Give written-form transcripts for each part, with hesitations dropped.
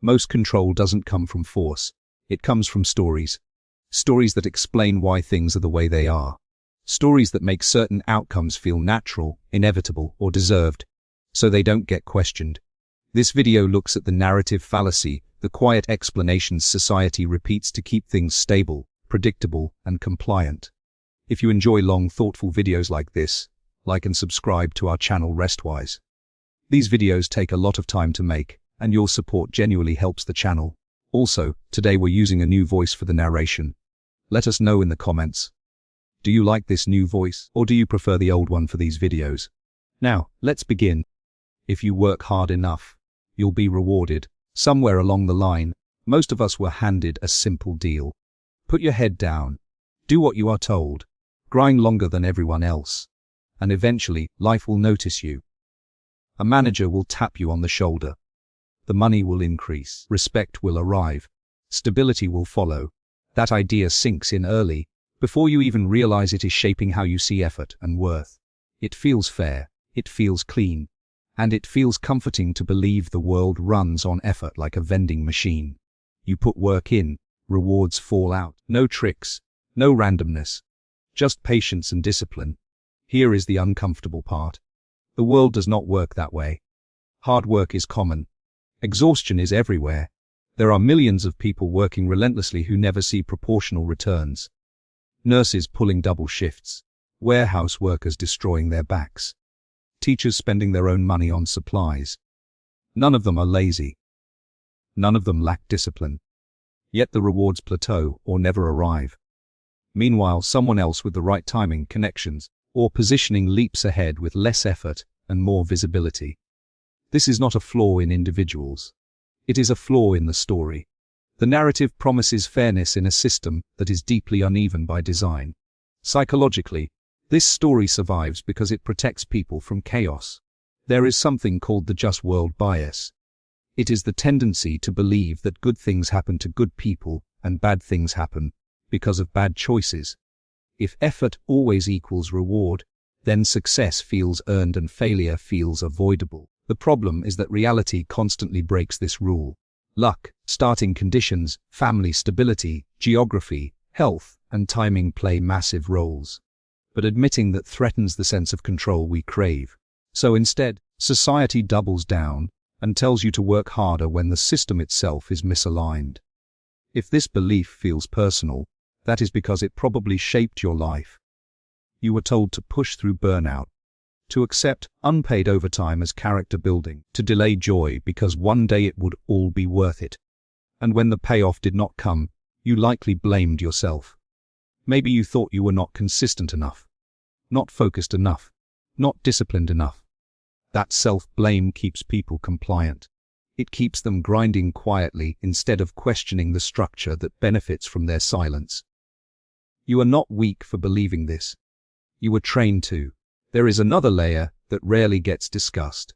Most control doesn't come from force. It comes from stories. Stories that explain why things are the way they are. Stories that make certain outcomes feel natural, inevitable, or deserved, so they don't get questioned. This video looks at the narrative fallacy, the quiet explanations society repeats to keep things stable, predictable, and compliant. If you enjoy long, thoughtful videos like this, like and subscribe to our channel Restwise. These videos take a lot of time to make, and your support genuinely helps the channel. Also, today we're using a new voice for the narration. Let us know in the comments. Do you like this new voice, or do you prefer the old one for these videos? Now, let's begin. If you work hard enough, you'll be rewarded. Somewhere along the line, most of us were handed a simple deal. Put your head down. Do what you are told. Grind longer than everyone else. And eventually, life will notice you. A manager will tap you on the shoulder. The money will increase. Respect will arrive. Stability will follow. That idea sinks in early, before you even realize it is shaping how you see effort and worth. It feels fair. It feels clean. And it feels comforting to believe the world runs on effort like a vending machine. You put work in, rewards fall out. No tricks. No randomness. Just patience and discipline. Here is the uncomfortable part. The world does not work that way. Hard work is common. Exhaustion is everywhere. There are millions of people working relentlessly who never see proportional returns. Nurses pulling double shifts. Warehouse workers destroying their backs. Teachers spending their own money on supplies. None of them are lazy. None of them lack discipline. Yet the rewards plateau or never arrive. Meanwhile, someone else with the right timing, connections, or positioning leaps ahead with less effort and more visibility. This is not a flaw in individuals. It is a flaw in the story. The narrative promises fairness in a system that is deeply uneven by design. Psychologically, this story survives because it protects people from chaos. There is something called the just world bias. It is the tendency to believe that good things happen to good people and bad things happen because of bad choices. If effort always equals reward, then success feels earned and failure feels avoidable. The problem is that reality constantly breaks this rule. Luck, starting conditions, family stability, geography, health, and timing play massive roles. But admitting that threatens the sense of control we crave. So instead, society doubles down and tells you to work harder when the system itself is misaligned. If this belief feels personal, that is because it probably shaped your life. You were told to push through burnout, to accept unpaid overtime as character building, to delay joy because one day it would all be worth it. And when the payoff did not come, you likely blamed yourself. Maybe you thought you were not consistent enough, not focused enough, not disciplined enough. That self-blame keeps people compliant. It keeps them grinding quietly instead of questioning the structure that benefits from their silence. You are not weak for believing this. You were trained to. There is another layer that rarely gets discussed.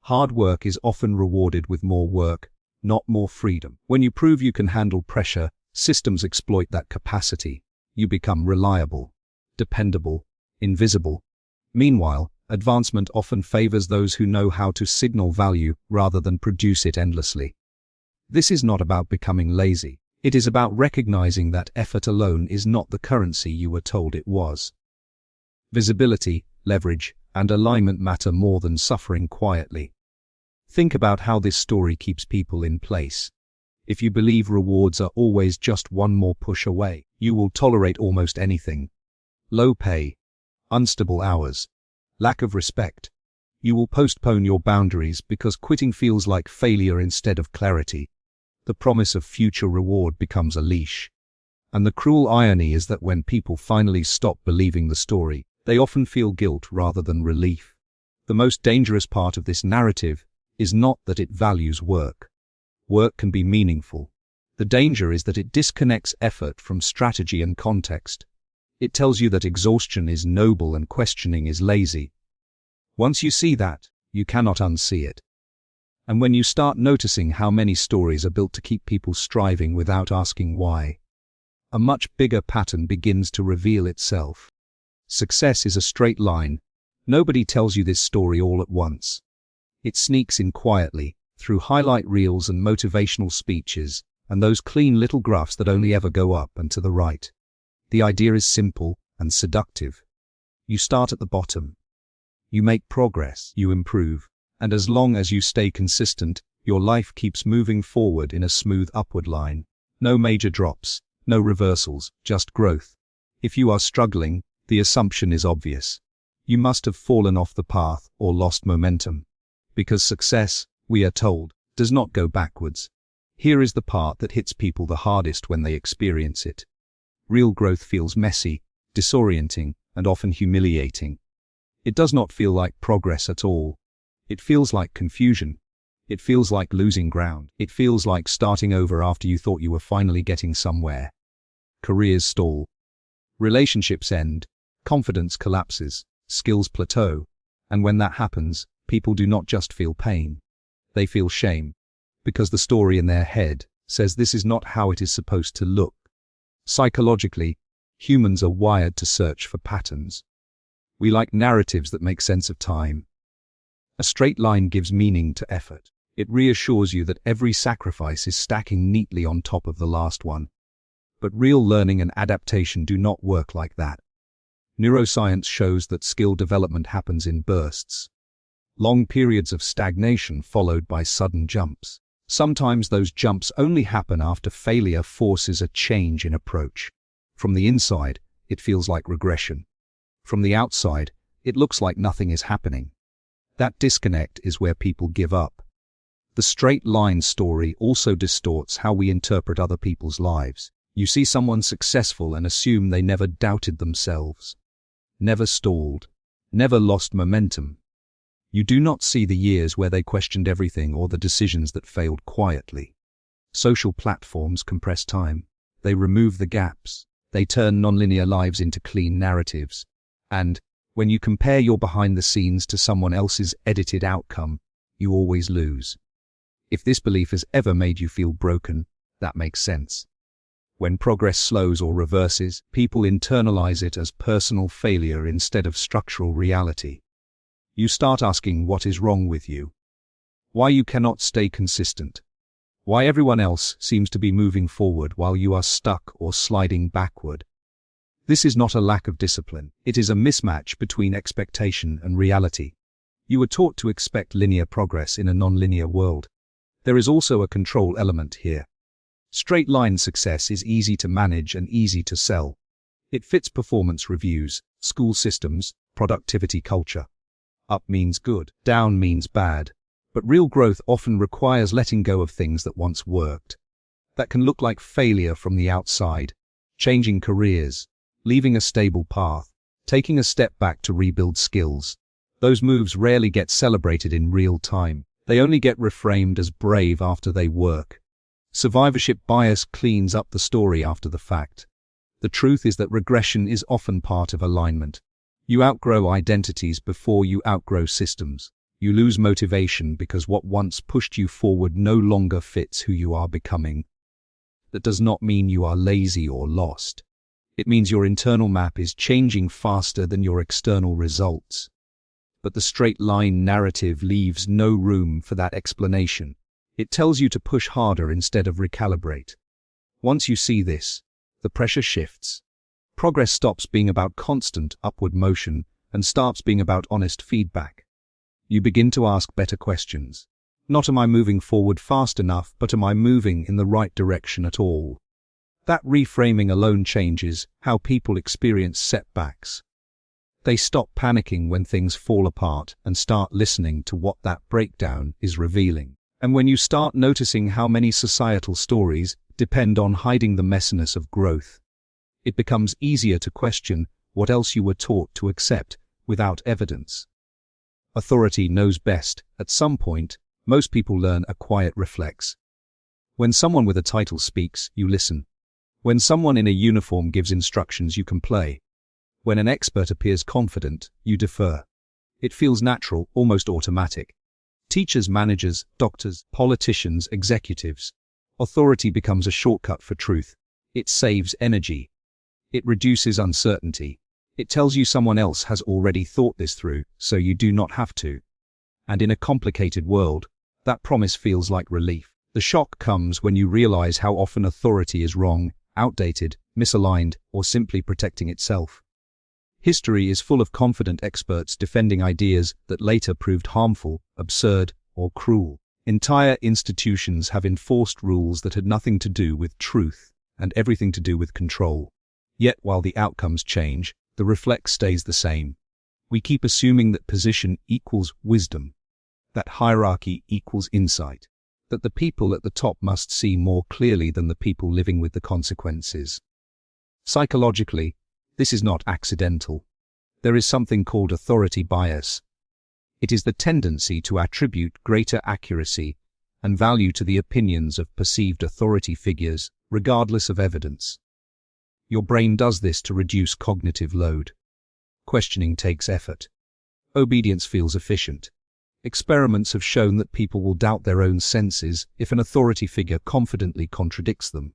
Hard work is often rewarded with more work, not more freedom. When you prove you can handle pressure, systems exploit that capacity. You become reliable, dependable, invisible. Meanwhile, advancement often favors those who know how to signal value rather than produce it endlessly. This is not about becoming lazy. It is about recognizing that effort alone is not the currency you were told it was. Visibility, leverage, and alignment matter more than suffering quietly. Think about how this story keeps people in place. If you believe rewards are always just one more push away, you will tolerate almost anything. Low pay, unstable hours, lack of respect. You will postpone your boundaries because quitting feels like failure instead of clarity. The promise of future reward becomes a leash. And the cruel irony is that when people finally stop believing the story, they often feel guilt rather than relief. The most dangerous part of this narrative is not that it values work. Work can be meaningful. The danger is that it disconnects effort from strategy and context. It tells you that exhaustion is noble and questioning is lazy. Once you see that, you cannot unsee it. And when you start noticing how many stories are built to keep people striving without asking why, a much bigger pattern begins to reveal itself. Success is a straight line. Nobody tells you this story all at once. It sneaks in quietly, through highlight reels and motivational speeches, and those clean little graphs that only ever go up and to the right. The idea is simple and seductive. You start at the bottom. You make progress, you improve, and as long as you stay consistent, your life keeps moving forward in a smooth upward line. No major drops, no reversals, just growth. If you are struggling, the assumption is obvious. You must have fallen off the path or lost momentum. Because success, we are told, does not go backwards. Here is the part that hits people the hardest when they experience it. Real growth feels messy, disorienting, and often humiliating. It does not feel like progress at all. It feels like confusion. It feels like losing ground. It feels like starting over after you thought you were finally getting somewhere. Careers stall. Relationships end. Confidence collapses. Skills plateau. And when that happens, people do not just feel pain. They feel shame. Because the story in their head says this is not how it is supposed to look. Psychologically, humans are wired to search for patterns. We like narratives that make sense of time. A straight line gives meaning to effort. It reassures you that every sacrifice is stacking neatly on top of the last one. But real learning and adaptation do not work like that. Neuroscience shows that skill development happens in bursts. Long periods of stagnation followed by sudden jumps. Sometimes those jumps only happen after failure forces a change in approach. From the inside, it feels like regression. From the outside, it looks like nothing is happening. That disconnect is where people give up. The straight line story also distorts how we interpret other people's lives. You see someone successful and assume they never doubted themselves, never stalled, never lost momentum. You do not see the years where they questioned everything or the decisions that failed quietly. Social platforms compress time. They remove the gaps. They turn nonlinear lives into clean narratives. And when you compare your behind the scenes to someone else's edited outcome, you always lose. If this belief has ever made you feel broken, that makes sense. When progress slows or reverses, people internalize it as personal failure instead of structural reality. You start asking what is wrong with you, why you cannot stay consistent, why everyone else seems to be moving forward while you are stuck or sliding backward. This is not a lack of discipline. It is a mismatch between expectation and reality. You were taught to expect linear progress in a non-linear world. There is also a control element here. Straight-line success is easy to manage and easy to sell. It fits performance reviews, school systems, productivity culture. Up means good, down means bad. But real growth often requires letting go of things that once worked. That can look like failure from the outside, changing careers, leaving a stable path, taking a step back to rebuild skills. Those moves rarely get celebrated in real time. They only get reframed as brave after they work. Survivorship bias cleans up the story after the fact. The truth is that regression is often part of alignment. You outgrow identities before you outgrow systems. You lose motivation because what once pushed you forward no longer fits who you are becoming. That does not mean you are lazy or lost. It means your internal map is changing faster than your external results. But the straight line narrative leaves no room for that explanation. It tells you to push harder instead of recalibrate. Once you see this, the pressure shifts. Progress stops being about constant upward motion and starts being about honest feedback. You begin to ask better questions. Not am I moving forward fast enough, but am I moving in the right direction at all? That reframing alone changes how people experience setbacks. They stop panicking when things fall apart and start listening to what that breakdown is revealing. And when you start noticing how many societal stories depend on hiding the messiness of growth, it becomes easier to question what else you were taught to accept without evidence. Authority knows best. At some point, most people learn a quiet reflex. When someone with a title speaks, you listen. When someone in a uniform gives instructions, you comply. When an expert appears confident, you defer. It feels natural, almost automatic. Teachers, managers, doctors, politicians, executives. Authority becomes a shortcut for truth. It saves energy. It reduces uncertainty. It tells you someone else has already thought this through, so you do not have to. And in a complicated world, That promise feels like relief. The shock comes when you realize how often authority is wrong, outdated, misaligned, or simply protecting itself. History is full of confident experts defending ideas that later proved harmful, absurd, or cruel. Entire institutions have enforced rules that had nothing to do with truth and everything to do with control. Yet while the outcomes change, the reflex stays the same. We keep assuming that position equals wisdom, that hierarchy equals insight, that the people at the top must see more clearly than the people living with the consequences. Psychologically, this is not accidental. There is something called authority bias. It is the tendency to attribute greater accuracy and value to the opinions of perceived authority figures, regardless of evidence. Your brain does this to reduce cognitive load. Questioning takes effort. Obedience feels efficient. Experiments have shown that people will doubt their own senses if an authority figure confidently contradicts them.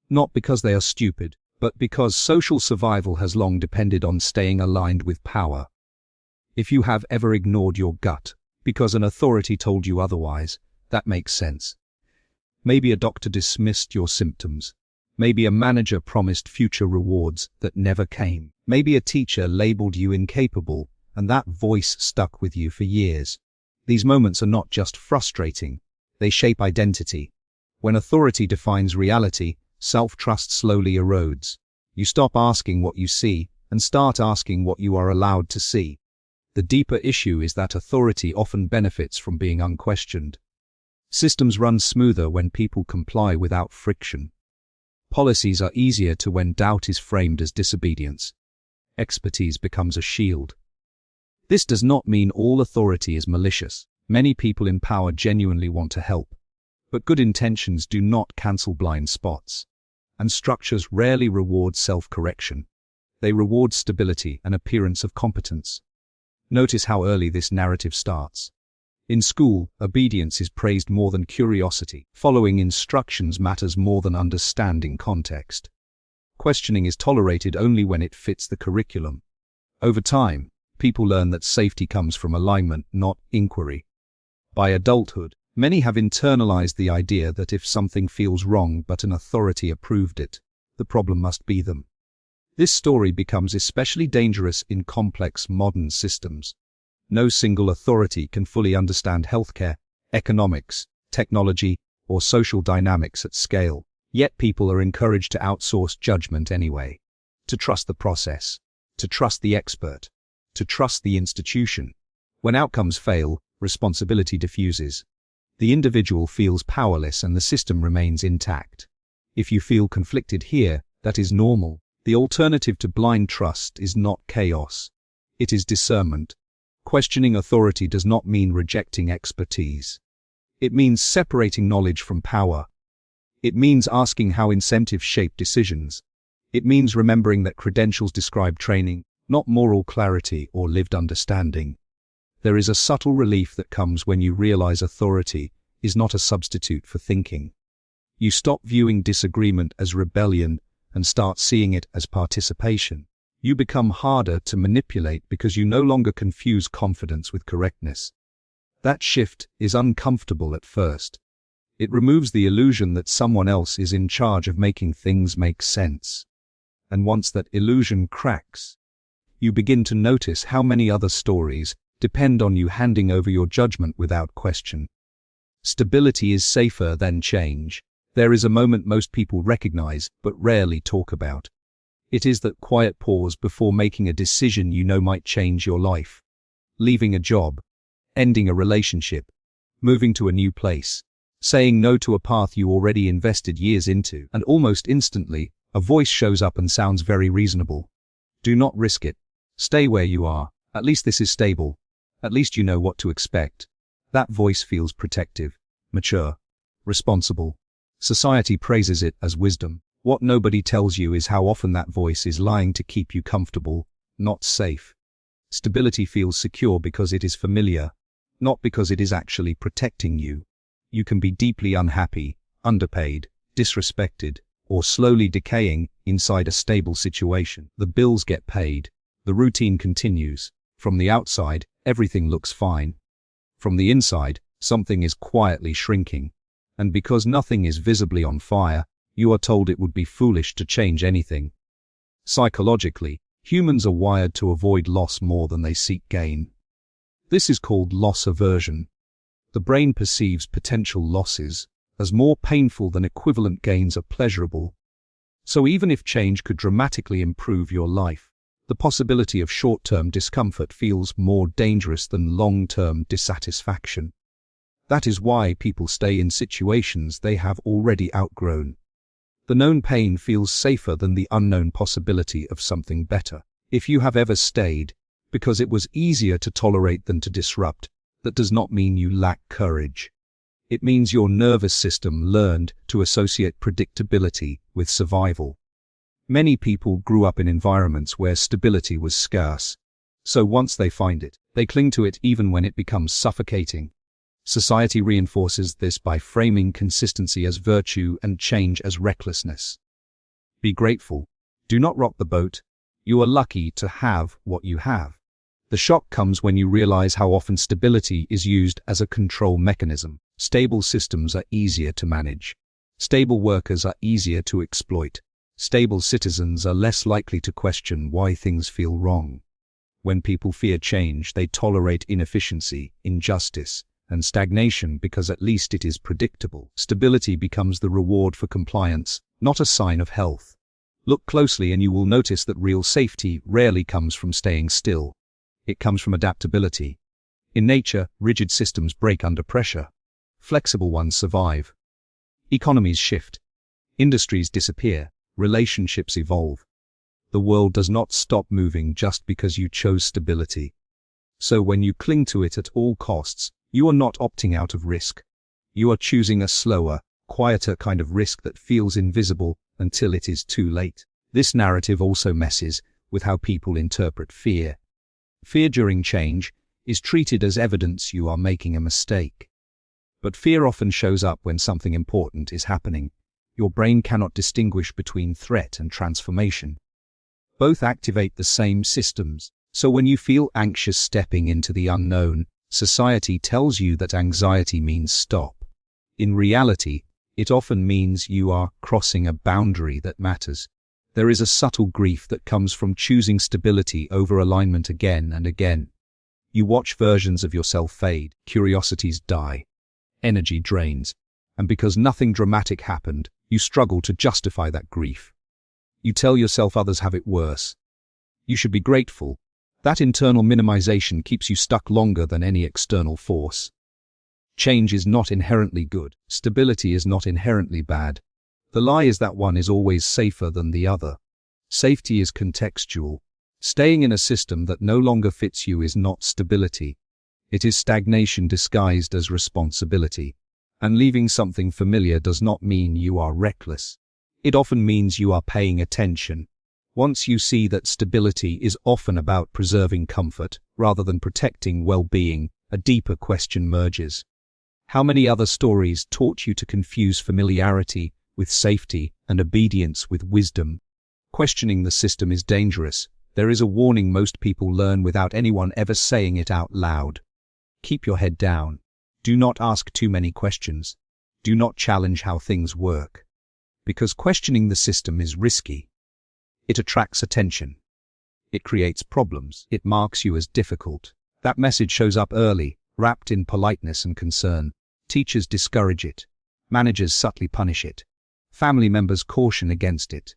Not because they are stupid, but because social survival has long depended on staying aligned with power. If you have ever ignored your gut because an authority told you otherwise, that makes sense. Maybe a doctor dismissed your symptoms. Maybe a manager promised future rewards that never came. Maybe a teacher labeled you incapable, and that voice stuck with you for years. These moments are not just frustrating, they shape identity. When authority defines reality, self-trust slowly erodes. You stop asking what you see and start asking what you are allowed to see. The deeper issue is that authority often benefits from being unquestioned. Systems run smoother when people comply without friction. Policies are easier to when doubt is framed as disobedience. Expertise becomes a shield. This does not mean all authority is malicious. Many people in power genuinely want to help. But good intentions do not cancel blind spots. And structures rarely reward self-correction. They reward stability and appearance of competence. Notice how early this narrative starts. In school, obedience is praised more than curiosity. Following instructions matters more than understanding context. Questioning is tolerated only when it fits the curriculum. Over time, people learn that safety comes from alignment, not inquiry. By adulthood, many have internalized the idea that if something feels wrong but an authority approved it, the problem must be them. This story becomes especially dangerous in complex modern systems. No single authority can fully understand healthcare, economics, technology, or social dynamics at scale. Yet people are encouraged to outsource judgment anyway. To trust the process, to trust the expert, to trust the institution. When outcomes fail, responsibility diffuses. The individual feels powerless and the system remains intact. If you feel conflicted here, that is normal. The alternative to blind trust is not chaos. It is discernment. Questioning authority does not mean rejecting expertise. It means separating knowledge from power. It means asking how incentives shape decisions. It means remembering that credentials describe training, not moral clarity or lived understanding. There is a subtle relief that comes when you realize authority is not a substitute for thinking. You stop viewing disagreement as rebellion and start seeing it as participation. You become harder to manipulate because you no longer confuse confidence with correctness. That shift is uncomfortable at first. It removes the illusion that someone else is in charge of making things make sense. And once that illusion cracks, you begin to notice how many other stories depend on you handing over your judgment without question. Stability is safer than change. There is a moment most people recognize but rarely talk about. It is that quiet pause before making a decision you know might change your life. Leaving a job, ending a relationship, moving to a new place, saying no to a path you already invested years into, and almost instantly, a voice shows up and sounds very reasonable. Do not risk it. Stay where you are. At least this is stable. At least you know what to expect. That voice feels protective, mature, responsible. Society praises it as wisdom. What nobody tells you is how often that voice is lying to keep you comfortable, not safe. Stability feels secure because it is familiar, not because it is actually protecting you. You can be deeply unhappy, underpaid, disrespected, or slowly decaying inside a stable situation. The bills get paid. The routine continues. From the outside, everything looks fine. From the inside, Something is quietly shrinking. And because nothing is visibly on fire, you are told it would be foolish to change anything. Psychologically, humans are wired to avoid loss more than they seek gain. This is called loss aversion. The brain perceives potential losses as more painful than equivalent gains are pleasurable. So even if change could dramatically improve your life, the possibility of short-term discomfort feels more dangerous than long-term dissatisfaction. That is why people stay in situations they have already outgrown. The known pain feels safer than the unknown possibility of something better. If you have ever stayed because it was easier to tolerate than to disrupt, that does not mean you lack courage. It means your nervous system learned to associate predictability with survival. Many people grew up in environments where stability was scarce, so once they find it, they cling to it even when it becomes suffocating. Society reinforces this by framing consistency as virtue and change as recklessness. Be grateful. Do not rock the boat. You are lucky to have what you have. The shock comes when you realize how often stability is used as a control mechanism. Stable systems are easier to manage. Stable workers are easier to exploit. Stable citizens are less likely to question why things feel wrong. When people fear change, they tolerate inefficiency, injustice, and stagnation because at least it is predictable. Stability becomes the reward for compliance, not a sign of health. Look closely and you will notice that real safety rarely comes from staying still. It comes from adaptability. In nature, rigid systems break under pressure. Flexible ones survive. Economies shift. Industries disappear. Relationships evolve. The world does not stop moving just because you chose stability. So when you cling to it at all costs, you are not opting out of risk. You are choosing a slower, quieter kind of risk that feels invisible until it is too late. This narrative also messes with how people interpret fear. Fear during change is treated as evidence you are making a mistake. But fear often shows up when something important is happening. Your brain cannot distinguish between threat and transformation. Both activate the same systems. So when you feel anxious stepping into the unknown, society tells you that anxiety means stop. In reality, it often means you are crossing a boundary that matters. There is a subtle grief that comes from choosing stability over alignment again and again. You watch versions of yourself fade, curiosities die, energy drains, and because nothing dramatic happened, you struggle to justify that grief. You tell yourself others have it worse. You should be grateful. That internal minimization keeps you stuck longer than any external force. Change is not inherently good. Stability is not inherently bad. The lie is that one is always safer than the other. Safety is contextual. Staying in a system that no longer fits you is not stability. It is stagnation disguised as responsibility. And leaving something familiar does not mean you are reckless. It often means you are paying attention. Once you see that stability is often about preserving comfort rather than protecting well-being, a deeper question emerges. How many other stories taught you to confuse familiarity with safety and obedience with wisdom? Questioning the system is dangerous. There is a warning most people learn without anyone ever saying it out loud. Keep your head down. Do not ask too many questions. Do not challenge how things work. Because questioning the system is risky. It attracts attention. It creates problems. It marks you as difficult. That message shows up early, wrapped in politeness and concern. Teachers discourage it. Managers subtly punish it. Family members caution against it.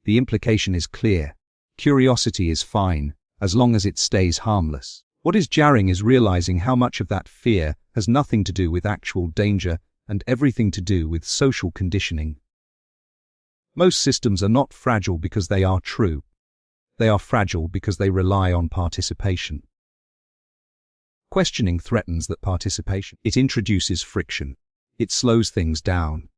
The implication is clear. Curiosity is fine, as long as it stays harmless. What is jarring is realizing how much of that fear has nothing to do with actual danger and everything to do with social conditioning. Most systems are not fragile because they are true. They are fragile because they rely on participation. Questioning threatens that participation. It introduces friction. It slows things down.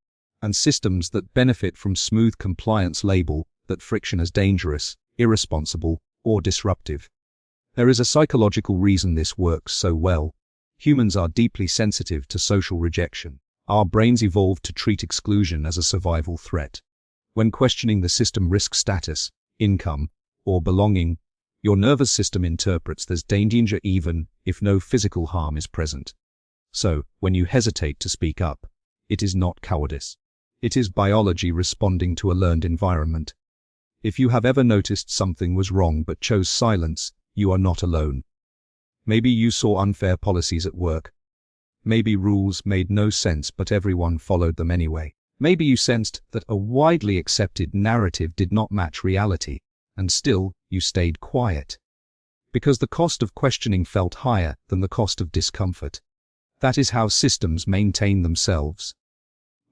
And systems that benefit from smooth compliance label that friction as dangerous, irresponsible, or disruptive. There is a psychological reason this works so well. Humans are deeply sensitive to social rejection. Our brains evolved to treat exclusion as a survival threat. When questioning the system risks status, income, or belonging, your nervous system interprets there's danger even if no physical harm is present. So, when you hesitate to speak up, it is not cowardice. It is biology responding to a learned environment. If you have ever noticed something was wrong but chose silence, you are not alone. Maybe you saw unfair policies at work. Maybe rules made no sense but everyone followed them anyway. Maybe you sensed that a widely accepted narrative did not match reality, and still you stayed quiet. Because the cost of questioning felt higher than the cost of discomfort. That is how systems maintain themselves.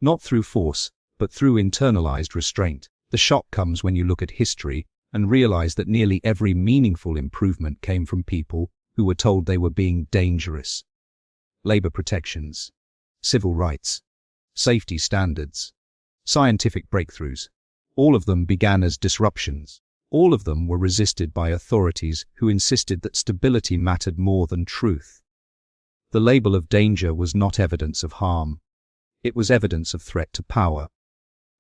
Not through force, but through internalized restraint. The shock comes when you look at history and realize that nearly every meaningful improvement came from people who were told they were being dangerous. Labor protections, civil rights, safety standards, scientific breakthroughs. All of them began as disruptions. All of them were resisted by authorities who insisted that stability mattered more than truth. The label of danger was not evidence of harm. It was evidence of threat to power.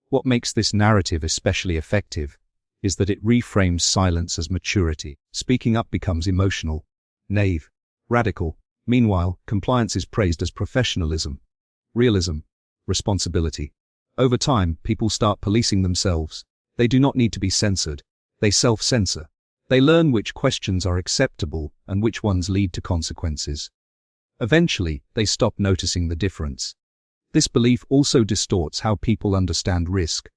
What makes this narrative especially effective is that it reframes silence as maturity. Speaking up becomes emotional, naive, radical. Meanwhile, compliance is praised as professionalism, realism, responsibility. Over time, people start policing themselves. They do not need to be censored. They self-censor. They learn which questions are acceptable and which ones lead to consequences. Eventually, they stop noticing the difference. This belief also distorts how people understand risk.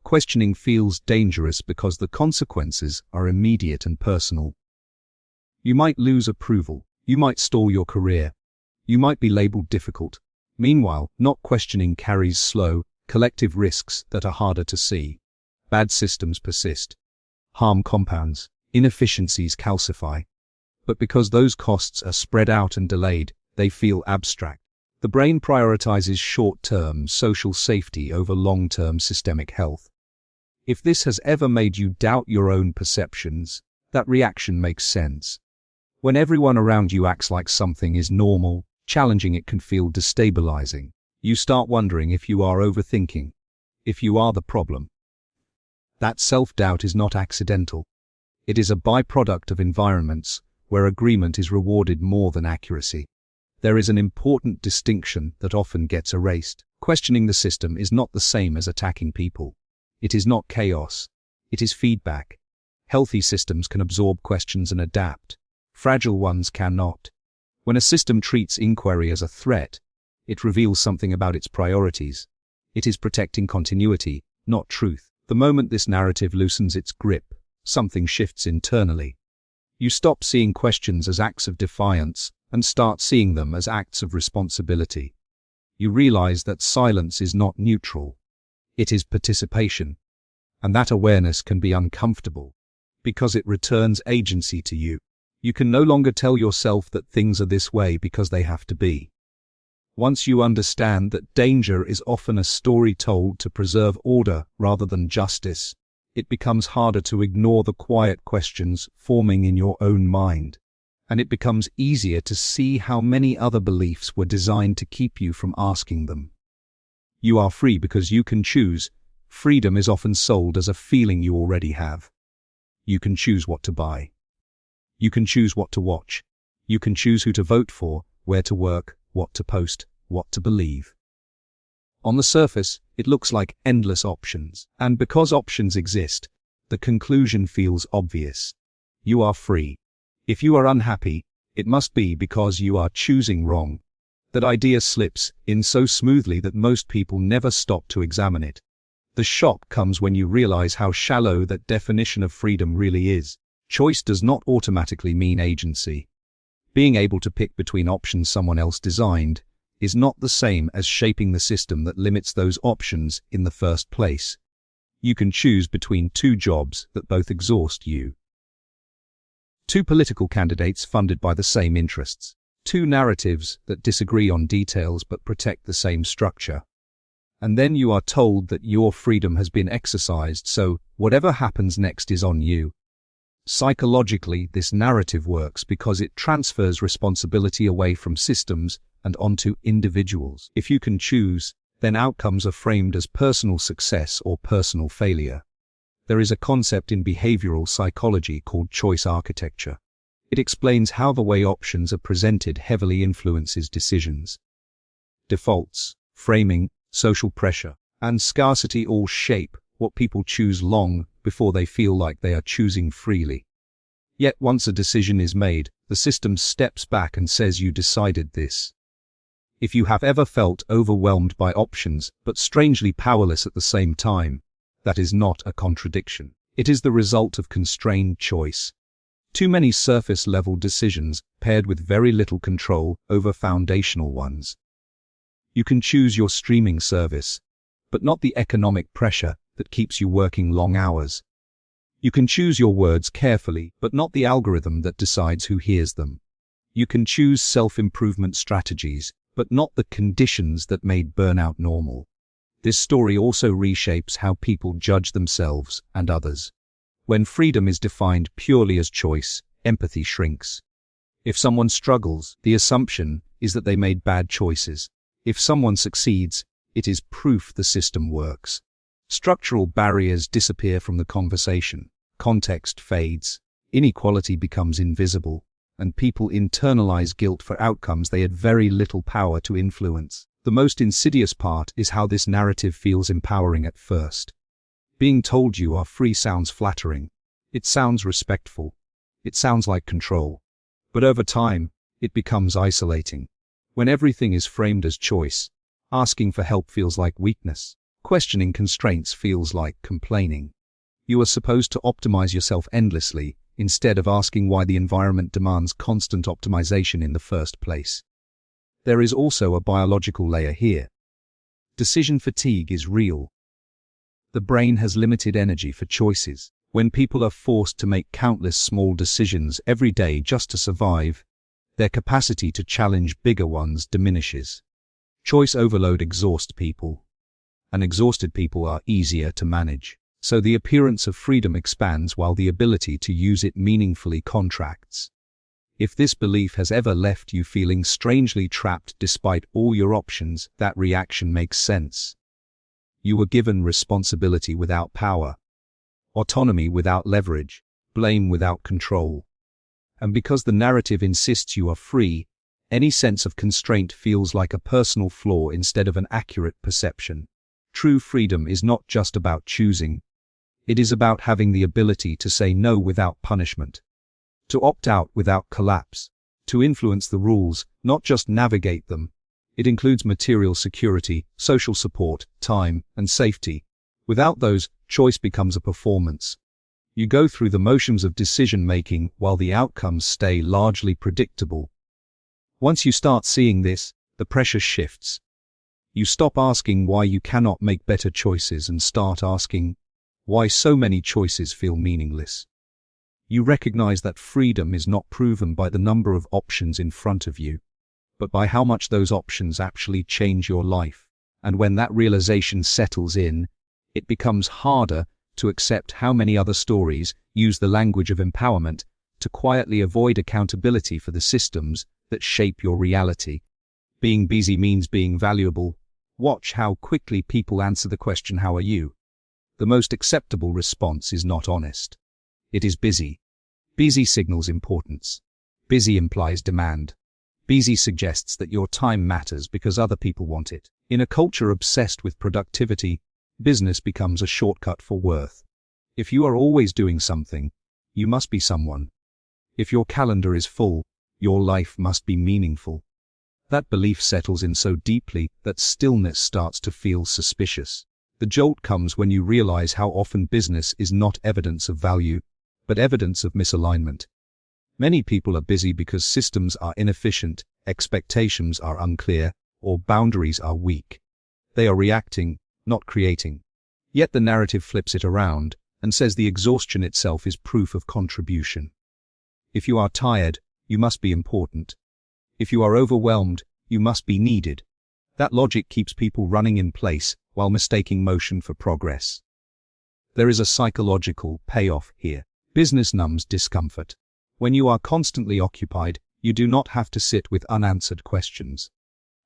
Questioning feels dangerous because the consequences are immediate and personal. You might lose approval. You might stall your career. You might be labeled difficult. Meanwhile, not questioning carries slow, collective risks that are harder to see. Bad systems persist. Harm compounds. Inefficiencies calcify. But because those costs are spread out and delayed, they feel abstract. The brain prioritizes short-term social safety over long-term systemic health. If this has ever made you doubt your own perceptions, that reaction makes sense. When everyone around you acts like something is normal, challenging it can feel destabilizing. You start wondering if you are overthinking, if you are the problem. That self-doubt is not accidental. It is a byproduct of environments where agreement is rewarded more than accuracy. There is an important distinction that often gets erased. Questioning the system is not the same as attacking people. It is not chaos. It is feedback. Healthy systems can absorb questions and adapt. Fragile ones cannot. When a system treats inquiry as a threat, it reveals something about its priorities. It is protecting continuity, not truth. The moment this narrative loosens its grip, something shifts internally. You stop seeing questions as acts of defiance and start seeing them as acts of responsibility. You realize that silence is not neutral. It is participation. And that awareness can be uncomfortable because it returns agency to you. You can no longer tell yourself that things are this way because they have to be. Once you understand that danger is often a story told to preserve order rather than justice, it becomes harder to ignore the quiet questions forming in your own mind. And it becomes easier to see how many other beliefs were designed to keep you from asking them. You are free because you can choose. Freedom is often sold as a feeling you already have. You can choose what to buy. You can choose what to watch. You can choose who to vote for, where to work, what to post, what to believe. On the surface, it looks like endless options. And because options exist, the conclusion feels obvious. You are free. If you are unhappy, it must be because you are choosing wrong. That idea slips in so smoothly that most people never stop to examine it. The shock comes when you realize how shallow that definition of freedom really is. Choice does not automatically mean agency. Being able to pick between options someone else designed is not the same as shaping the system that limits those options in the first place. You can choose between two jobs that both exhaust you. Two political candidates funded by the same interests. Two narratives that disagree on details but protect the same structure. And then you are told that your freedom has been exercised, so whatever happens next is on you. Psychologically, this narrative works because it transfers responsibility away from systems and onto individuals. If you can choose, then outcomes are framed as personal success or personal failure. There is a concept in behavioral psychology called choice architecture. It explains how the way options are presented heavily influences decisions. Defaults, framing, social pressure, and scarcity all shape what people choose long before they feel like they are choosing freely. Yet once a decision is made, the system steps back and says you decided this. If you have ever felt overwhelmed by options, but strangely powerless at the same time, that is not a contradiction. It is the result of constrained choice. Too many surface-level decisions paired with very little control over foundational ones. You can choose your streaming service, but not the economic pressure that keeps you working long hours. You can choose your words carefully, but not the algorithm that decides who hears them. You can choose self-improvement strategies, but not the conditions that made burnout normal. This story also reshapes how people judge themselves and others. When freedom is defined purely as choice, empathy shrinks. If someone struggles, the assumption is that they made bad choices. If someone succeeds, it is proof the system works. Structural barriers disappear from the conversation. Context fades. Inequality becomes invisible, and people internalize guilt for outcomes they had very little power to influence. The most insidious part is how this narrative feels empowering at first. Being told you are free sounds flattering. It sounds respectful. It sounds like control. But over time, it becomes isolating. When everything is framed as choice, asking for help feels like weakness. Questioning constraints feels like complaining. You are supposed to optimize yourself endlessly, instead of asking why the environment demands constant optimization in the first place. There is also a biological layer here. Decision fatigue is real. The brain has limited energy for choices. When people are forced to make countless small decisions every day just to survive, their capacity to challenge bigger ones diminishes. Choice overload exhausts people, and exhausted people are easier to manage. So the appearance of freedom expands while the ability to use it meaningfully contracts. If this belief has ever left you feeling strangely trapped despite all your options, that reaction makes sense. You were given responsibility without power, autonomy without leverage, blame without control. And because the narrative insists you are free, any sense of constraint feels like a personal flaw instead of an accurate perception. True freedom is not just about choosing. It is about having the ability to say no without punishment, to opt out without collapse, to influence the rules, not just navigate them. It includes material security, social support, time, and safety. Without those, choice becomes a performance. You go through the motions of decision-making while the outcomes stay largely predictable. Once you start seeing this, the pressure shifts. You stop asking why you cannot make better choices and start asking why so many choices feel meaningless. You recognize that freedom is not proven by the number of options in front of you, but by how much those options actually change your life. And when that realization settles in, it becomes harder to accept how many other stories use the language of empowerment to quietly avoid accountability for the systems that shape your reality. Being busy means being valuable. Watch how quickly people answer the question, "How are you?" The most acceptable response is not honest. It is busy. Busy signals importance. Busy implies demand. Busy suggests that your time matters because other people want it. In a culture obsessed with productivity, business becomes a shortcut for worth. If you are always doing something, you must be someone. If your calendar is full, your life must be meaningful. That belief settles in so deeply that stillness starts to feel suspicious. The jolt comes when you realize how often business is not evidence of value, but evidence of misalignment. Many people are busy because systems are inefficient, expectations are unclear, or boundaries are weak. They are reacting, not creating. Yet the narrative flips it around and says the exhaustion itself is proof of contribution. If you are tired, you must be important. If you are overwhelmed, you must be needed. That logic keeps people running in place while mistaking motion for progress. There is a psychological payoff here. Business numbs discomfort. When you are constantly occupied, you do not have to sit with unanswered questions.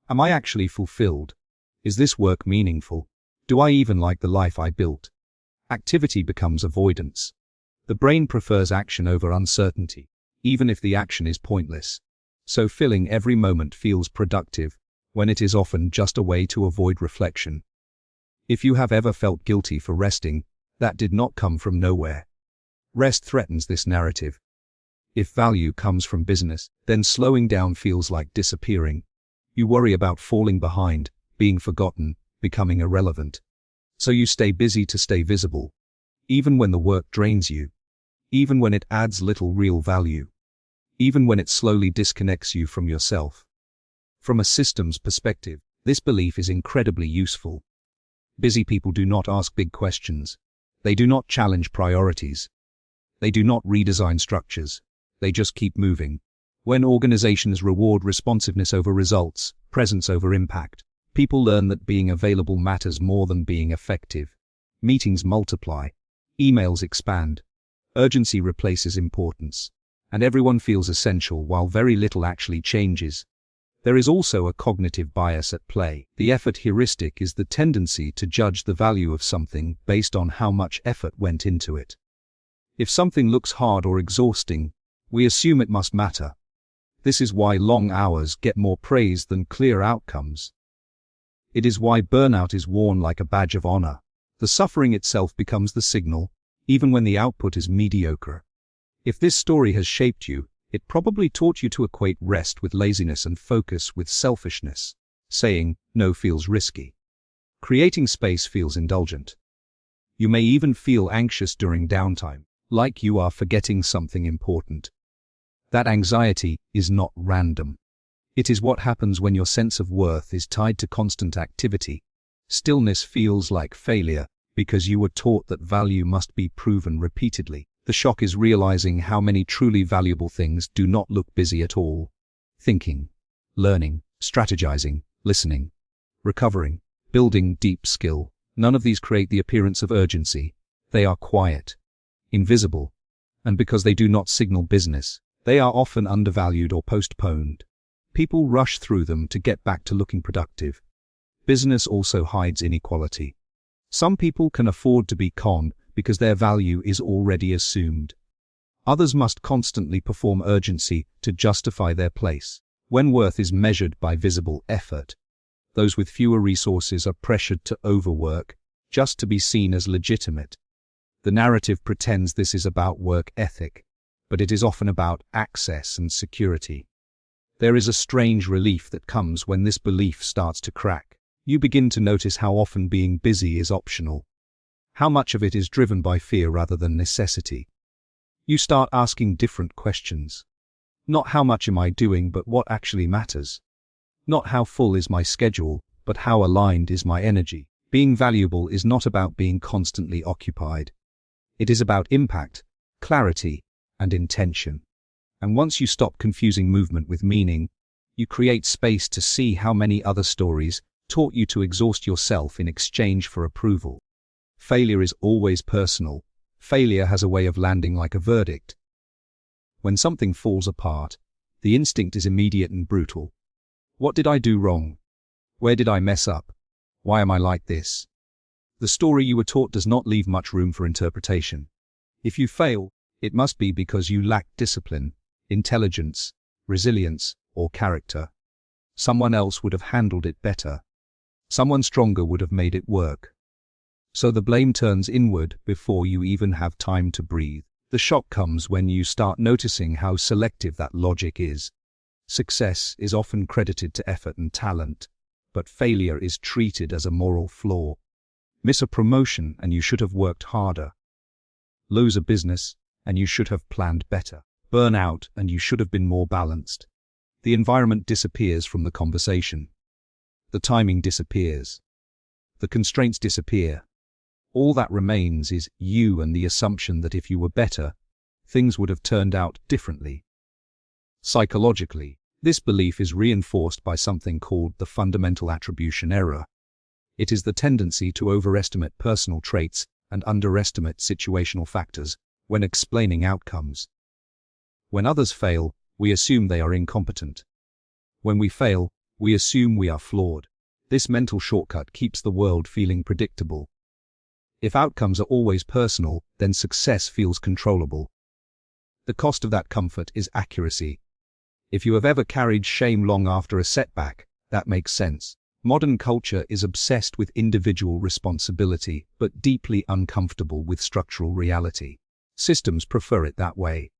Am I actually fulfilled? Is this work meaningful? Do I even like the life I built? Activity becomes avoidance. The brain prefers action over uncertainty, even if the action is pointless. So filling every moment feels productive, when it is often just a way to avoid reflection. If you have ever felt guilty for resting, that did not come from nowhere. Rest threatens this narrative. If value comes from business, then slowing down feels like disappearing. You worry about falling behind, being forgotten, becoming irrelevant. So you stay busy to stay visible, even when the work drains you, even when it adds little real value, even when it slowly disconnects you from yourself. From a systems perspective, this belief is incredibly useful. Busy people do not ask big questions. They do not challenge priorities. They do not redesign structures. They just keep moving. When organizations reward responsiveness over results, presence over impact, people learn that being available matters more than being effective. Meetings multiply. Emails expand. Urgency replaces importance. And everyone feels essential while very little actually changes. There is also a cognitive bias at play. The effort heuristic is the tendency to judge the value of something based on how much effort went into it. If something looks hard or exhausting, we assume it must matter. This is why long hours get more praise than clear outcomes. It is why burnout is worn like a badge of honor. The suffering itself becomes the signal, even when the output is mediocre. If this story has shaped you, it probably taught you to equate rest with laziness and focus with selfishness. Saying no feels risky. Creating space feels indulgent. You may even feel anxious during downtime, like you are forgetting something important. That anxiety is not random. It is what happens when your sense of worth is tied to constant activity. Stillness feels like failure because you were taught that value must be proven repeatedly. The shock is realizing how many truly valuable things do not look busy at all. Thinking, learning, strategizing, listening, recovering, building deep skill. None of these create the appearance of urgency. They are quiet, invisible, and because they do not signal business, they are often undervalued or postponed. People rush through them to get back to looking productive. Business also hides inequality. Some people can afford to be conned because their value is already assumed. Others must constantly perform urgency to justify their place. When worth is measured by visible effort, those with fewer resources are pressured to overwork just to be seen as legitimate. The narrative pretends this is about work ethic, but it is often about access and security. There is a strange relief that comes when this belief starts to crack. You begin to notice how often being busy is optional. How much of it is driven by fear rather than necessity. You start asking different questions. Not how much am I doing, but what actually matters. Not how full is my schedule, but how aligned is my energy. Being valuable is not about being constantly occupied. It is about impact, clarity, and intention. And once you stop confusing movement with meaning, you create space to see how many other stories taught you to exhaust yourself in exchange for approval. Failure is always personal. Failure has a way of landing like a verdict. When something falls apart, the instinct is immediate and brutal. What did I do wrong? Where did I mess up? Why am I like this? The story you were taught does not leave much room for interpretation. If you fail, it must be because you lack discipline, intelligence, resilience, or character. Someone else would have handled it better. Someone stronger would have made it work. So the blame turns inward before you even have time to breathe. The shock comes when you start noticing how selective that logic is. Success is often credited to effort and talent, but failure is treated as a moral flaw. Miss a promotion and you should have worked harder. Lose a business and you should have planned better. Burn out and you should have been more balanced. The environment disappears from the conversation. The timing disappears. The constraints disappear. All that remains is you and the assumption that if you were better, things would have turned out differently. Psychologically, this belief is reinforced by something called the fundamental attribution error. It is the tendency to overestimate personal traits and underestimate situational factors when explaining outcomes. When others fail, we assume they are incompetent. When we fail, we assume we are flawed. This mental shortcut keeps the world feeling predictable. If outcomes are always personal, then success feels controllable. The cost of that comfort is accuracy. If you have ever carried shame long after a setback, That makes sense. Modern culture is obsessed with individual responsibility, but deeply uncomfortable with structural reality. Systems prefer it that way.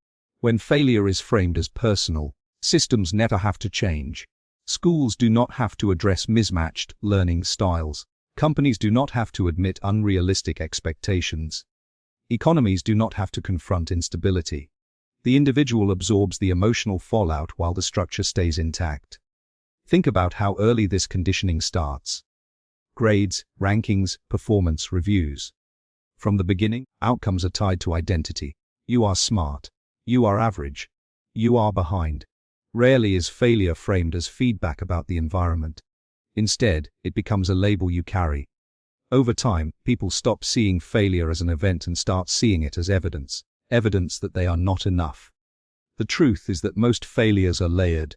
When failure is framed as personal, systems never have to change. Schools do not have to address mismatched learning styles. Companies do not have to admit unrealistic expectations. Economies do not have to confront instability. The individual absorbs the emotional fallout while the structure stays intact. Think about how early this conditioning starts. Grades, rankings, performance reviews. From the beginning, outcomes are tied to identity. You are smart. You are average. You are behind. Rarely is failure framed as feedback about the environment. Instead, it becomes a label you carry. Over time, people stop seeing failure as an event and start seeing it as evidence that they are not enough. The truth is that most failures are layered.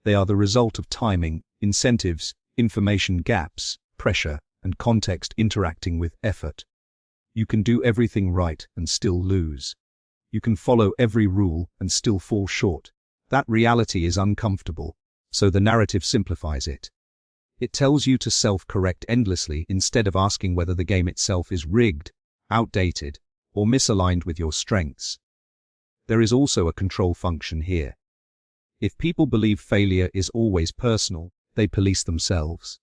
They are the result of timing, incentives, information gaps, pressure, and context interacting with effort. You can do everything right and still lose. You can follow every rule and still fall short. That reality is uncomfortable, so the narrative simplifies it. It tells you to self-correct endlessly instead of asking whether the game itself is rigged, outdated, or misaligned with your strengths. There is also a control function here. If people believe failure is always personal, they police themselves.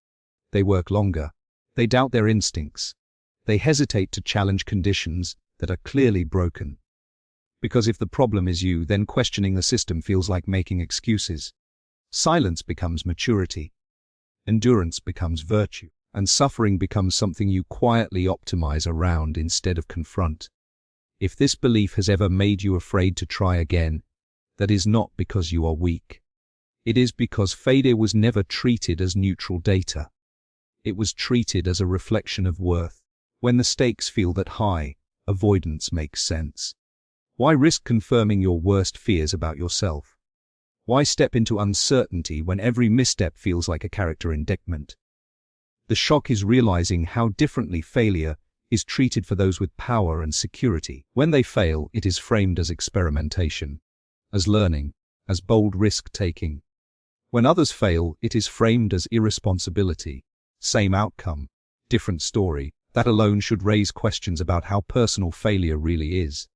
They work longer. They doubt their instincts. They hesitate to challenge conditions that are clearly broken. Because if the problem is you, then questioning the system feels like making excuses. Silence becomes maturity. Endurance becomes virtue. And suffering becomes something you quietly optimize around instead of confront. If this belief has ever made you afraid to try again, that is not because you are weak. It is because failure was never treated as neutral data. It was treated as a reflection of worth. When the stakes feel that high, avoidance makes sense. Why risk confirming your worst fears about yourself? Why step into uncertainty when every misstep feels like a character indictment? The shock is realizing how differently failure is treated for those with power and security. When they fail, it is framed as experimentation, as learning, as bold risk-taking. When others fail, it is framed as irresponsibility. Same outcome, different story. That alone should raise questions about how personal failure really is.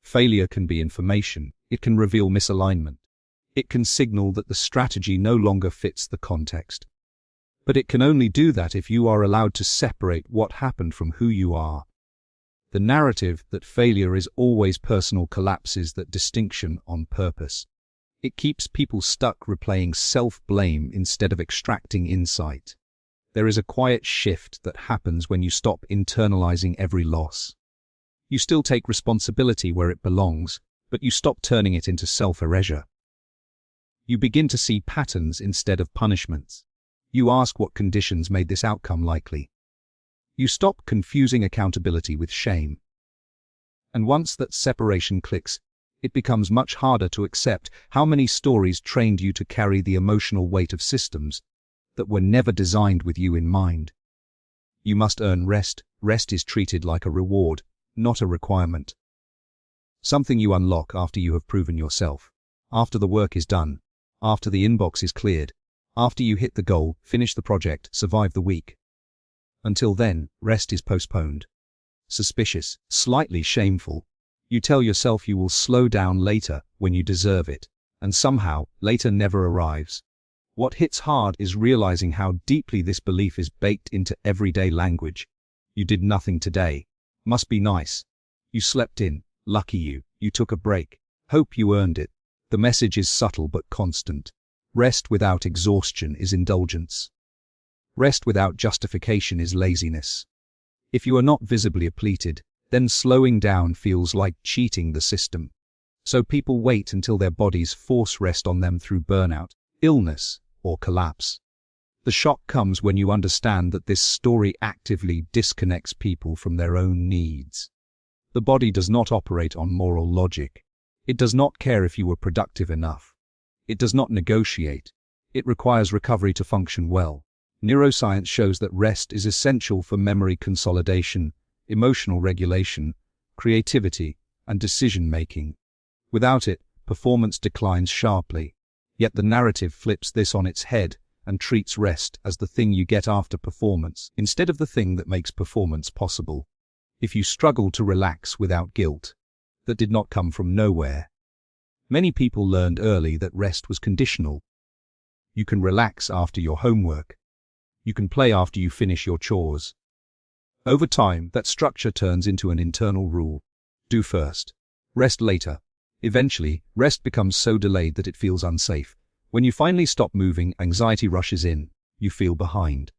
Failure can be information. It can reveal misalignment. It can signal that the strategy no longer fits the context. But it can only do that if you are allowed to separate what happened from who you are. The narrative that failure is always personal collapses that distinction on purpose. It keeps people stuck replaying self-blame instead of extracting insight. There is a quiet shift that happens when you stop internalizing every loss. You still take responsibility where it belongs, but you stop turning it into self-erasure. You begin to see patterns instead of punishments. You ask what conditions made this outcome likely. You stop confusing accountability with shame. And once that separation clicks, it becomes much harder to accept how many stories trained you to carry the emotional weight of systems that were never designed with you in mind. You must earn rest. Rest is treated like a reward, not a requirement. Something you unlock after you have proven yourself, after the work is done, after the inbox is cleared, after you hit the goal, finish the project, survive the week. Until then, rest is postponed. Suspicious, slightly shameful. You tell yourself you will slow down later when you deserve it, and somehow, later never arrives. What hits hard is realizing how deeply this belief is baked into everyday language. You did nothing today. Must be nice. You slept in. Lucky you. You took a break. Hope you earned it. The message is subtle but constant. Rest without exhaustion is indulgence. Rest without justification is laziness. If you are not visibly depleted, then slowing down feels like cheating the system. So people wait until their bodies force rest on them through burnout, illness, or collapse. The shock comes when you understand that this story actively disconnects people from their own needs. The body does not operate on moral logic. It does not care if you were productive enough. It does not negotiate. It requires recovery to function well. Neuroscience shows that rest is essential for memory consolidation, emotional regulation, creativity, and decision-making. Without it, performance declines sharply. Yet the narrative flips this on its head and treats rest as the thing you get after performance, instead of the thing that makes performance possible. If you struggle to relax without guilt, that did not come from nowhere. Many people learned early that rest was conditional. You can relax after your homework. You can play after you finish your chores. Over time, that structure turns into an internal rule. Do first. Rest later. Eventually, rest becomes so delayed that it feels unsafe. When you finally stop moving, anxiety rushes in. You feel behind,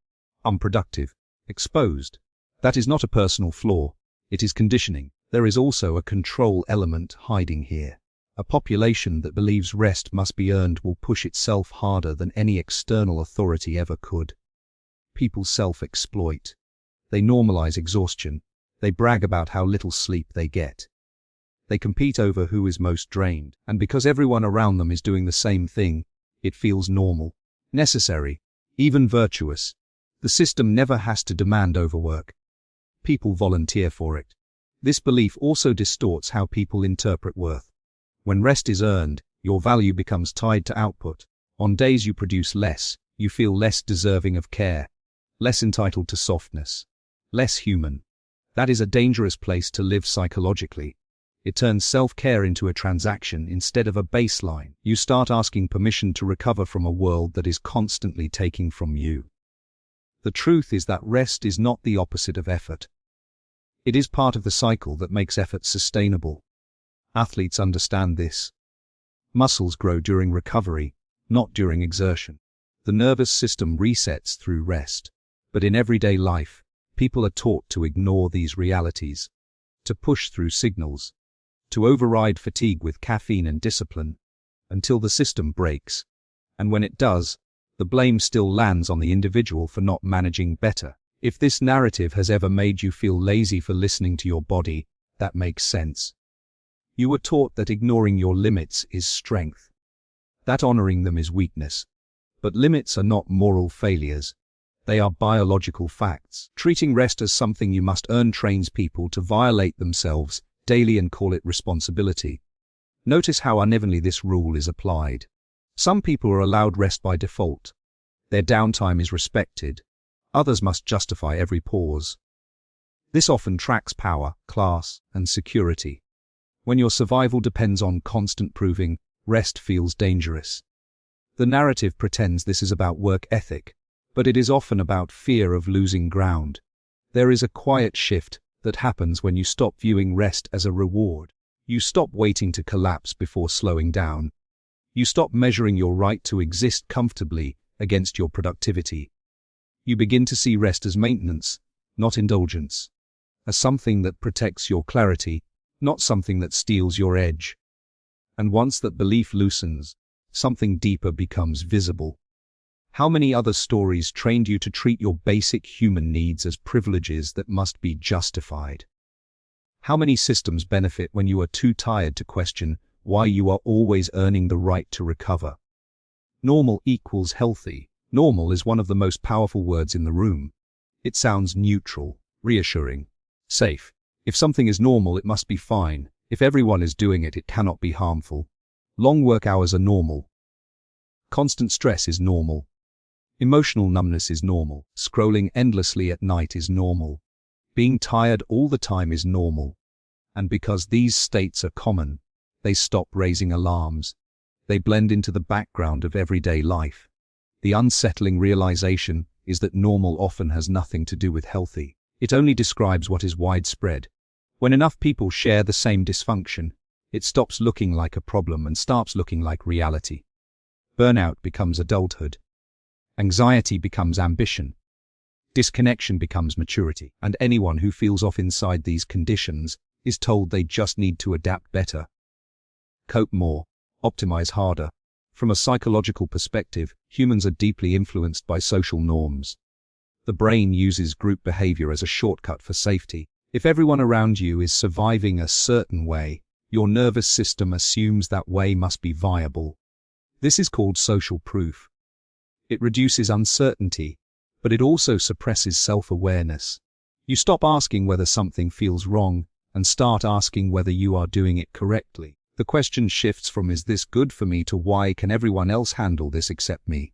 unproductive, exposed. That is not a personal flaw. It is conditioning. There is also a control element hiding here. A population that believes rest must be earned will push itself harder than any external authority ever could. People self-exploit. They normalize exhaustion. They brag about how little sleep they get. They compete over who is most drained, and because everyone around them is doing the same thing, it feels normal, necessary, even virtuous. The system never has to demand overwork. People volunteer for it. This belief also distorts how people interpret worth. When rest is earned, your value becomes tied to output. On days you produce less, you feel less deserving of care, less entitled to softness, less human. That is a dangerous place to live psychologically. It turns self-care into a transaction instead of a baseline. You start asking permission to recover from a world that is constantly taking from you. The truth is that rest is not the opposite of effort. It is part of the cycle that makes effort sustainable. Athletes understand this. Muscles grow during recovery, not during exertion. The nervous system resets through rest. But in everyday life, people are taught to ignore these realities, to push through signals, to override fatigue with caffeine and discipline, until the system breaks. And when it does, the blame still lands on the individual for not managing better. If this narrative has ever made you feel lazy for listening to your body, that makes sense. You were taught that ignoring your limits is strength, that honoring them is weakness. But limits are not moral failures. They are biological facts. Treating rest as something you must earn trains people to violate themselves daily and call it responsibility. Notice how unevenly this rule is applied. Some people are allowed rest by default. Their downtime is respected. Others must justify every pause. This often tracks power, class, and security. When your survival depends on constant proving, rest feels dangerous. The narrative pretends this is about work ethic, but it is often about fear of losing ground. There is a quiet shift that happens when you stop viewing rest as a reward. You stop waiting to collapse before slowing down. You stop measuring your right to exist comfortably against your productivity. You begin to see rest as maintenance, not indulgence, as something that protects your clarity, not something that steals your edge. And once that belief loosens, something deeper becomes visible. How many other stories trained you to treat your basic human needs as privileges that must be justified? How many systems benefit when you are too tired to question why you are always earning the right to recover? Normal equals healthy. Normal is one of the most powerful words in the room. It sounds neutral, reassuring, safe. If something is normal, it must be fine. If everyone is doing it, it cannot be harmful. Long work hours are normal. Constant stress is normal. Emotional numbness is normal. Scrolling endlessly at night is normal. Being tired all the time is normal. And because these states are common, they stop raising alarms. They blend into the background of everyday life. The unsettling realization is that normal often has nothing to do with healthy. It only describes what is widespread. When enough people share the same dysfunction, it stops looking like a problem and starts looking like reality. Burnout becomes adulthood. Anxiety becomes ambition. Disconnection becomes maturity. And anyone who feels off inside these conditions is told they just need to adapt better, cope more, optimize harder. From a psychological perspective, humans are deeply influenced by social norms. The brain uses group behavior as a shortcut for safety. If everyone around you is surviving a certain way, your nervous system assumes that way must be viable. This is called social proof. It reduces uncertainty, but it also suppresses self-awareness. You stop asking whether something feels wrong and start asking whether you are doing it correctly. The question shifts from "is this good for me" to "why can everyone else handle this except me?"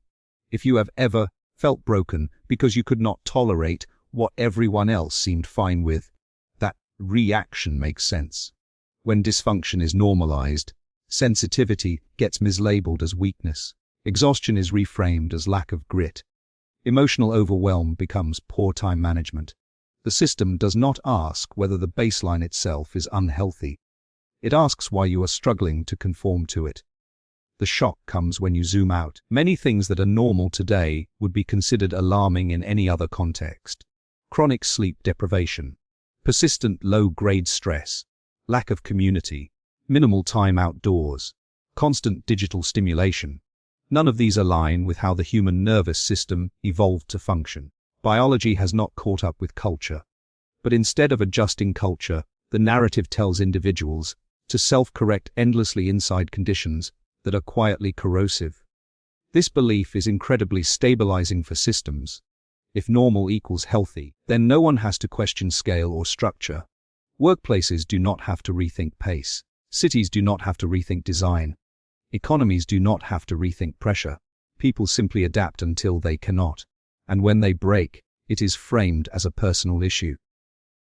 If you have ever felt broken because you could not tolerate what everyone else seemed fine with, that reaction makes sense. When dysfunction is normalized, sensitivity gets mislabeled as weakness. Exhaustion is reframed as lack of grit. Emotional overwhelm becomes poor time management. The system does not ask whether the baseline itself is unhealthy. It asks why you are struggling to conform to it. The shock comes when you zoom out. Many things that are normal today would be considered alarming in any other context. Chronic sleep deprivation, persistent low-grade stress, lack of community, minimal time outdoors, constant digital stimulation. None of these align with how the human nervous system evolved to function. Biology has not caught up with culture. But instead of adjusting culture, the narrative tells individuals to self-correct endlessly inside conditions that are quietly corrosive. This belief is incredibly stabilizing for systems. If normal equals healthy, then no one has to question scale or structure. Workplaces do not have to rethink pace. Cities do not have to rethink design. Economies do not have to rethink pressure. People simply adapt until they cannot. And when they break, it is framed as a personal issue.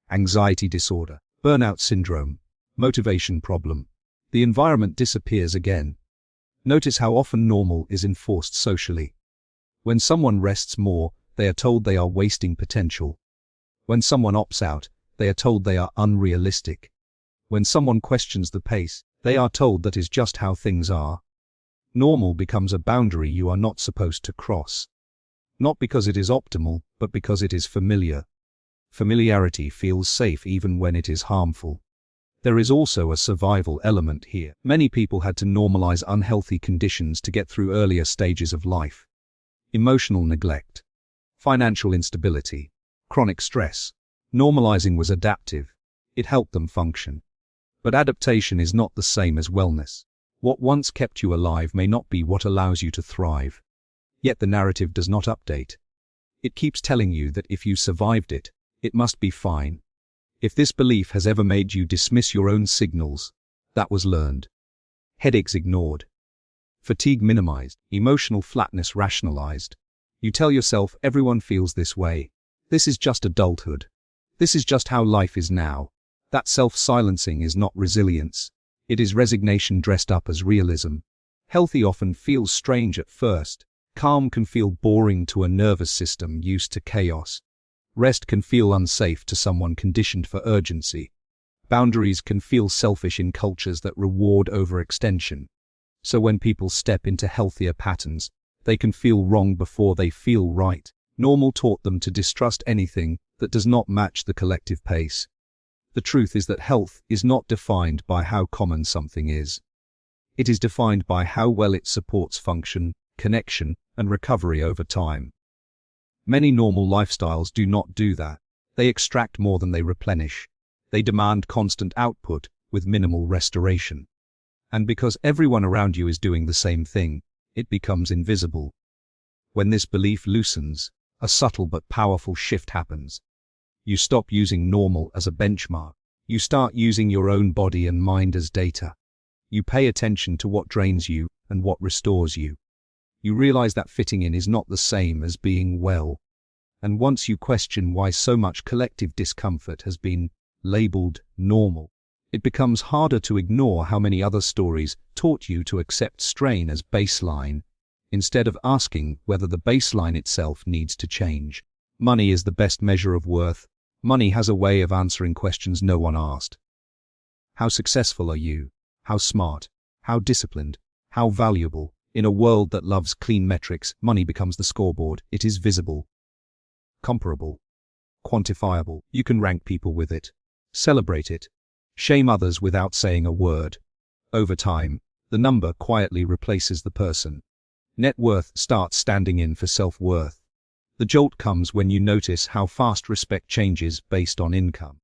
Anxiety disorder, burnout syndrome, motivation problem. The environment disappears again. Notice how often normal is enforced socially. When someone rests more, they are told they are wasting potential. When someone opts out, they are told they are unrealistic. When someone questions the pace, they are told that is just how things are. Normal becomes a boundary you are not supposed to cross. Not because it is optimal, but because it is familiar. Familiarity feels safe even when it is harmful. There is also a survival element here. Many people had to normalize unhealthy conditions to get through earlier stages of life. Emotional neglect, financial instability, chronic stress. Normalizing was adaptive. It helped them function. But adaptation is not the same as wellness. What once kept you alive may not be what allows you to thrive. Yet the narrative does not update. It keeps telling you that if you survived it, it must be fine. If this belief has ever made you dismiss your own signals, that was learned. Headaches ignored. Fatigue minimized. Emotional flatness rationalized. You tell yourself everyone feels this way. This is just adulthood. This is just how life is now. That self-silencing is not resilience. It is resignation dressed up as realism. Healthy often feels strange at first. Calm can feel boring to a nervous system used to chaos. Rest can feel unsafe to someone conditioned for urgency. Boundaries can feel selfish in cultures that reward overextension. So when people step into healthier patterns, they can feel wrong before they feel right. Normal taught them to distrust anything that does not match the collective pace. The truth is that health is not defined by how common something is. It is defined by how well it supports function, connection, and recovery over time. Many normal lifestyles do not do that. They extract more than they replenish. They demand constant output with minimal restoration. And because everyone around you is doing the same thing, it becomes invisible. When this belief loosens, a subtle but powerful shift happens. You stop using normal as a benchmark. You start using your own body and mind as data. You pay attention to what drains you and what restores you. You realize that fitting in is not the same as being well. And once you question why so much collective discomfort has been labeled normal, it becomes harder to ignore how many other stories taught you to accept strain as baseline, instead of asking whether the baseline itself needs to change. Money is the best measure of worth. Money has a way of answering questions no one asked. How successful are you? How smart? How disciplined? How valuable? In a world that loves clean metrics, money becomes the scoreboard. It is visible, comparable, quantifiable. You can rank people with it, celebrate it, shame others without saying a word. Over time, the number quietly replaces the person. Net worth starts standing in for self-worth. The jolt comes when you notice how fast respect changes based on income.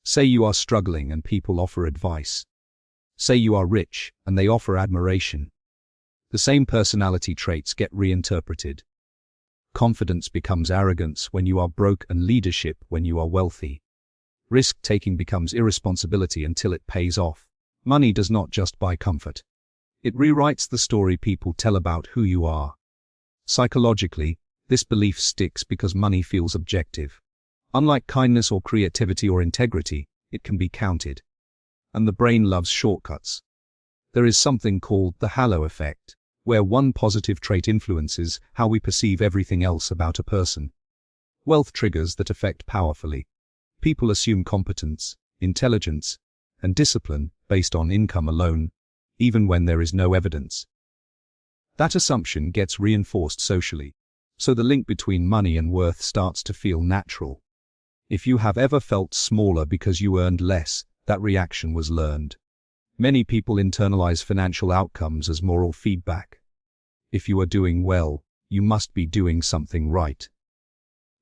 Say you are struggling and people offer advice. Say you are rich and they offer admiration. The same personality traits get reinterpreted. Confidence becomes arrogance when you are broke and leadership when you are wealthy. Risk-taking becomes irresponsibility until it pays off. Money does not just buy comfort. It rewrites the story people tell about who you are. Psychologically, this belief sticks because money feels objective. Unlike kindness or creativity or integrity, it can be counted. And the brain loves shortcuts. There is something called the halo effect, where one positive trait influences how we perceive everything else about a person. Wealth triggers that effect powerfully. People assume competence, intelligence, and discipline based on income alone, even when there is no evidence. That assumption gets reinforced socially, so the link between money and worth starts to feel natural. If you have ever felt smaller because you earned less, that reaction was learned. Many people internalize financial outcomes as moral feedback. If you are doing well, you must be doing something right.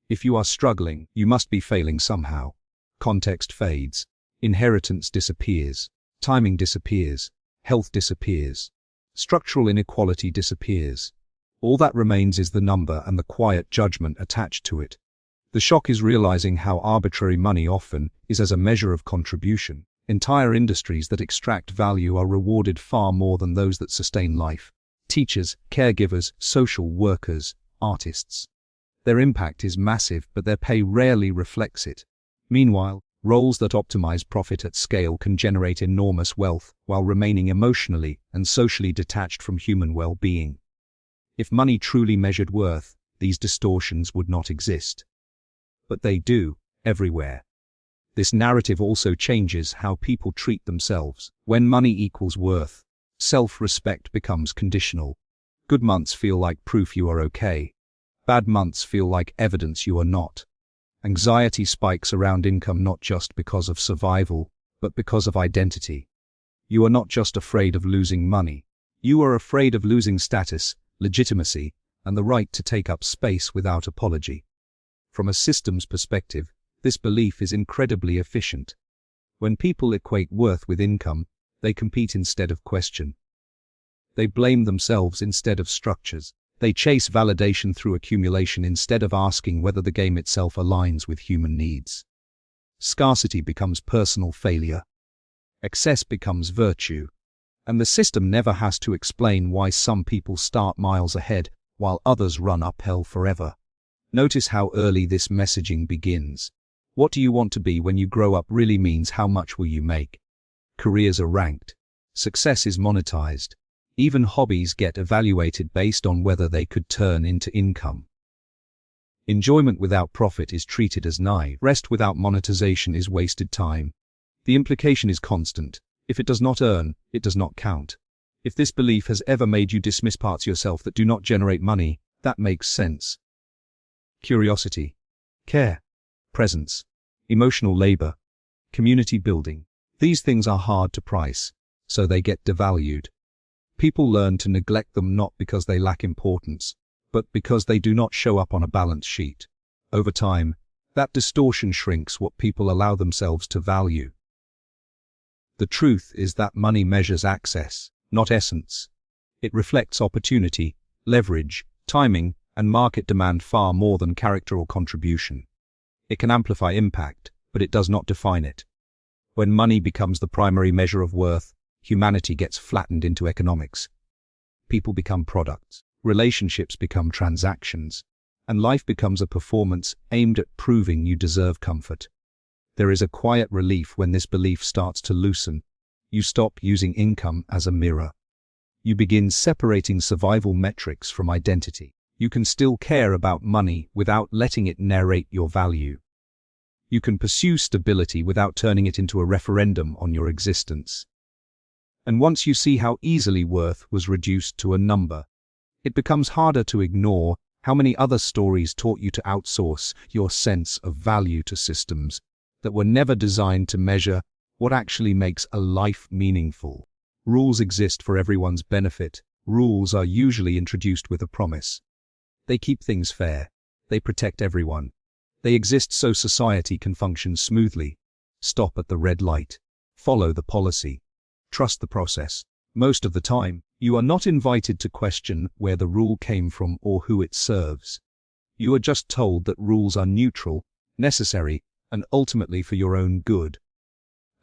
If you are struggling, you must be failing somehow. Context fades. Inheritance disappears. Timing disappears. Health disappears. Structural inequality disappears. All that remains is the number and the quiet judgment attached to it. The shock is realizing how arbitrary money often is as a measure of contribution. Entire industries that extract value are rewarded far more than those that sustain life. Teachers, caregivers, social workers, artists. Their impact is massive, but their pay rarely reflects it. Meanwhile, roles that optimize profit at scale can generate enormous wealth while remaining emotionally and socially detached from human well-being. If money truly measured worth, these distortions would not exist. But they do, everywhere. This narrative also changes how people treat themselves. When money equals worth, self-respect becomes conditional. Good months feel like proof you are okay. Bad months feel like evidence you are not. Anxiety spikes around income not just because of survival, but because of identity. You are not just afraid of losing money. You are afraid of losing status, legitimacy, and the right to take up space without apology. From a systems perspective, this belief is incredibly efficient. When people equate worth with income, they compete instead of question. They blame themselves instead of structures. They chase validation through accumulation instead of asking whether the game itself aligns with human needs. Scarcity becomes personal failure. Excess becomes virtue. And the system never has to explain why some people start miles ahead while others run uphill forever. Notice how early this messaging begins. What do you want to be when you grow up really means how much will you make. Careers are ranked. Success is monetized. Even hobbies get evaluated based on whether they could turn into income. Enjoyment without profit is treated as naive. Rest without monetization is wasted time. The implication is constant. If it does not earn, it does not count. If this belief has ever made you dismiss parts of yourself that do not generate money, that makes sense. Curiosity, care, presence, emotional labor, community building. These things are hard to price, so they get devalued. People learn to neglect them not because they lack importance, but because they do not show up on a balance sheet. Over time, that distortion shrinks what people allow themselves to value. The truth is that money measures access, not essence. It reflects opportunity, leverage, timing, and market demand far more than character or contribution. It can amplify impact, but it does not define it. When money becomes the primary measure of worth, humanity gets flattened into economics. People become products, relationships become transactions, and life becomes a performance aimed at proving you deserve comfort. There is a quiet relief when this belief starts to loosen. You stop using income as a mirror. You begin separating survival metrics from identity. You can still care about money without letting it narrate your value. You can pursue stability without turning it into a referendum on your existence. And once you see how easily worth was reduced to a number, it becomes harder to ignore how many other stories taught you to outsource your sense of value to systems that were never designed to measure what actually makes a life meaningful. Rules exist for everyone's benefit. Rules are usually introduced with a promise. They keep things fair. They protect everyone. They exist so society can function smoothly. Stop at the red light. Follow the policy. Trust the process. Most of the time, you are not invited to question where the rule came from or who it serves. You are just told that rules are neutral, necessary, and ultimately for your own good.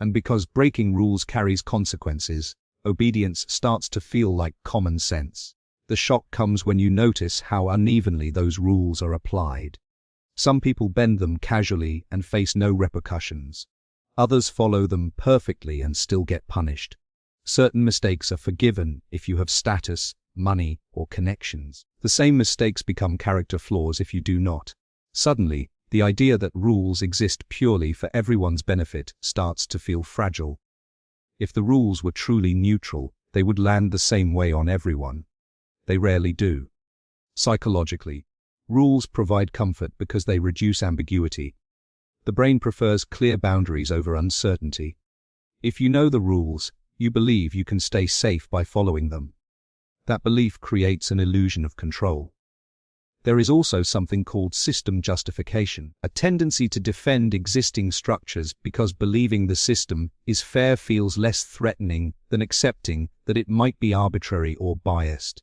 And because breaking rules carries consequences, obedience starts to feel like common sense. The shock comes when you notice how unevenly those rules are applied. Some people bend them casually and face no repercussions. Others follow them perfectly and still get punished. Certain mistakes are forgiven if you have status, money, or connections. The same mistakes become character flaws if you do not. Suddenly, the idea that rules exist purely for everyone's benefit starts to feel fragile. If the rules were truly neutral, they would land the same way on everyone. They rarely do. Psychologically, rules provide comfort because they reduce ambiguity. The brain prefers clear boundaries over uncertainty. If you know the rules, you believe you can stay safe by following them. That belief creates an illusion of control. There is also something called system justification, a tendency to defend existing structures because believing the system is fair feels less threatening than accepting that it might be arbitrary or biased.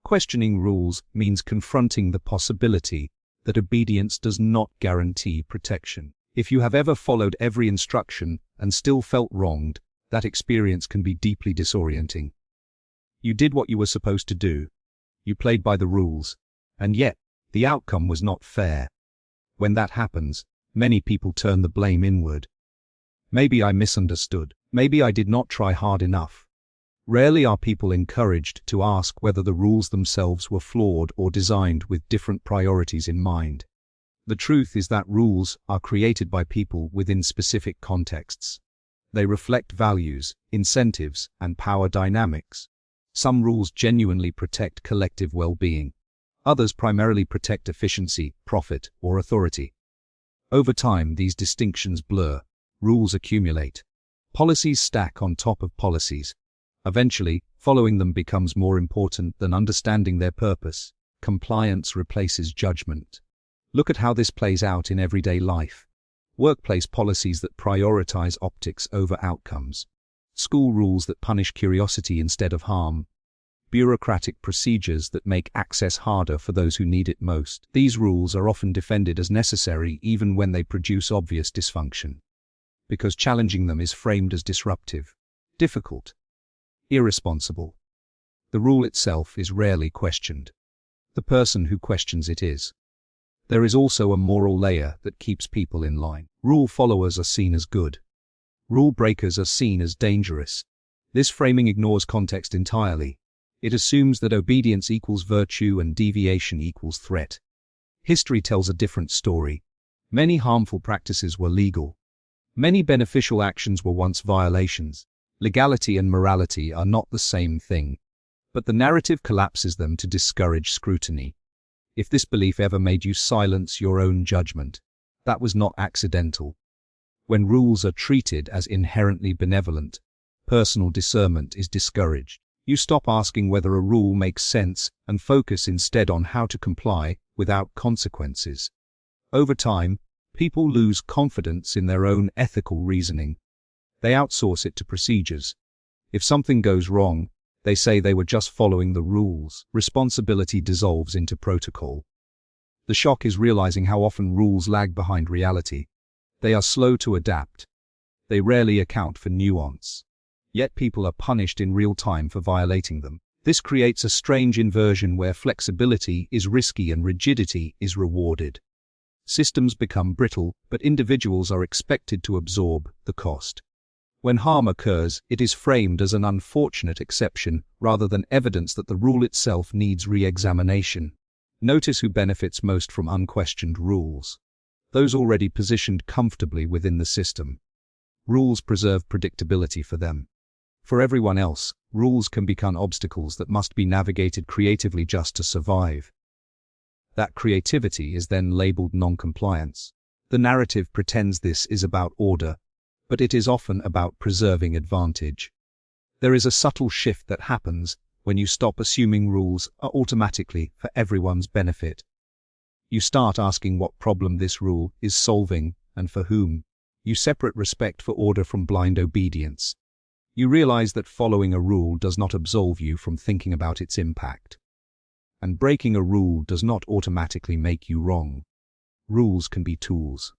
Questioning rules means confronting the possibility that obedience does not guarantee protection. If you have ever followed every instruction and still felt wronged, that experience can be deeply disorienting. You did what you were supposed to do. You played by the rules. And yet, the outcome was not fair. When that happens, many people turn the blame inward. Maybe I misunderstood. Maybe I did not try hard enough. Rarely are people encouraged to ask whether the rules themselves were flawed or designed with different priorities in mind. The truth is that rules are created by people within specific contexts. They reflect values, incentives, and power dynamics. Some rules genuinely protect collective well-being. Others primarily protect efficiency, profit, or authority. Over time, these distinctions blur. Rules accumulate. Policies stack on top of policies. Eventually, following them becomes more important than understanding their purpose. Compliance replaces judgment. Look at how this plays out in everyday life. Workplace policies that prioritize optics over outcomes. School rules that punish curiosity instead of harm. Bureaucratic procedures that make access harder for those who need it most. These rules are often defended as necessary even when they produce obvious dysfunction. Because challenging them is framed as disruptive, difficult, irresponsible. The rule itself is rarely questioned. The person who questions it is. There is also a moral layer that keeps people in line. Rule followers are seen as good. Rule breakers are seen as dangerous. This framing ignores context entirely. It assumes that obedience equals virtue and deviation equals threat. History tells a different story. Many harmful practices were legal. Many beneficial actions were once violations. Legality and morality are not the same thing. But the narrative collapses them to discourage scrutiny. If this belief ever made you silence your own judgment, that was not accidental. When rules are treated as inherently benevolent, personal discernment is discouraged. You stop asking whether a rule makes sense and focus instead on how to comply without consequences. Over time, people lose confidence in their own ethical reasoning. They outsource it to procedures. If something goes wrong, they say they were just following the rules. Responsibility dissolves into protocol. The shock is realizing how often rules lag behind reality. They are slow to adapt. They rarely account for nuance. Yet people are punished in real time for violating them. This creates a strange inversion where flexibility is risky and rigidity is rewarded. Systems become brittle, but individuals are expected to absorb the cost. When harm occurs, it is framed as an unfortunate exception rather than evidence that the rule itself needs re-examination. Notice who benefits most from unquestioned rules. Those already positioned comfortably within the system. Rules preserve predictability for them. For everyone else, rules can become obstacles that must be navigated creatively just to survive. That creativity is then labeled non-compliance. The narrative pretends this is about order, but it is often about preserving advantage. There is a subtle shift that happens when you stop assuming rules are automatically for everyone's benefit. You start asking what problem this rule is solving and for whom. You separate respect for order from blind obedience. You realize that following a rule does not absolve you from thinking about its impact. And breaking a rule does not automatically make you wrong. Rules can be tools.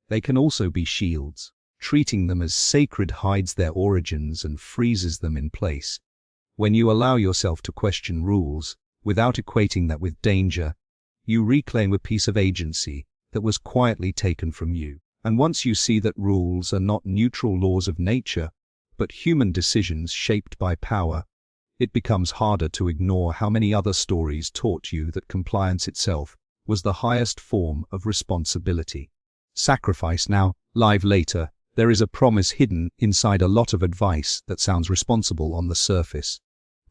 They can also be shields. Treating them as sacred hides their origins and freezes them in place. When you allow yourself to question rules, without equating that with danger, you reclaim a piece of agency that was quietly taken from you. And once you see that rules are not neutral laws of nature, but human decisions shaped by power, it becomes harder to ignore how many other stories taught you that compliance itself was the highest form of responsibility. Sacrifice now, live later. There is a promise hidden inside a lot of advice that sounds responsible on the surface.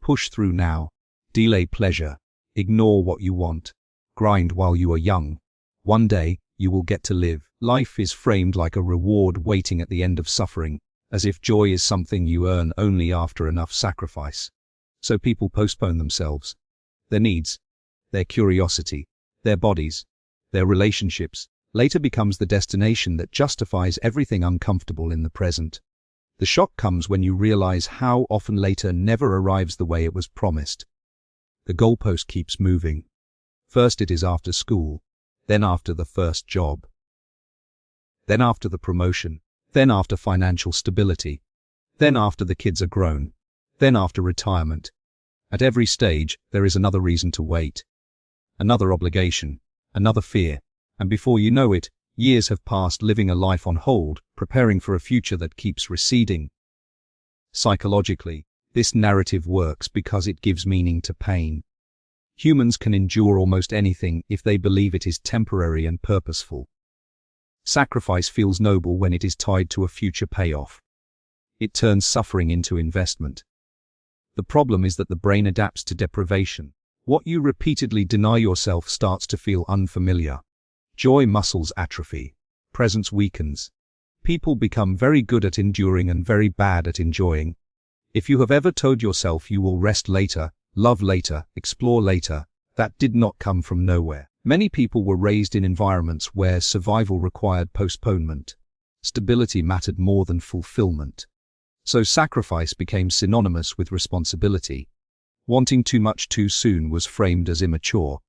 Push through now. Delay pleasure. Ignore what you want. Grind while you are young. One day, you will get to live. Life is framed like a reward waiting at the end of suffering, as if joy is something you earn only after enough sacrifice. So people postpone themselves, their needs, their curiosity, their bodies, their relationships, later becomes the destination that justifies everything uncomfortable in the present. The shock comes when you realize how often later never arrives the way it was promised. The goalpost keeps moving. First it is after school, then after the first job, then after the promotion, then after financial stability, then after the kids are grown, then after retirement. At every stage, there is another reason to wait, another obligation, another fear, and before you know it, years have passed living a life on hold, preparing for a future that keeps receding. Psychologically, this narrative works because it gives meaning to pain. Humans can endure almost anything if they believe it is temporary and purposeful. Sacrifice feels noble when it is tied to a future payoff. It turns suffering into investment. The problem is that the brain adapts to deprivation. What you repeatedly deny yourself starts to feel unfamiliar. Joy muscles atrophy. Presence weakens. People become very good at enduring and very bad at enjoying. If you have ever told yourself you will rest later, love later, explore later, that did not come from nowhere. Many people were raised in environments where survival required postponement. Stability mattered more than fulfillment. So sacrifice became synonymous with responsibility. Wanting too much too soon was framed as immature.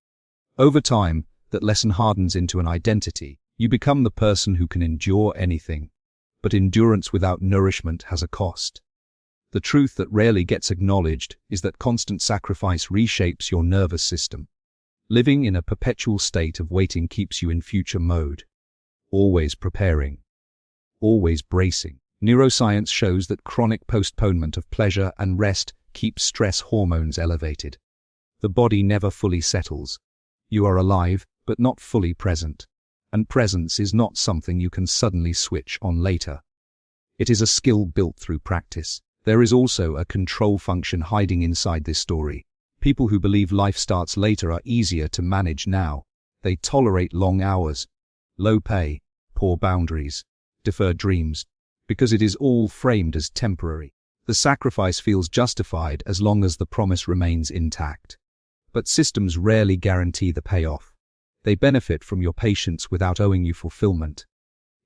Over time, that lesson hardens into an identity. You become the person who can endure anything. But endurance without nourishment has a cost. The truth that rarely gets acknowledged is that constant sacrifice reshapes your nervous system. Living in a perpetual state of waiting keeps you in future mode. Always preparing. Always bracing. Neuroscience shows that chronic postponement of pleasure and rest keeps stress hormones elevated. The body never fully settles. You are alive, but not fully present. And presence is not something you can suddenly switch on later. It is a skill built through practice. There is also a control function hiding inside this story. People who believe life starts later are easier to manage now. They tolerate long hours, low pay, poor boundaries, deferred dreams, because it is all framed as temporary. The sacrifice feels justified as long as the promise remains intact. But systems rarely guarantee the payoff. They benefit from your patience without owing you fulfillment.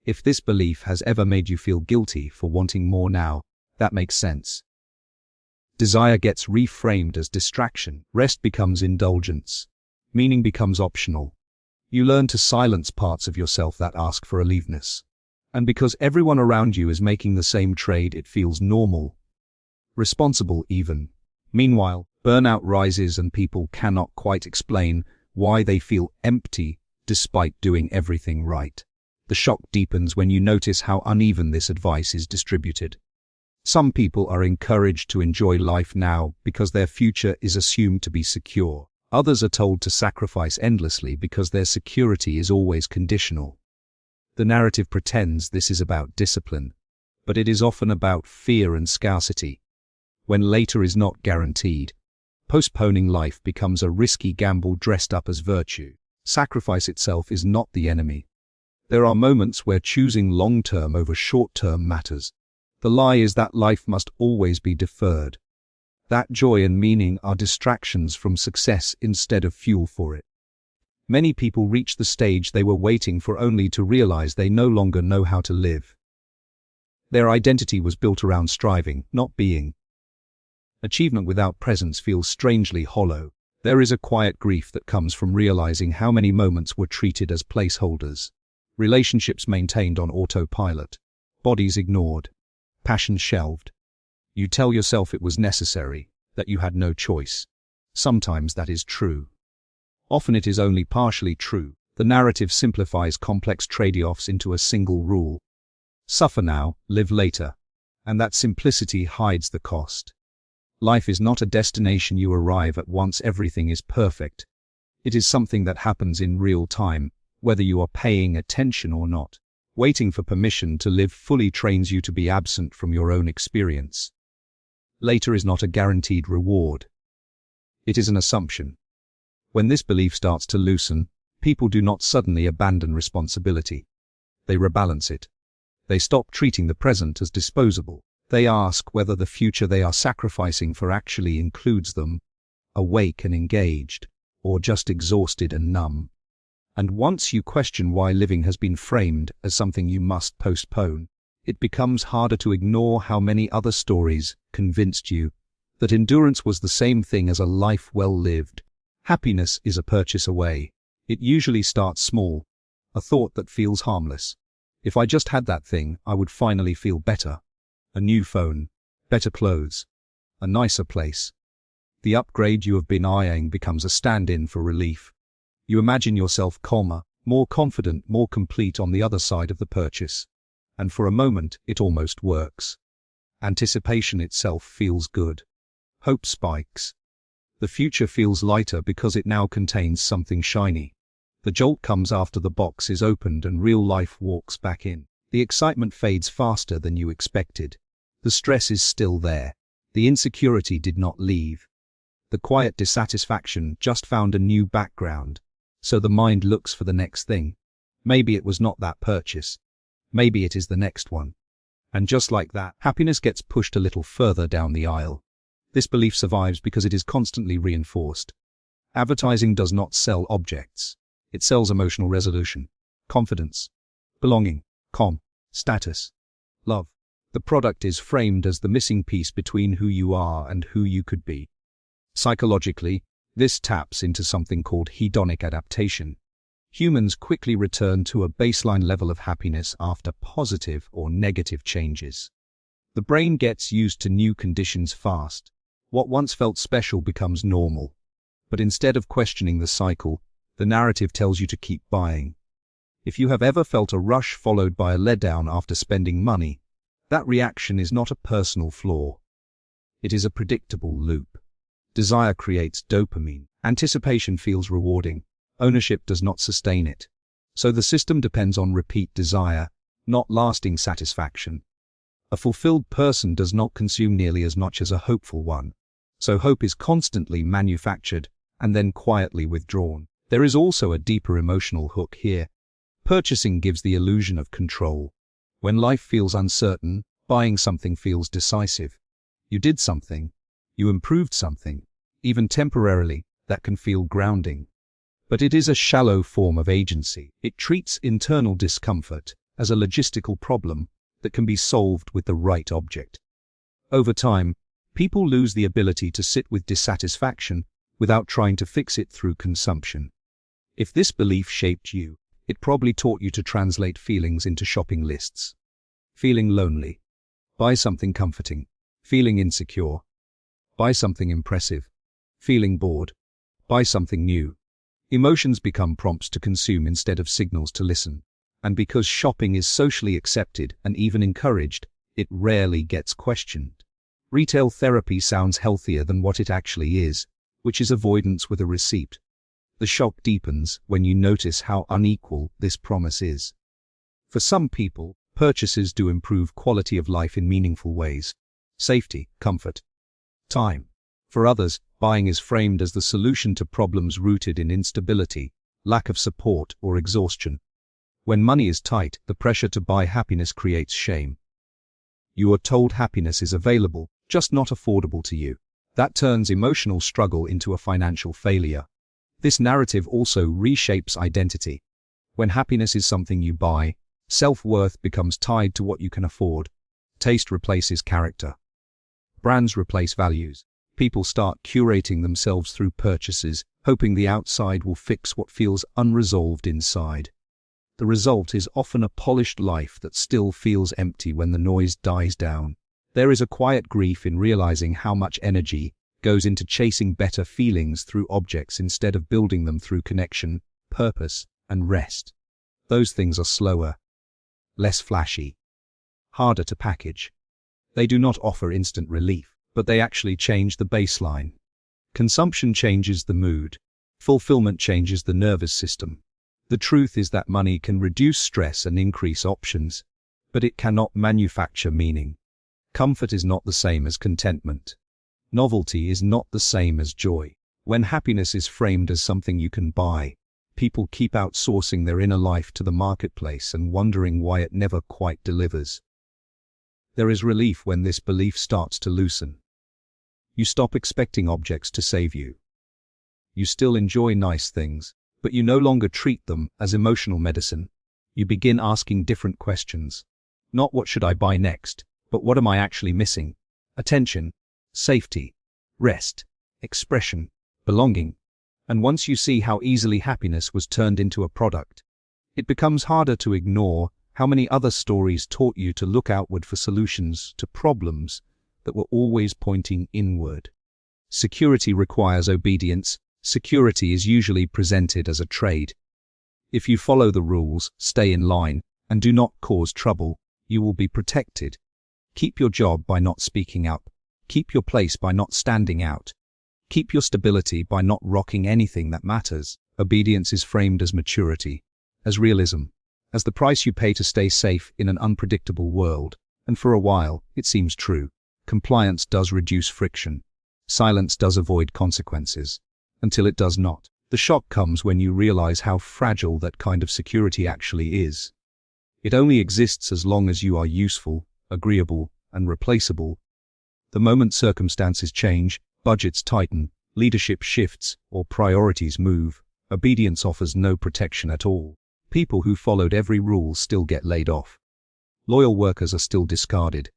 If this belief has ever made you feel guilty for wanting more now, that makes sense. Desire gets reframed as distraction. Rest becomes indulgence. Meaning becomes optional. You learn to silence parts of yourself that ask for aliveness. And because everyone around you is making the same trade, it feels normal. Responsible even. Meanwhile, burnout rises and people cannot quite explain why they feel empty despite doing everything right. The shock deepens when you notice how uneven this advice is distributed. Some people are encouraged to enjoy life now because their future is assumed to be secure. Others are told to sacrifice endlessly because their security is always conditional. The narrative pretends this is about discipline, but it is often about fear and scarcity. When later is not guaranteed, postponing life becomes a risky gamble dressed up as virtue. Sacrifice itself is not the enemy. There are moments where choosing long-term over short-term matters. The lie is that life must always be deferred. That joy and meaning are distractions from success instead of fuel for it. Many people reach the stage they were waiting for only to realize they no longer know how to live. Their identity was built around striving, not being. Achievement without presence feels strangely hollow. There is a quiet grief that comes from realizing how many moments were treated as placeholders. Relationships maintained on autopilot. Bodies ignored. Passion shelved. You tell yourself it was necessary, that you had no choice. Sometimes that is true. Often it is only partially true. The narrative simplifies complex trade-offs into a single rule. Suffer now, live later. And that simplicity hides the cost. Life is not a destination you arrive at once everything is perfect. It is something that happens in real time, whether you are paying attention or not. Waiting for permission to live fully trains you to be absent from your own experience. Later is not a guaranteed reward. It is an assumption. When this belief starts to loosen, people do not suddenly abandon responsibility. They rebalance it. They stop treating the present as disposable. They ask whether the future they are sacrificing for actually includes them, awake and engaged, or just exhausted and numb. And once you question why living has been framed as something you must postpone, it becomes harder to ignore how many other stories convinced you that endurance was the same thing as a life well lived. Happiness is a purchase away. It usually starts small, a thought that feels harmless. If I just had that thing, I would finally feel better. A new phone, better clothes, a nicer place. The upgrade you have been eyeing becomes a stand-in for relief. You imagine yourself calmer, more confident, more complete on the other side of the purchase. And for a moment, it almost works. Anticipation itself feels good. Hope spikes. The future feels lighter because it now contains something shiny. The jolt comes after the box is opened and real life walks back in. The excitement fades faster than you expected. The stress is still there. The insecurity did not leave. The quiet dissatisfaction just found a new background. So the mind looks for the next thing. Maybe it was not that purchase. Maybe it is the next one. And just like that, happiness gets pushed a little further down the aisle. This belief survives because it is constantly reinforced. Advertising does not sell objects. It sells emotional resolution, confidence, belonging, status, love. The product is framed as the missing piece between who you are and who you could be. Psychologically, this taps into something called hedonic adaptation. Humans quickly return to a baseline level of happiness after positive or negative changes. The brain gets used to new conditions fast. What once felt special becomes normal. But instead of questioning the cycle, the narrative tells you to keep buying. If you have ever felt a rush followed by a letdown after spending money, that reaction is not a personal flaw. It is a predictable loop. Desire creates dopamine. Anticipation feels rewarding. Ownership does not sustain it. So the system depends on repeat desire, not lasting satisfaction. A fulfilled person does not consume nearly as much as a hopeful one. So hope is constantly manufactured and then quietly withdrawn. There is also a deeper emotional hook here. Purchasing gives the illusion of control. When life feels uncertain, buying something feels decisive. You did something. You improved something. Even temporarily, that can feel grounding. But it is a shallow form of agency. It treats internal discomfort as a logistical problem that can be solved with the right object. Over time, people lose the ability to sit with dissatisfaction without trying to fix it through consumption. If this belief shaped you, it probably taught you to translate feelings into shopping lists. Feeling lonely. Buy something comforting. Feeling insecure. Buy something impressive. Feeling bored. Buy something new. Emotions become prompts to consume instead of signals to listen. And because shopping is socially accepted and even encouraged, it rarely gets questioned. Retail therapy sounds healthier than what it actually is, which is avoidance with a receipt. The shock deepens when you notice how unequal this promise is. For some people, purchases do improve quality of life in meaningful ways. Safety, comfort, time. For others, buying is framed as the solution to problems rooted in instability, lack of support, or exhaustion. When money is tight, the pressure to buy happiness creates shame. You are told happiness is available, just not affordable to you. That turns emotional struggle into a financial failure. This narrative also reshapes identity. When happiness is something you buy, self-worth becomes tied to what you can afford. Taste replaces character. Brands replace values. People start curating themselves through purchases, hoping the outside will fix what feels unresolved inside. The result is often a polished life that still feels empty when the noise dies down. There is a quiet grief in realizing how much energy, goes into chasing better feelings through objects instead of building them through connection, purpose, and rest. Those things are slower, less flashy, harder to package. They do not offer instant relief, but they actually change the baseline. Consumption changes the mood. Fulfillment changes the nervous system. The truth is that money can reduce stress and increase options, but it cannot manufacture meaning. Comfort is not the same as contentment. Novelty is not the same as joy. When happiness is framed as something you can buy, people keep outsourcing their inner life to the marketplace and wondering why it never quite delivers. There is relief when this belief starts to loosen. You stop expecting objects to save you. You still enjoy nice things, but you no longer treat them as emotional medicine. You begin asking different questions. Not what should I buy next, but what am I actually missing? Attention, safety, rest, expression, belonging. And once you see how easily happiness was turned into a product, it becomes harder to ignore how many other stories taught you to look outward for solutions to problems that were always pointing inward. Security requires obedience. Security is usually presented as a trade. If you follow the rules, stay in line, and do not cause trouble, you will be protected. Keep your job by not speaking up. Keep your place by not standing out. Keep your stability by not rocking anything that matters. Obedience is framed as maturity, as realism, as the price you pay to stay safe in an unpredictable world. And for a while, it seems true. Compliance does reduce friction. Silence does avoid consequences. Until it does not. The shock comes when you realize how fragile that kind of security actually is. It only exists as long as you are useful, agreeable, and replaceable. The moment circumstances change, budgets tighten, leadership shifts, or priorities move, obedience offers no protection at all. People who followed every rule still get laid off. Loyal workers are still discarded.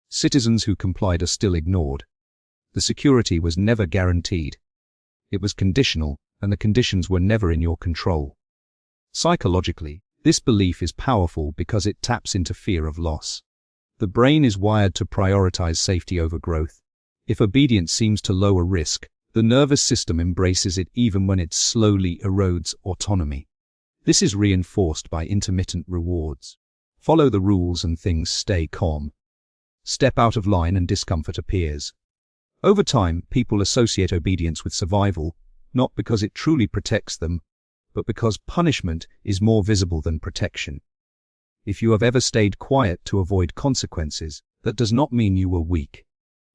Citizens who complied are still ignored. The security was never guaranteed. It was conditional, and the conditions were never in your control. Psychologically, this belief is powerful because it taps into fear of loss. The brain is wired to prioritize safety over growth. If obedience seems to lower risk, the nervous system embraces it even when it slowly erodes autonomy. This is reinforced by intermittent rewards. Follow the rules and things stay calm. Step out of line and discomfort appears. Over time, people associate obedience with survival, not because it truly protects them, but because punishment is more visible than protection. If you have ever stayed quiet to avoid consequences, that does not mean you were weak.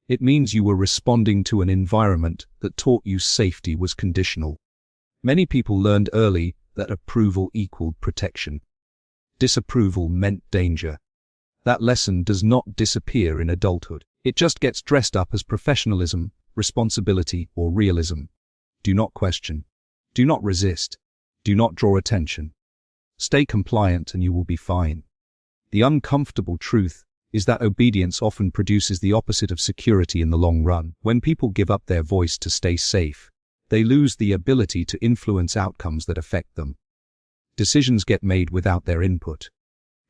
It means you were responding to an environment that taught you safety was conditional. Many people learned early that approval equaled protection. Disapproval meant danger. That lesson does not disappear in adulthood. It just gets dressed up as professionalism, responsibility, or realism. Do not question. Do not resist. Do not draw attention. Stay compliant and you will be fine. The uncomfortable truth is that obedience often produces the opposite of security in the long run. When people give up their voice to stay safe, they lose the ability to influence outcomes that affect them. Decisions get made without their input.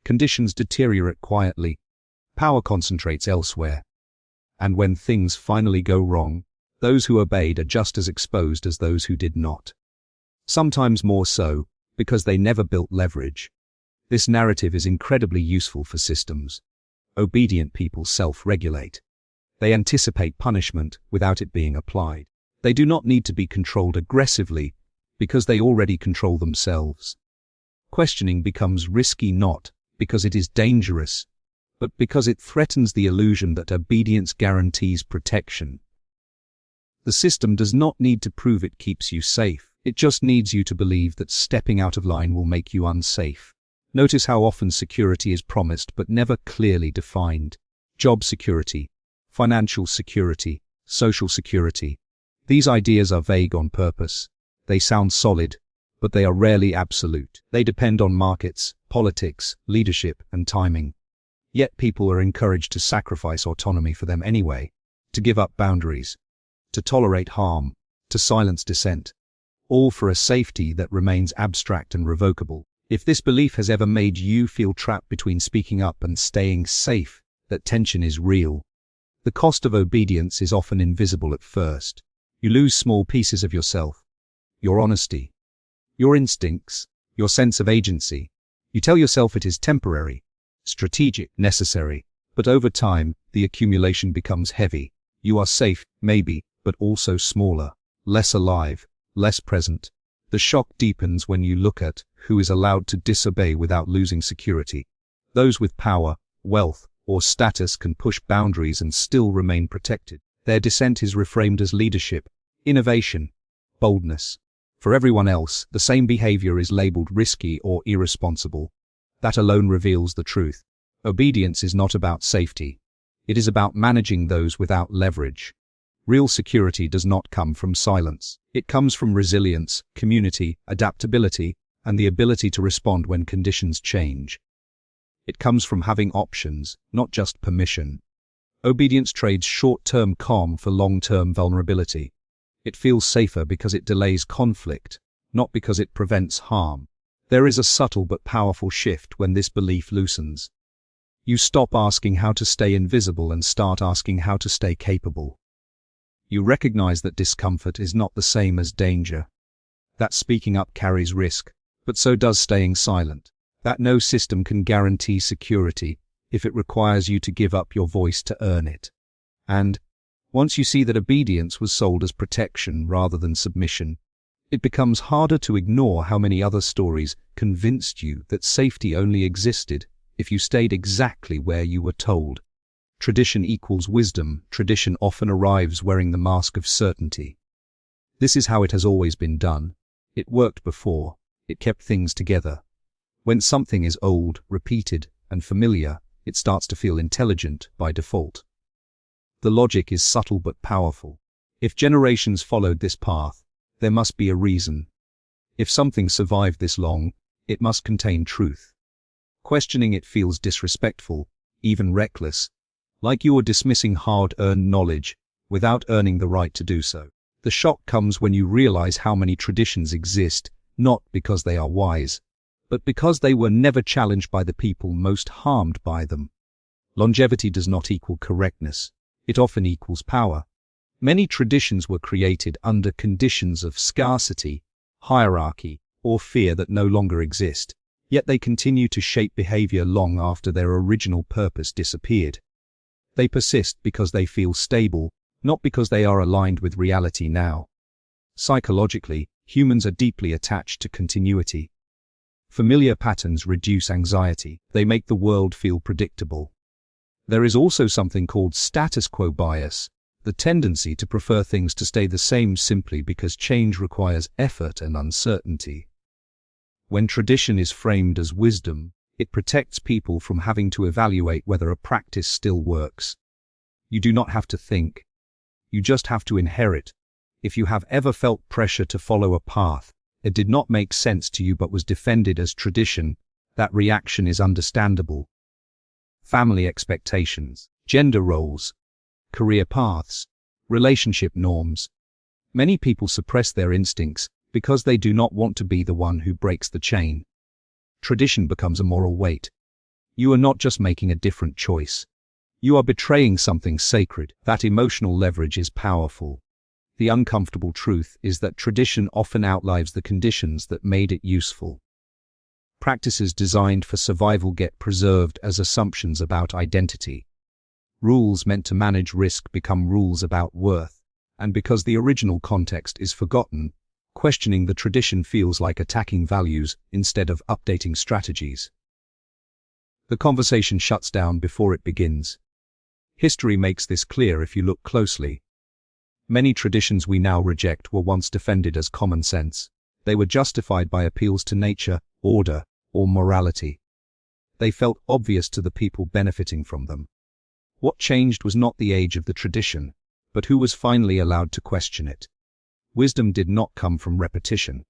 Conditions deteriorate quietly. Power concentrates elsewhere. And when things finally go wrong, those who obeyed are just as exposed as those who did not. Sometimes more so, because they never built leverage. This narrative is incredibly useful for systems. Obedient people self-regulate. They anticipate punishment without it being applied. They do not need to be controlled aggressively because they already control themselves. Questioning becomes risky not because it is dangerous, but because it threatens the illusion that obedience guarantees protection. The system does not need to prove it keeps you safe. It just needs you to believe that stepping out of line will make you unsafe. Notice how often security is promised but never clearly defined. Job security, financial security, social security. These ideas are vague on purpose. They sound solid, but they are rarely absolute. They depend on markets, politics, leadership, and timing. Yet people are encouraged to sacrifice autonomy for them anyway, to give up boundaries, to tolerate harm, to silence dissent, all for a safety that remains abstract and revocable. If this belief has ever made you feel trapped between speaking up and staying safe, that tension is real. The cost of obedience is often invisible at first. You lose small pieces of yourself, your honesty, your instincts, your sense of agency. You tell yourself it is temporary, strategic, necessary, but over time, the accumulation becomes heavy. You are safe, maybe, but also smaller, less alive, less present. The shock deepens when you look at who is allowed to disobey without losing security. Those with power, wealth, or status can push boundaries and still remain protected. Their dissent is reframed as leadership, innovation, boldness. For everyone else, the same behavior is labeled risky or irresponsible. That alone reveals the truth. Obedience is not about safety. It is about managing those without leverage. Real security does not come from silence. It comes from resilience, community, adaptability, and the ability to respond when conditions change. It comes from having options, not just permission. Obedience trades short-term calm for long-term vulnerability. It feels safer because it delays conflict, not because it prevents harm. There is a subtle but powerful shift when this belief loosens. You stop asking how to stay invisible and start asking how to stay capable. You recognize that discomfort is not the same as danger. That speaking up carries risk, but so does staying silent. That no system can guarantee security if it requires you to give up your voice to earn it. And once you see that obedience was sold as protection rather than submission, it becomes harder to ignore how many other stories convinced you that safety only existed if you stayed exactly where you were told. Tradition equals wisdom. Tradition often arrives wearing the mask of certainty. This is how it has always been done. It worked before. It kept things together. When something is old, repeated, and familiar, it starts to feel intelligent by default. The logic is subtle but powerful. If generations followed this path, there must be a reason. If something survived this long, it must contain truth. Questioning it feels disrespectful, even reckless, like you are dismissing hard-earned knowledge without earning the right to do so. The shock comes when you realize how many traditions exist, not because they are wise, but because they were never challenged by the people most harmed by them. Longevity does not equal correctness. It often equals power. Many traditions were created under conditions of scarcity, hierarchy, or fear that no longer exist, yet they continue to shape behavior long after their original purpose disappeared. They persist because they feel stable, not because they are aligned with reality now. Psychologically, humans are deeply attached to continuity. Familiar patterns reduce anxiety. They make the world feel predictable. There is also something called status quo bias, the tendency to prefer things to stay the same simply because change requires effort and uncertainty. When tradition is framed as wisdom, it protects people from having to evaluate whether a practice still works. You do not have to think. You just have to inherit. If you have ever felt pressure to follow a path that did not make sense to you but was defended as tradition, that reaction is understandable. Family expectations, gender roles, career paths, relationship norms. Many people suppress their instincts because they do not want to be the one who breaks the chain. Tradition becomes a moral weight. You are not just making a different choice. You are betraying something sacred. That emotional leverage is powerful. The uncomfortable truth is that tradition often outlives the conditions that made it useful. Practices designed for survival get preserved as assumptions about identity. Rules meant to manage risk become rules about worth, and because the original context is forgotten, questioning the tradition feels like attacking values instead of updating strategies. The conversation shuts down before it begins. History makes this clear if you look closely. Many traditions we now reject were once defended as common sense. They were justified by appeals to nature, order, or morality. They felt obvious to the people benefiting from them. What changed was not the age of the tradition, but who was finally allowed to question it. Wisdom did not come from repetition.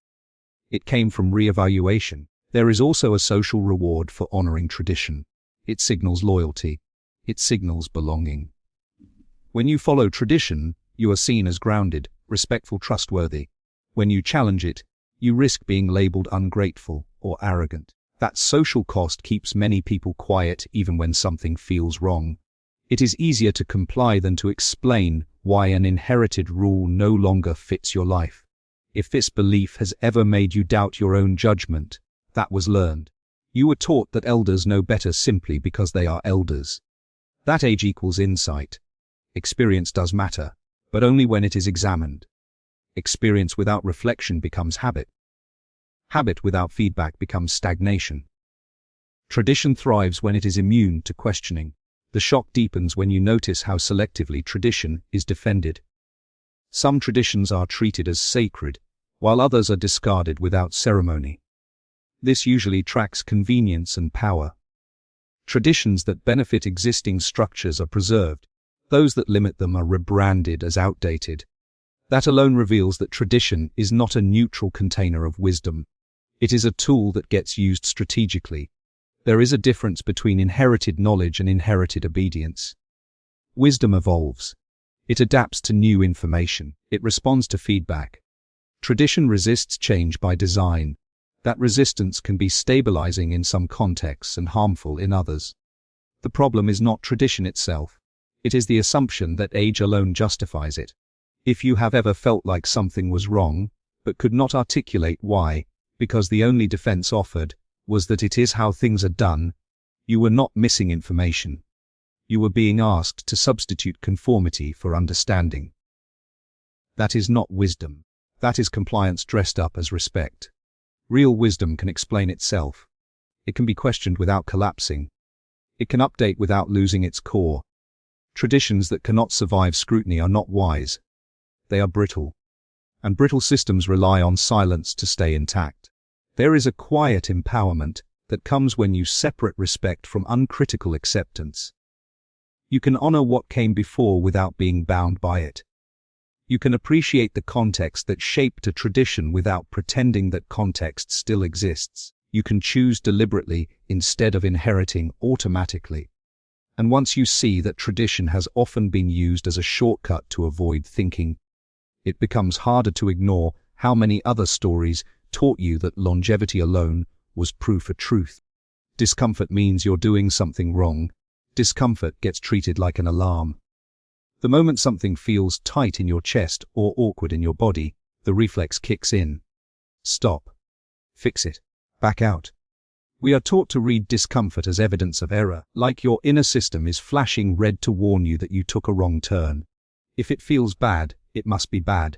It came from re-evaluation. There is also a social reward for honoring tradition. It signals loyalty. It signals belonging. When you follow tradition, you are seen as grounded, respectful, trustworthy. When you challenge it, you risk being labeled ungrateful or arrogant. That social cost keeps many people quiet even when something feels wrong. It is easier to comply than to explain why an inherited rule no longer fits your life. If this belief has ever made you doubt your own judgment, that was learned. You were taught that elders know better simply because they are elders. That age equals insight. Experience does matter, but only when it is examined. Experience without reflection becomes habit. Habit without feedback becomes stagnation. Tradition thrives when it is immune to questioning. The shock deepens when you notice how selectively tradition is defended. Some traditions are treated as sacred, while others are discarded without ceremony. This usually tracks convenience and power. Traditions that benefit existing structures are preserved. Those that limit them are rebranded as outdated. That alone reveals that tradition is not a neutral container of wisdom. It is a tool that gets used strategically. There is a difference between inherited knowledge and inherited obedience. Wisdom evolves. It adapts to new information. It responds to feedback. Tradition resists change by design. That resistance can be stabilizing in some contexts and harmful in others. The problem is not tradition itself. It is the assumption that age alone justifies it. If you have ever felt like something was wrong, but could not articulate why, because the only defense offered was that it is how things are done, you were not missing information. You were being asked to substitute conformity for understanding. That is not wisdom. That is compliance dressed up as respect. Real wisdom can explain itself. It can be questioned without collapsing. It can update without losing its core. Traditions that cannot survive scrutiny are not wise. They are brittle. And brittle systems rely on silence to stay intact. There is a quiet empowerment that comes when you separate respect from uncritical acceptance. You can honor what came before without being bound by it. You can appreciate the context that shaped a tradition without pretending that context still exists. You can choose deliberately instead of inheriting automatically. And once you see that tradition has often been used as a shortcut to avoid thinking, it becomes harder to ignore how many other stories taught you that longevity alone was proof of truth. Discomfort means you're doing something wrong. Discomfort gets treated like an alarm. The moment something feels tight in your chest or awkward in your body, the reflex kicks in. Stop. Fix it. Back out. We are taught to read discomfort as evidence of error, like your inner system is flashing red to warn you that you took a wrong turn. If it feels bad, it must be bad.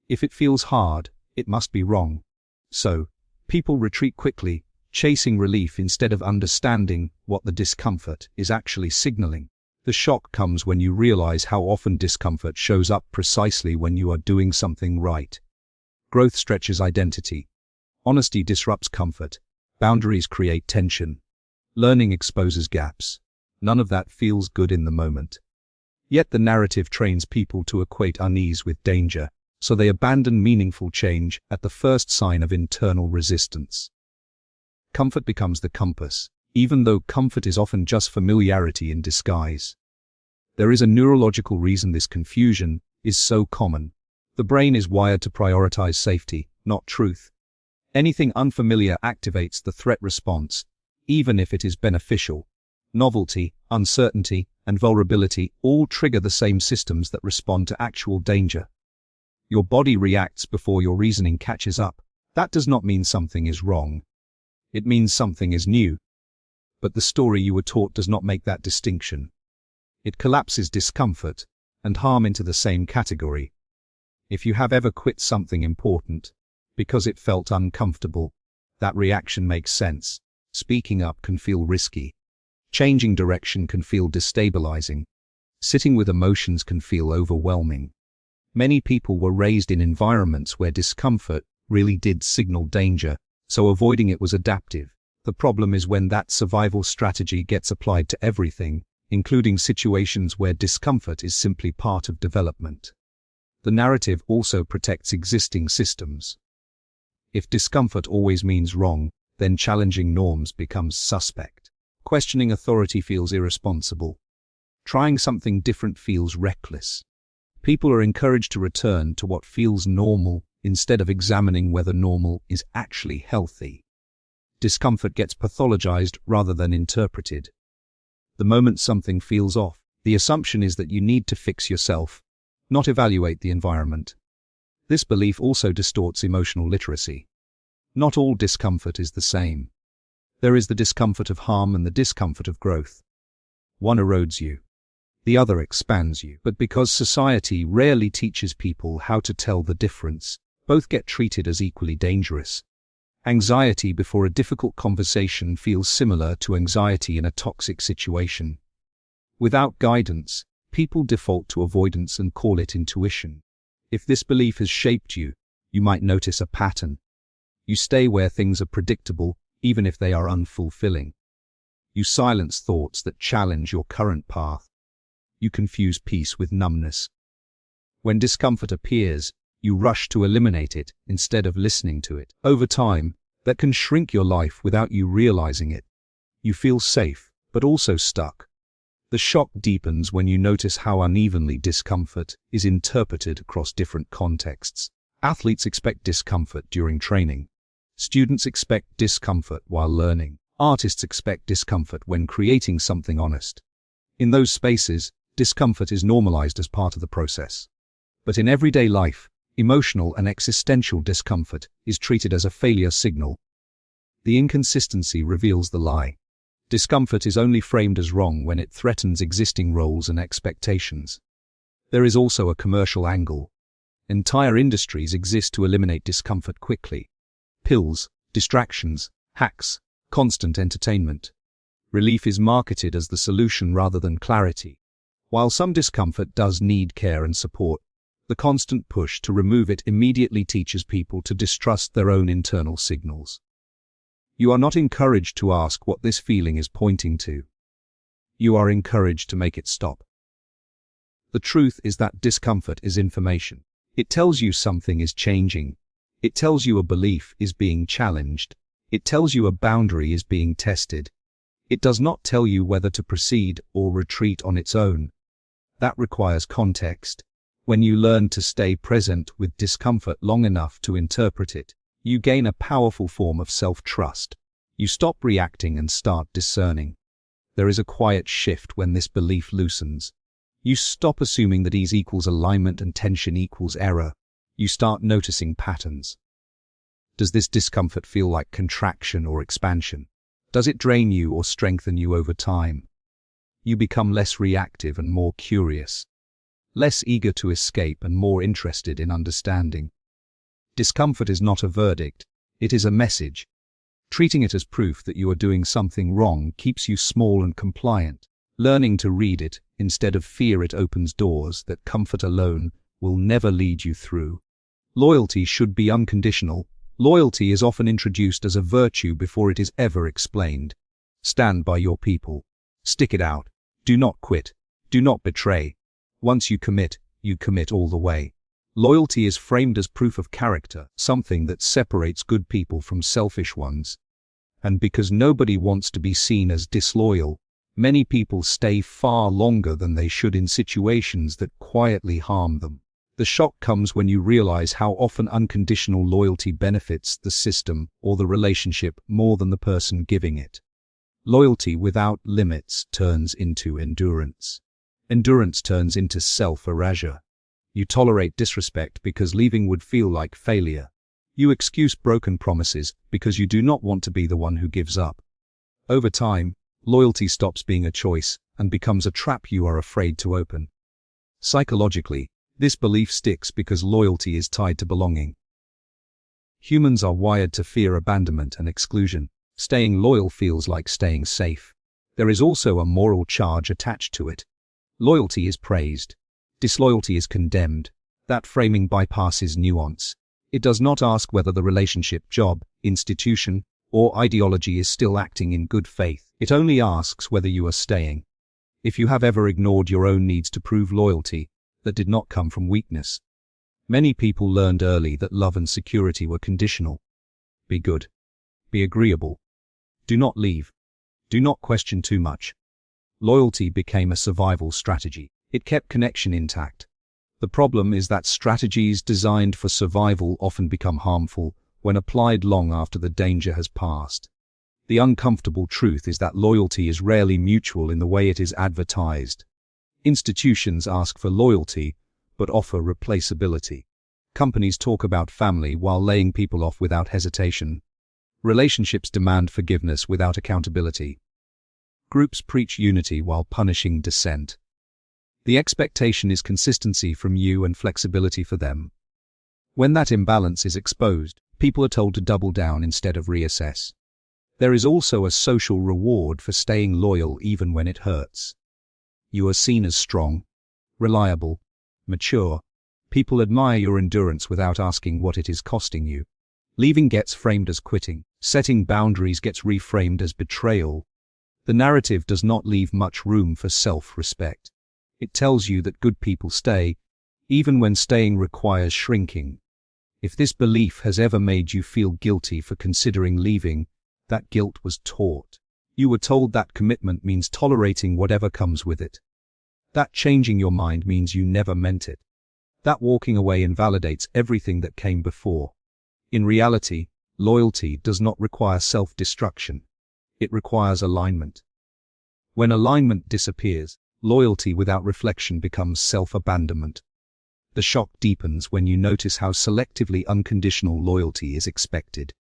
If it feels hard, it must be wrong. So, people retreat quickly, chasing relief instead of understanding what the discomfort is actually signaling. The shock comes when you realize how often discomfort shows up precisely when you are doing something right. Growth stretches identity. Honesty disrupts comfort. Boundaries create tension. Learning exposes gaps. None of that feels good in the moment. Yet the narrative trains people to equate unease with danger, so they abandon meaningful change at the first sign of internal resistance. Comfort becomes the compass, even though comfort is often just familiarity in disguise. There is a neurological reason this confusion is so common. The brain is wired to prioritize safety, not truth. Anything unfamiliar activates the threat response, even if it is beneficial. Novelty, uncertainty, and vulnerability all trigger the same systems that respond to actual danger. Your body reacts before your reasoning catches up. That does not mean something is wrong. It means something is new. But the story you were taught does not make that distinction. It collapses discomfort and harm into the same category. If you have ever quit something important because it felt uncomfortable, that reaction makes sense. Speaking up can feel risky. Changing direction can feel destabilizing. Sitting with emotions can feel overwhelming. Many people were raised in environments where discomfort really did signal danger, so avoiding it was adaptive. The problem is when that survival strategy gets applied to everything, including situations where discomfort is simply part of development. The narrative also protects existing systems. If discomfort always means wrong, then challenging norms becomes suspect. Questioning authority feels irresponsible. Trying something different feels reckless. People are encouraged to return to what feels normal instead of examining whether normal is actually healthy. Discomfort gets pathologized rather than interpreted. The moment something feels off, The assumption is that you need to fix yourself, not evaluate the environment. This belief also distorts emotional literacy. Not all discomfort is the same. There is the discomfort of harm and the discomfort of growth. One erodes you. The other expands you. But because society rarely teaches people how to tell the difference, both get treated as equally dangerous. Anxiety before a difficult conversation feels similar to anxiety in a toxic situation. Without guidance, people default to avoidance and call it intuition. If this belief has shaped you, you might notice a pattern. You stay where things are predictable, even if they are unfulfilling. You silence thoughts that challenge your current path. You confuse peace with numbness. When discomfort appears, you rush to eliminate it instead of listening to it. Over time, that can shrink your life without you realizing it. You feel safe, but also stuck. The shock deepens when you notice how unevenly discomfort is interpreted across different contexts. Athletes expect discomfort during training. Students expect discomfort while learning. Artists expect discomfort when creating something honest. In those spaces, discomfort is normalized as part of the process. But in everyday life, emotional and existential discomfort is treated as a failure signal. The inconsistency reveals the lie. Discomfort is only framed as wrong when it threatens existing roles and expectations. There is also a commercial angle. Entire industries exist to eliminate discomfort quickly. Pills, distractions, hacks, constant entertainment. Relief is marketed as the solution rather than clarity. While some discomfort does need care and support, the constant push to remove it immediately teaches people to distrust their own internal signals. You are not encouraged to ask what this feeling is pointing to. You are encouraged to make it stop. The truth is that discomfort is information. It tells you something is changing. It tells you a belief is being challenged. It tells you a boundary is being tested. It does not tell you whether to proceed or retreat on its own. That requires context. When you learn to stay present with discomfort long enough to interpret it, you gain a powerful form of self-trust. You stop reacting and start discerning. There is a quiet shift when this belief loosens. You stop assuming that ease equals alignment and tension equals error. You start noticing patterns. Does this discomfort feel like contraction or expansion? Does it drain you or strengthen you over time? You become less reactive and more curious, less eager to escape and more interested in understanding. Discomfort is not a verdict, it is a message. Treating it as proof that you are doing something wrong keeps you small and compliant. Learning to read it instead of fear it opens doors that comfort alone will never lead you through. Loyalty should be unconditional. Loyalty is often introduced as a virtue before it is ever explained. Stand by your people. Stick it out. Do not quit. Do not betray. Once you commit all the way. Loyalty is framed as proof of character, something that separates good people from selfish ones. And because nobody wants to be seen as disloyal, many people stay far longer than they should in situations that quietly harm them. The shock comes when you realize how often unconditional loyalty benefits the system or the relationship more than the person giving it. Loyalty without limits turns into endurance. Endurance turns into self-erasure. You tolerate disrespect because leaving would feel like failure. You excuse broken promises because you do not want to be the one who gives up. Over time, loyalty stops being a choice and becomes a trap you are afraid to open. Psychologically, this belief sticks because loyalty is tied to belonging. Humans are wired to fear abandonment and exclusion. Staying loyal feels like staying safe. There is also a moral charge attached to it. Loyalty is praised. Disloyalty is condemned. That framing bypasses nuance. It does not ask whether the relationship, job, institution, or ideology is still acting in good faith. It only asks whether you are staying. If you have ever ignored your own needs to prove loyalty, that did not come from weakness. Many people learned early that love and security were conditional. Be good. Be agreeable. Do not leave. Do not question too much. Loyalty became a survival strategy. It kept connection intact. The problem is that strategies designed for survival often become harmful when applied long after the danger has passed. The uncomfortable truth is that loyalty is rarely mutual in the way it is advertised. Institutions ask for loyalty, but offer replaceability. Companies talk about family while laying people off without hesitation. Relationships demand forgiveness without accountability. Groups preach unity while punishing dissent. The expectation is consistency from you and flexibility for them. When that imbalance is exposed, people are told to double down instead of reassess. There is also a social reward for staying loyal even when it hurts. You are seen as strong, reliable, mature. People admire your endurance without asking what it is costing you. Leaving gets framed as quitting. Setting boundaries gets reframed as betrayal. The narrative does not leave much room for self-respect. It tells you that good people stay, even when staying requires shrinking. If this belief has ever made you feel guilty for considering leaving, that guilt was taught. You were told that commitment means tolerating whatever comes with it. That changing your mind means you never meant it. That walking away invalidates everything that came before. In reality, loyalty does not require self-destruction. It requires alignment. When alignment disappears, loyalty without reflection becomes self-abandonment. The shock deepens when you notice how selectively unconditional loyalty is expected.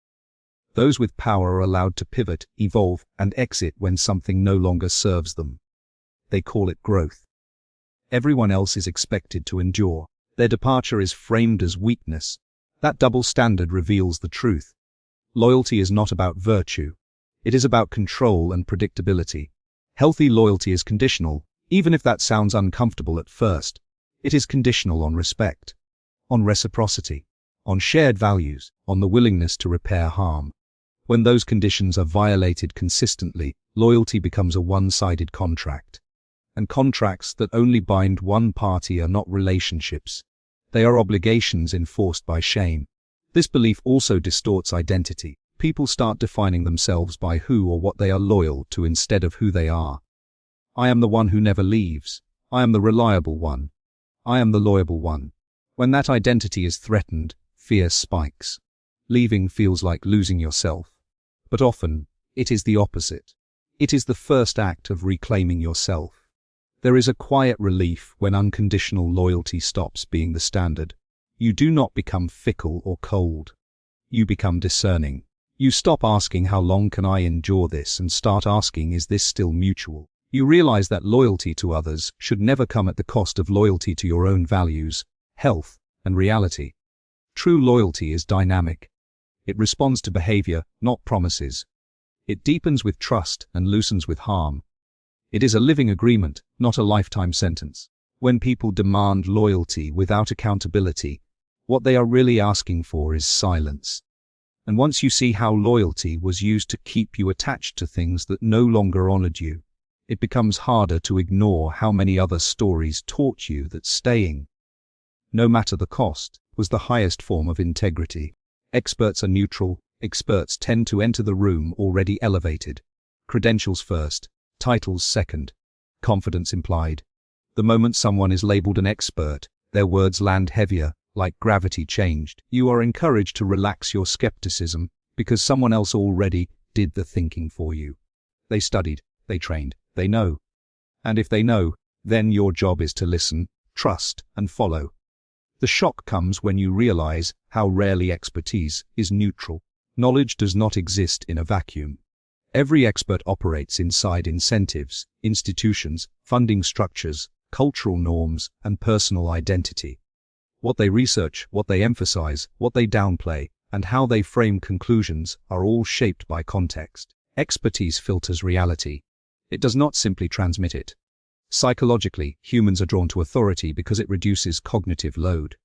Those with power are allowed to pivot, evolve, and exit when something no longer serves them. They call it growth. Everyone else is expected to endure. Their departure is framed as weakness. That double standard reveals the truth. Loyalty is not about virtue. It is about control and predictability. Healthy loyalty is conditional, even if that sounds uncomfortable at first. It is conditional on respect, on reciprocity, on shared values, on the willingness to repair harm. When those conditions are violated consistently, loyalty becomes a one-sided contract. And contracts that only bind one party are not relationships. They are obligations enforced by shame. This belief also distorts identity. People start defining themselves by who or what they are loyal to instead of who they are. I am the one who never leaves. I am the reliable one. I am the loyal one. When that identity is threatened, fear spikes. Leaving feels like losing yourself. But often, it is the opposite. It is the first act of reclaiming yourself. There is a quiet relief when unconditional loyalty stops being the standard. You do not become fickle or cold. You become discerning. You stop asking how long can I endure this and start asking is this still mutual. You realize that loyalty to others should never come at the cost of loyalty to your own values, health, and reality. True loyalty is dynamic. It responds to behavior, not promises. It deepens with trust and loosens with harm. It is a living agreement, not a lifetime sentence. When people demand loyalty without accountability, what they are really asking for is silence. And once you see how loyalty was used to keep you attached to things that no longer honored you, it becomes harder to ignore how many other stories taught you that staying, no matter the cost, was the highest form of integrity. Experts are neutral. Experts tend to enter the room already elevated. Credentials first, titles second, confidence implied. The moment someone is labeled an expert, their words land heavier, like gravity changed. You are encouraged to relax your skepticism because someone else already did the thinking for you. They studied, they trained, they know. And if they know, then your job is to listen, trust, and follow. The shock comes when you realize how rarely expertise is neutral. Knowledge does not exist in a vacuum. Every expert operates inside incentives, institutions, funding structures, cultural norms, and personal identity. What they research, what they emphasize, what they downplay, and how they frame conclusions are all shaped by context. Expertise filters reality. It does not simply transmit it. Psychologically, humans are drawn to authority because it reduces cognitive load.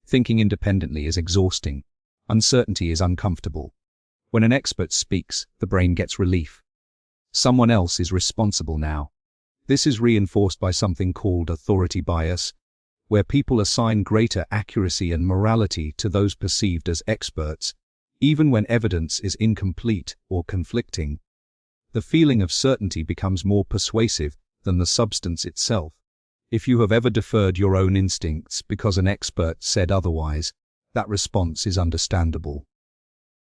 Thinking independently is exhausting. Uncertainty is uncomfortable. When an expert speaks, the brain gets relief. Someone else is responsible now. This is reinforced by something called authority bias, where people assign greater accuracy and morality to those perceived as experts, even when evidence is incomplete or conflicting. The feeling of certainty becomes more persuasive than the substance itself. If you have ever deferred your own instincts because an expert said otherwise, that response is understandable.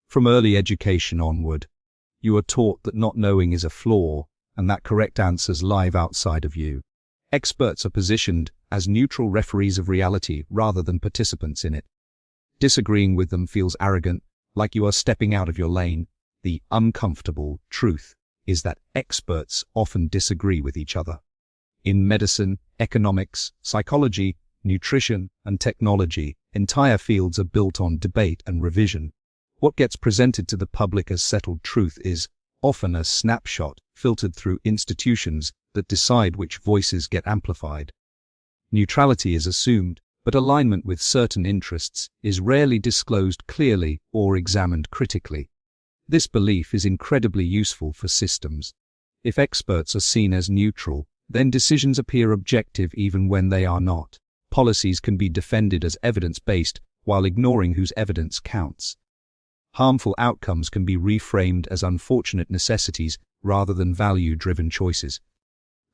From early education onward, you are taught that not knowing is a flaw and that correct answers lie outside of you. Experts are positioned as neutral referees of reality rather than participants in it. Disagreeing with them feels arrogant, like you are stepping out of your lane. The uncomfortable truth is that experts often disagree with each other. In medicine, economics, psychology, nutrition, and technology, entire fields are built on debate and revision. What gets presented to the public as settled truth is often a snapshot filtered through institutions that decide which voices get amplified. Neutrality is assumed, but alignment with certain interests is rarely disclosed clearly or examined critically. This belief is incredibly useful for systems. If experts are seen as neutral, then decisions appear objective even when they are not. Policies can be defended as evidence-based while ignoring whose evidence counts. Harmful outcomes can be reframed as unfortunate necessities rather than value-driven choices.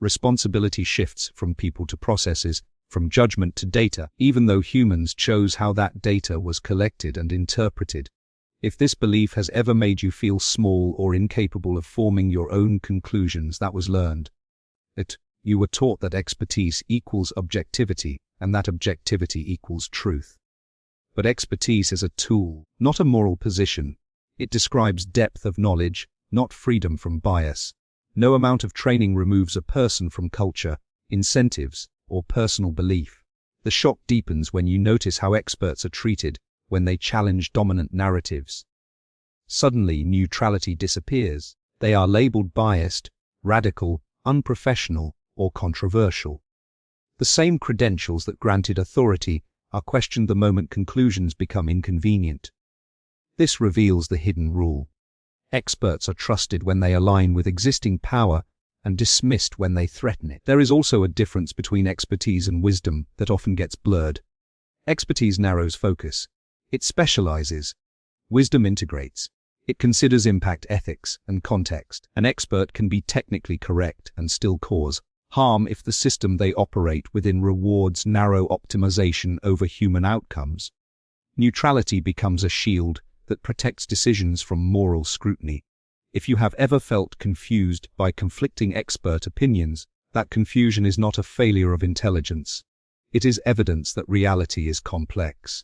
Responsibility shifts from people to processes, from judgment to data, even though humans chose how that data was collected and interpreted. If this belief has ever made you feel small or incapable of forming your own conclusions, that was learned. You were taught that expertise equals objectivity, and that objectivity equals truth. But expertise is a tool, not a moral position. It describes depth of knowledge, not freedom from bias. No amount of training removes a person from culture, incentives, or personal belief. The shock deepens when you notice how experts are treated when they challenge dominant narratives. Suddenly, neutrality disappears. They are labeled biased, radical, unprofessional, or controversial. The same credentials that granted authority are questioned the moment conclusions become inconvenient. This reveals the hidden rule. Experts are trusted when they align with existing power and dismissed when they threaten it. There is also a difference between expertise and wisdom that often gets blurred. Expertise narrows focus. It specializes. Wisdom integrates. It considers impact, ethics, and context. An expert can be technically correct and still cause harm if the system they operate within rewards narrow optimization over human outcomes. Neutrality becomes a shield that protects decisions from moral scrutiny. If you have ever felt confused by conflicting expert opinions, that confusion is not a failure of intelligence. It is evidence that reality is complex.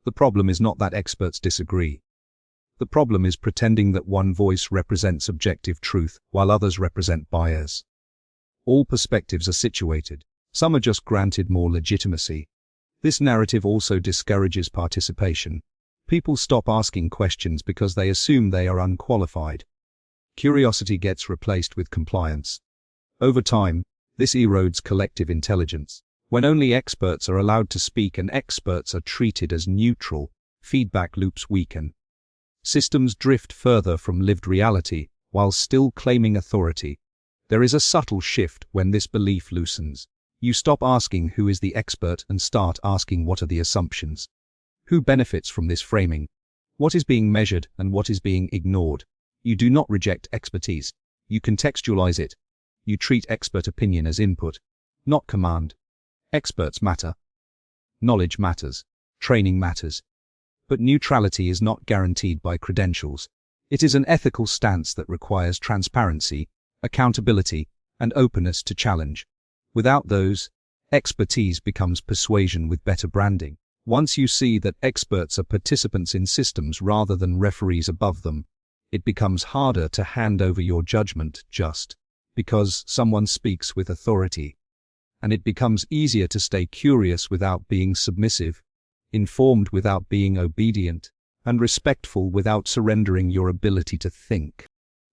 The problem is not that experts disagree. The problem is pretending that one voice represents objective truth while others represent bias. All perspectives are situated. Some are just granted more legitimacy. This narrative also discourages participation. People stop asking questions because they assume they are unqualified. Curiosity gets replaced with compliance. Over time, this erodes collective intelligence. When only experts are allowed to speak and experts are treated as neutral, feedback loops weaken. Systems drift further from lived reality while still claiming authority. There is a subtle shift when this belief loosens. You stop asking who is the expert and start asking what are the assumptions. Who benefits from this framing? What is being measured and what is being ignored? You do not reject expertise. You contextualize it. You treat expert opinion as input, not command. Experts matter. Knowledge matters. Training matters. But neutrality is not guaranteed by credentials. It is an ethical stance that requires transparency, accountability, and openness to challenge. Without those, expertise becomes persuasion with better branding. Once you see that experts are participants in systems rather than referees above them, it becomes harder to hand over your judgment just because someone speaks with authority. And it becomes easier to stay curious without being submissive, informed without being obedient, and respectful without surrendering your ability to think.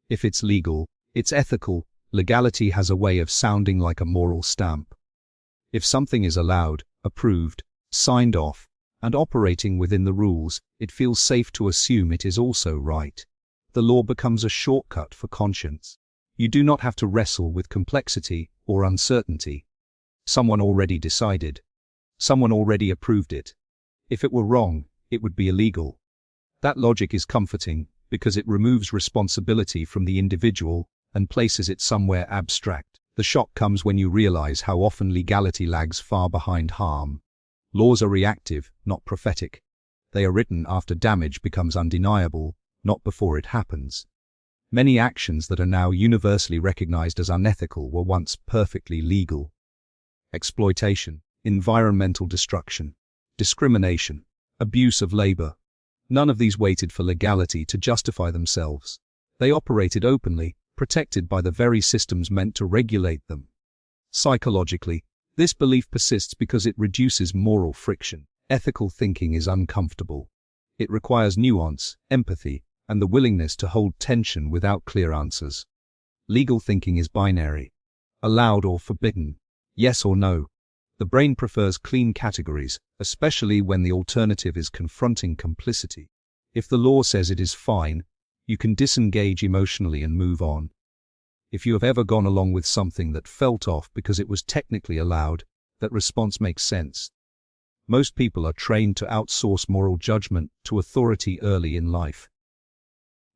If it's legal, it's ethical. Legality has a way of sounding like a moral stamp. If something is allowed, approved, signed off, and operating within the rules, it feels safe to assume it is also right. The law becomes a shortcut for conscience. You do not have to wrestle with complexity or uncertainty. Someone already decided. Someone already approved it. If it were wrong, it would be illegal. That logic is comforting because it removes responsibility from the individual and places it somewhere abstract. The shock comes when you realize how often legality lags far behind harm. Laws are reactive, not prophetic. They are written after damage becomes undeniable, not before it happens. Many actions that are now universally recognized as unethical were once perfectly legal. exploitation, environmental destruction, discrimination, abuse of labor. None of these waited for legality to justify themselves. They operated openly, protected by the very systems meant to regulate them. Psychologically, this belief persists because it reduces moral friction. Ethical thinking is uncomfortable. It requires nuance, empathy, and the willingness to hold tension without clear answers. Legal thinking is binary. Allowed or forbidden. Yes or no. The brain prefers clean categories, especially when the alternative is confronting complicity. If the law says it is fine, you can disengage emotionally and move on. If you have ever gone along with something that felt off because it was technically allowed, that response makes sense. Most people are trained to outsource moral judgment to authority early in life.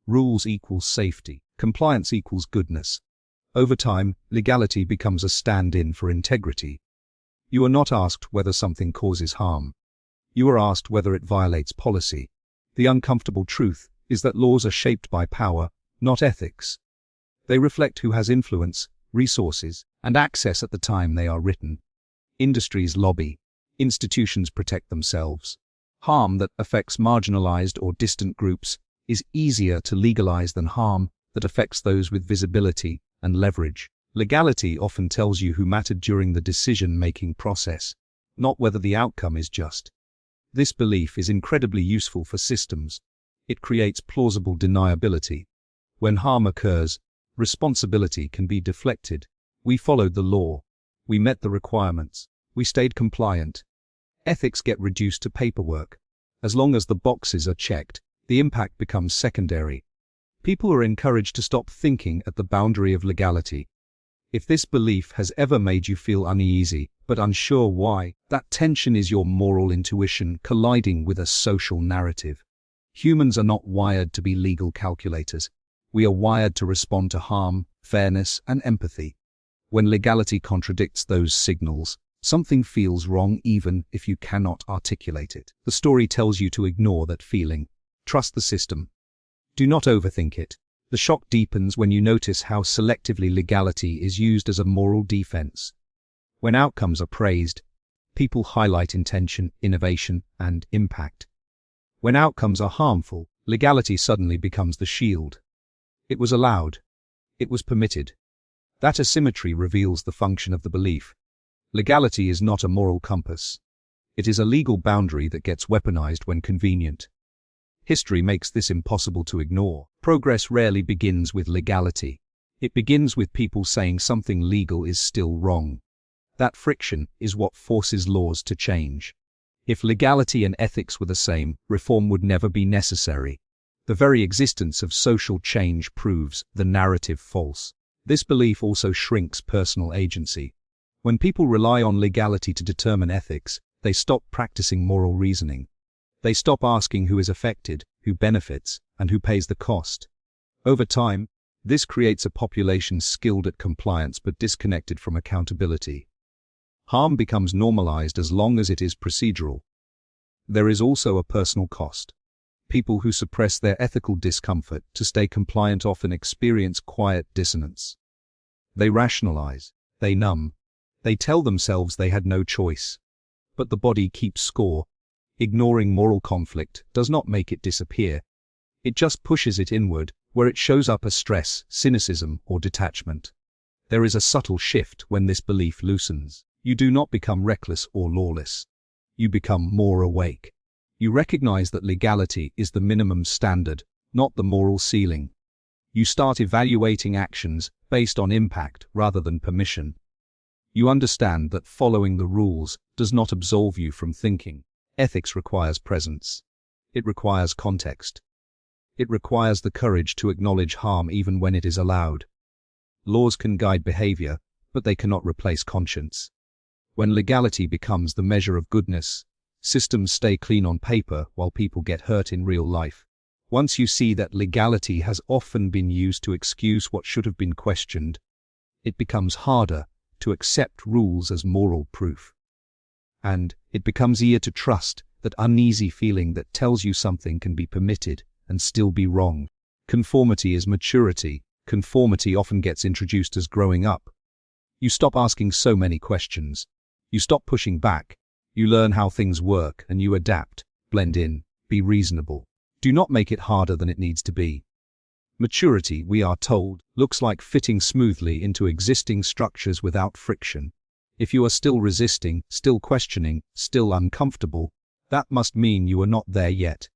Rules equals safety. Compliance equals goodness. Over time, legality becomes a stand-in for integrity. You are not asked whether something causes harm. You are asked whether it violates policy. The uncomfortable truth is that laws are shaped by power, not ethics. They reflect who has influence, resources, and access at the time they are written. Industries lobby. Institutions protect themselves. Harm that affects marginalized or distant groups is easier to legalize than harm that affects those with visibility and leverage. Legality often tells you who mattered during the decision-making process, not whether the outcome is just. This belief is incredibly useful for systems. It creates plausible deniability. When harm occurs, responsibility can be deflected. We followed the law. We met the requirements. We stayed compliant. Ethics get reduced to paperwork. As long as the boxes are checked, the impact becomes secondary. People are encouraged to stop thinking at the boundary of legality. If this belief has ever made you feel uneasy, but unsure why, that tension is your moral intuition colliding with a social narrative. Humans are not wired to be legal calculators. We are wired to respond to harm, fairness, and empathy. When legality contradicts those signals, something feels wrong even if you cannot articulate it. The story tells you to ignore that feeling. Trust the system. Do not overthink it. The shock deepens when you notice how selectively legality is used as a moral defense. When outcomes are praised, people highlight intention, innovation, and impact. When outcomes are harmful, legality suddenly becomes the shield. It was allowed. It was permitted. That asymmetry reveals the function of the belief. Legality is not a moral compass. It is a legal boundary that gets weaponized when convenient. History makes this impossible to ignore. Progress rarely begins with legality. It begins with people saying something legal is still wrong. That friction is what forces laws to change. If legality and ethics were the same, reform would never be necessary. The very existence of social change proves the narrative false. This belief also shrinks personal agency. When people rely on legality to determine ethics, they stop practicing moral reasoning. They stop asking who is affected, who benefits, and who pays the cost. Over time, this creates a population skilled at compliance but disconnected from accountability. Harm becomes normalized as long as it is procedural. There is also a personal cost. People who suppress their ethical discomfort to stay compliant often experience quiet dissonance. They rationalize, they numb, they tell themselves they had no choice. But the body keeps score. Ignoring moral conflict does not make it disappear. It just pushes it inward, where it shows up as stress, cynicism, or detachment. There is a subtle shift when this belief loosens. You do not become reckless or lawless. You become more awake. You recognize that legality is the minimum standard, not the moral ceiling. You start evaluating actions based on impact rather than permission. You understand that following the rules does not absolve you from thinking. Ethics requires presence. It requires context. It requires the courage to acknowledge harm even when it is allowed. Laws can guide behavior, but they cannot replace conscience. When legality becomes the measure of goodness, systems stay clean on paper while people get hurt in real life. Once you see that legality has often been used to excuse what should have been questioned, it becomes harder to accept rules as moral proof. And it becomes easier to trust that uneasy feeling that tells you something can be permitted and still be wrong. Conformity is maturity. Conformity often gets introduced as growing up. You stop asking so many questions. You stop pushing back, you learn how things work, and you adapt, blend in, be reasonable. Do not make it harder than it needs to be. Maturity, we are told, looks like fitting smoothly into existing structures without friction. If you are still resisting, still questioning, still uncomfortable, that must mean you are not there yet.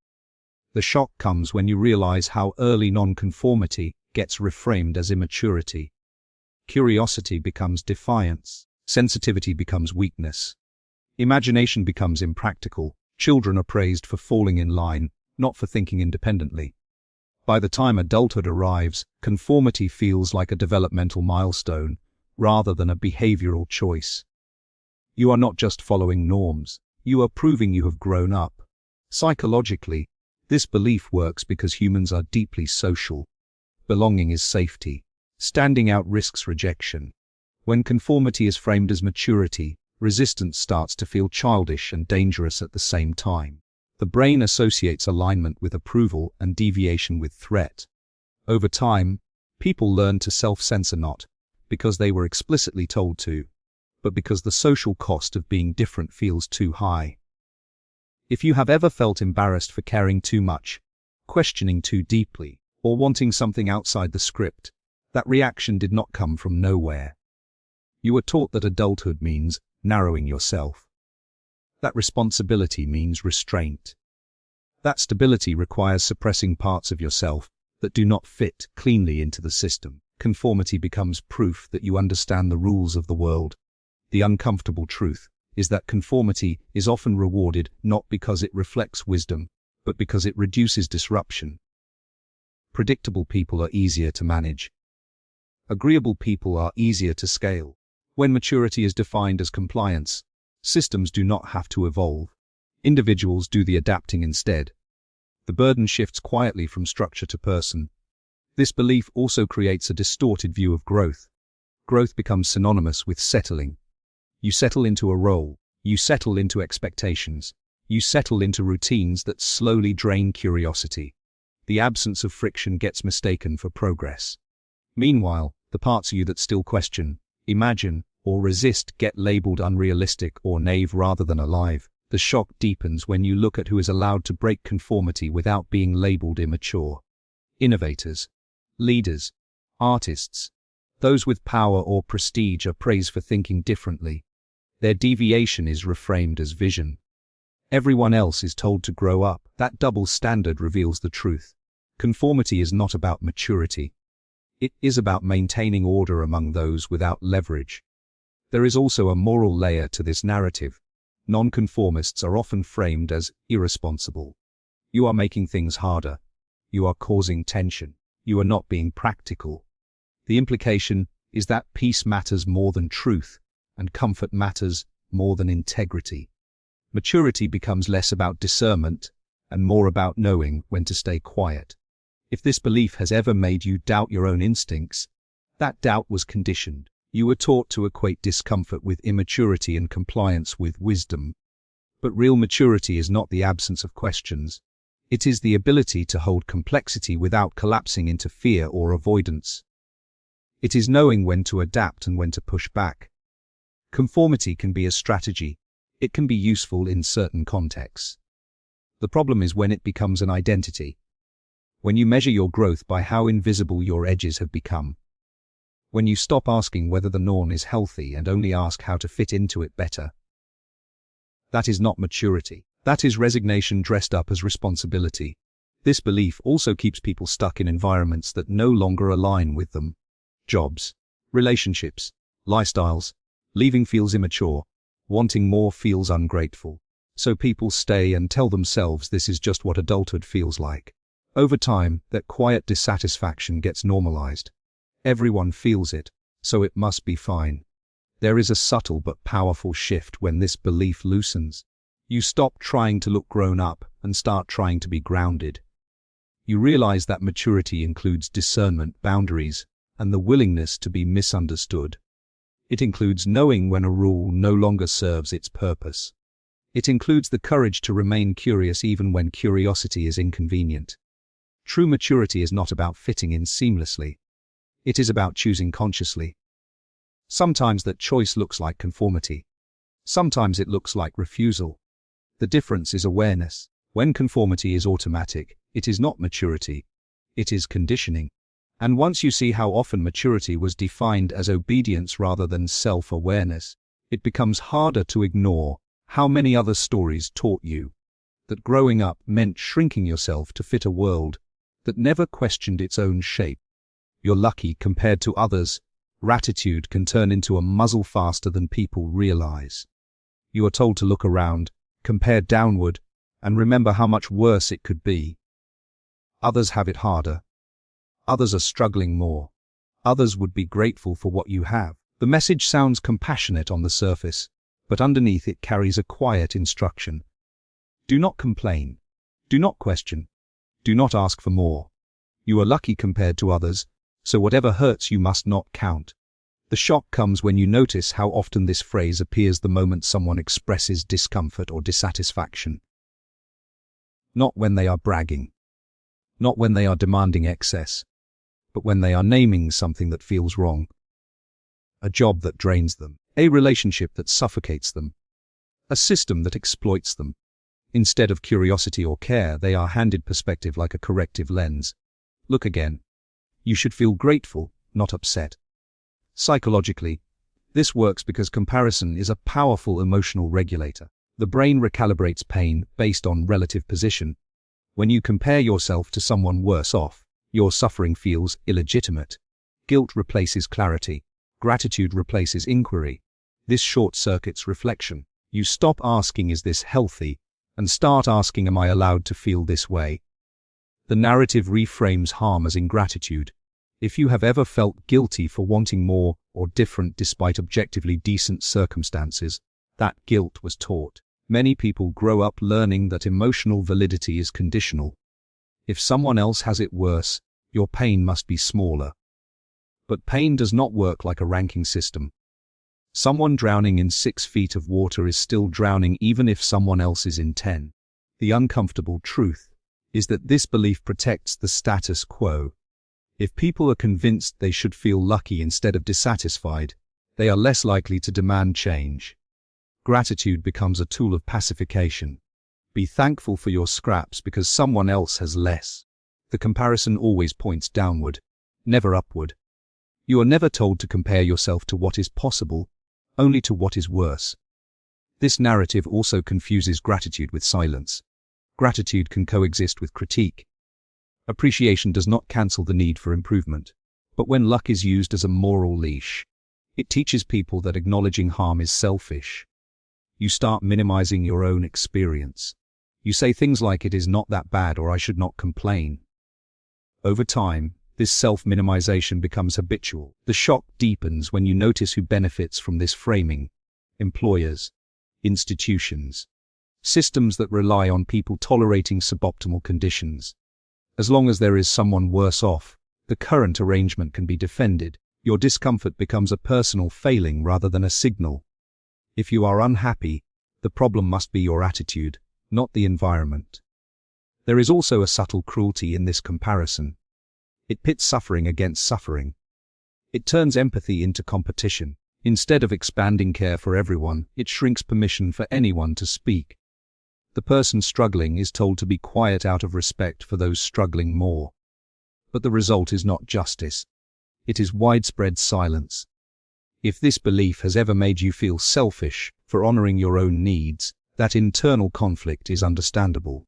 The shock comes when you realize how early nonconformity gets reframed as immaturity. Curiosity becomes defiance. Sensitivity becomes weakness. Imagination becomes impractical. Children are praised for falling in line, not for thinking independently. By the time adulthood arrives, conformity feels like a developmental milestone, rather than a behavioral choice. You are not just following norms, you are proving you have grown up. Psychologically, this belief works because humans are deeply social. Belonging is safety. Standing out risks rejection. When conformity is framed as maturity, resistance starts to feel childish and dangerous at the same time. The brain associates alignment with approval and deviation with threat. Over time, people learn to self-censor not because they were explicitly told to, but because the social cost of being different feels too high. If you have ever felt embarrassed for caring too much, questioning too deeply, or wanting something outside the script, that reaction did not come from nowhere. You were taught that adulthood means narrowing yourself. That responsibility means restraint. That stability requires suppressing parts of yourself that do not fit cleanly into the system. Conformity becomes proof that you understand the rules of the world. The uncomfortable truth is that conformity is often rewarded not because it reflects wisdom, but because it reduces disruption. Predictable people are easier to manage. Agreeable people are easier to scale. When maturity is defined as compliance, systems do not have to evolve. Individuals do the adapting instead. The burden shifts quietly from structure to person. This belief also creates a distorted view of growth. Growth becomes synonymous with settling. You settle into a role. You settle into expectations. You settle into routines that slowly drain curiosity. The absence of friction gets mistaken for progress. Meanwhile, the parts of you that still question, imagine, or resist get labeled unrealistic or naive rather than alive. The shock deepens when you look at who is allowed to break conformity without being labeled immature. Innovators, leaders, artists, those with power or prestige are praised for thinking differently. Their deviation is reframed as vision. Everyone else is told to grow up. That double standard reveals the truth. Conformity is not about maturity. It is about maintaining order among those without leverage. There is also a moral layer to this narrative. Nonconformists are often framed as irresponsible. You are making things harder. You are causing tension. You are not being practical. The implication is that peace matters more than truth, and comfort matters more than integrity. Maturity becomes less about discernment and more about knowing when to stay quiet. If this belief has ever made you doubt your own instincts, that doubt was conditioned. You were taught to equate discomfort with immaturity and compliance with wisdom. But real maturity is not the absence of questions. It is the ability to hold complexity without collapsing into fear or avoidance. It is knowing when to adapt and when to push back. Conformity can be a strategy. It can be useful in certain contexts. The problem is when it becomes an identity. When you measure your growth by how invisible your edges have become. When you stop asking whether the norm is healthy and only ask how to fit into it better. That is not maturity. That is resignation dressed up as responsibility. This belief also keeps people stuck in environments that no longer align with them. Jobs, relationships, lifestyles. Leaving feels immature. Wanting more feels ungrateful. So people stay and tell themselves this is just what adulthood feels like. Over time, that quiet dissatisfaction gets normalized. Everyone feels it, so it must be fine. There is a subtle but powerful shift when this belief loosens. You stop trying to look grown up and start trying to be grounded. You realize that maturity includes discernment, boundaries, and the willingness to be misunderstood. It includes knowing when a rule no longer serves its purpose. It includes the courage to remain curious even when curiosity is inconvenient. True maturity is not about fitting in seamlessly. It is about choosing consciously. Sometimes that choice looks like conformity. Sometimes it looks like refusal. The difference is awareness. When conformity is automatic, it is not maturity. It is conditioning. And once you see how often maturity was defined as obedience rather than self-awareness, it becomes harder to ignore how many other stories taught you that growing up meant shrinking yourself to fit a world that never questioned its own shape. You're lucky compared to others. Gratitude can turn into a muzzle faster than people realize. You are told to look around, compare downward, and remember how much worse it could be. Others have it harder. Others are struggling more. Others would be grateful for what you have. The message sounds compassionate on the surface, but underneath it carries a quiet instruction. Do not complain. Do not question. Do not ask for more. You are lucky compared to others, so whatever hurts you must not count. The shock comes when you notice how often this phrase appears the moment someone expresses discomfort or dissatisfaction. Not when they are bragging. Not when they are demanding excess, but when they are naming something that feels wrong. A job that drains them. A relationship that suffocates them. A system that exploits them. Instead of curiosity or care, they are handed perspective like a corrective lens. Look again. You should feel grateful, not upset. Psychologically, this works because comparison is a powerful emotional regulator. The brain recalibrates pain based on relative position. When you compare yourself to someone worse off, your suffering feels illegitimate. Guilt replaces clarity. Gratitude replaces inquiry. This short-circuits reflection. You stop asking, "Is this healthy?" and start asking, "Am I allowed to feel this way?" The narrative reframes harm as ingratitude. If you have ever felt guilty for wanting more or different despite objectively decent circumstances, that guilt was taught. Many people grow up learning that emotional validity is conditional. If someone else has it worse, your pain must be smaller. But pain does not work like a ranking system. Someone drowning in 6 feet of water is still drowning even if someone else is in 10. The uncomfortable truth is that this belief protects the status quo. If people are convinced they should feel lucky instead of dissatisfied, they are less likely to demand change. Gratitude becomes a tool of pacification. Be thankful for your scraps because someone else has less. The comparison always points downward, never upward. You are never told to compare yourself to what is possible, only to what is worse. This narrative also confuses gratitude with silence. Gratitude can coexist with critique. Appreciation does not cancel the need for improvement. But when luck is used as a moral leash, it teaches people that acknowledging harm is selfish. You start minimizing your own experience. You say things like, "It is not that bad," or "I should not complain." Over time, this self-minimization becomes habitual. The shock deepens when you notice who benefits from this framing. Employers, institutions, systems that rely on people tolerating suboptimal conditions. As long as there is someone worse off, the current arrangement can be defended. Your discomfort becomes a personal failing rather than a signal. If you are unhappy, the problem must be your attitude, not the environment. There is also a subtle cruelty in this comparison. It pits suffering against suffering. It turns empathy into competition. Instead of expanding care for everyone, it shrinks permission for anyone to speak. The person struggling is told to be quiet out of respect for those struggling more. But the result is not justice. It is widespread silence. If this belief has ever made you feel selfish for honoring your own needs, that internal conflict is understandable.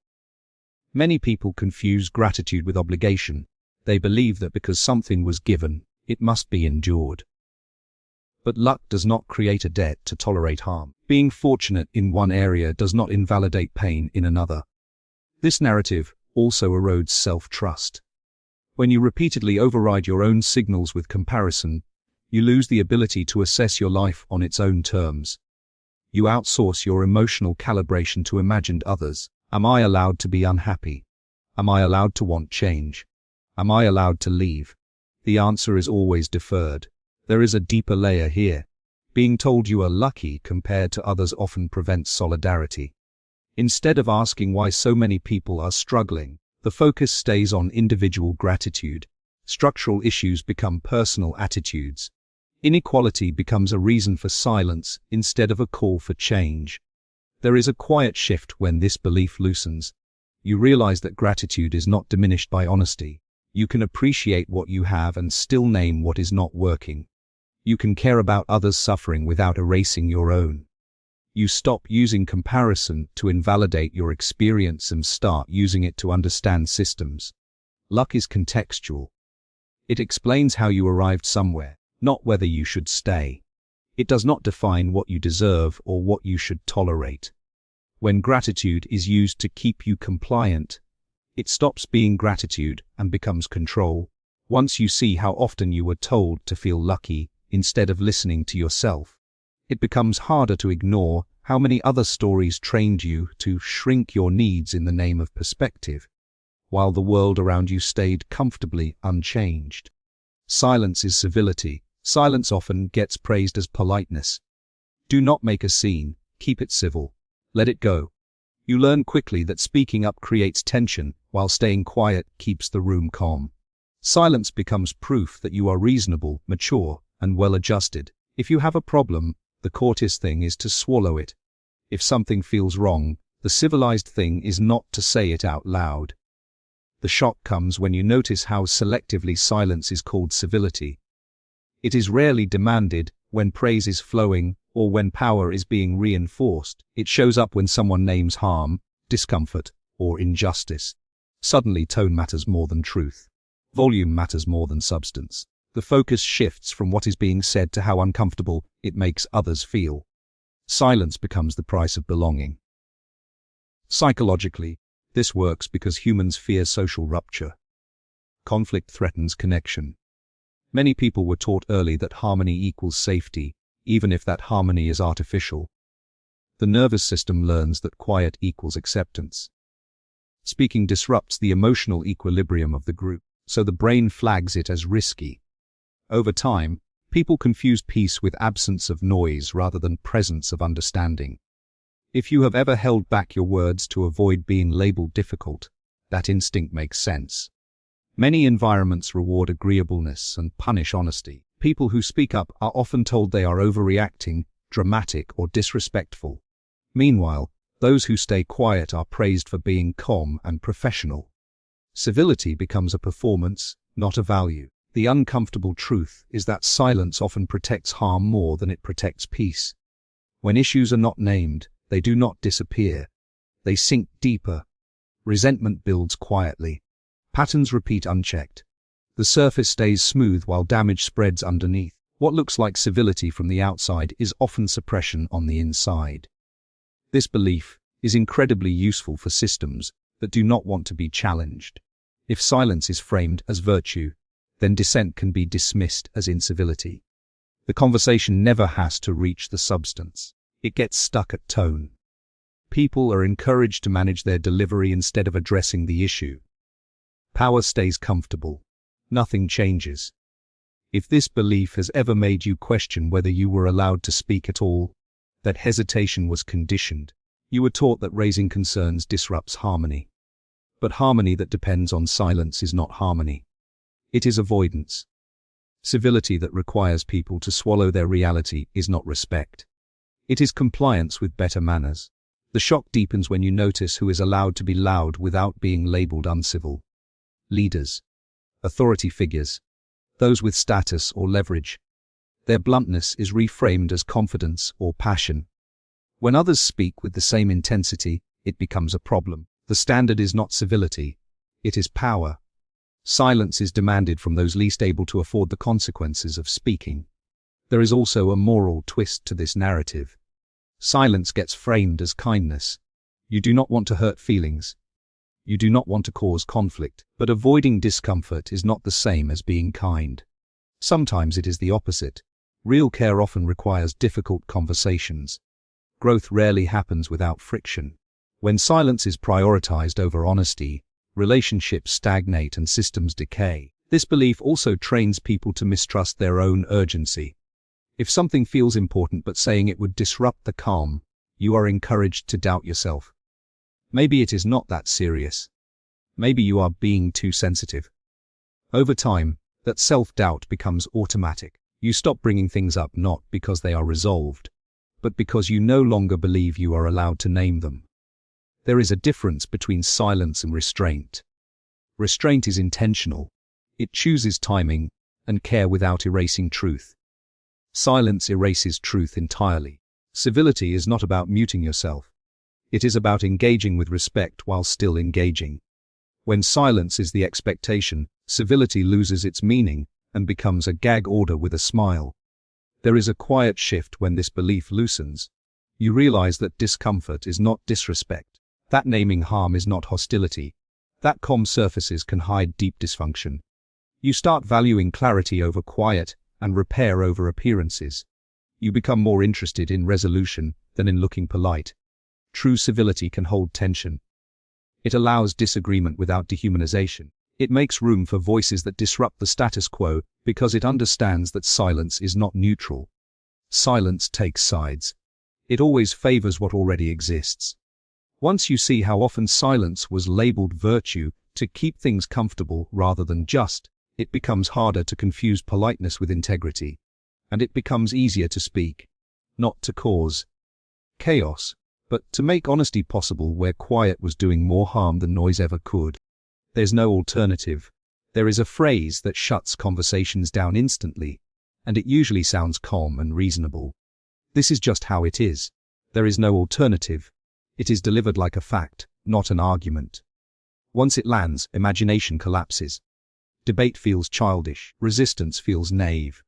Many people confuse gratitude with obligation. They believe that because something was given, it must be endured. But luck does not create a debt to tolerate harm. Being fortunate in one area does not invalidate pain in another. This narrative also erodes self-trust. When you repeatedly override your own signals with comparison, you lose the ability to assess your life on its own terms. You outsource your emotional calibration to imagined others. Am I allowed to be unhappy? Am I allowed to want change? Am I allowed to leave? The answer is always deferred. There is a deeper layer here. Being told you are lucky compared to others often prevents solidarity. Instead of asking why so many people are struggling, the focus stays on individual gratitude. Structural issues become personal attitudes. Inequality becomes a reason for silence instead of a call for change. There is a quiet shift when this belief loosens. You realize that gratitude is not diminished by honesty. You can appreciate what you have and still name what is not working. You can care about others' suffering without erasing your own. You stop using comparison to invalidate your experience and start using it to understand systems. Luck is contextual. It explains how you arrived somewhere, not whether you should stay. It does not define what you deserve or what you should tolerate. When gratitude is used to keep you compliant, it stops being gratitude and becomes control. Once you see how often you were told to feel lucky instead of listening to yourself, it becomes harder to ignore how many other stories trained you to shrink your needs in the name of perspective, while the world around you stayed comfortably unchanged. Silence is civility. Silence often gets praised as politeness. Do not make a scene. Keep it civil. Let it go. You learn quickly that speaking up creates tension, while staying quiet keeps the room calm. Silence becomes proof that you are reasonable, mature, and well-adjusted. If you have a problem, the courteous thing is to swallow it. If something feels wrong, the civilized thing is not to say it out loud. The shock comes when you notice how selectively silence is called civility. It is rarely demanded, when praise is flowing, or when power is being reinforced. It shows up when someone names harm, discomfort, or injustice. Suddenly tone matters more than truth. Volume matters more than substance. The focus shifts from what is being said to how uncomfortable it makes others feel. Silence becomes the price of belonging. Psychologically, this works because humans fear social rupture. Conflict threatens connection. Many people were taught early that harmony equals safety, even if that harmony is artificial. The nervous system learns that quiet equals acceptance. Speaking disrupts the emotional equilibrium of the group, so the brain flags it as risky. Over time, people confuse peace with absence of noise rather than presence of understanding. If you have ever held back your words to avoid being labeled difficult, that instinct makes sense. Many environments reward agreeableness and punish honesty. People who speak up are often told they are overreacting, dramatic, or disrespectful. Meanwhile, those who stay quiet are praised for being calm and professional. Civility becomes a performance, not a value. The uncomfortable truth is that silence often protects harm more than it protects peace. When issues are not named, they do not disappear. They sink deeper. Resentment builds quietly. Patterns repeat unchecked. The surface stays smooth while damage spreads underneath. What looks like civility from the outside is often suppression on the inside. This belief is incredibly useful for systems that do not want to be challenged. If silence is framed as virtue, then dissent can be dismissed as incivility. The conversation never has to reach the substance. It gets stuck at tone. People are encouraged to manage their delivery instead of addressing the issue. Power stays comfortable. Nothing changes. If this belief has ever made you question whether you were allowed to speak at all, that hesitation was conditioned. You were taught that raising concerns disrupts harmony. But harmony that depends on silence is not harmony. It is avoidance. Civility that requires people to swallow their reality is not respect. It is compliance with better manners. The shock deepens when you notice who is allowed to be loud without being labeled uncivil. Leaders. Authority figures. Those with status or leverage. Their bluntness is reframed as confidence or passion. When others speak with the same intensity, it becomes a problem. The standard is not civility. It is power. Silence is demanded from those least able to afford the consequences of speaking. There is also a moral twist to this narrative. Silence gets framed as kindness. You do not want to hurt feelings. You do not want to cause conflict, but avoiding discomfort is not the same as being kind. Sometimes it is the opposite. Real care often requires difficult conversations. Growth rarely happens without friction. When silence is prioritized over honesty, relationships stagnate and systems decay. This belief also trains people to mistrust their own urgency. If something feels important but saying it would disrupt the calm, you are encouraged to doubt yourself. Maybe it is not that serious. Maybe you are being too sensitive. Over time, that self-doubt becomes automatic. You stop bringing things up not because they are resolved, but because you no longer believe you are allowed to name them. There is a difference between silence and restraint. Restraint is intentional. It chooses timing and care without erasing truth. Silence erases truth entirely. Civility is not about muting yourself. It is about engaging with respect while still engaging. When silence is the expectation, civility loses its meaning and becomes a gag order with a smile. There is a quiet shift when this belief loosens. You realize that discomfort is not disrespect, that naming harm is not hostility, that calm surfaces can hide deep dysfunction. You start valuing clarity over quiet and repair over appearances. You become more interested in resolution than in looking polite. True civility can hold tension. It allows disagreement without dehumanization. It makes room for voices that disrupt the status quo because it understands that silence is not neutral. Silence takes sides. It always favors what already exists. Once you see how often silence was labeled virtue to keep things comfortable rather than just, it becomes harder to confuse politeness with integrity. And it becomes easier to speak, not to cause chaos, but to make honesty possible where quiet was doing more harm than noise ever could. There's no alternative. There is a phrase that shuts conversations down instantly, and it usually sounds calm and reasonable. This is just how it is. There is no alternative. It is delivered like a fact, not an argument. Once it lands, imagination collapses. Debate feels childish, resistance feels naive.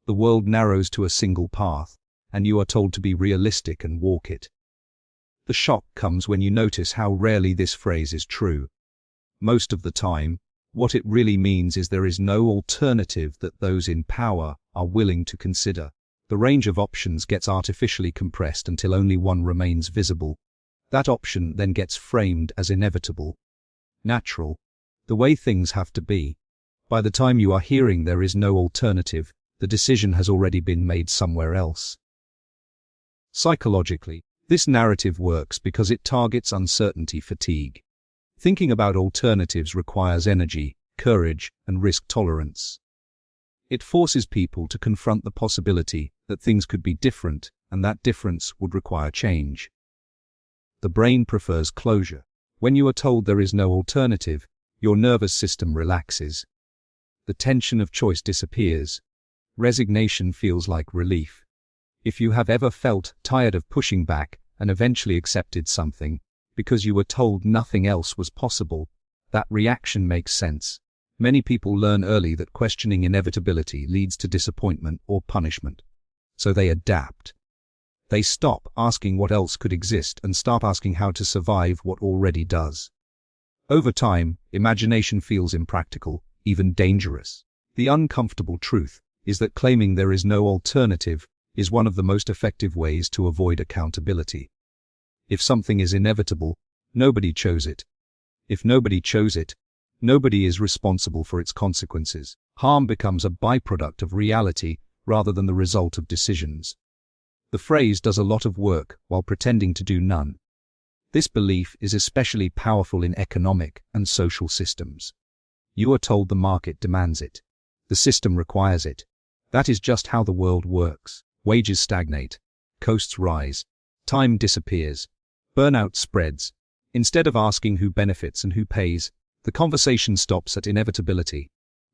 The world narrows to a single path, and you are told to be realistic and walk it. The shock comes when you notice how rarely this phrase is true. Most of the time, what it really means is there is no alternative that those in power are willing to consider. The range of options gets artificially compressed until only one remains visible. That option then gets framed as inevitable, natural, the way things have to be. By the time you are hearing there is no alternative, the decision has already been made somewhere else. Psychologically, this narrative works because it targets uncertainty fatigue. Thinking about alternatives requires energy, courage, and risk tolerance. It forces people to confront the possibility that things could be different, and that difference would require change. The brain prefers closure. When you are told there is no alternative, your nervous system relaxes. The tension of choice disappears. Resignation feels like relief. If you have ever felt tired of pushing back and eventually accepted something, because you were told nothing else was possible, that reaction makes sense. Many people learn early that questioning inevitability leads to disappointment or punishment. So they adapt. They stop asking what else could exist and start asking how to survive what already does. Over time, imagination feels impractical, even dangerous. The uncomfortable truth is that claiming there is no alternative is one of the most effective ways to avoid accountability. If something is inevitable, nobody chose it. If nobody chose it, nobody is responsible for its consequences. Harm becomes a byproduct of reality rather than the result of decisions. The phrase does a lot of work while pretending to do none. This belief is especially powerful in economic and social systems. You are told the market demands it. The system requires it. That is just how the world works. Wages stagnate. Costs rise. Time disappears. Burnout spreads. Instead of asking who benefits and who pays, the conversation stops at inevitability.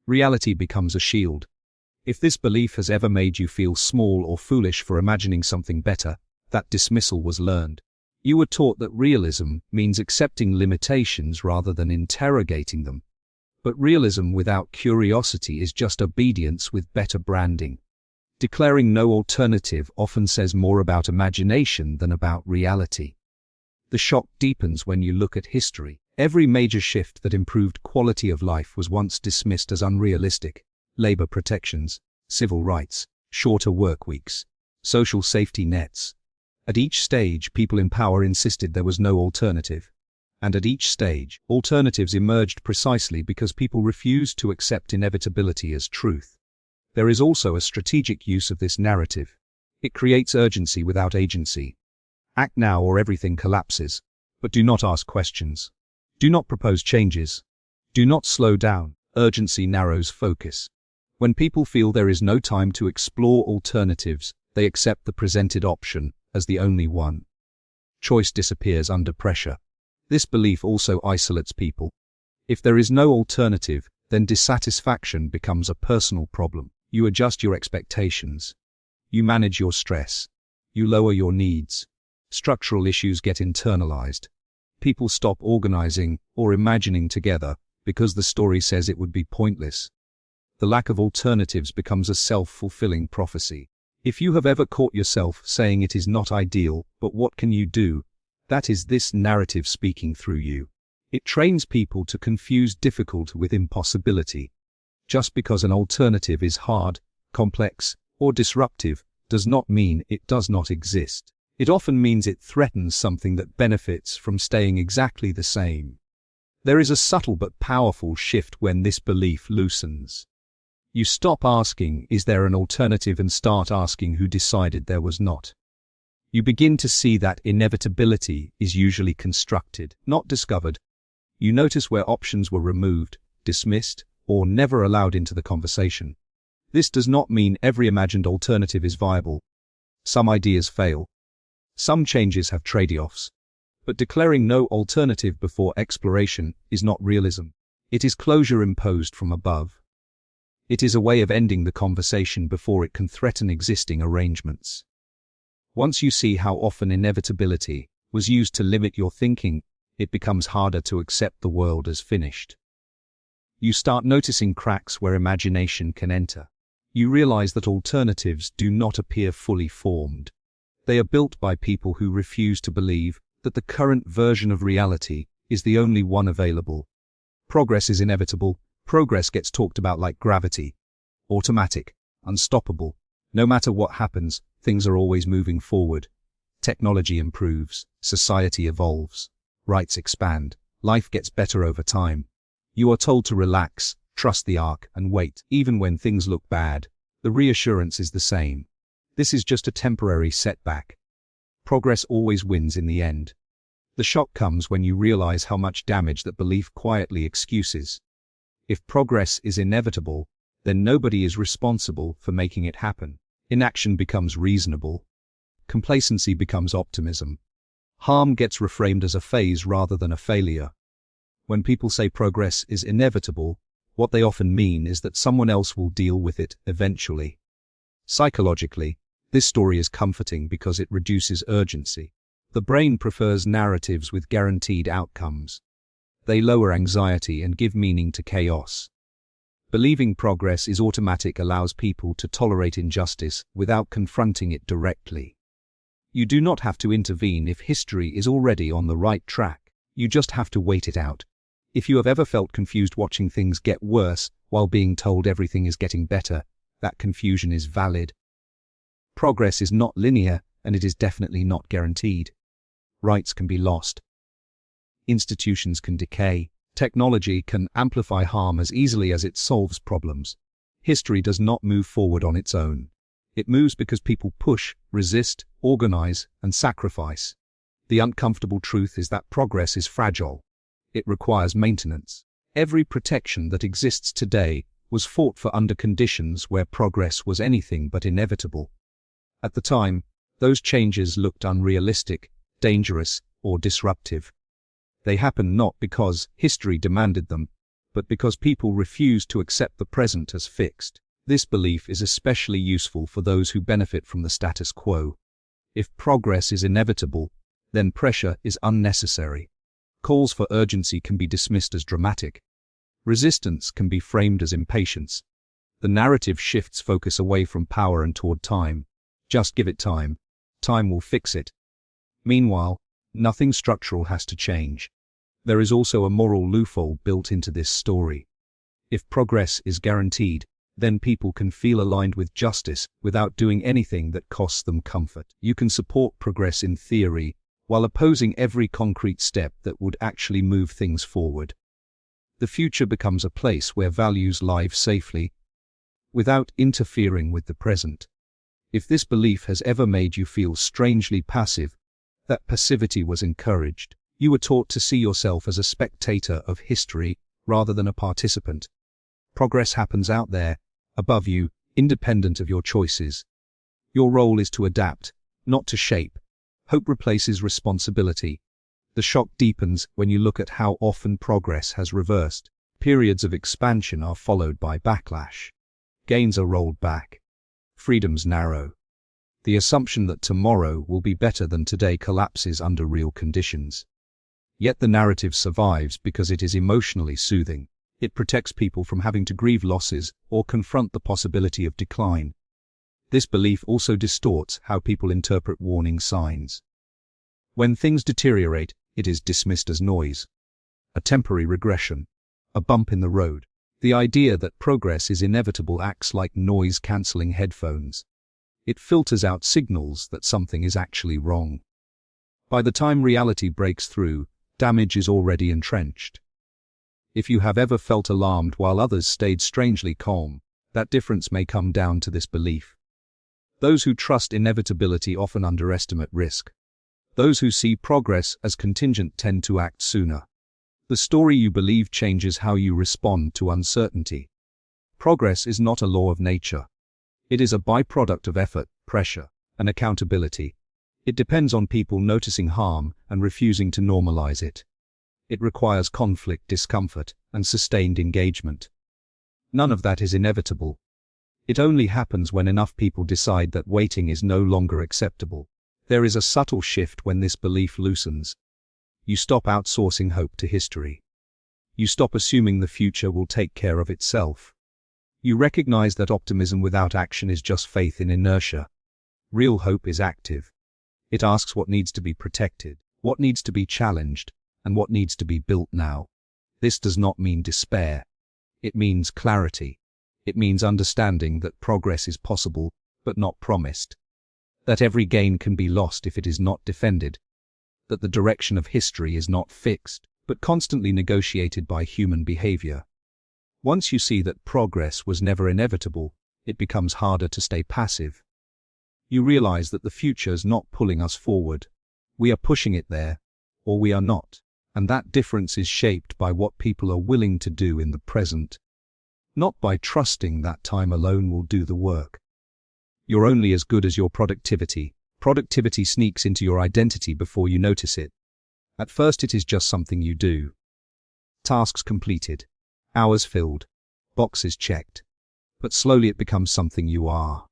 Reality becomes a shield. If this belief has ever made you feel small or foolish for imagining something better, that dismissal was learned. You were taught that realism means accepting limitations rather than interrogating them. But realism without curiosity is just obedience with better branding. Declaring no alternative often says more about imagination than about reality. The shock deepens when you look at history. Every major shift that improved quality of life was once dismissed as unrealistic. Labor protections, civil rights, shorter work weeks, social safety nets. At each stage, people in power insisted there was no alternative. And at each stage, alternatives emerged precisely because people refused to accept inevitability as truth. There is also a strategic use of this narrative. It creates urgency without agency. Act now or everything collapses. But do not ask questions. Do not propose changes. Do not slow down. Urgency narrows focus. When people feel there is no time to explore alternatives, they accept the presented option as the only one. Choice disappears under pressure. This belief also isolates people. If there is no alternative, then dissatisfaction becomes a personal problem. You adjust your expectations. You manage your stress. You lower your needs. Structural issues get internalized. People stop organizing or imagining together because the story says it would be pointless. The lack of alternatives becomes a self-fulfilling prophecy. If you have ever caught yourself saying it is not ideal, but what can you do? That is this narrative speaking through you. It trains people to confuse difficult with impossibility. Just because an alternative is hard, complex, or disruptive does not mean it does not exist. It often means it threatens something that benefits from staying exactly the same. There is a subtle but powerful shift when this belief loosens. You stop asking, "Is there an alternative?" and start asking, "Who decided there was not?" You begin to see that inevitability is usually constructed, not discovered. You notice where options were removed, dismissed, or never allowed into the conversation. This does not mean every imagined alternative is viable. Some ideas fail. Some changes have trade-offs. But declaring no alternative before exploration is not realism. It is closure imposed from above. It is a way of ending the conversation before it can threaten existing arrangements. Once you see how often inevitability was used to limit your thinking, it becomes harder to accept the world as finished. You start noticing cracks where imagination can enter. You realize that alternatives do not appear fully formed. They are built by people who refuse to believe that the current version of reality is the only one available. Progress is inevitable. Progress gets talked about like gravity. Automatic, unstoppable. No matter what happens, things are always moving forward. Technology improves, society evolves, rights expand, life gets better over time. You are told to relax, trust the arc, and wait. Even when things look bad, the reassurance is the same. This is just a temporary setback. Progress always wins in the end. The shock comes when you realize how much damage that belief quietly excuses. If progress is inevitable, then nobody is responsible for making it happen. Inaction becomes reasonable. Complacency becomes optimism. Harm gets reframed as a phase rather than a failure. When people say progress is inevitable, what they often mean is that someone else will deal with it eventually. Psychologically, this story is comforting because it reduces urgency. The brain prefers narratives with guaranteed outcomes. They lower anxiety and give meaning to chaos. Believing progress is automatic allows people to tolerate injustice without confronting it directly. You do not have to intervene if history is already on the right track. You just have to wait it out. If you have ever felt confused watching things get worse while being told everything is getting better, that confusion is valid. Progress is not linear, and it is definitely not guaranteed. Rights can be lost. Institutions can decay. Technology can amplify harm as easily as it solves problems. History does not move forward on its own. It moves because people push, resist, organize, and sacrifice. The uncomfortable truth is that progress is fragile. It requires maintenance. Every protection that exists today was fought for under conditions where progress was anything but inevitable. At the time, those changes looked unrealistic, dangerous, or disruptive. They happened not because history demanded them, but because people refused to accept the present as fixed. This belief is especially useful for those who benefit from the status quo. If progress is inevitable, then pressure is unnecessary. Calls for urgency can be dismissed as dramatic. Resistance can be framed as impatience. The narrative shifts focus away from power and toward time. Just give it time. Time will fix it. Meanwhile, nothing structural has to change. There is also a moral loophole built into this story. If progress is guaranteed, then people can feel aligned with justice without doing anything that costs them comfort. You can support progress in theory, while opposing every concrete step that would actually move things forward. The future becomes a place where values live safely, without interfering with the present. If this belief has ever made you feel strangely passive, that passivity was encouraged. You were taught to see yourself as a spectator of history rather than a participant. Progress happens out there, above you, independent of your choices. Your role is to adapt, not to shape. Hope replaces responsibility. The shock deepens when you look at how often progress has reversed. Periods of expansion are followed by backlash. Gains are rolled back. Freedoms narrow. The assumption that tomorrow will be better than today collapses under real conditions. Yet the narrative survives because it is emotionally soothing. It protects people from having to grieve losses or confront the possibility of decline. This belief also distorts how people interpret warning signs. When things deteriorate, it is dismissed as noise, a temporary regression, a bump in the road. The idea that progress is inevitable acts like noise-canceling headphones. It filters out signals that something is actually wrong. By the time reality breaks through, damage is already entrenched. If you have ever felt alarmed while others stayed strangely calm, that difference may come down to this belief. Those who trust inevitability often underestimate risk. Those who see progress as contingent tend to act sooner. The story you believe changes how you respond to uncertainty. Progress is not a law of nature. It is a byproduct of effort, pressure, and accountability. It depends on people noticing harm and refusing to normalize it. It requires conflict, discomfort, and sustained engagement. None of that is inevitable. It only happens when enough people decide that waiting is no longer acceptable. There is a subtle shift when this belief loosens. You stop outsourcing hope to history. You stop assuming the future will take care of itself. You recognize that optimism without action is just faith in inertia. Real hope is active. It asks what needs to be protected, what needs to be challenged, and what needs to be built now. This does not mean despair. It means clarity. It means understanding that progress is possible, but not promised. That every gain can be lost if it is not defended. That the direction of history is not fixed, but constantly negotiated by human behavior. Once you see that progress was never inevitable, it becomes harder to stay passive. You realize that the future is not pulling us forward. We are pushing it there, or we are not. And that difference is shaped by what people are willing to do in the present. Not by trusting that time alone will do the work. You're only as good as your productivity. Productivity sneaks into your identity before you notice it. At first it is just something you do. Tasks completed. Hours filled. Boxes checked. But slowly it becomes something you are.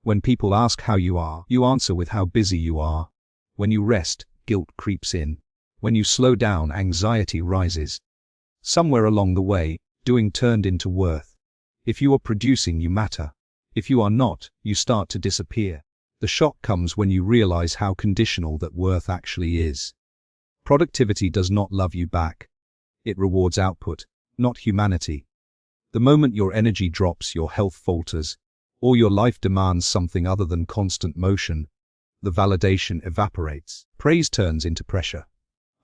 When people ask how you are, you answer with how busy you are. When you rest, guilt creeps in. When you slow down, anxiety rises. Somewhere along the way, doing turned into worth. If you are producing, you matter. If you are not, you start to disappear. The shock comes when you realize how conditional that worth actually is. Productivity does not love you back. It rewards output, not humanity. The moment your energy drops, your health falters, or your life demands something other than constant motion, the validation evaporates. Praise turns into pressure.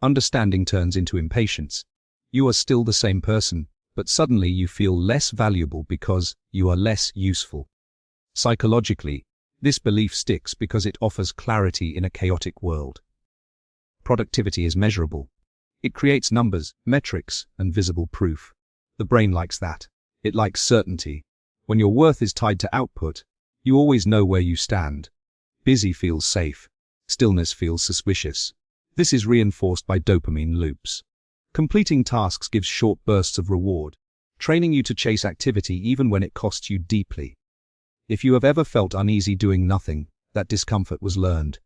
Understanding turns into impatience. You are still the same person, but suddenly you feel less valuable because you are less useful. Psychologically, this belief sticks because it offers clarity in a chaotic world. Productivity is measurable. It creates numbers, metrics, and visible proof. The brain likes that. It likes certainty. When your worth is tied to output, you always know where you stand. Busy feels safe. Stillness feels suspicious. This is reinforced by dopamine loops. Completing tasks gives short bursts of reward, training you to chase activity even when it costs you deeply. If you have ever felt uneasy doing nothing, that discomfort was learned.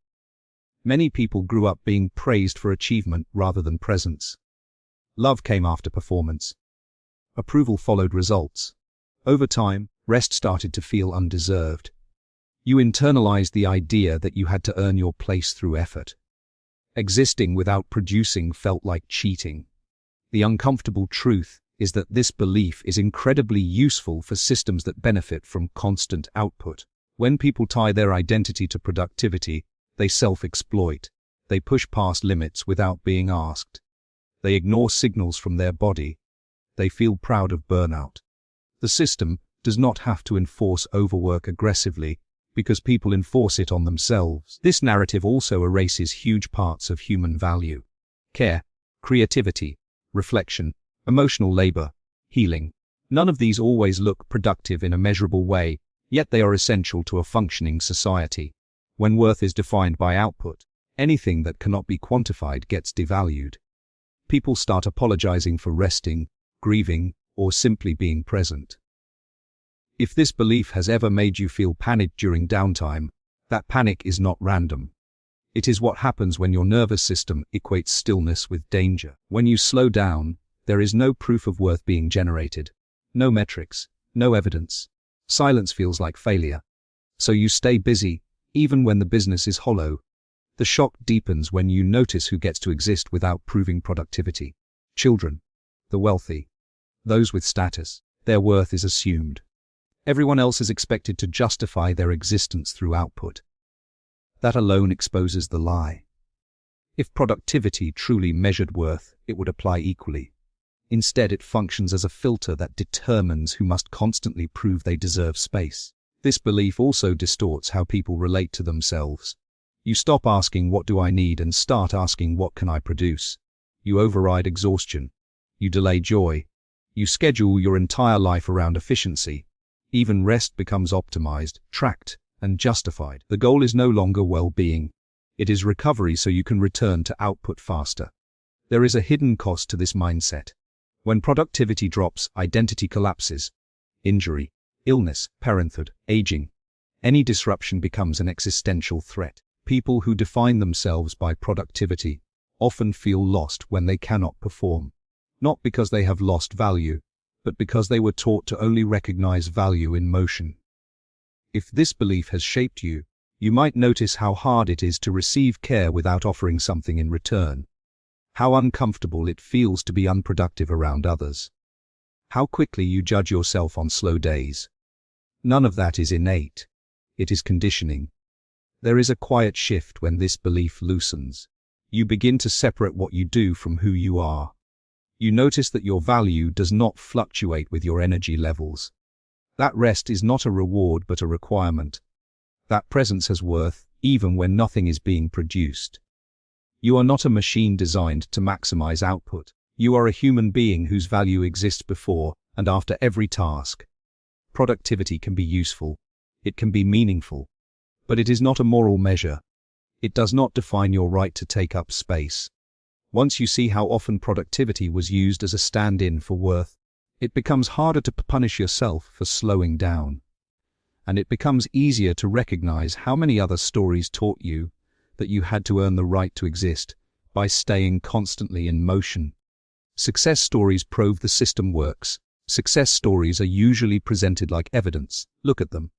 Many people grew up being praised for achievement rather than presence. Love came after performance. Approval followed results. Over time, rest started to feel undeserved. You internalized the idea that you had to earn your place through effort. Existing without producing felt like cheating. The uncomfortable truth is that this belief is incredibly useful for systems that benefit from constant output. When people tie their identity to productivity, they self-exploit. They push past limits without being asked. They ignore signals from their body. They feel proud of burnout. The system does not have to enforce overwork aggressively because people enforce it on themselves. This narrative also erases huge parts of human value. Care, creativity, reflection, emotional labor, healing. None of these always look productive in a measurable way, yet they are essential to a functioning society. When worth is defined by output, anything that cannot be quantified gets devalued. People start apologizing for resting, grieving, or simply being present. If this belief has ever made you feel panicked during downtime, that panic is not random. It is what happens when your nervous system equates stillness with danger. When you slow down, there is no proof of worth being generated. No metrics, no evidence. Silence feels like failure. So you stay busy, even when the business is hollow. The shock deepens when you notice who gets to exist without proving productivity. Children, the wealthy, those with status. Their worth is assumed. Everyone else is expected to justify their existence through output. That alone exposes the lie. If productivity truly measured worth, it would apply equally. Instead, it functions as a filter that determines who must constantly prove they deserve space. This belief also distorts how people relate to themselves. You stop asking what do I need and start asking what can I produce. You override exhaustion. You delay joy. You schedule your entire life around efficiency. Even rest becomes optimized, tracked, and justified. The goal is no longer well-being. It is recovery so you can return to output faster. There is a hidden cost to this mindset. When productivity drops, identity collapses. Injury, illness, parenthood, aging. Any disruption becomes an existential threat. People who define themselves by productivity often feel lost when they cannot perform. Not because they have lost value, but because they were taught to only recognize value in motion. If this belief has shaped you, you might notice how hard it is to receive care without offering something in return. How uncomfortable it feels to be unproductive around others. How quickly you judge yourself on slow days. None of that is innate. It is conditioning. There is a quiet shift when this belief loosens. You begin to separate what you do from who you are. You notice that your value does not fluctuate with your energy levels. That rest is not a reward but a requirement. That presence has worth, even when nothing is being produced. You are not a machine designed to maximize output. You are a human being whose value exists before and after every task. Productivity can be useful. It can be meaningful. But it is not a moral measure. It does not define your right to take up space. Once you see how often productivity was used as a stand-in for worth, it becomes harder to punish yourself for slowing down. And it becomes easier to recognize how many other stories taught you that you had to earn the right to exist by staying constantly in motion. Success stories prove the system works. Success stories are usually presented like evidence. Look at them.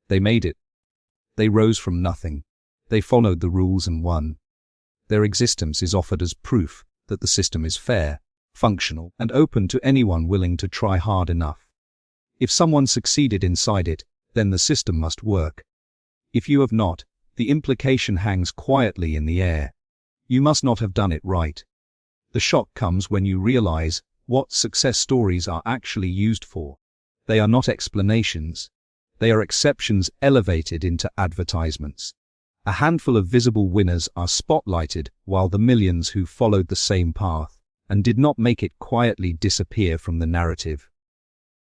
They made it. They rose from nothing. They followed the rules and won. Their existence is offered as proof that the system is fair, functional, and open to anyone willing to try hard enough. If someone succeeded inside it, then the system must work. If you have not, the implication hangs quietly in the air. You must not have done it right. The shock comes when you realize what success stories are actually used for. They are not explanations. They are exceptions elevated into advertisements. A handful of visible winners are spotlighted while the millions who followed the same path and did not make it quietly disappear from the narrative.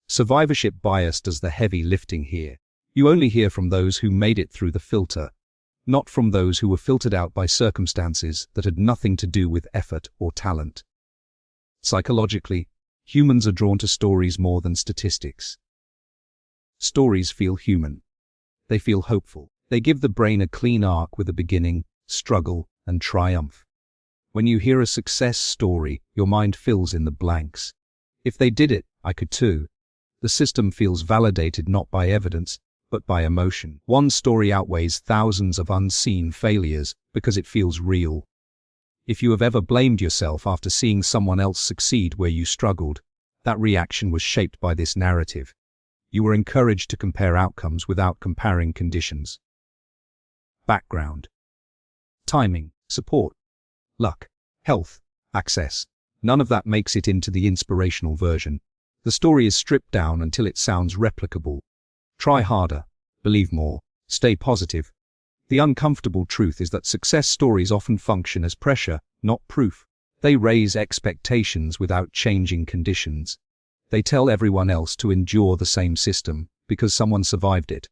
Survivorship bias does the heavy lifting here. You only hear from those who made it through the filter, not from those who were filtered out by circumstances that had nothing to do with effort or talent. Psychologically, humans are drawn to stories more than statistics. Stories feel human. They feel hopeful. They give the brain a clean arc with a beginning, struggle, and triumph. When you hear a success story, your mind fills in the blanks. If they did it, I could too. The system feels validated not by evidence, but by emotion. One story outweighs thousands of unseen failures because it feels real. If you have ever blamed yourself after seeing someone else succeed where you struggled, that reaction was shaped by this narrative. You were encouraged to compare outcomes without comparing conditions. Background, timing, support, luck, health, access. None of that makes it into the inspirational version. The story is stripped down until it sounds replicable. Try harder, believe more, stay positive. The uncomfortable truth is that success stories often function as pressure, not proof. They raise expectations without changing conditions. They tell everyone else to endure the same system because someone survived it.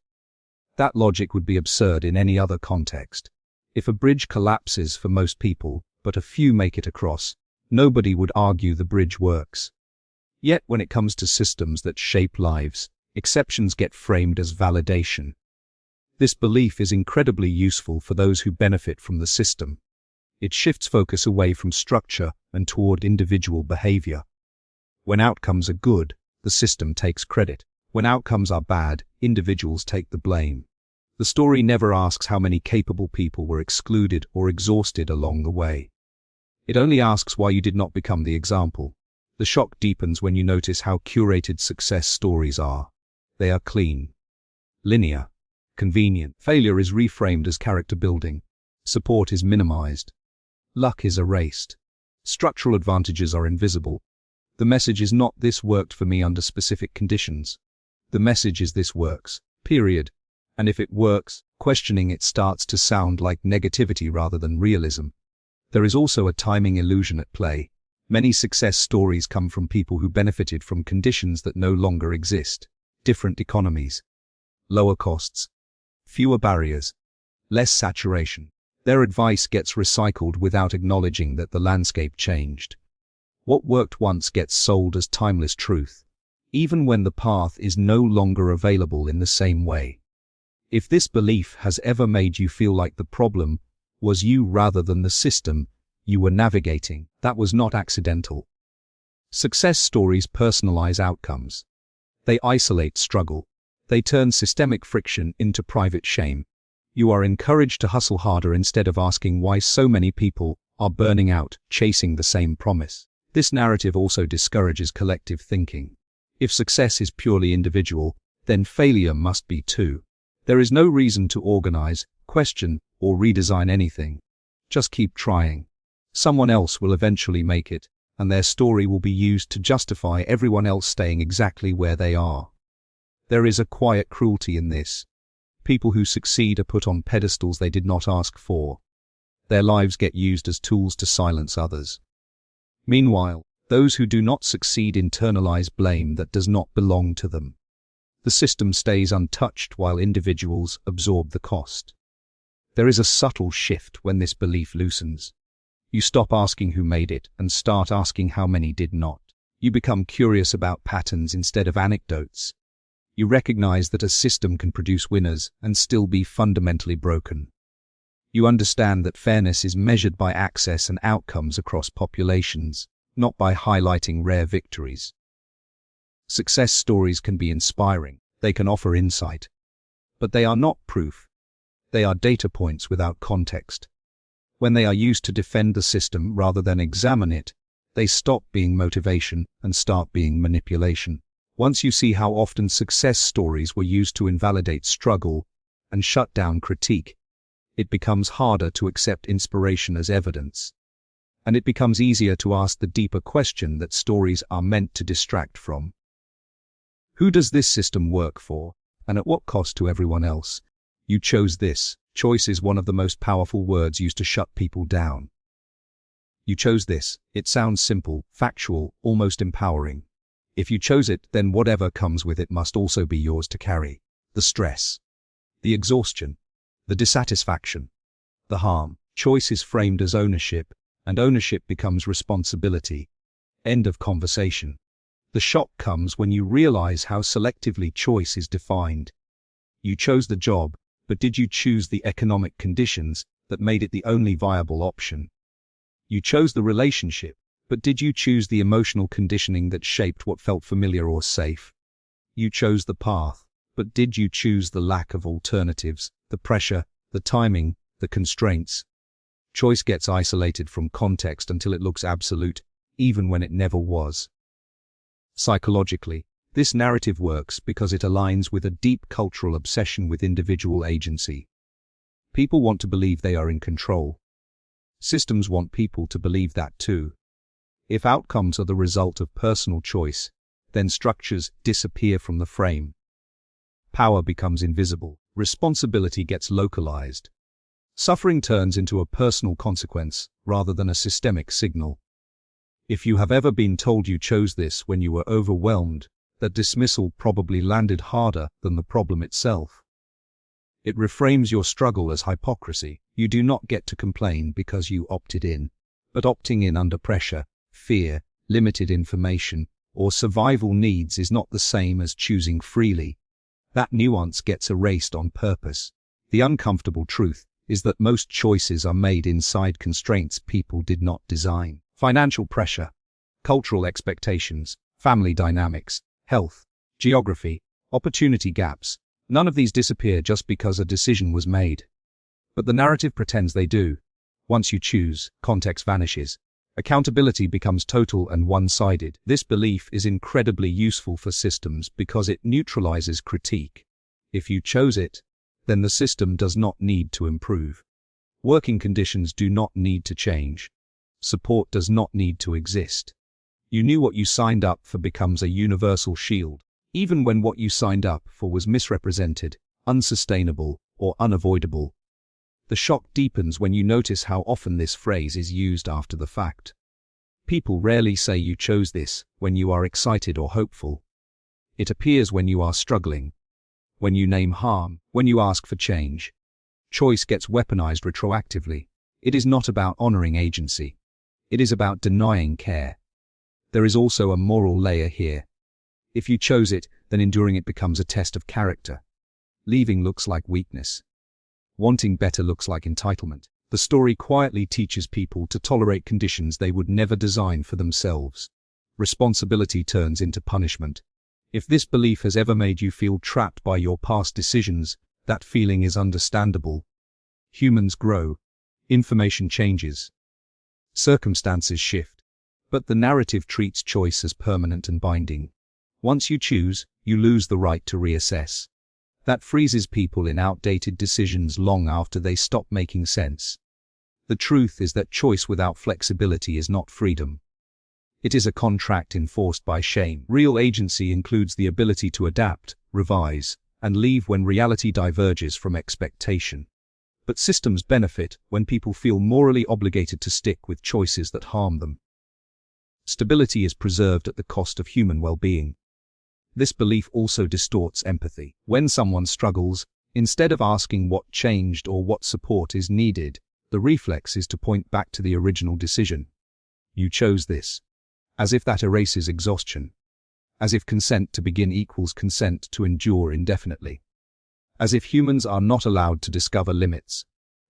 That logic would be absurd in any other context. If a bridge collapses for most people, but a few make it across, nobody would argue the bridge works. Yet when it comes to systems that shape lives, exceptions get framed as validation. This belief is incredibly useful for those who benefit from the system. It shifts focus away from structure and toward individual behavior. When outcomes are good, the system takes credit. When outcomes are bad, individuals take the blame. The story never asks how many capable people were excluded or exhausted along the way. It only asks why you did not become the example. The shock deepens when you notice how curated success stories are. They are clean, linear, convenient. Failure is reframed as character building. Support is minimized. Luck is erased. Structural advantages are invisible. The message is not "this worked for me under specific conditions." The message is "this works, period." And if it works, questioning it starts to sound like negativity rather than realism. There is also a timing illusion at play. Many success stories come from people who benefited from conditions that no longer exist. Different economies, lower costs, fewer barriers, less saturation. Their advice gets recycled without acknowledging that the landscape changed. What worked once gets sold as timeless truth, even when the path is no longer available in the same way. If this belief has ever made you feel like the problem was you rather than the system you were navigating, that was not accidental. Success stories personalize outcomes. They isolate struggle. They turn systemic friction into private shame. You are encouraged to hustle harder instead of asking why so many people are burning out, chasing the same promise. This narrative also discourages collective thinking. If success is purely individual, then failure must be too. There is no reason to organize, question, or redesign anything. Just keep trying. Someone else will eventually make it, and their story will be used to justify everyone else staying exactly where they are. There is a quiet cruelty in this. People who succeed are put on pedestals they did not ask for. Their lives get used as tools to silence others. Meanwhile, those who do not succeed internalize blame that does not belong to them. The system stays untouched while individuals absorb the cost. There is a subtle shift when this belief loosens. You stop asking who made it and start asking how many did not. You become curious about patterns instead of anecdotes. You recognize that a system can produce winners and still be fundamentally broken. You understand that fairness is measured by access and outcomes across populations, not by highlighting rare victories. Success stories can be inspiring. They can offer insight. But they are not proof. They are data points without context. When they are used to defend the system rather than examine it, they stop being motivation and start being manipulation. Once you see how often success stories were used to invalidate struggle and shut down critique, it becomes harder to accept inspiration as evidence. And it becomes easier to ask the deeper question that stories are meant to distract from. Who does this system work for, and at what cost to everyone else? You chose this. Choice is one of the most powerful words used to shut people down. You chose this. It sounds simple, factual, almost empowering. If you chose it, then whatever comes with it must also be yours to carry. The stress, the exhaustion, the dissatisfaction, the harm. Choice is framed as ownership, and ownership becomes responsibility. End of conversation. The shock comes when you realize how selectively choice is defined. You chose the job, but did you choose the economic conditions that made it the only viable option? You chose the relationship, but did you choose the emotional conditioning that shaped what felt familiar or safe? You chose the path, but did you choose the lack of alternatives, the pressure, the timing, the constraints? Choice gets isolated from context until it looks absolute, even when it never was. Psychologically, this narrative works because it aligns with a deep cultural obsession with individual agency. People want to believe they are in control. Systems want people to believe that too. If outcomes are the result of personal choice, then structures disappear from the frame. Power becomes invisible. Responsibility gets localized. Suffering turns into a personal consequence rather than a systemic signal. If you have ever been told you chose this when you were overwhelmed, that dismissal probably landed harder than the problem itself. It reframes your struggle as hypocrisy. You do not get to complain because you opted in. But opting in under pressure, fear, limited information, or survival needs is not the same as choosing freely. That nuance gets erased on purpose. The uncomfortable truth is that most choices are made inside constraints people did not design. Financial pressure, cultural expectations, family dynamics, health, geography, opportunity gaps. None of these disappear just because a decision was made. But the narrative pretends they do. Once you choose, context vanishes. Accountability becomes total and one-sided. This belief is incredibly useful for systems because it neutralizes critique. If you chose it, then the system does not need to improve. Working conditions do not need to change. Support does not need to exist. You knew what you signed up for becomes a universal shield, even when what you signed up for was misrepresented, unsustainable, or unavoidable. The shock deepens when you notice how often this phrase is used after the fact. People rarely say you chose this when you are excited or hopeful. It appears when you are struggling, when you name harm, when you ask for change. Choice gets weaponized retroactively. It is not about honoring agency. It is about denying care. There is also a moral layer here. If you chose it, then enduring it becomes a test of character. Leaving looks like weakness. Wanting better looks like entitlement. The story quietly teaches people to tolerate conditions they would never design for themselves. Responsibility turns into punishment. If this belief has ever made you feel trapped by your past decisions, that feeling is understandable. Humans grow. Information changes. Circumstances shift. But the narrative treats choice as permanent and binding. Once you choose, you lose the right to reassess. That freezes people in outdated decisions long after they stop making sense. The truth is that choice without flexibility is not freedom. It is a contract enforced by shame. Real agency includes the ability to adapt, revise, and leave when reality diverges from expectation. But systems benefit when people feel morally obligated to stick with choices that harm them. Stability is preserved at the cost of human well-being. This belief also distorts empathy. When someone struggles, instead of asking what changed or what support is needed, the reflex is to point back to the original decision. You chose this. As if that erases exhaustion. As if consent to begin equals consent to endure indefinitely. As if humans are not allowed to discover limits.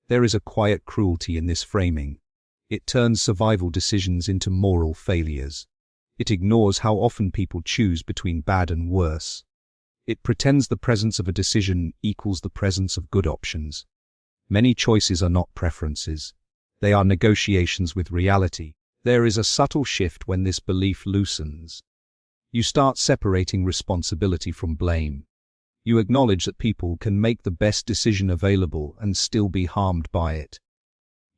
There is a quiet cruelty in this framing. It turns survival decisions into moral failures. It ignores how often people choose between bad and worse. It pretends the presence of a decision equals the presence of good options. Many choices are not preferences. They are negotiations with reality. There is a subtle shift when this belief loosens. You start separating responsibility from blame. You acknowledge that people can make the best decision available and still be harmed by it.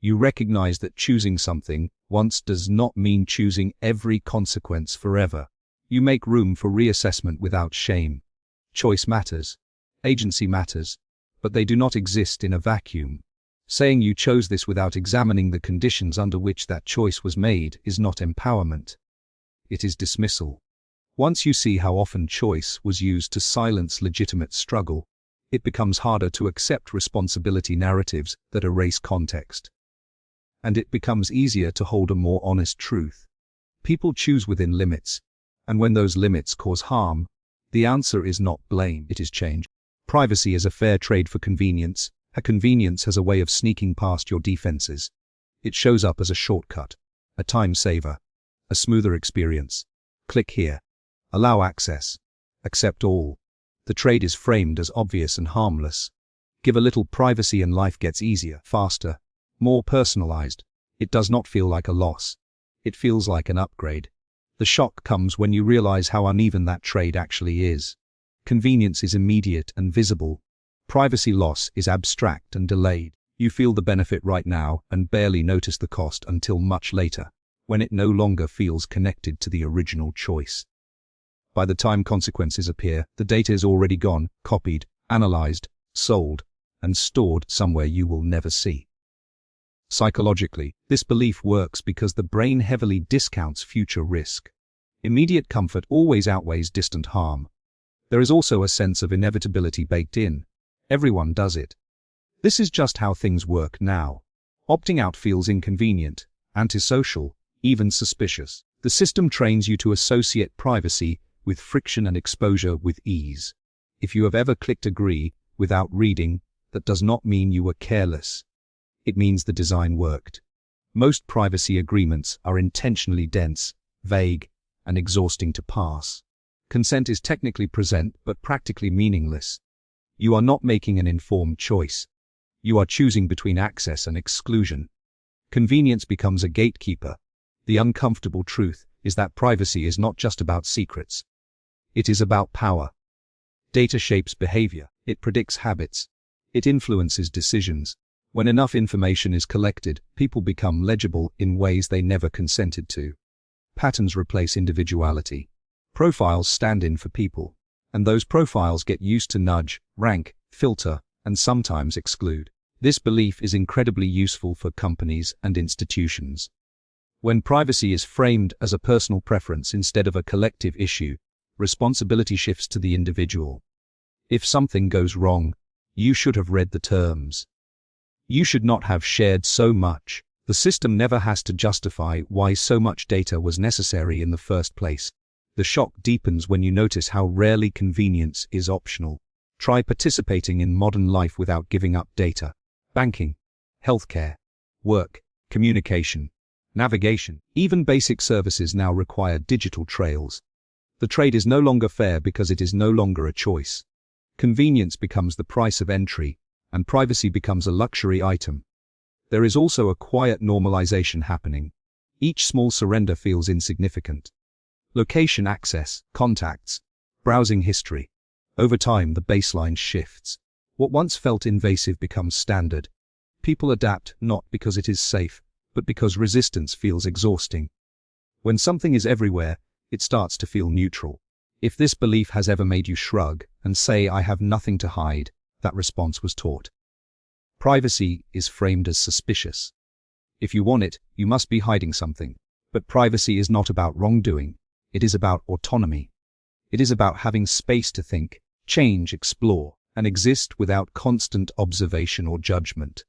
You recognize that choosing something once does not mean choosing every consequence forever. You make room for reassessment without shame. Choice matters. Agency matters. But they do not exist in a vacuum. Saying you chose this without examining the conditions under which that choice was made is not empowerment. It is dismissal. Once you see how often choice was used to silence legitimate struggle, it becomes harder to accept responsibility narratives that erase context. And it becomes easier to hold a more honest truth. People choose within limits, and when those limits cause harm, the answer is not blame, it is change. Privacy is a fair trade for convenience. A convenience has a way of sneaking past your defenses. It shows up as a shortcut, a time saver, a smoother experience. Click here. Allow access. Accept all. The trade is framed as obvious and harmless. Give a little privacy and life gets easier, faster, more personalized. It does not feel like a loss. It feels like an upgrade. The shock comes when you realize how uneven that trade actually is. Convenience is immediate and visible. Privacy loss is abstract and delayed. You feel the benefit right now and barely notice the cost until much later, when it no longer feels connected to the original choice. By the time consequences appear, the data is already gone, copied, analyzed, sold, and stored somewhere you will never see. Psychologically, this belief works because the brain heavily discounts future risk. Immediate comfort always outweighs distant harm. There is also a sense of inevitability baked in. Everyone does it. This is just how things work now. Opting out feels inconvenient, antisocial, even suspicious. The system trains you to associate privacy with friction and exposure with ease. If you have ever clicked agree without reading, that does not mean you were careless. It means the design worked. Most privacy agreements are intentionally dense, vague, and exhausting to pass. Consent is technically present but practically meaningless. You are not making an informed choice. You are choosing between access and exclusion. Convenience becomes a gatekeeper. The uncomfortable truth is that privacy is not just about secrets. It is about power. Data shapes behavior. It predicts habits. It influences decisions. When enough information is collected, people become legible in ways they never consented to. Patterns replace individuality. Profiles stand in for people. And those profiles get used to nudge, rank, filter, and sometimes exclude. This belief is incredibly useful for companies and institutions. When privacy is framed as a personal preference instead of a collective issue, responsibility shifts to the individual. If something goes wrong, you should have read the terms. You should not have shared so much. The system never has to justify why so much data was necessary in the first place. The shock deepens when you notice how rarely convenience is optional. Try participating in modern life without giving up data. Banking, healthcare, work, communication, navigation. Even basic services now require digital trails. The trade is no longer fair because it is no longer a choice. Convenience becomes the price of entry, and privacy becomes a luxury item. There is also a quiet normalization happening. Each small surrender feels insignificant. Location access, contacts, browsing history. Over time, the baseline shifts. What once felt invasive becomes standard. People adapt not because it is safe, but because resistance feels exhausting. When something is everywhere, it starts to feel neutral. If this belief has ever made you shrug and say, "I have nothing to hide," that response was taught. Privacy is framed as suspicious. If you want it, you must be hiding something. But privacy is not about wrongdoing. It is about autonomy. It is about having space to think, change, explore, and exist without constant observation or judgment.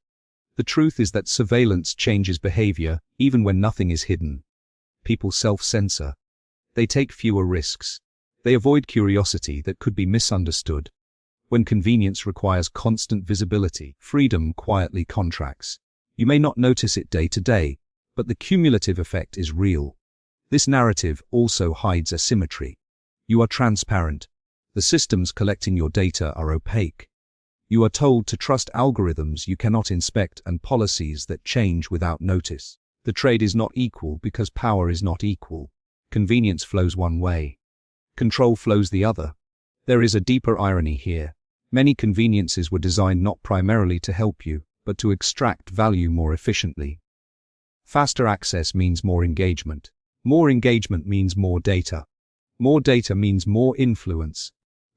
The truth is that surveillance changes behavior even when nothing is hidden. People self-censor. They take fewer risks. They avoid curiosity that could be misunderstood. When convenience requires constant visibility, freedom quietly contracts. You may not notice it day to day, but the cumulative effect is real. This narrative also hides asymmetry. You are transparent. The systems collecting your data are opaque. You are told to trust algorithms you cannot inspect and policies that change without notice. The trade is not equal because power is not equal. Convenience flows one way. Control flows the other. There is a deeper irony here. Many conveniences were designed not primarily to help you, but to extract value more efficiently. Faster access means more engagement. More engagement means more data. More data means more influence.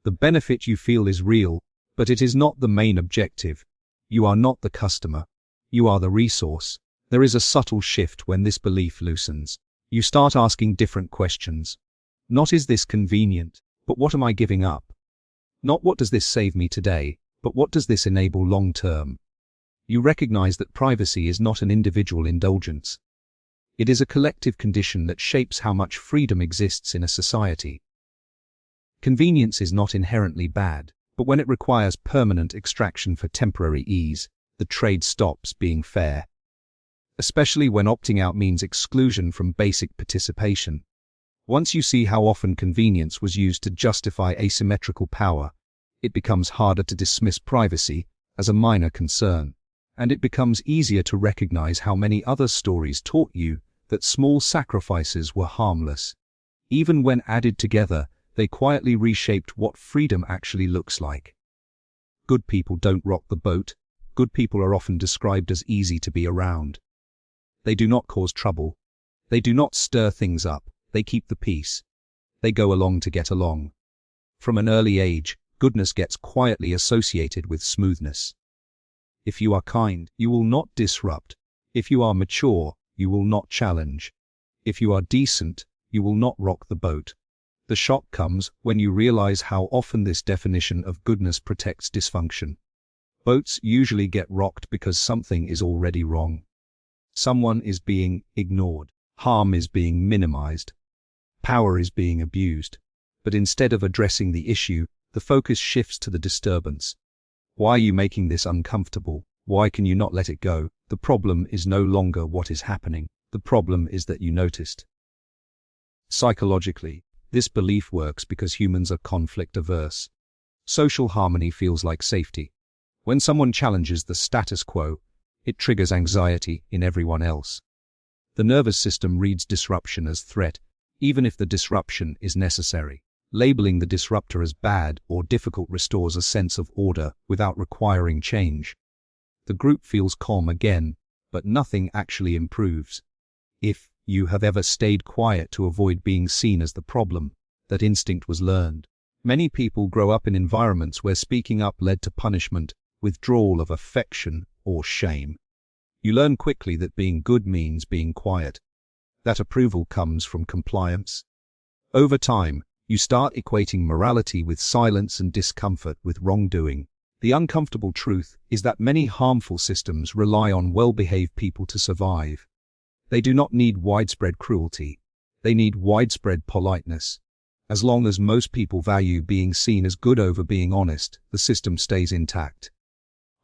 The benefit you feel is real, but it is not the main objective. You are not the customer. You are the resource. There is a subtle shift when this belief loosens. You start asking different questions. Not is this convenient, but what am I giving up? Not what does this save me today, but what does this enable long term? You recognize that privacy is not an individual indulgence. It is a collective condition that shapes how much freedom exists in a society. Convenience is not inherently bad, but when it requires permanent extraction for temporary ease, the trade stops being fair. Especially when opting out means exclusion from basic participation. Once you see how often convenience was used to justify asymmetrical power, it becomes harder to dismiss privacy as a minor concern, and it becomes easier to recognize how many other stories taught you that small sacrifices were harmless. Even when added together, they quietly reshaped what freedom actually looks like. Good people don't rock the boat. Good people are often described as easy to be around. They do not cause trouble. They do not stir things up. They keep the peace. They go along to get along. From an early age, goodness gets quietly associated with smoothness. If you are kind, you will not disrupt. If you are mature, you will not challenge. If you are decent, you will not rock the boat. The shock comes when you realize how often this definition of goodness protects dysfunction. Boats usually get rocked because something is already wrong. Someone is being ignored. Harm is being minimized. Power is being abused. But instead of addressing the issue, the focus shifts to the disturbance. Why are you making this uncomfortable? Why can you not let it go? The problem is no longer what is happening. The problem is that you noticed. Psychologically, this belief works because humans are conflict averse. Social harmony feels like safety. When someone challenges the status quo, it triggers anxiety in everyone else. The nervous system reads disruption as threat, even if the disruption is necessary. Labeling the disruptor as bad or difficult restores a sense of order without requiring change. The group feels calm again, but nothing actually improves. If you have ever stayed quiet to avoid being seen as the problem, that instinct was learned. Many people grow up in environments where speaking up led to punishment, withdrawal of affection, or shame. You learn quickly that being good means being quiet. That approval comes from compliance. Over time, you start equating morality with silence and discomfort with wrongdoing. The uncomfortable truth is that many harmful systems rely on well-behaved people to survive. They do not need widespread cruelty. They need widespread politeness. As long as most people value being seen as good over being honest, the system stays intact.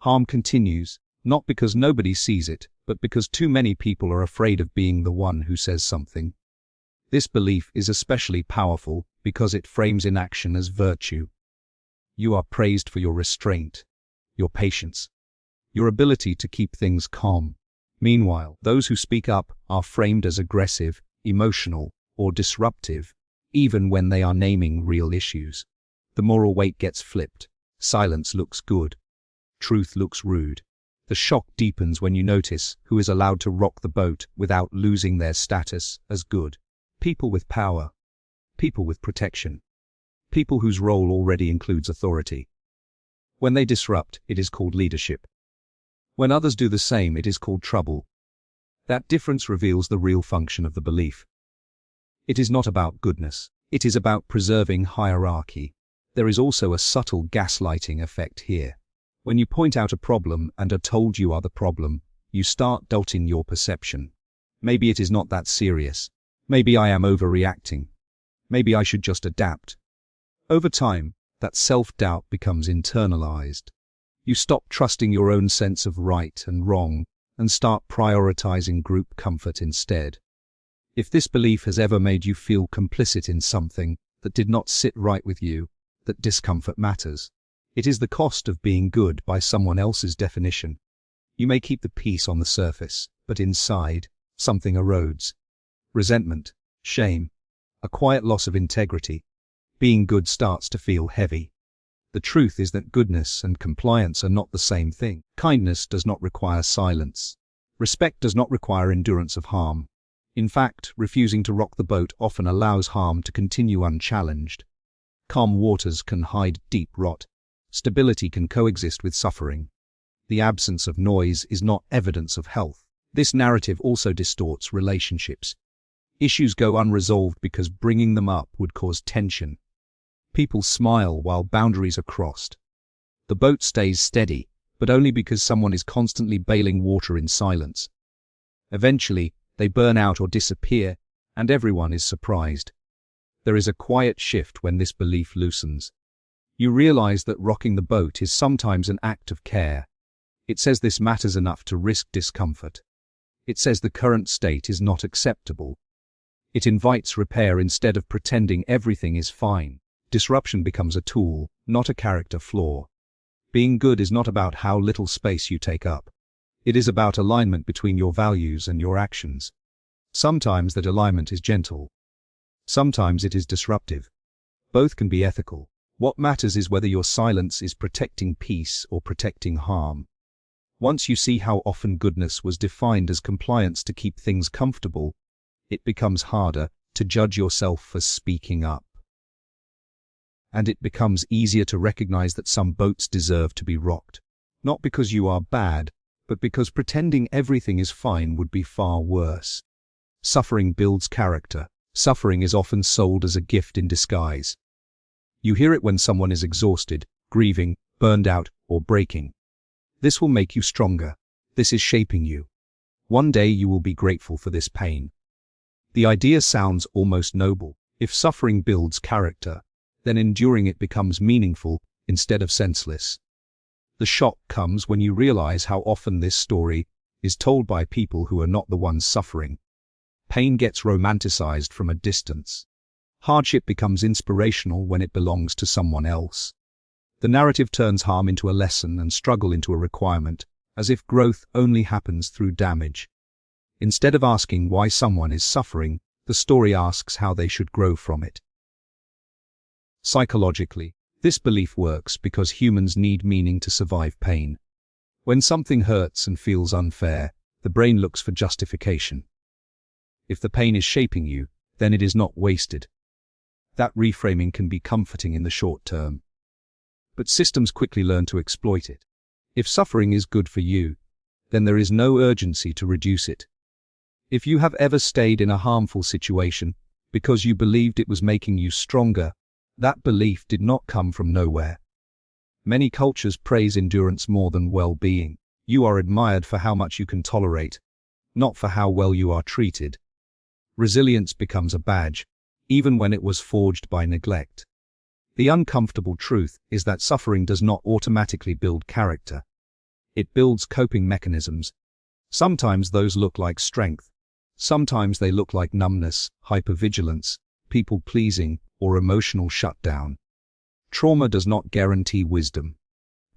Harm continues, not because nobody sees it, but because too many people are afraid of being the one who says something. This belief is especially powerful because it frames inaction as virtue. You are praised for your restraint, your patience, your ability to keep things calm. Meanwhile, those who speak up are framed as aggressive, emotional, or disruptive, even when they are naming real issues. The moral weight gets flipped. Silence looks good. Truth looks rude. The shock deepens when you notice who is allowed to rock the boat without losing their status as good. People with power. People with protection. People whose role already includes authority. When they disrupt, it is called leadership. When others do the same, it is called trouble. That difference reveals the real function of the belief. It is not about goodness. It is about preserving hierarchy. There is also a subtle gaslighting effect here. When you point out a problem and are told you are the problem, you start doubting your perception. Maybe it is not that serious. Maybe I am overreacting. Maybe I should just adapt. Over time, that self-doubt becomes internalized. You stop trusting your own sense of right and wrong and start prioritizing group comfort instead. If this belief has ever made you feel complicit in something that did not sit right with you, that discomfort matters. It is the cost of being good by someone else's definition. You may keep the peace on the surface, but inside, something erodes. Resentment, shame, a quiet loss of integrity. Being good starts to feel heavy. The truth is that goodness and compliance are not the same thing. Kindness does not require silence. Respect does not require endurance of harm. In fact, refusing to rock the boat often allows harm to continue unchallenged. Calm waters can hide deep rot. Stability can coexist with suffering. The absence of noise is not evidence of health. This narrative also distorts relationships. Issues go unresolved because bringing them up would cause tension. People smile while boundaries are crossed. The boat stays steady, but only because someone is constantly bailing water in silence. Eventually, they burn out or disappear, and everyone is surprised. There is a quiet shift when this belief loosens. You realize that rocking the boat is sometimes an act of care. It says this matters enough to risk discomfort. It says the current state is not acceptable. It invites repair instead of pretending everything is fine. Disruption becomes a tool, not a character flaw. Being good is not about how little space you take up. It is about alignment between your values and your actions. Sometimes that alignment is gentle. Sometimes it is disruptive. Both can be ethical. What matters is whether your silence is protecting peace or protecting harm. Once you see how often goodness was defined as compliance to keep things comfortable, it becomes harder to judge yourself for speaking up. And it becomes easier to recognize that some boats deserve to be rocked. Not because you are bad, but because pretending everything is fine would be far worse. Suffering builds character. Suffering is often sold as a gift in disguise. You hear it when someone is exhausted, grieving, burned out, or breaking. This will make you stronger. This is shaping you. One day you will be grateful for this pain. The idea sounds almost noble. If suffering builds character, then enduring it becomes meaningful instead of senseless. The shock comes when you realize how often this story is told by people who are not the ones suffering. Pain gets romanticized from a distance. Hardship becomes inspirational when it belongs to someone else. The narrative turns harm into a lesson and struggle into a requirement, as if growth only happens through damage. Instead of asking why someone is suffering, the story asks how they should grow from it. Psychologically, this belief works because humans need meaning to survive pain. When something hurts and feels unfair, the brain looks for justification. If the pain is shaping you, then it is not wasted. That reframing can be comforting in the short term. But systems quickly learn to exploit it. If suffering is good for you, then there is no urgency to reduce it. If you have ever stayed in a harmful situation because you believed it was making you stronger, that belief did not come from nowhere. Many cultures praise endurance more than well-being. You are admired for how much you can tolerate, not for how well you are treated. Resilience becomes a badge, even when it was forged by neglect. The uncomfortable truth is that suffering does not automatically build character. It builds coping mechanisms. Sometimes those look like strength. Sometimes they look like numbness, hypervigilance, people-pleasing, or emotional shutdown. Trauma does not guarantee wisdom.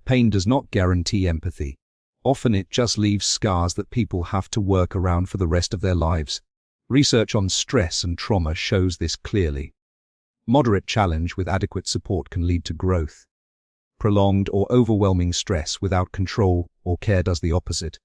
Pain does not guarantee empathy. Often it just leaves scars that people have to work around for the rest of their lives. Research on stress and trauma shows this clearly. Moderate challenge with adequate support can lead to growth. Prolonged or overwhelming stress without control or care does the opposite.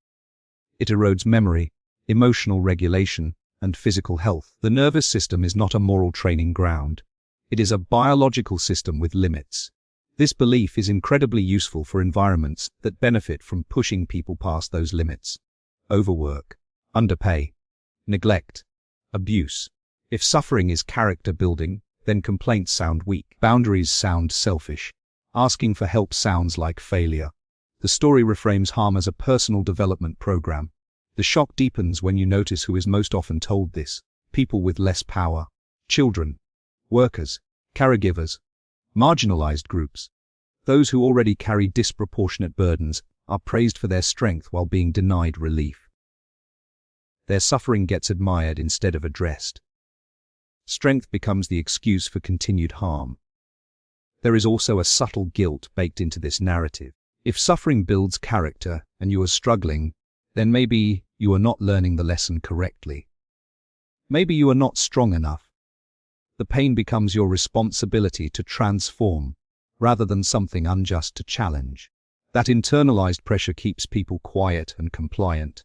It erodes memory, emotional regulation, and physical health. The nervous system is not a moral training ground. It is a biological system with limits. This belief is incredibly useful for environments that benefit from pushing people past those limits. Overwork, underpay, neglect, abuse. If suffering is character building, then complaints sound weak. Boundaries sound selfish. Asking for help sounds like failure. The story reframes harm as a personal development program. The shock deepens when you notice who is most often told this. People with less power. Children. Workers. Caregivers. Marginalized groups. Those who already carry disproportionate burdens are praised for their strength while being denied relief. Their suffering gets admired instead of addressed. Strength becomes the excuse for continued harm. There is also a subtle guilt baked into this narrative. If suffering builds character and you are struggling, then maybe you are not learning the lesson correctly. Maybe you are not strong enough. The pain becomes your responsibility to transform, rather than something unjust to challenge. That internalized pressure keeps people quiet and compliant.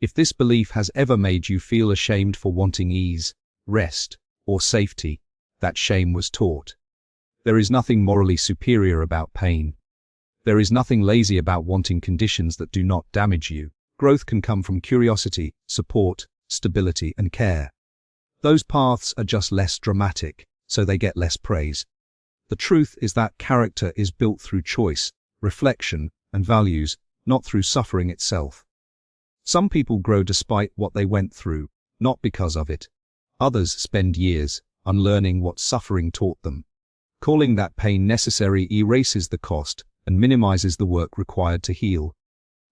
If this belief has ever made you feel ashamed for wanting ease, rest, or safety, that shame was taught. There is nothing morally superior about pain. There is nothing lazy about wanting conditions that do not damage you. Growth can come from curiosity, support, stability, and care. Those paths are just less dramatic, so they get less praise. The truth is that character is built through choice, reflection, and values, not through suffering itself. Some people grow despite what they went through, not because of it. Others spend years unlearning what suffering taught them. Calling that pain necessary erases the cost and minimizes the work required to heal.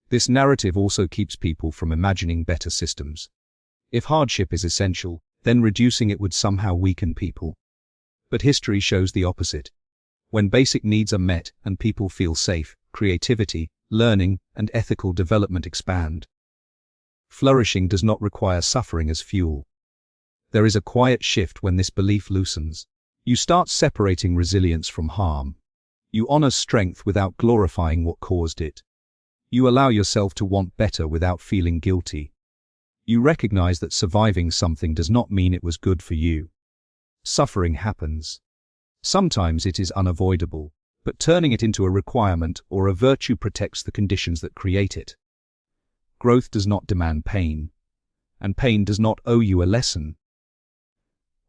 This narrative also keeps people from imagining better systems. If hardship is essential, then reducing it would somehow weaken people. But history shows the opposite. When basic needs are met and people feel safe, creativity, learning, and ethical development expand. Flourishing does not require suffering as fuel. There is a quiet shift when this belief loosens. You start separating resilience from harm. You honor strength without glorifying what caused it. You allow yourself to want better without feeling guilty. You recognize that surviving something does not mean it was good for you. Suffering happens. Sometimes it is unavoidable, but turning it into a requirement or a virtue protects the conditions that create it. Growth does not demand pain, and pain does not owe you a lesson.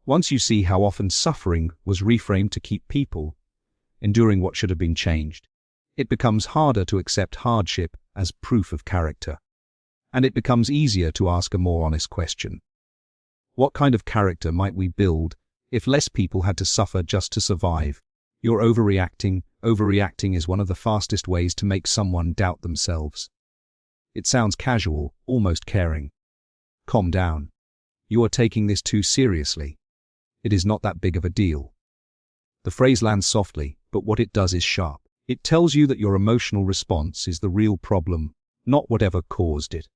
Once you see how often suffering was reframed to keep people enduring what should have been changed, it becomes harder to accept hardship as proof of character. And it becomes easier to ask a more honest question. What kind of character might we build if less people had to suffer just to survive? You're overreacting. Overreacting is one of the fastest ways to make someone doubt themselves. It sounds casual, almost caring. Calm down. You are taking this too seriously. It is not that big of a deal. The phrase lands softly, but what it does is sharp. It tells you that your emotional response is the real problem, not whatever caused it.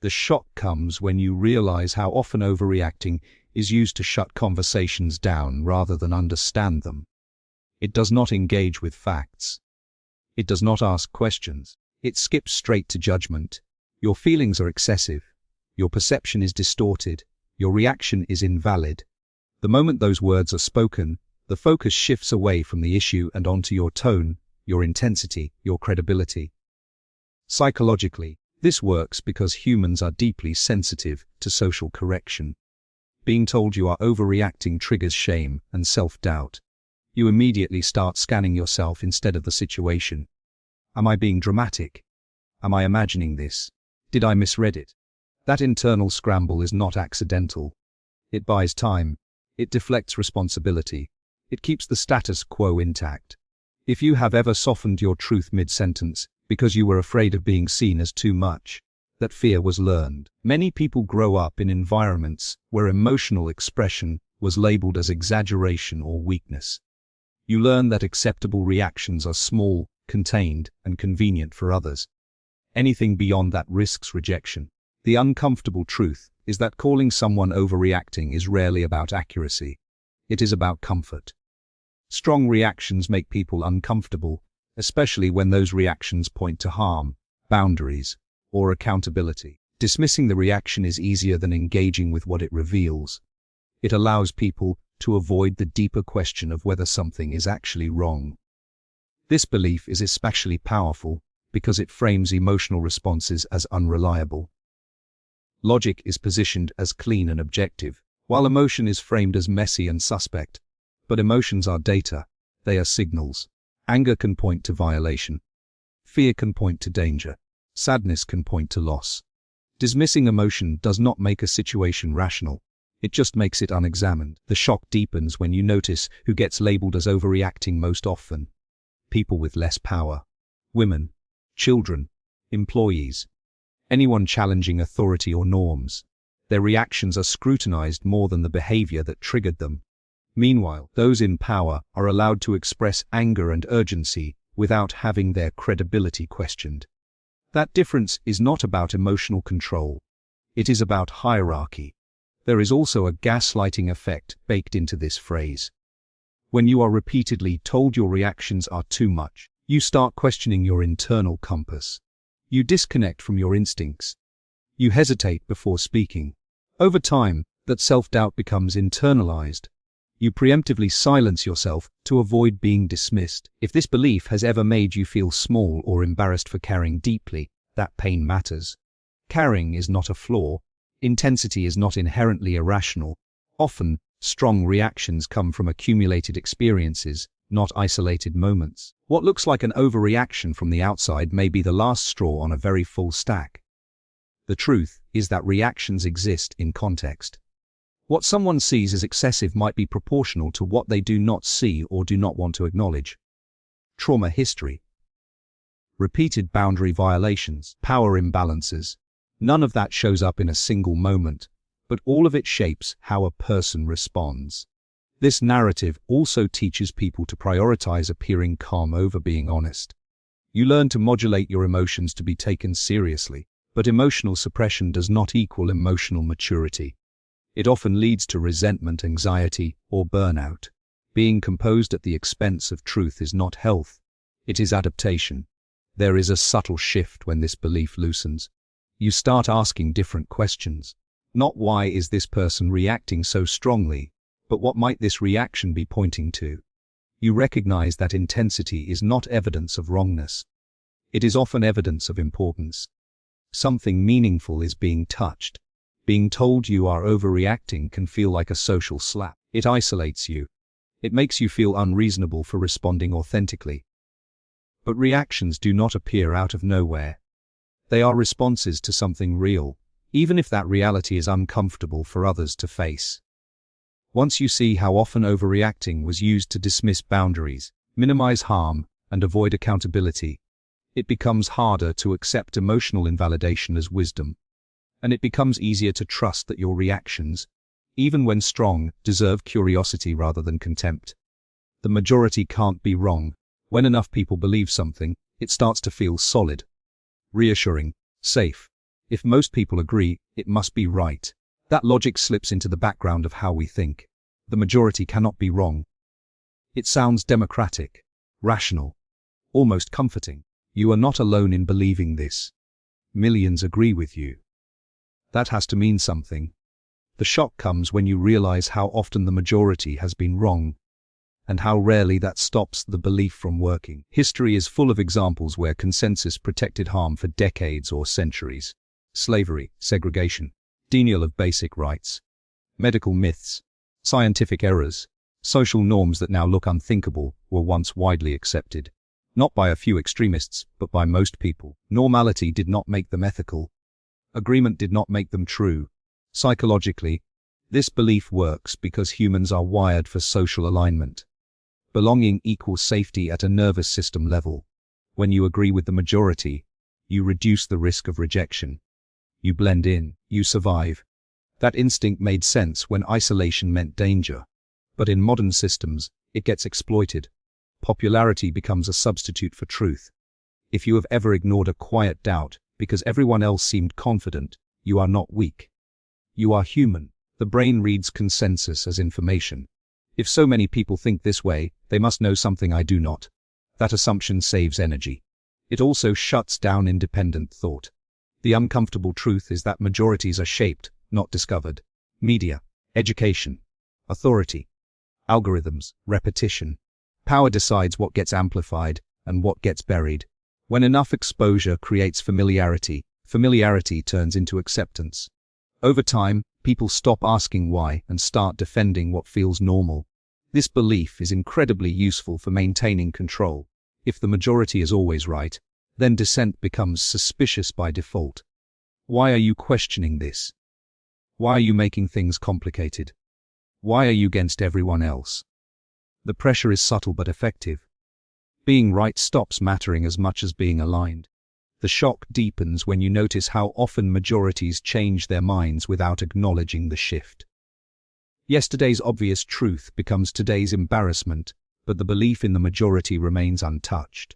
The shock comes when you realize how often overreacting is used to shut conversations down rather than understand them. It does not engage with facts. It does not ask questions. It skips straight to judgment. Your feelings are excessive. Your perception is distorted. Your reaction is invalid. The moment those words are spoken, the focus shifts away from the issue and onto your tone, your intensity, your credibility. Psychologically, this works because humans are deeply sensitive to social correction. Being told you are overreacting triggers shame and self-doubt. You immediately start scanning yourself instead of the situation. Am I being dramatic? Am I imagining this? Did I misread it? That internal scramble is not accidental. It buys time. It deflects responsibility. It keeps the status quo intact. If you have ever softened your truth mid-sentence because you were afraid of being seen as too much, that fear was learned. Many people grow up in environments where emotional expression was labeled as exaggeration or weakness. You learn that acceptable reactions are small, contained, and convenient for others. Anything beyond that risks rejection. The uncomfortable truth is that calling someone overreacting is rarely about accuracy. It is about comfort. Strong reactions make people uncomfortable, especially when those reactions point to harm, boundaries, or accountability. Dismissing the reaction is easier than engaging with what it reveals. It allows people to avoid the deeper question of whether something is actually wrong. This belief is especially powerful because it frames emotional responses as unreliable. Logic is positioned as clean and objective, while emotion is framed as messy and suspect. But emotions are data. They are signals. Anger can point to violation. Fear can point to danger. Sadness can point to loss. Dismissing emotion does not make a situation rational. It just makes it unexamined. The shock deepens when you notice who gets labeled as overreacting most often. People with less power. Women. Children. Employees. Anyone challenging authority or norms. Their reactions are scrutinized more than the behavior that triggered them. Meanwhile, those in power are allowed to express anger and urgency without having their credibility questioned. That difference is not about emotional control. It is about hierarchy. There is also a gaslighting effect baked into this phrase. When you are repeatedly told your reactions are too much, you start questioning your internal compass. You disconnect from your instincts. You hesitate before speaking. Over time, that self-doubt becomes internalized. You preemptively silence yourself to avoid being dismissed. If this belief has ever made you feel small or embarrassed for caring deeply, that pain matters. Caring is not a flaw. Intensity is not inherently irrational. Often, strong reactions come from accumulated experiences, not isolated moments. What looks like an overreaction from the outside may be the last straw on a very full stack. The truth is that reactions exist in context. What someone sees as excessive might be proportional to what they do not see or do not want to acknowledge. Trauma history. Repeated boundary violations, power imbalances. None of that shows up in a single moment, but all of it shapes how a person responds. This narrative also teaches people to prioritize appearing calm over being honest. You learn to modulate your emotions to be taken seriously, but emotional suppression does not equal emotional maturity. It often leads to resentment, anxiety, or burnout. Being composed at the expense of truth is not health, it is adaptation. There is a subtle shift when this belief loosens. You start asking different questions. Not why is this person reacting so strongly, but what might this reaction be pointing to? You recognize that intensity is not evidence of wrongness. It is often evidence of importance. Something meaningful is being touched. Being told you are overreacting can feel like a social slap. It isolates you. It makes you feel unreasonable for responding authentically. But reactions do not appear out of nowhere. They are responses to something real, even if that reality is uncomfortable for others to face. Once you see how often overreacting was used to dismiss boundaries, minimize harm, and avoid accountability, it becomes harder to accept emotional invalidation as wisdom. And it becomes easier to trust that your reactions, even when strong, deserve curiosity rather than contempt. The majority can't be wrong. When enough people believe something, it starts to feel solid, reassuring, safe. If most people agree, it must be right. That logic slips into the background of how we think. The majority cannot be wrong. It sounds democratic, rational, almost comforting. You are not alone in believing this. Millions agree with you. That has to mean something. The shock comes when you realize how often the majority has been wrong, and how rarely that stops the belief from working. History is full of examples where consensus protected harm for decades or centuries. Slavery, segregation, denial of basic rights, medical myths, scientific errors, social norms that now look unthinkable were once widely accepted. Not by a few extremists, but by most people. Normality did not make them ethical. Agreement did not make them true. Psychologically, this belief works because humans are wired for social alignment. Belonging equals safety at a nervous system level. When you agree with the majority, you reduce the risk of rejection. You blend in, you survive. That instinct made sense when isolation meant danger. But in modern systems, it gets exploited. Popularity becomes a substitute for truth. If you have ever ignored a quiet doubt because everyone else seemed confident, you are not weak. You are human. The brain reads consensus as information. If so many people think this way, they must know something I do not. That assumption saves energy. It also shuts down independent thought. The uncomfortable truth is that majorities are shaped, not discovered. Media, education, authority, algorithms, repetition. Power decides what gets amplified and what gets buried. When enough exposure creates familiarity, familiarity turns into acceptance. Over time, people stop asking why and start defending what feels normal. This belief is incredibly useful for maintaining control. If the majority is always right, then dissent becomes suspicious by default. Why are you questioning this? Why are you making things complicated? Why are you against everyone else? The pressure is subtle but effective. Being right stops mattering as much as being aligned. The shock deepens when you notice how often majorities change their minds without acknowledging the shift. Yesterday's obvious truth becomes today's embarrassment, but the belief in the majority remains untouched.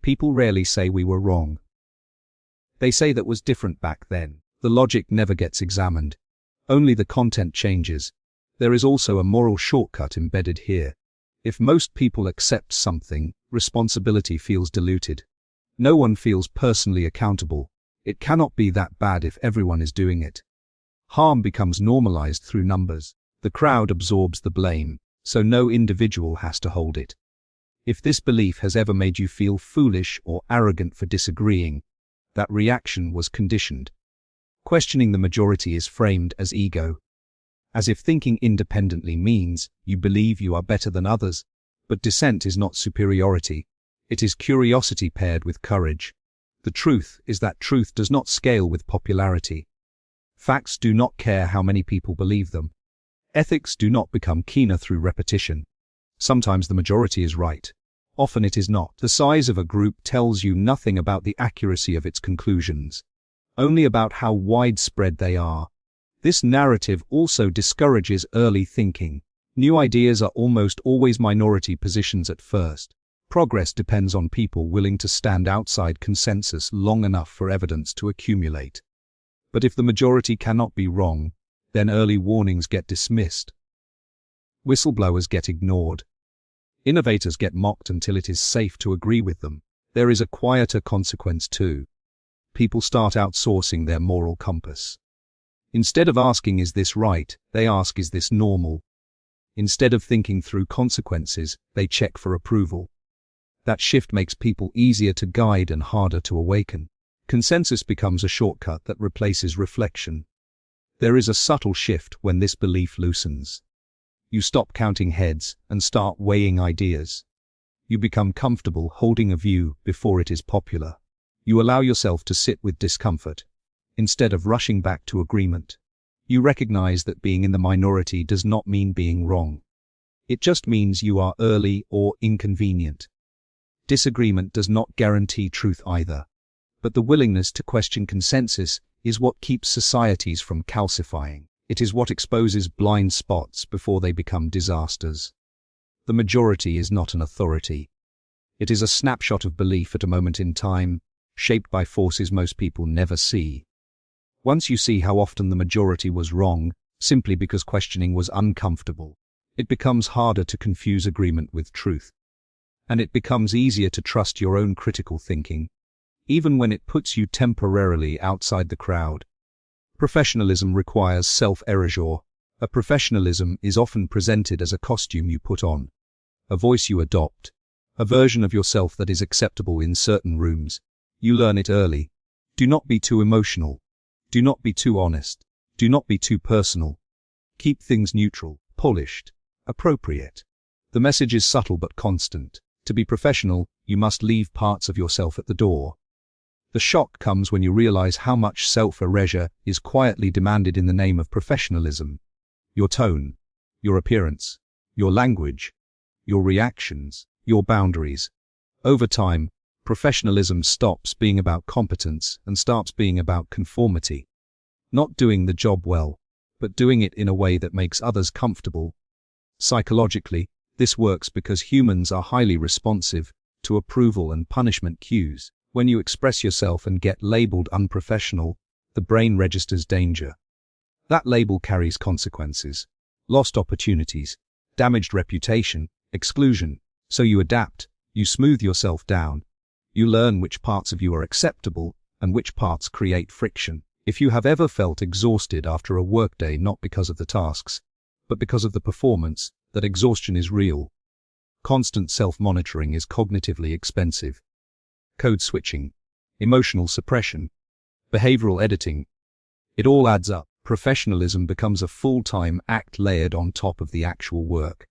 People rarely say we were wrong. They say that was different back then. The logic never gets examined. Only the content changes. There is also a moral shortcut embedded here. If most people accept something, responsibility feels diluted. No one feels personally accountable. It cannot be that bad if everyone is doing it. Harm becomes normalized through numbers. The crowd absorbs the blame, so no individual has to hold it. If this belief has ever made you feel foolish or arrogant for disagreeing, that reaction was conditioned. Questioning the majority is framed as ego, as if thinking independently means you believe you are better than others. But dissent is not superiority. It is curiosity paired with courage. The truth is that truth does not scale with popularity. Facts do not care how many people believe them. Ethics do not become keener through repetition. Sometimes the majority is right. Often it is not. The size of a group tells you nothing about the accuracy of its conclusions, only about how widespread they are. This narrative also discourages early thinking. New ideas are almost always minority positions at first. Progress depends on people willing to stand outside consensus long enough for evidence to accumulate. But if the majority cannot be wrong, then early warnings get dismissed. Whistleblowers get ignored. Innovators get mocked until it is safe to agree with them. There is a quieter consequence too. People start outsourcing their moral compass. Instead of asking, is this right, they ask, is this normal? Instead of thinking through consequences, they check for approval. That shift makes people easier to guide and harder to awaken. Consensus becomes a shortcut that replaces reflection. There is a subtle shift when this belief loosens. You stop counting heads and start weighing ideas. You become comfortable holding a view before it is popular. You allow yourself to sit with discomfort, instead of rushing back to agreement. You recognize that being in the minority does not mean being wrong. It just means you are early or inconvenient. Disagreement does not guarantee truth either, but the willingness to question consensus is what keeps societies from calcifying. It is what exposes blind spots before they become disasters. The majority is not an authority. It is a snapshot of belief at a moment in time, shaped by forces most people never see. Once you see how often the majority was wrong, simply because questioning was uncomfortable, it becomes harder to confuse agreement with truth. And it becomes easier to trust your own critical thinking, even when it puts you temporarily outside the crowd. Professionalism requires self-erasure. A professionalism is often presented as a costume you put on, a voice you adopt, a version of yourself that is acceptable in certain rooms. You learn it early. Do not be too emotional. Do not be too honest. Do not be too personal. Keep things neutral, polished, appropriate. The message is subtle but constant. To be professional, you must leave parts of yourself at the door. The shock comes when you realize how much self-erasure is quietly demanded in the name of professionalism. Your tone, your appearance, your language, your reactions, your boundaries. Over time, professionalism stops being about competence and starts being about conformity. Not doing the job well, but doing it in a way that makes others comfortable. Psychologically, this works because humans are highly responsive to approval and punishment cues. When you express yourself and get labeled unprofessional, the brain registers danger. That label carries consequences: lost opportunities, damaged reputation, exclusion. So you adapt, you smooth yourself down. You learn which parts of you are acceptable and which parts create friction. If you have ever felt exhausted after a workday not because of the tasks, but because of the performance, that exhaustion is real. Constant self-monitoring is cognitively expensive. Code switching, emotional suppression, behavioral editing. It all adds up. Professionalism becomes a full-time act layered on top of the actual work.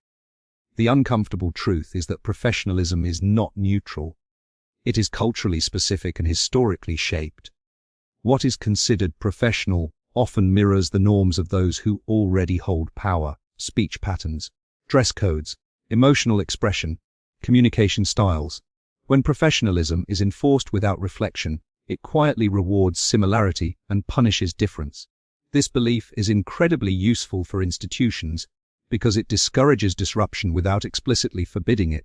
The uncomfortable truth is that professionalism is not neutral. It is culturally specific and historically shaped. What is considered professional often mirrors the norms of those who already hold power: speech patterns, dress codes, emotional expression, communication styles. When professionalism is enforced without reflection, it quietly rewards similarity and punishes difference. This belief is incredibly useful for institutions because it discourages disruption without explicitly forbidding it.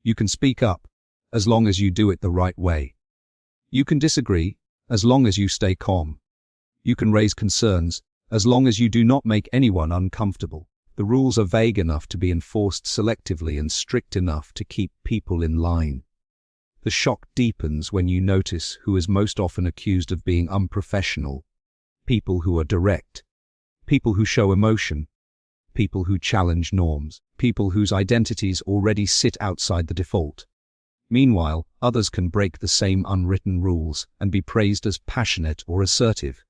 You can speak up, as long as you do it the right way. You can disagree, as long as you stay calm. You can raise concerns, as long as you do not make anyone uncomfortable. The rules are vague enough to be enforced selectively and strict enough to keep people in line. The shock deepens when you notice who is most often accused of being unprofessional. People who are direct. People who show emotion. People who challenge norms. People whose identities already sit outside the default. Meanwhile, others can break the same unwritten rules and be praised as passionate or assertive.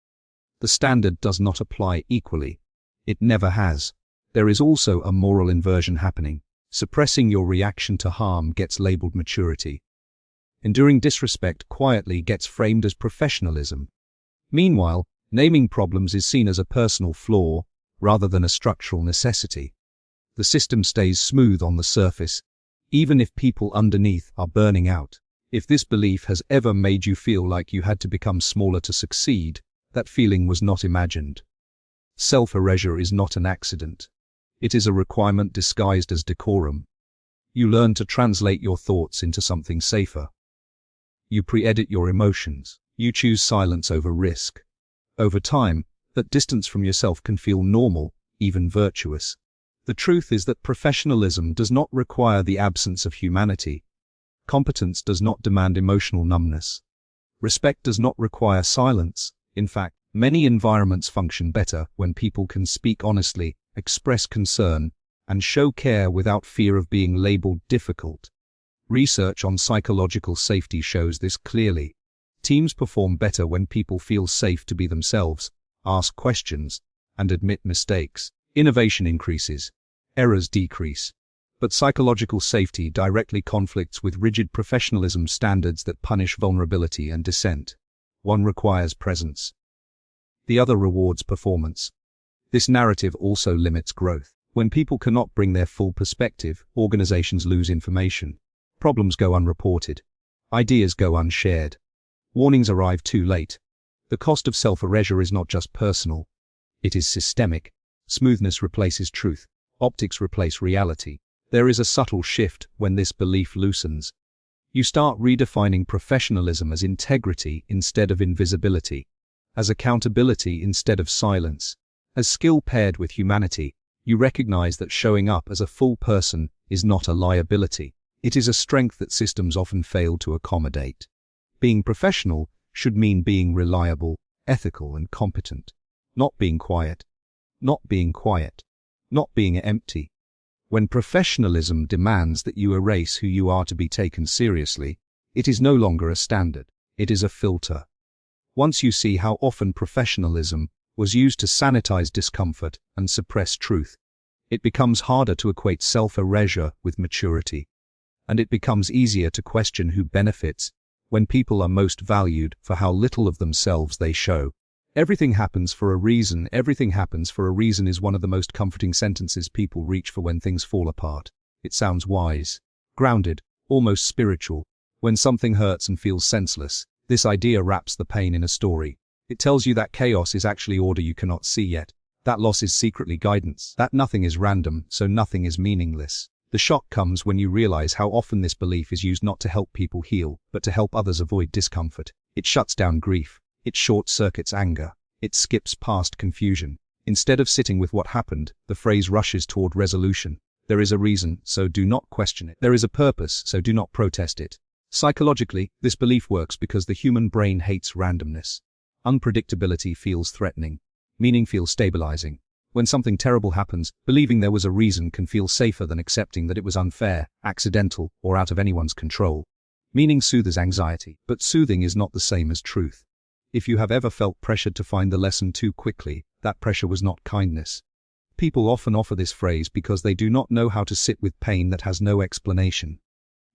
The standard does not apply equally. It never has. There is also a moral inversion happening. Suppressing your reaction to harm gets labeled maturity. Enduring disrespect quietly gets framed as professionalism. Meanwhile, naming problems is seen as a personal flaw rather than a structural necessity. The system stays smooth on the surface, even if people underneath are burning out. If this belief has ever made you feel like you had to become smaller to succeed, that feeling was not imagined. Self-erasure is not an accident. It is a requirement disguised as decorum. You learn to translate your thoughts into something safer. You pre-edit your emotions. You choose silence over risk. Over time, that distance from yourself can feel normal, even virtuous. The truth is that professionalism does not require the absence of humanity. Competence does not demand emotional numbness. Respect does not require silence. In fact, many environments function better when people can speak honestly, express concern, and show care without fear of being labeled difficult. Research on psychological safety shows this clearly. Teams perform better when people feel safe to be themselves, ask questions, and admit mistakes. Innovation increases. Errors decrease. But psychological safety directly conflicts with rigid professionalism standards that punish vulnerability and dissent. One requires presence. The other rewards performance. This narrative also limits growth. When people cannot bring their full perspective, organizations lose information. Problems go unreported. Ideas go unshared. Warnings arrive too late. The cost of self-erasure is not just personal. It is systemic. Smoothness replaces truth. Optics replace reality. There is a subtle shift when this belief loosens. You start redefining professionalism as integrity instead of invisibility, as accountability instead of silence, as skill paired with humanity. You recognize that showing up as a full person is not a liability. It is a strength that systems often fail to accommodate. Being professional should mean being reliable, ethical, and competent. Not being quiet. Not being quiet. Not being empty. When professionalism demands that you erase who you are to be taken seriously, it is no longer a standard. It is a filter. Once you see how often professionalism was used to sanitize discomfort and suppress truth, it becomes harder to equate self-erasure with maturity. And it becomes easier to question who benefits when people are most valued for how little of themselves they show. Everything happens for a reason. Everything happens for a reason is one of the most comforting sentences people reach for when things fall apart. It sounds wise, grounded, almost spiritual. When something hurts and feels senseless, this idea wraps the pain in a story. It tells you that chaos is actually order you cannot see yet. That loss is secretly guidance. That nothing is random, so nothing is meaningless. The shock comes when you realize how often this belief is used not to help people heal, but to help others avoid discomfort. It shuts down grief. It short-circuits anger. It skips past confusion. Instead of sitting with what happened, the phrase rushes toward resolution. There is a reason, so do not question it. There is a purpose, so do not protest it. Psychologically, this belief works because the human brain hates randomness. Unpredictability feels threatening. Meaning feels stabilizing. When something terrible happens, believing there was a reason can feel safer than accepting that it was unfair, accidental, or out of anyone's control. Meaning soothes anxiety, but soothing is not the same as truth. If you have ever felt pressured to find the lesson too quickly, that pressure was not kindness. People often offer this phrase because they do not know how to sit with pain that has no explanation.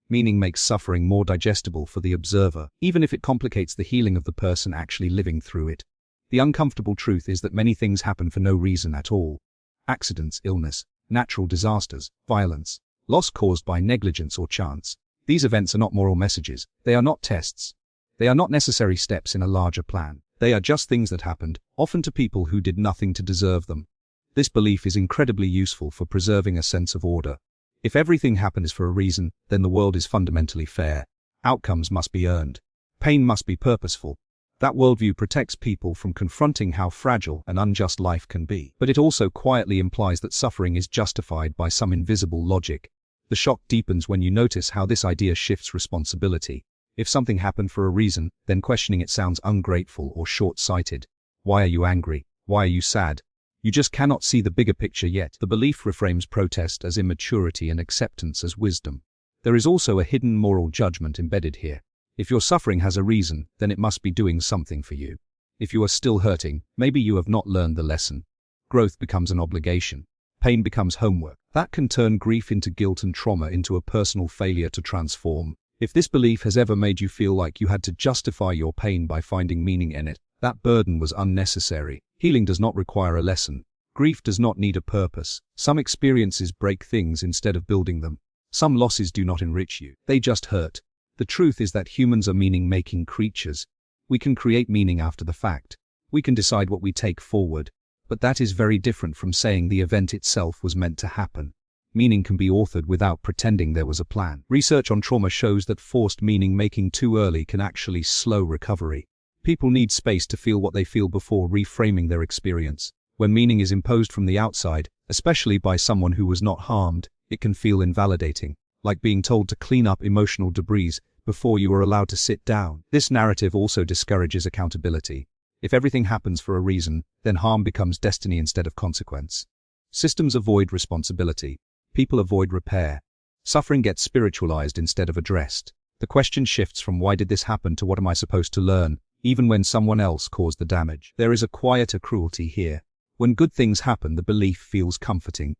Meaning makes suffering more digestible for the observer, even if it complicates the healing of the person actually living through it. The uncomfortable truth is that many things happen for no reason at all. Accidents, illness, natural disasters, violence, loss caused by negligence or chance. These events are not moral messages. They are not tests. They are not necessary steps in a larger plan. They are just things that happened, often to people who did nothing to deserve them. This belief is incredibly useful for preserving a sense of order. If everything happens for a reason, then the world is fundamentally fair. Outcomes must be earned. Pain must be purposeful. That worldview protects people from confronting how fragile and unjust life can be. But it also quietly implies that suffering is justified by some invisible logic. The shock deepens when you notice how this idea shifts responsibility. If something happened for a reason, then questioning it sounds ungrateful or short-sighted. Why are you angry? Why are you sad? You just cannot see the bigger picture yet. The belief reframes protest as immaturity and acceptance as wisdom. There is also a hidden moral judgment embedded here. If your suffering has a reason, then it must be doing something for you. If you are still hurting, maybe you have not learned the lesson. Growth becomes an obligation. Pain becomes homework. That can turn grief into guilt and trauma into a personal failure to transform. If this belief has ever made you feel like you had to justify your pain by finding meaning in it, that burden was unnecessary. Healing does not require a lesson. Grief does not need a purpose. Some experiences break things instead of building them. Some losses do not enrich you. They just hurt. The truth is that humans are meaning-making creatures. We can create meaning after the fact. We can decide what we take forward. But that is very different from saying the event itself was meant to happen. Meaning can be authored without pretending there was a plan. Research on trauma shows that forced meaning-making too early can actually slow recovery. People need space to feel what they feel before reframing their experience. When meaning is imposed from the outside, especially by someone who was not harmed, it can feel invalidating, like being told to clean up emotional debris before you are allowed to sit down. This narrative also discourages accountability. If everything happens for a reason, then harm becomes destiny instead of consequence. Systems avoid responsibility. People avoid repair. Suffering gets spiritualized instead of addressed. The question shifts from why did this happen to what am I supposed to learn, even when someone else caused the damage. There is a quieter cruelty here. When good things happen, the belief feels comforting.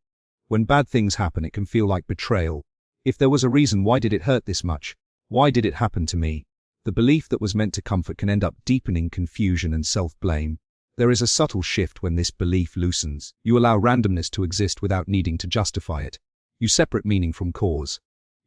When bad things happen, it can feel like betrayal. If there was a reason, why did it hurt this much? Why did it happen to me? The belief that was meant to comfort can end up deepening confusion and self-blame. There is a subtle shift when this belief loosens. You allow randomness to exist without needing to justify it. You separate meaning from cause.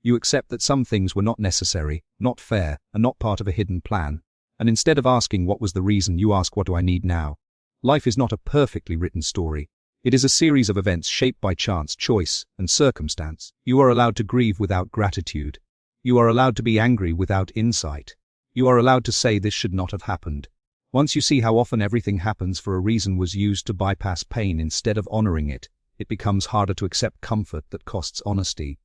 You accept that some things were not necessary, not fair, and not part of a hidden plan. And instead of asking what was the reason, you ask, what do I need now? Life is not a perfectly written story. It is a series of events shaped by chance, choice, and circumstance. You are allowed to grieve without gratitude. You are allowed to be angry without insight. You are allowed to say this should not have happened. Once you see how often everything happens for a reason was used to bypass pain instead of honoring it, it becomes harder to accept comfort that costs honesty.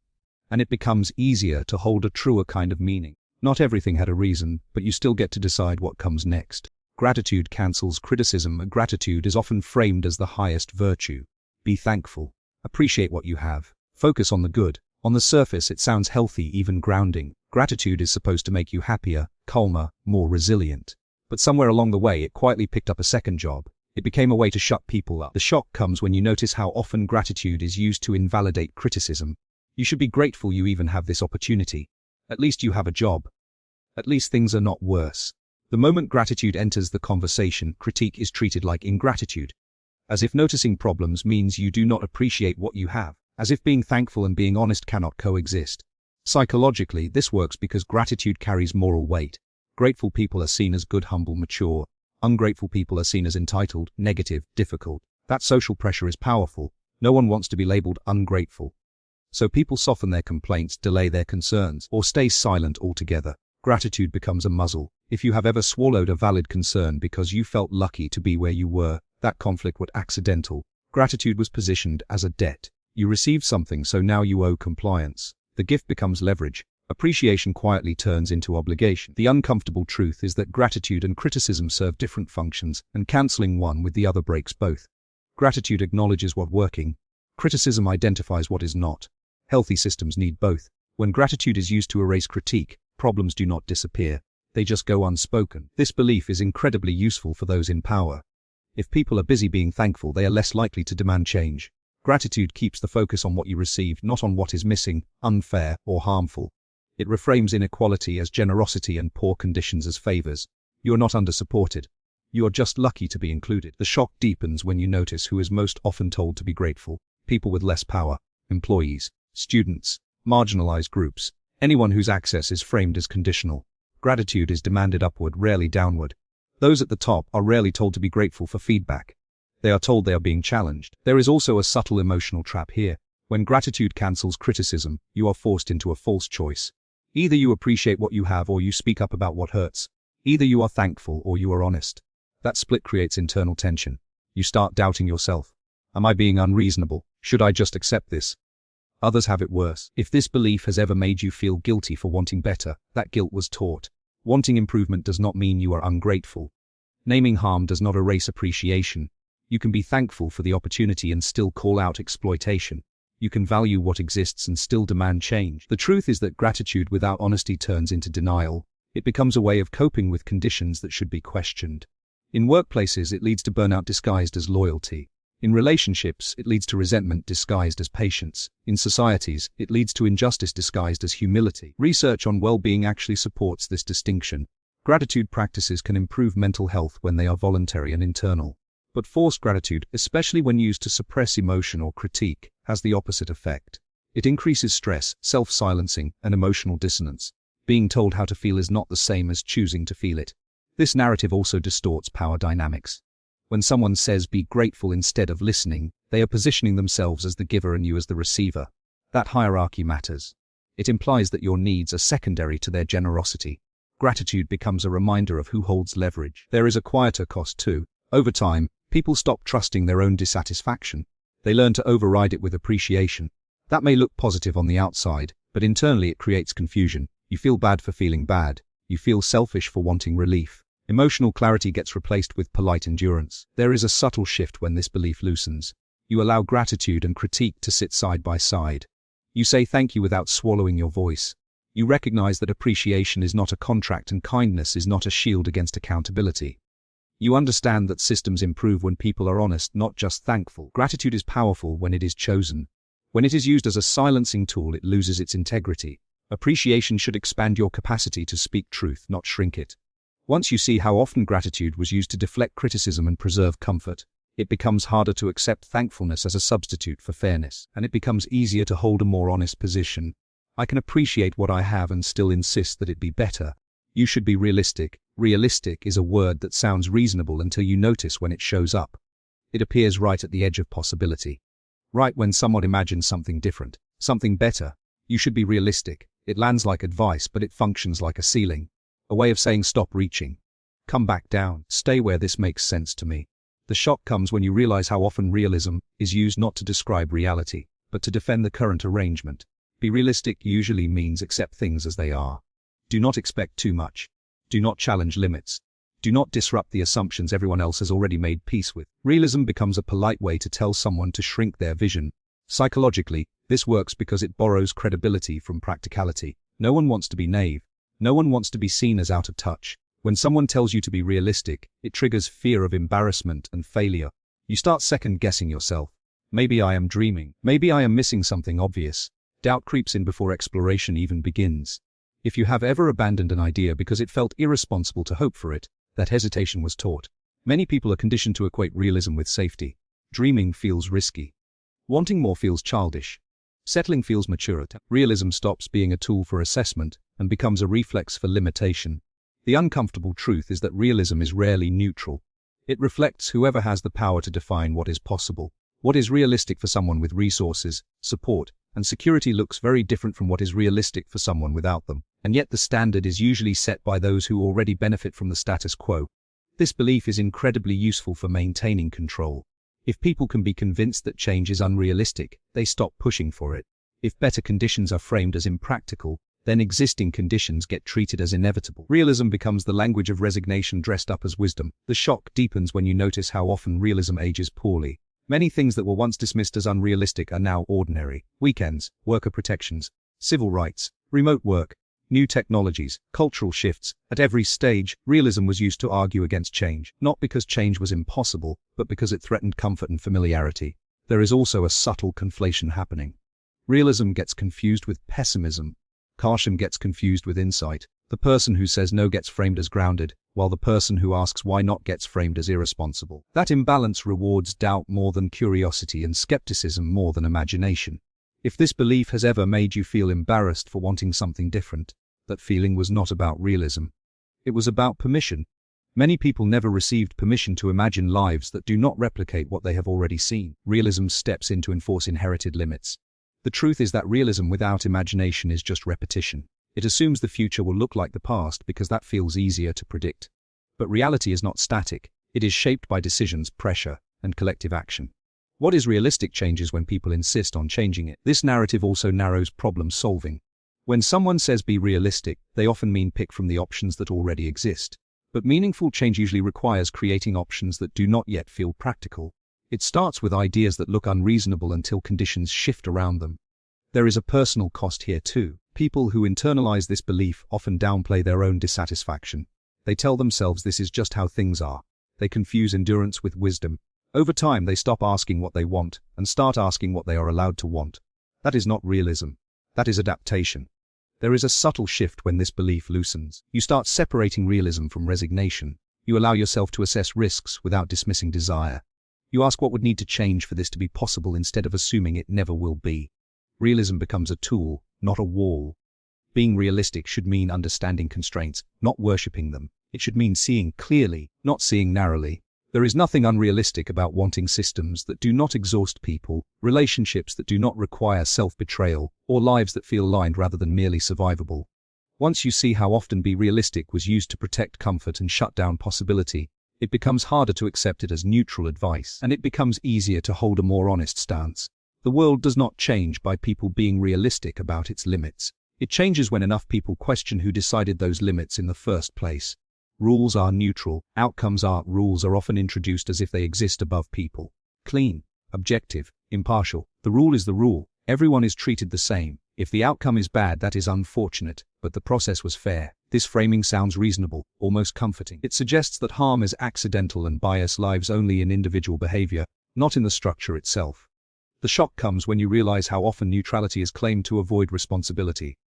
And it becomes easier to hold a truer kind of meaning. Not everything had a reason, but you still get to decide what comes next. Gratitude cancels criticism. Gratitude is often framed as the highest virtue. Be thankful. Appreciate what you have. Focus on the good. On the surface, it sounds healthy, even grounding. Gratitude is supposed to make you happier, calmer, more resilient. But somewhere along the way, it quietly picked up a second job. It became a way to shut people up. The shock comes when you notice how often gratitude is used to invalidate criticism. You should be grateful you even have this opportunity. At least you have a job. At least things are not worse. The moment gratitude enters the conversation, critique is treated like ingratitude. As if noticing problems means you do not appreciate what you have. As if being thankful and being honest cannot coexist. Psychologically, this works because gratitude carries moral weight. Grateful people are seen as good, humble, mature. Ungrateful people are seen as entitled, negative, difficult. That social pressure is powerful. No one wants to be labeled ungrateful. So people soften their complaints, delay their concerns, or stay silent altogether. Gratitude becomes a muzzle. If you have ever swallowed a valid concern because you felt lucky to be where you were, that conflict was accidental. Gratitude was positioned as a debt. You received something, so now you owe compliance. The gift becomes leverage. Appreciation quietly turns into obligation. The uncomfortable truth is that gratitude and criticism serve different functions, and cancelling one with the other breaks both. Gratitude acknowledges what's working. Criticism identifies what is not. Healthy systems need both. When gratitude is used to erase critique, problems do not disappear. They just go unspoken. This belief is incredibly useful for those in power. If people are busy being thankful, they are less likely to demand change. Gratitude keeps the focus on what you received, not on what is missing, unfair, or harmful. It reframes inequality as generosity and poor conditions as favors. You are not under-supported. You are just lucky to be included. The shock deepens when you notice who is most often told to be grateful. People with less power, employees, students, marginalized groups, anyone whose access is framed as conditional. Gratitude is demanded upward, rarely downward. Those at the top are rarely told to be grateful for feedback. They are told they are being challenged. There is also a subtle emotional trap here. When gratitude cancels criticism, you are forced into a false choice. Either you appreciate what you have or you speak up about what hurts. Either you are thankful or you are honest. That split creates internal tension. You start doubting yourself. Am I being unreasonable? Should I just accept this? Others have it worse. If this belief has ever made you feel guilty for wanting better, that guilt was taught. Wanting improvement does not mean you are ungrateful. Naming harm does not erase appreciation. You can be thankful for the opportunity and still call out exploitation. You can value what exists and still demand change. The truth is that gratitude without honesty turns into denial. It becomes a way of coping with conditions that should be questioned. In workplaces, it leads to burnout disguised as loyalty. In relationships, it leads to resentment disguised as patience. In societies, it leads to injustice disguised as humility. Research on well-being actually supports this distinction. Gratitude practices can improve mental health when they are voluntary and internal. But forced gratitude, especially when used to suppress emotion or critique, has the opposite effect. It increases stress, self-silencing, and emotional dissonance. Being told how to feel is not the same as choosing to feel it. This narrative also distorts power dynamics. When someone says be grateful instead of listening, they are positioning themselves as the giver and you as the receiver. That hierarchy matters. It implies that your needs are secondary to their generosity. Gratitude becomes a reminder of who holds leverage. There is a quieter cost too. Over time, people stop trusting their own dissatisfaction. They learn to override it with appreciation. That may look positive on the outside, but internally it creates confusion. You feel bad for feeling bad. You feel selfish for wanting relief. Emotional clarity gets replaced with polite endurance. There is a subtle shift when this belief loosens. You allow gratitude and critique to sit side by side. You say thank you without swallowing your voice. You recognize that appreciation is not a contract and kindness is not a shield against accountability. You understand that systems improve when people are honest, not just thankful. Gratitude is powerful when it is chosen. When it is used as a silencing tool, it loses its integrity. Appreciation should expand your capacity to speak truth, not shrink it. Once you see how often gratitude was used to deflect criticism and preserve comfort, it becomes harder to accept thankfulness as a substitute for fairness, and it becomes easier to hold a more honest position. I can appreciate what I have and still insist that it be better. You should be realistic. Realistic is a word that sounds reasonable until you notice when it shows up. It appears right at the edge of possibility. Right when someone imagines something different, something better. You should be realistic. It lands like advice, but it functions like a ceiling. A way of saying stop reaching. Come back down. Stay where this makes sense to me. The shock comes when you realize how often realism is used not to describe reality, but to defend the current arrangement. Be realistic usually means accept things as they are. Do not expect too much. Do not challenge limits. Do not disrupt the assumptions everyone else has already made peace with. Realism becomes a polite way to tell someone to shrink their vision. Psychologically, this works because it borrows credibility from practicality. No one wants to be naive. No one wants to be seen as out of touch. When someone tells you to be realistic, it triggers fear of embarrassment and failure. You start second-guessing yourself. Maybe I am dreaming. Maybe I am missing something obvious. Doubt creeps in before exploration even begins. If you have ever abandoned an idea because it felt irresponsible to hope for it, that hesitation was taught. Many people are conditioned to equate realism with safety. Dreaming feels risky. Wanting more feels childish. Settling feels mature. Realism stops being a tool for assessment and becomes a reflex for limitation. The uncomfortable truth is that realism is rarely neutral. It reflects whoever has the power to define what is possible. What is realistic for someone with resources, support, and security looks very different from what is realistic for someone without them, and yet the standard is usually set by those who already benefit from the status quo. This belief is incredibly useful for maintaining control. If people can be convinced that change is unrealistic, they stop pushing for it. If better conditions are framed as impractical, then existing conditions get treated as inevitable. Realism becomes the language of resignation dressed up as wisdom. The shock deepens when you notice how often realism ages poorly. Many things that were once dismissed as unrealistic are now ordinary. Weekends, worker protections, civil rights, remote work, new technologies, cultural shifts. At every stage, realism was used to argue against change, not because change was impossible, but because it threatened comfort and familiarity. There is also a subtle conflation happening. Realism gets confused with pessimism. Caution gets confused with insight. The person who says no gets framed as grounded, while the person who asks why not gets framed as irresponsible. That imbalance rewards doubt more than curiosity and skepticism more than imagination. If this belief has ever made you feel embarrassed for wanting something different, that feeling was not about realism. It was about permission. Many people never received permission to imagine lives that do not replicate what they have already seen. Realism steps in to enforce inherited limits. The truth is that realism without imagination is just repetition. It assumes the future will look like the past because that feels easier to predict. But reality is not static. It is shaped by decisions, pressure, and collective action. What is realistic changes when people insist on changing it. This narrative also narrows problem solving. When someone says be realistic, they often mean pick from the options that already exist. But meaningful change usually requires creating options that do not yet feel practical. It starts with ideas that look unreasonable until conditions shift around them. There is a personal cost here too. People who internalize this belief often downplay their own dissatisfaction. They tell themselves this is just how things are. They confuse endurance with wisdom. Over time, they stop asking what they want and start asking what they are allowed to want. That is not realism. That is adaptation. There is a subtle shift when this belief loosens. You start separating realism from resignation. You allow yourself to assess risks without dismissing desire. You ask what would need to change for this to be possible instead of assuming it never will be. Realism becomes a tool, not a wall. Being realistic should mean understanding constraints, not worshipping them. It should mean seeing clearly, not seeing narrowly. There is nothing unrealistic about wanting systems that do not exhaust people, relationships that do not require self-betrayal, or lives that feel aligned rather than merely survivable. Once you see how often be realistic was used to protect comfort and shut down possibility, it becomes harder to accept it as neutral advice, and it becomes easier to hold a more honest stance. The world does not change by people being realistic about its limits. It changes when enough people question who decided those limits in the first place. Rules are neutral. Outcomes aren't. Rules are often introduced as if they exist above people. Clean, objective, impartial. The rule is the rule. Everyone is treated the same. If the outcome is bad, that is unfortunate, but the process was fair. This framing sounds reasonable, almost comforting. It suggests that harm is accidental and bias lies only in individual behavior, not in the structure itself. The shock comes when you realize how often neutrality is claimed to avoid responsibility.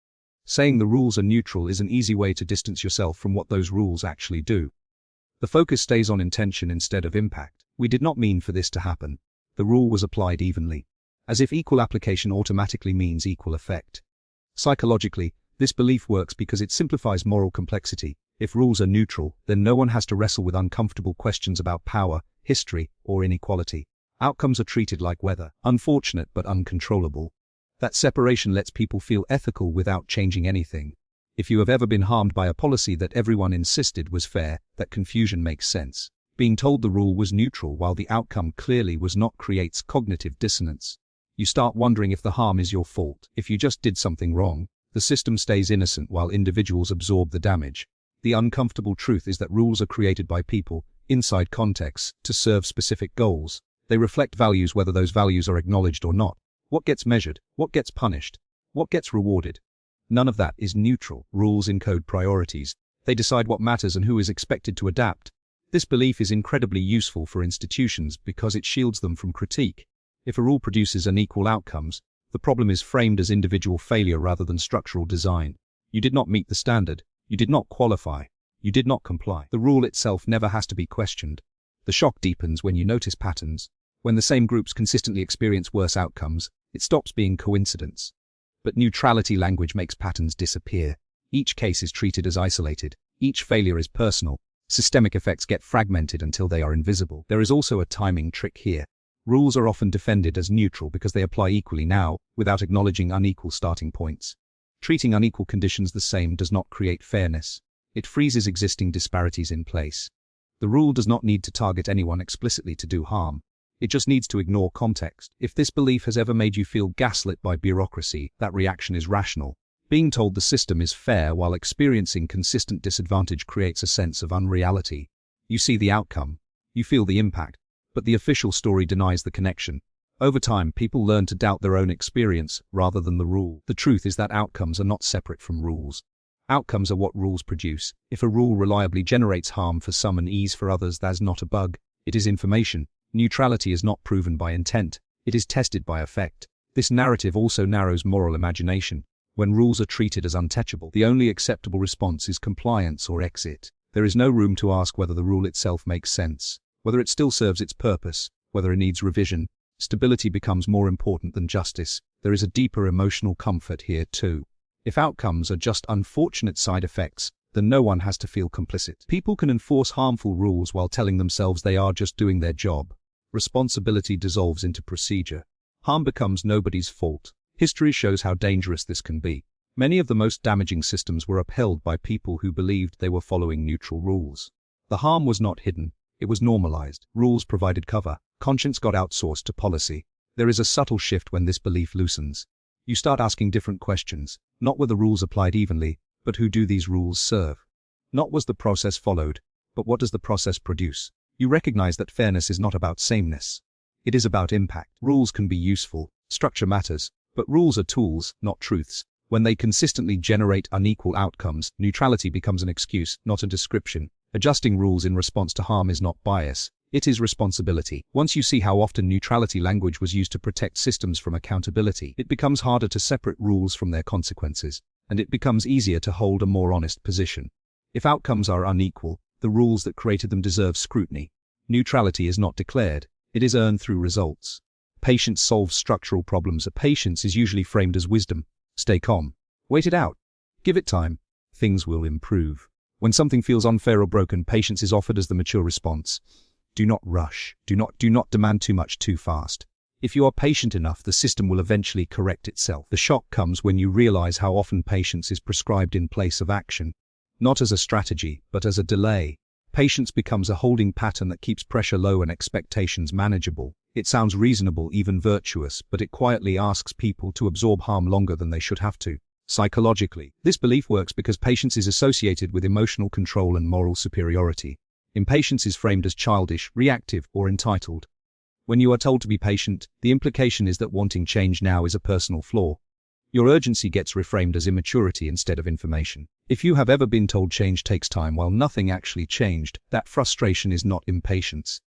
Saying the rules are neutral is an easy way to distance yourself from what those rules actually do. The focus stays on intention instead of impact. We did not mean for this to happen. The rule was applied evenly. As if equal application automatically means equal effect. Psychologically, this belief works because it simplifies moral complexity. If rules are neutral, then no one has to wrestle with uncomfortable questions about power, history, or inequality. Outcomes are treated like weather, unfortunate but uncontrollable. That separation lets people feel ethical without changing anything. If you have ever been harmed by a policy that everyone insisted was fair, that confusion makes sense. Being told the rule was neutral while the outcome clearly was not creates cognitive dissonance. You start wondering if the harm is your fault. If you just did something wrong, the system stays innocent while individuals absorb the damage. The uncomfortable truth is that rules are created by people, inside contexts, to serve specific goals. They reflect values whether those values are acknowledged or not. What gets measured? What gets punished? What gets rewarded? None of that is neutral. Rules encode priorities. They decide what matters and who is expected to adapt. This belief is incredibly useful for institutions because it shields them from critique. If a rule produces unequal outcomes, the problem is framed as individual failure rather than structural design. You did not meet the standard. You did not qualify. You did not comply. The rule itself never has to be questioned. The shock deepens when you notice patterns. When the same groups consistently experience worse outcomes, it stops being coincidence. But neutrality language makes patterns disappear. Each case is treated as isolated. Each failure is personal. Systemic effects get fragmented until they are invisible. There is also a timing trick here. Rules are often defended as neutral because they apply equally now, without acknowledging unequal starting points. Treating unequal conditions the same does not create fairness. It freezes existing disparities in place. The rule does not need to target anyone explicitly to do harm. It just needs to ignore context. If this belief has ever made you feel gaslit by bureaucracy, that reaction is rational. Being told the system is fair while experiencing consistent disadvantage creates a sense of unreality. You see the outcome. You feel the impact. But the official story denies the connection. Over time, people learn to doubt their own experience rather than the rule. The truth is that outcomes are not separate from rules. Outcomes are what rules produce. If a rule reliably generates harm for some and ease for others, that's not a bug. It is information. Neutrality is not proven by intent. It is tested by effect. This narrative also narrows moral imagination. When rules are treated as untouchable, the only acceptable response is compliance or exit. There is no room to ask whether the rule itself makes sense, whether it still serves its purpose, whether it needs revision. Stability becomes more important than justice. There is a deeper emotional comfort here too. If outcomes are just unfortunate side effects, then no one has to feel complicit. People can enforce harmful rules while telling themselves they are just doing their job. Responsibility dissolves into procedure. Harm becomes nobody's fault. History shows how dangerous this can be. Many of the most damaging systems were upheld by people who believed they were following neutral rules. The harm was not hidden. It was normalized. Rules provided cover. Conscience got outsourced to policy. There is a subtle shift when this belief loosens. You start asking different questions. Not were the rules applied evenly, but who do these rules serve? Not was the process followed, but what does the process produce? You recognize that fairness is not about sameness. It is about impact. Rules can be useful. Structure matters. But rules are tools, not truths. When they consistently generate unequal outcomes, neutrality becomes an excuse, not a description. Adjusting rules in response to harm is not bias. It is responsibility. Once you see how often neutrality language was used to protect systems from accountability, it becomes harder to separate rules from their consequences, and it becomes easier to hold a more honest position. If outcomes are unequal, the rules that created them deserve scrutiny. Neutrality is not declared. It is earned through results. Patience solves structural problems. A patience is usually framed as wisdom. Stay calm. Wait it out. Give it time. Things will improve. When something feels unfair or broken, patience is offered as the mature response. Do not rush. Do not demand too much too fast. If you are patient enough, the system will eventually correct itself. The shock comes when you realize how often patience is prescribed in place of action. Not as a strategy, but as a delay. Patience becomes a holding pattern that keeps pressure low and expectations manageable. It sounds reasonable, even virtuous, but it quietly asks people to absorb harm longer than they should have to. Psychologically, this belief works because patience is associated with emotional control and moral superiority. Impatience is framed as childish, reactive, or entitled. When you are told to be patient, the implication is that wanting change now is a personal flaw. Your urgency gets reframed as immaturity instead of information. If you have ever been told change takes time while nothing actually changed, that frustration is not impatience.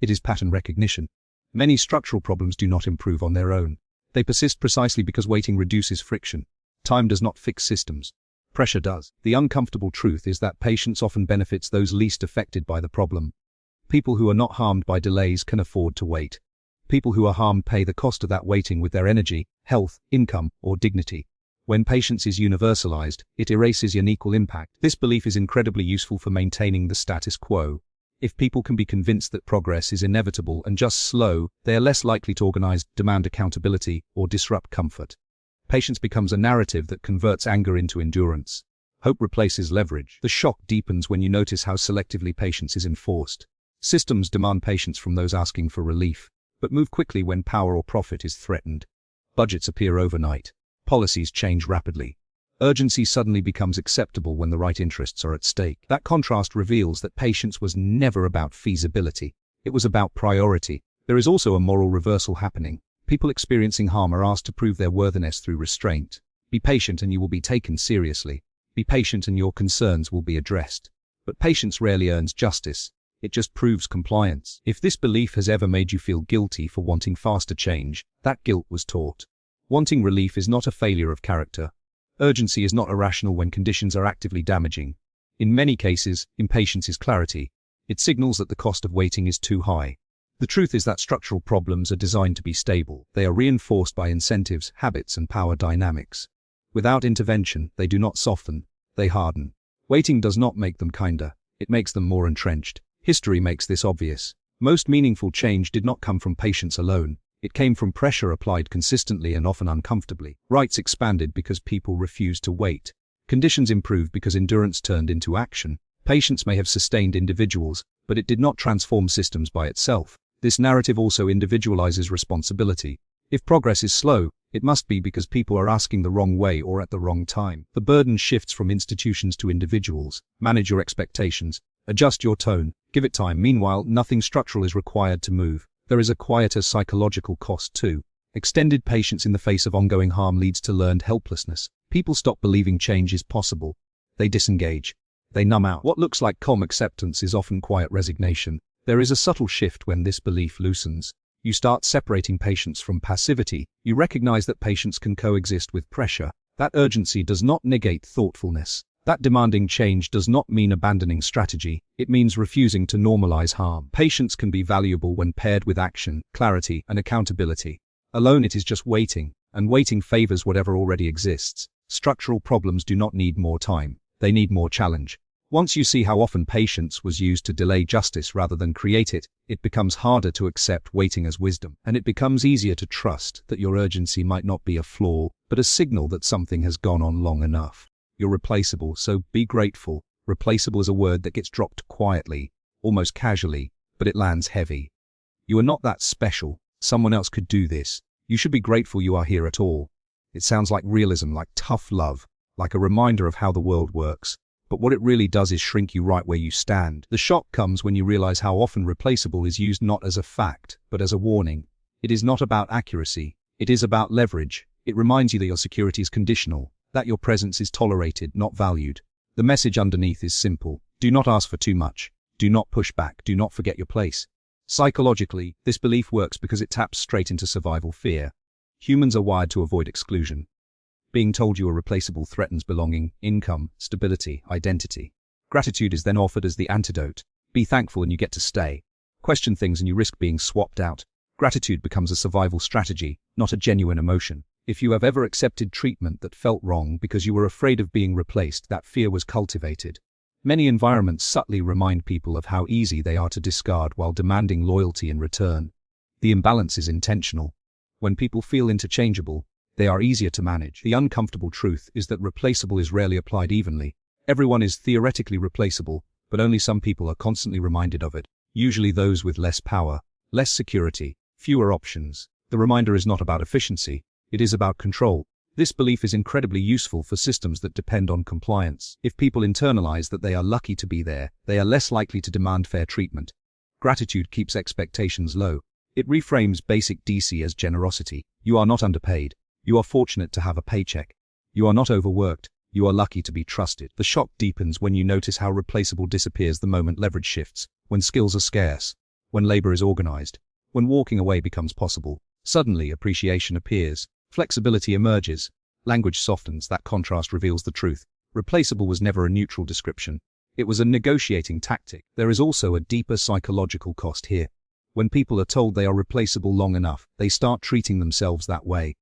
It is pattern recognition. Many structural problems do not improve on their own. They persist precisely because waiting reduces friction. Time does not fix systems. Pressure does. The uncomfortable truth is that patience often benefits those least affected by the problem. People who are not harmed by delays can afford to wait. People who are harmed pay the cost of that waiting with their energy, health, income, or dignity. When patience is universalized, it erases unequal impact. This belief is incredibly useful for maintaining the status quo. If people can be convinced that progress is inevitable and just slow, they are less likely to organize, demand accountability, or disrupt comfort. Patience becomes a narrative that converts anger into endurance. Hope replaces leverage. The shock deepens when you notice how selectively patience is enforced. Systems demand patience from those asking for relief, but move quickly when power or profit is threatened. Budgets appear overnight. Policies change rapidly. Urgency suddenly becomes acceptable when the right interests are at stake. That contrast reveals that patience was never about feasibility. It was about priority. There is also a moral reversal happening. People experiencing harm are asked to prove their worthiness through restraint. Be patient and you will be taken seriously. Be patient and your concerns will be addressed. But patience rarely earns justice. It just proves compliance. If this belief has ever made you feel guilty for wanting faster change, that guilt was taught. Wanting relief is not a failure of character. Urgency is not irrational when conditions are actively damaging. In many cases, impatience is clarity. It signals that the cost of waiting is too high. The truth is that structural problems are designed to be stable. They are reinforced by incentives, habits, and power dynamics. Without intervention, they do not soften, they harden. Waiting does not make them kinder. It makes them more entrenched. History makes this obvious. Most meaningful change did not come from patience alone. It came from pressure applied consistently and often uncomfortably. Rights expanded because people refused to wait. Conditions improved because endurance turned into action. Patience may have sustained individuals, but it did not transform systems by itself. This narrative also individualizes responsibility. If progress is slow, it must be because people are asking the wrong way or at the wrong time. The burden shifts from institutions to individuals. Manage your expectations. Adjust your tone. Give it time. Meanwhile, nothing structural is required to move. There is a quieter psychological cost too. Extended patience in the face of ongoing harm leads to learned helplessness. People stop believing change is possible. They disengage. They numb out. What looks like calm acceptance is often quiet resignation. There is a subtle shift when this belief loosens. You start separating patience from passivity. You recognize that patience can coexist with pressure. That urgency does not negate thoughtfulness. That demanding change does not mean abandoning strategy. It means refusing to normalize harm. Patience can be valuable when paired with action, clarity, and accountability. Alone it is just waiting, and waiting favors whatever already exists. Structural problems do not need more time. They need more challenge. Once you see how often patience was used to delay justice rather than create it, it becomes harder to accept waiting as wisdom, and it becomes easier to trust that your urgency might not be a flaw, but a signal that something has gone on long enough. You're replaceable, so be grateful. Replaceable is a word that gets dropped quietly, almost casually, but it lands heavy. You are not that special. Someone else could do this. You should be grateful you are here at all. It sounds like realism, like tough love, like a reminder of how the world works. But what it really does is shrink you right where you stand. The shock comes when you realize how often replaceable is used not as a fact, but as a warning. It is not about accuracy. It is about leverage. It reminds you that your security is conditional, that your presence is tolerated, not valued. The message underneath is simple. Do not ask for too much. Do not push back. Do not forget your place. Psychologically, this belief works because it taps straight into survival fear. Humans are wired to avoid exclusion. Being told you are replaceable threatens belonging, income, stability, identity. Gratitude is then offered as the antidote. Be thankful and you get to stay. Question things and you risk being swapped out. Gratitude becomes a survival strategy, not a genuine emotion. If you have ever accepted treatment that felt wrong because you were afraid of being replaced, that fear was cultivated. Many environments subtly remind people of how easy they are to discard while demanding loyalty in return. The imbalance is intentional. When people feel interchangeable, they are easier to manage. The uncomfortable truth is that replaceable is rarely applied evenly. Everyone is theoretically replaceable, but only some people are constantly reminded of it. Usually those with less power, less security, fewer options. The reminder is not about efficiency. It is about control. This belief is incredibly useful for systems that depend on compliance. If people internalize that they are lucky to be there, they are less likely to demand fair treatment. Gratitude keeps expectations low. It reframes basic DC as generosity. You are not underpaid. You are fortunate to have a paycheck. You are not overworked. You are lucky to be trusted. The shock deepens when you notice how replaceable disappears the moment leverage shifts, when skills are scarce, when labor is organized, when walking away becomes possible. Suddenly, appreciation appears. Flexibility emerges. Language softens. That contrast reveals the truth. Replaceable was never a neutral description. It was a negotiating tactic. There is also a deeper psychological cost here. When people are told they are replaceable long enough, they start treating themselves that way.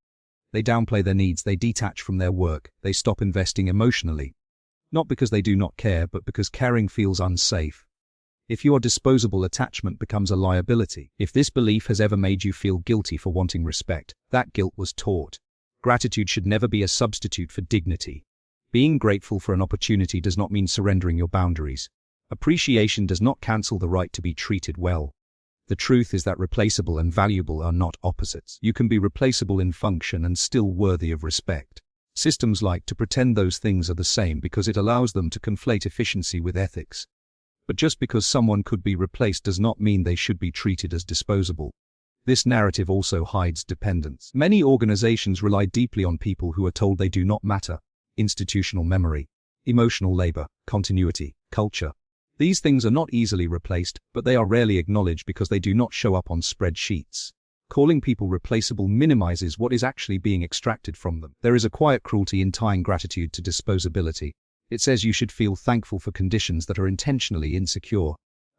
They downplay their needs, they detach from their work, they stop investing emotionally. Not because they do not care, but because caring feels unsafe. If you are disposable, attachment becomes a liability. If this belief has ever made you feel guilty for wanting respect, that guilt was taught. Gratitude should never be a substitute for dignity. Being grateful for an opportunity does not mean surrendering your boundaries. Appreciation does not cancel the right to be treated well. The truth is that replaceable and valuable are not opposites. You can be replaceable in function and still worthy of respect. Systems like to pretend those things are the same because it allows them to conflate efficiency with ethics. But just because someone could be replaced does not mean they should be treated as disposable. This narrative also hides dependence. Many organizations rely deeply on people who are told they do not matter. Institutional memory, emotional labor, continuity, culture. These things are not easily replaced, but they are rarely acknowledged because they do not show up on spreadsheets. Calling people replaceable minimizes what is actually being extracted from them. There is a quiet cruelty in tying gratitude to disposability. It says you should feel thankful for conditions that are intentionally insecure.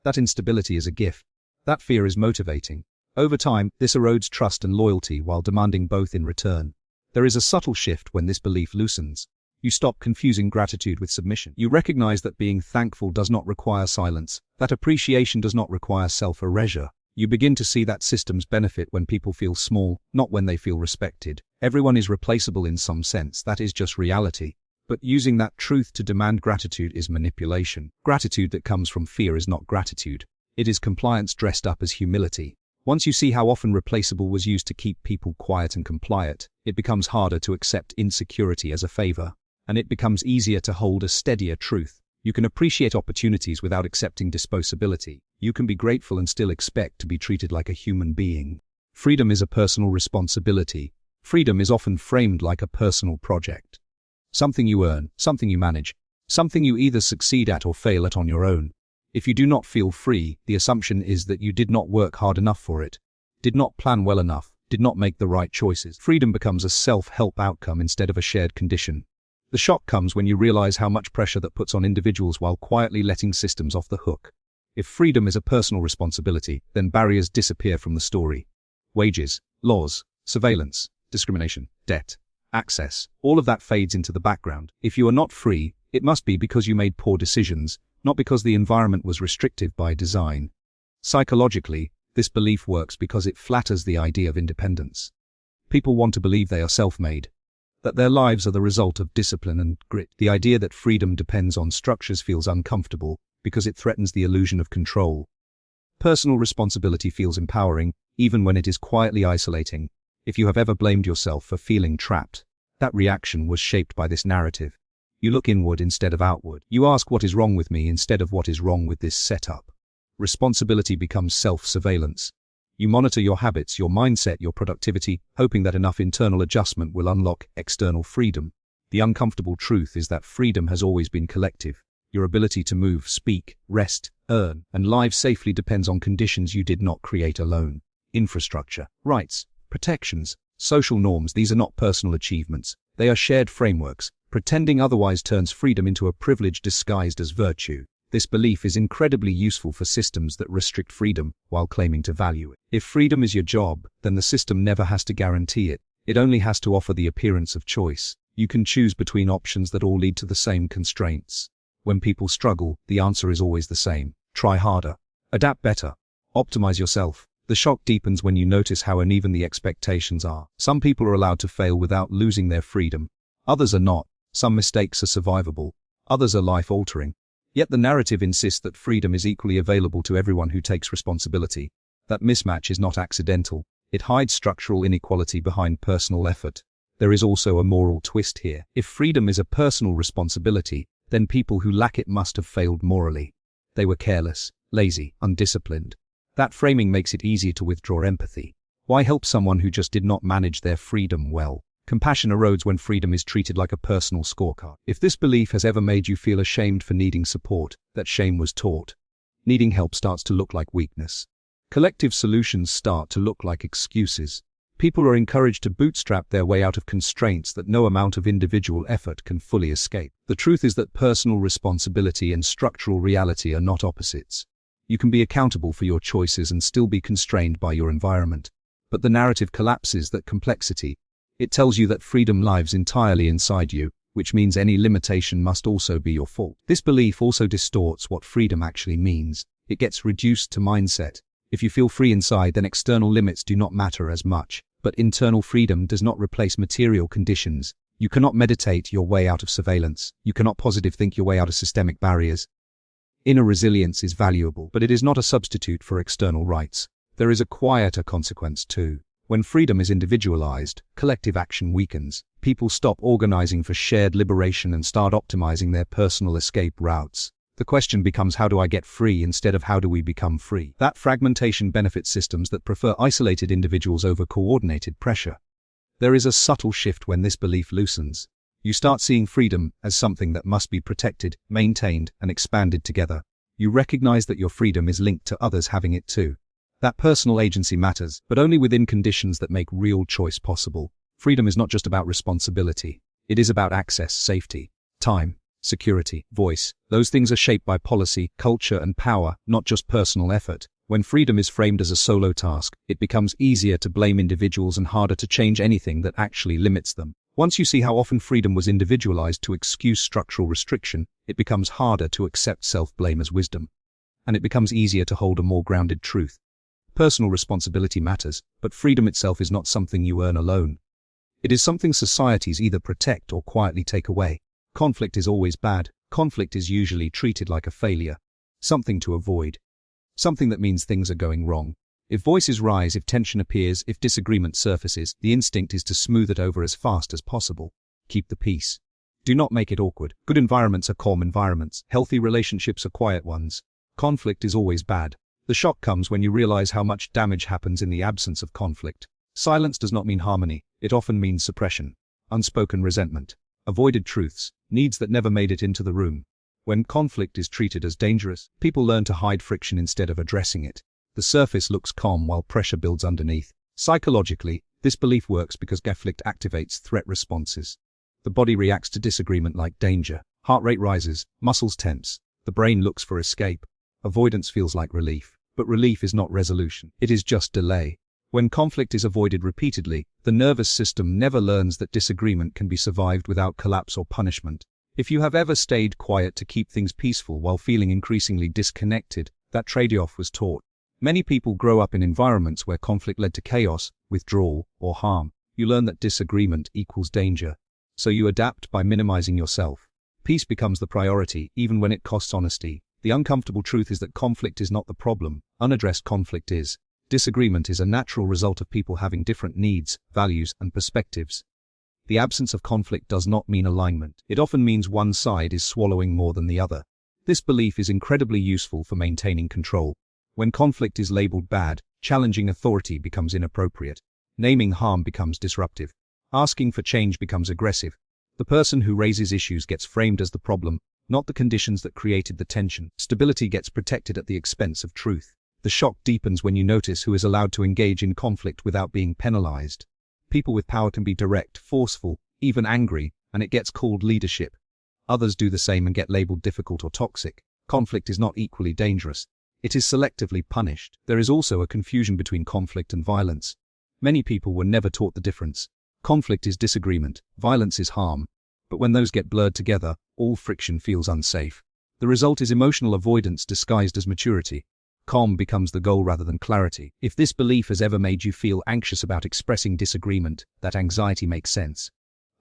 That instability is a gift. That fear is motivating. Over time, this erodes trust and loyalty while demanding both in return. There is a subtle shift when this belief loosens. You stop confusing gratitude with submission. You recognize that being thankful does not require silence, that appreciation does not require self-erasure. You begin to see that systems benefit when people feel small, not when they feel respected. Everyone is replaceable in some sense, that is just reality. But using that truth to demand gratitude is manipulation. Gratitude that comes from fear is not gratitude. It is compliance dressed up as humility. Once you see how often replaceable was used to keep people quiet and compliant, it becomes harder to accept insecurity as a favor. And it becomes easier to hold a steadier truth. You can appreciate opportunities without accepting disposability. You can be grateful and still expect to be treated like a human being. Freedom is a personal responsibility. Freedom is often framed like a personal project. Something you earn, something you manage, something you either succeed at or fail at on your own. If you do not feel free, the assumption is that you did not work hard enough for it, did not plan well enough, did not make the right choices. Freedom becomes a self-help outcome instead of a shared condition. The shock comes when you realize how much pressure that puts on individuals while quietly letting systems off the hook. If freedom is a personal responsibility, then barriers disappear from the story. Wages, laws, surveillance, discrimination, debt, access, all of that fades into the background. If you are not free, it must be because you made poor decisions, not because the environment was restrictive by design. Psychologically, this belief works because it flatters the idea of independence. People want to believe they are self-made, that their lives are the result of discipline and grit. The idea that freedom depends on structures feels uncomfortable because it threatens the illusion of control. Personal responsibility feels empowering, even when it is quietly isolating. If you have ever blamed yourself for feeling trapped, that reaction was shaped by this narrative. You look inward instead of outward. You ask what is wrong with me instead of what is wrong with this setup. Responsibility becomes self-surveillance. You monitor your habits, your mindset, your productivity, hoping that enough internal adjustment will unlock external freedom. The uncomfortable truth is that freedom has always been collective. Your ability to move, speak, rest, earn, and live safely depends on conditions you did not create alone. Infrastructure, rights, protections, social norms, these are not personal achievements. They are shared frameworks. Pretending otherwise turns freedom into a privilege disguised as virtue. This belief is incredibly useful for systems that restrict freedom while claiming to value it. If freedom is your job, then the system never has to guarantee it. It only has to offer the appearance of choice. You can choose between options that all lead to the same constraints. When people struggle, the answer is always the same. Try harder. Adapt better. Optimize yourself. The shock deepens when you notice how uneven the expectations are. Some people are allowed to fail without losing their freedom. Others are not. Some mistakes are survivable. Others are life-altering. Yet the narrative insists that freedom is equally available to everyone who takes responsibility. That mismatch is not accidental. It hides structural inequality behind personal effort. There is also a moral twist here. If freedom is a personal responsibility, then people who lack it must have failed morally. They were careless, lazy, undisciplined. That framing makes it easier to withdraw empathy. Why help someone who just did not manage their freedom well? Compassion erodes when freedom is treated like a personal scorecard. If this belief has ever made you feel ashamed for needing support, that shame was taught. Needing help starts to look like weakness. Collective solutions start to look like excuses. People are encouraged to bootstrap their way out of constraints that no amount of individual effort can fully escape. The truth is that personal responsibility and structural reality are not opposites. You can be accountable for your choices and still be constrained by your environment. But the narrative collapses that complexity. It tells you that freedom lives entirely inside you, which means any limitation must also be your fault. This belief also distorts what freedom actually means. It gets reduced to mindset. If you feel free inside, then external limits do not matter as much. But internal freedom does not replace material conditions. You cannot meditate your way out of surveillance. You cannot positive think your way out of systemic barriers. Inner resilience is valuable, but it is not a substitute for external rights. There is a quieter consequence too. When freedom is individualized, collective action weakens. People stop organizing for shared liberation and start optimizing their personal escape routes. The question becomes, how do I get free instead of how do we become free? That fragmentation benefits systems that prefer isolated individuals over coordinated pressure. There is a subtle shift when this belief loosens. You start seeing freedom as something that must be protected, maintained, and expanded together. You recognize that your freedom is linked to others having it too. That personal agency matters, but only within conditions that make real choice possible. Freedom is not just about responsibility. It is about access, safety, time, security, voice. Those things are shaped by policy, culture, and power, not just personal effort. When freedom is framed as a solo task, it becomes easier to blame individuals and harder to change anything that actually limits them. Once you see how often freedom was individualized to excuse structural restriction, it becomes harder to accept self-blame as wisdom. And it becomes easier to hold a more grounded truth. Personal responsibility matters, but freedom itself is not something you earn alone. It is something societies either protect or quietly take away. Conflict is always bad. Conflict is usually treated like a failure, something to avoid, something that means things are going wrong. If voices rise, if tension appears, if disagreement surfaces, the instinct is to smooth it over as fast as possible. Keep the peace. Do not make it awkward. Good environments are calm environments. Healthy relationships are quiet ones. Conflict is always bad. The shock comes when you realize how much damage happens in the absence of conflict. Silence does not mean harmony. It often means suppression, unspoken resentment, avoided truths, needs that never made it into the room. When conflict is treated as dangerous, people learn to hide friction instead of addressing it. The surface looks calm while pressure builds underneath. Psychologically, this belief works because conflict activates threat responses. The body reacts to disagreement like danger. Heart rate rises, muscles tense. The brain looks for escape. Avoidance feels like relief. But relief is not resolution. It is just delay. When conflict is avoided repeatedly, the nervous system never learns that disagreement can be survived without collapse or punishment. If you have ever stayed quiet to keep things peaceful while feeling increasingly disconnected, that trade-off was taught. Many people grow up in environments where conflict led to chaos, withdrawal, or harm. You learn that disagreement equals danger. So you adapt by minimizing yourself. Peace becomes the priority, even when it costs honesty. The uncomfortable truth is that conflict is not the problem. Unaddressed conflict is. Disagreement is a natural result of people having different needs, values, and perspectives. The absence of conflict does not mean alignment. It often means one side is swallowing more than the other. This belief is incredibly useful for maintaining control. When conflict is labeled bad, challenging authority becomes inappropriate. Naming harm becomes disruptive. Asking for change becomes aggressive. The person who raises issues gets framed as the problem, not the conditions that created the tension. Stability gets protected at the expense of truth. The shock deepens when you notice who is allowed to engage in conflict without being penalized. People with power can be direct, forceful, even angry, and it gets called leadership. Others do the same and get labeled difficult or toxic. Conflict is not equally dangerous. It is selectively punished. There is also a confusion between conflict and violence. Many people were never taught the difference. Conflict is disagreement, violence is harm. But when those get blurred together, all friction feels unsafe. The result is emotional avoidance disguised as maturity. Calm becomes the goal rather than clarity. If this belief has ever made you feel anxious about expressing disagreement, that anxiety makes sense.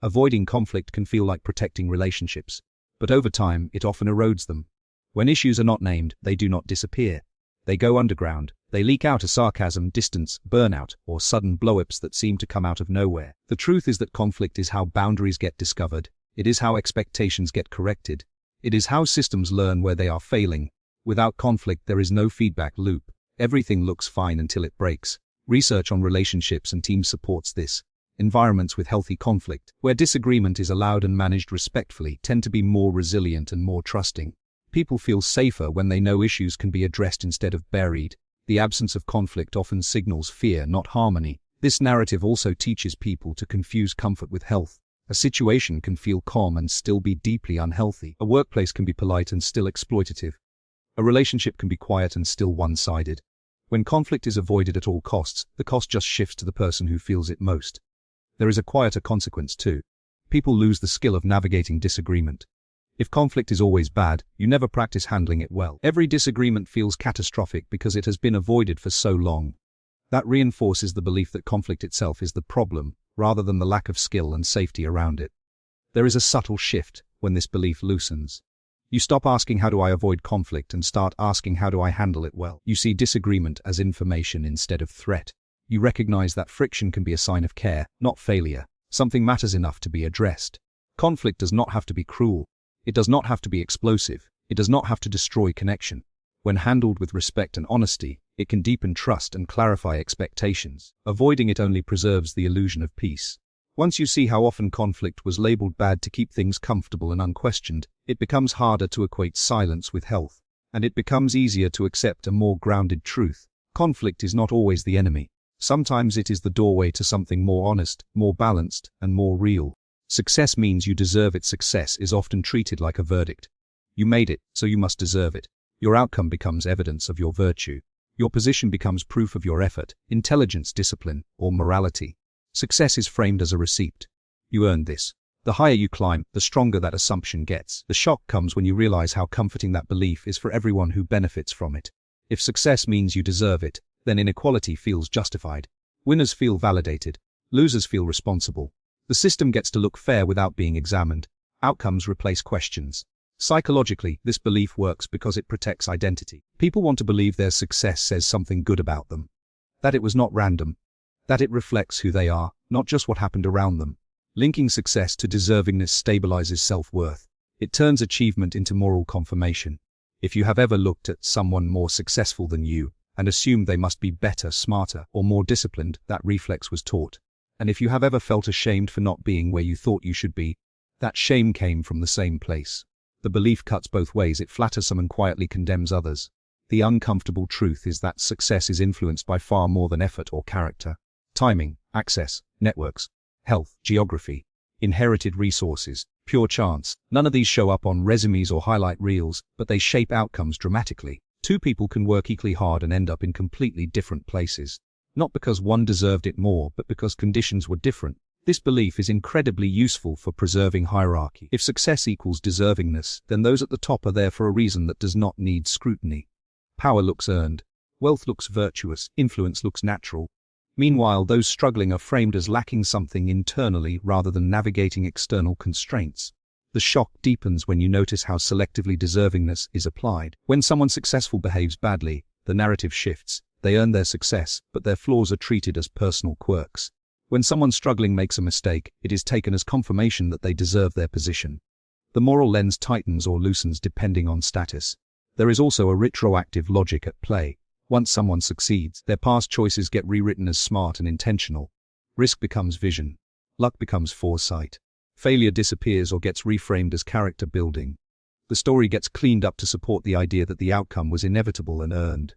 Avoiding conflict can feel like protecting relationships, but over time, it often erodes them. When issues are not named, they do not disappear. They go underground. They leak out as sarcasm, distance, burnout, or sudden blow-ups that seem to come out of nowhere. The truth is that conflict is how boundaries get discovered. It is how expectations get corrected. It is how systems learn where they are failing. Without conflict, there is no feedback loop. Everything looks fine until it breaks. Research on relationships and teams supports this. Environments with healthy conflict, where disagreement is allowed and managed respectfully, tend to be more resilient and more trusting. People feel safer when they know issues can be addressed instead of buried. The absence of conflict often signals fear, not harmony. This narrative also teaches people to confuse comfort with health. A situation can feel calm and still be deeply unhealthy. A workplace can be polite and still exploitative. A relationship can be quiet and still one-sided. When conflict is avoided at all costs, the cost just shifts to the person who feels it most. There is a quieter consequence too. People lose the skill of navigating disagreement. If conflict is always bad, you never practice handling it well. Every disagreement feels catastrophic because it has been avoided for so long. That reinforces the belief that conflict itself is the problem, rather than the lack of skill and safety around it. There is a subtle shift when this belief loosens. You stop asking how do I avoid conflict and start asking how do I handle it well. You see disagreement as information instead of threat. You recognize that friction can be a sign of care, not failure. Something matters enough to be addressed. Conflict does not have to be cruel. It does not have to be explosive. It does not have to destroy connection. When handled with respect and honesty, it can deepen trust and clarify expectations. Avoiding it only preserves the illusion of peace. Once you see how often conflict was labeled bad to keep things comfortable and unquestioned, it becomes harder to equate silence with health, and it becomes easier to accept a more grounded truth. Conflict is not always the enemy. Sometimes it is the doorway to something more honest, more balanced, and more real. Success means you deserve it. Success is often treated like a verdict. You made it, so you must deserve it. Your outcome becomes evidence of your virtue. Your position becomes proof of your effort, intelligence, discipline, or morality. Success is framed as a receipt. You earned this. The higher you climb, the stronger that assumption gets. The shock comes when you realize how comforting that belief is for everyone who benefits from it. If success means you deserve it, then inequality feels justified. Winners feel validated. Losers feel responsible. The system gets to look fair without being examined. Outcomes replace questions. Psychologically, this belief works because it protects identity. People want to believe their success says something good about them. That it was not random. That it reflects who they are, not just what happened around them. Linking success to deservingness stabilizes self-worth. It turns achievement into moral confirmation. If you have ever looked at someone more successful than you and assumed they must be better, smarter, or more disciplined, that reflex was taught. And if you have ever felt ashamed for not being where you thought you should be, that shame came from the same place. The belief cuts both ways. It flatters some and quietly condemns others. The uncomfortable truth is that success is influenced by far more than effort or character. Timing, access, networks, health, geography, inherited resources, pure chance. None of these show up on resumes or highlight reels, but they shape outcomes dramatically. Two people can work equally hard and end up in completely different places. Not because one deserved it more, but because conditions were different. This belief is incredibly useful for preserving hierarchy. If success equals deservingness, then those at the top are there for a reason that does not need scrutiny. Power looks earned. Wealth looks virtuous. Influence looks natural. Meanwhile, those struggling are framed as lacking something internally rather than navigating external constraints. The shock deepens when you notice how selectively deservingness is applied. When someone successful behaves badly, the narrative shifts. They earn their success, but their flaws are treated as personal quirks. When someone struggling makes a mistake, it is taken as confirmation that they deserve their position. The moral lens tightens or loosens depending on status. There is also a retroactive logic at play. Once someone succeeds, their past choices get rewritten as smart and intentional. Risk becomes vision. Luck becomes foresight. Failure disappears or gets reframed as character building. The story gets cleaned up to support the idea that the outcome was inevitable and earned.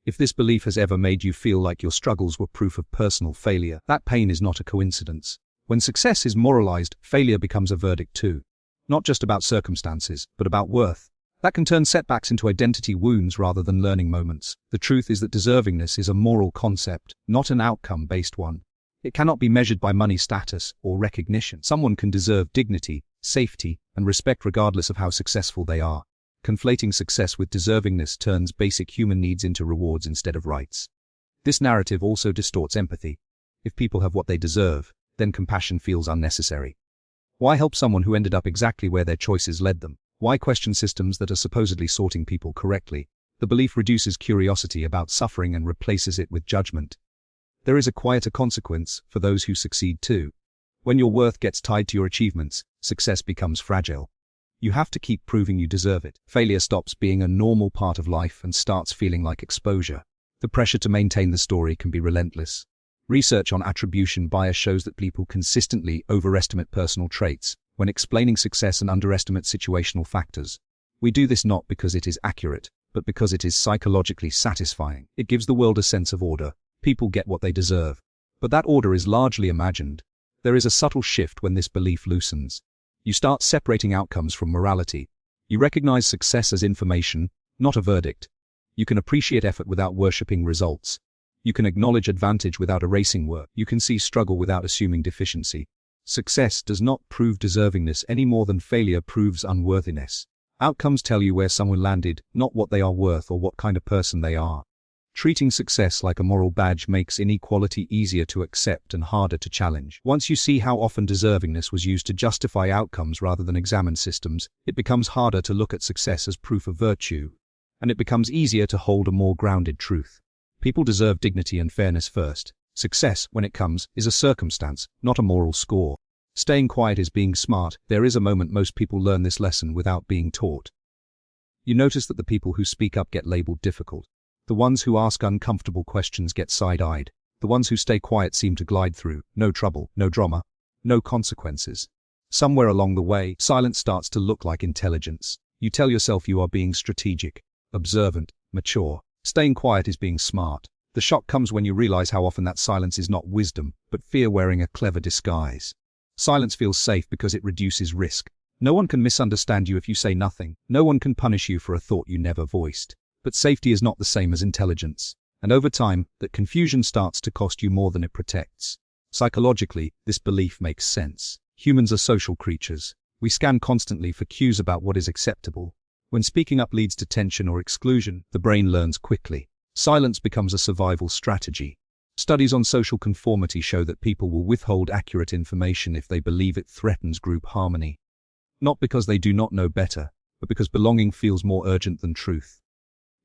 If this belief has ever made you feel like your struggles were proof of personal failure, that pain is not a coincidence. When success is moralized, failure becomes a verdict too. Not just about circumstances, but about worth. That can turn setbacks into identity wounds rather than learning moments. The truth is that deservingness is a moral concept, not an outcome-based one. It cannot be measured by money, status, or recognition. Someone can deserve dignity, safety, and respect regardless of how successful they are. Conflating success with deservingness turns basic human needs into rewards instead of rights. This narrative also distorts empathy. If people have what they deserve, then compassion feels unnecessary. Why help someone who ended up exactly where their choices led them? Why question systems that are supposedly sorting people correctly? The belief reduces curiosity about suffering and replaces it with judgment. There is a quieter consequence for those who succeed too. When your worth gets tied to your achievements, success becomes fragile. You have to keep proving you deserve it. Failure stops being a normal part of life and starts feeling like exposure. The pressure to maintain the story can be relentless. Research on attribution bias shows that people consistently overestimate personal traits when explaining success and underestimate situational factors. We do this not because it is accurate, but because it is psychologically satisfying. It gives the world a sense of order. People get what they deserve. But that order is largely imagined. There is a subtle shift when this belief loosens. You start separating outcomes from morality. You recognize success as information, not a verdict. You can appreciate effort without worshipping results. You can acknowledge advantage without erasing work. You can see struggle without assuming deficiency. Success does not prove deservingness any more than failure proves unworthiness. Outcomes tell you where someone landed, not what they are worth or what kind of person they are. Treating success like a moral badge makes inequality easier to accept and harder to challenge. Once you see how often deservingness was used to justify outcomes rather than examine systems, it becomes harder to look at success as proof of virtue. And it becomes easier to hold a more grounded truth. People deserve dignity and fairness first. Success, when it comes, is a circumstance, not a moral score. Staying quiet is being smart. There is a moment most people learn this lesson without being taught. You notice that the people who speak up get labeled difficult. The ones who ask uncomfortable questions get side-eyed. The ones who stay quiet seem to glide through. No trouble, no drama, no consequences. Somewhere along the way, silence starts to look like intelligence. You tell yourself you are being strategic, observant, mature. Staying quiet is being smart. The shock comes when you realize how often that silence is not wisdom, but fear wearing a clever disguise. Silence feels safe because it reduces risk. No one can misunderstand you if you say nothing. No one can punish you for a thought you never voiced. But safety is not the same as intelligence. And over time, that confusion starts to cost you more than it protects. Psychologically, this belief makes sense. Humans are social creatures. We scan constantly for cues about what is acceptable. When speaking up leads to tension or exclusion, the brain learns quickly. Silence becomes a survival strategy. Studies on social conformity show that people will withhold accurate information if they believe it threatens group harmony. Not because they do not know better, but because belonging feels more urgent than truth.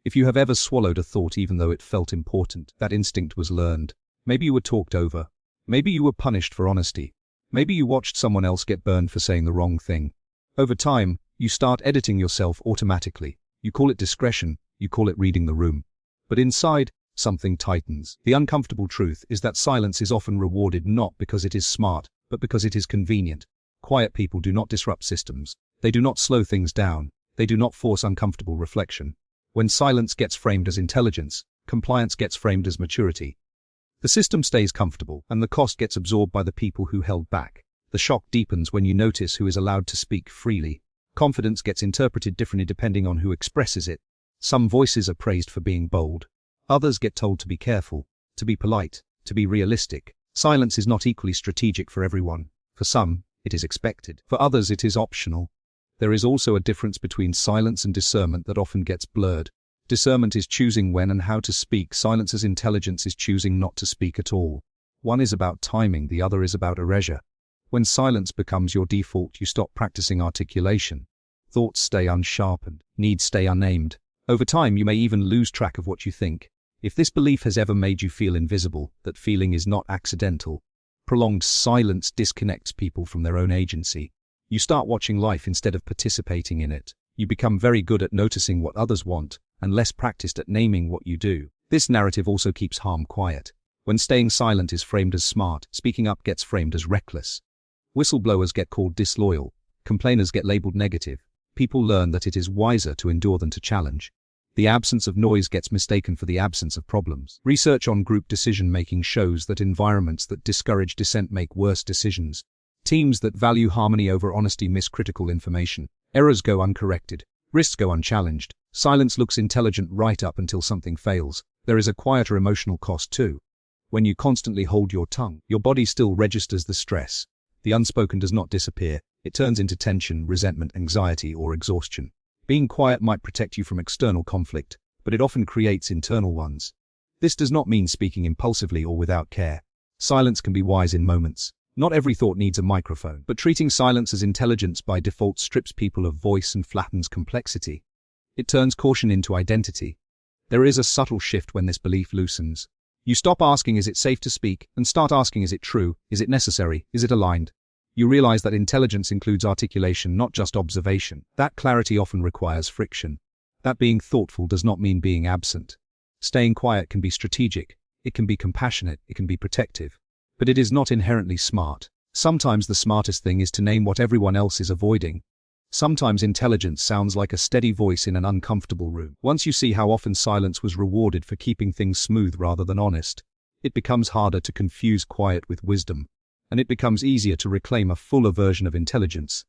If you have ever swallowed a thought even though it felt important, that instinct was learned. Maybe you were talked over. Maybe you were punished for honesty. Maybe you watched someone else get burned for saying the wrong thing. Over time, you start editing yourself automatically. You call it discretion, you call it reading the room. But inside, something tightens. The uncomfortable truth is that silence is often rewarded not because it is smart, but because it is convenient. Quiet people do not disrupt systems. They do not slow things down. They do not force uncomfortable reflection. When silence gets framed as intelligence, compliance gets framed as maturity. The system stays comfortable, and the cost gets absorbed by the people who held back. The shock deepens when you notice who is allowed to speak freely. Confidence gets interpreted differently depending on who expresses it. Some voices are praised for being bold. Others get told to be careful, to be polite, to be realistic. Silence is not equally strategic for everyone. For some, it is expected. For others, it is optional. There is also a difference between silence and discernment that often gets blurred. Discernment is choosing when and how to speak. Silence as intelligence is choosing not to speak at all. One is about timing, the other is about erasure. When silence becomes your default, you stop practicing articulation. Thoughts stay unsharpened, needs stay unnamed. Over time, you may even lose track of what you think. If this belief has ever made you feel invisible, that feeling is not accidental. Prolonged silence disconnects people from their own agency. You start watching life instead of participating in it. You become very good at noticing what others want, and less practiced at naming what you do. This narrative also keeps harm quiet. When staying silent is framed as smart, speaking up gets framed as reckless. Whistleblowers get called disloyal. Complainers get labeled negative. People learn that it is wiser to endure than to challenge. The absence of noise gets mistaken for the absence of problems. Research on group decision-making shows that environments that discourage dissent make worse decisions. Teams that value harmony over honesty miss critical information. Errors go uncorrected. Risks go unchallenged. Silence looks intelligent right up until something fails. There is a quieter emotional cost too. When you constantly hold your tongue, your body still registers the stress. The unspoken does not disappear. It turns into tension, resentment, anxiety, or exhaustion. Being quiet might protect you from external conflict, but it often creates internal ones. This does not mean speaking impulsively or without care. Silence can be wise in moments. Not every thought needs a microphone, but treating silence as intelligence by default strips people of voice and flattens complexity. It turns caution into identity. There is a subtle shift when this belief loosens. You stop asking, is it safe to speak, and start asking, is it true, is it necessary, is it aligned? You realize that intelligence includes articulation, not just observation. That clarity often requires friction. That being thoughtful does not mean being absent. Staying quiet can be strategic. It can be compassionate, it can be protective. But it is not inherently smart. Sometimes the smartest thing is to name what everyone else is avoiding. Sometimes intelligence sounds like a steady voice in an uncomfortable room. Once you see how often silence was rewarded for keeping things smooth rather than honest, it becomes harder to confuse quiet with wisdom, and it becomes easier to reclaim a fuller version of intelligence,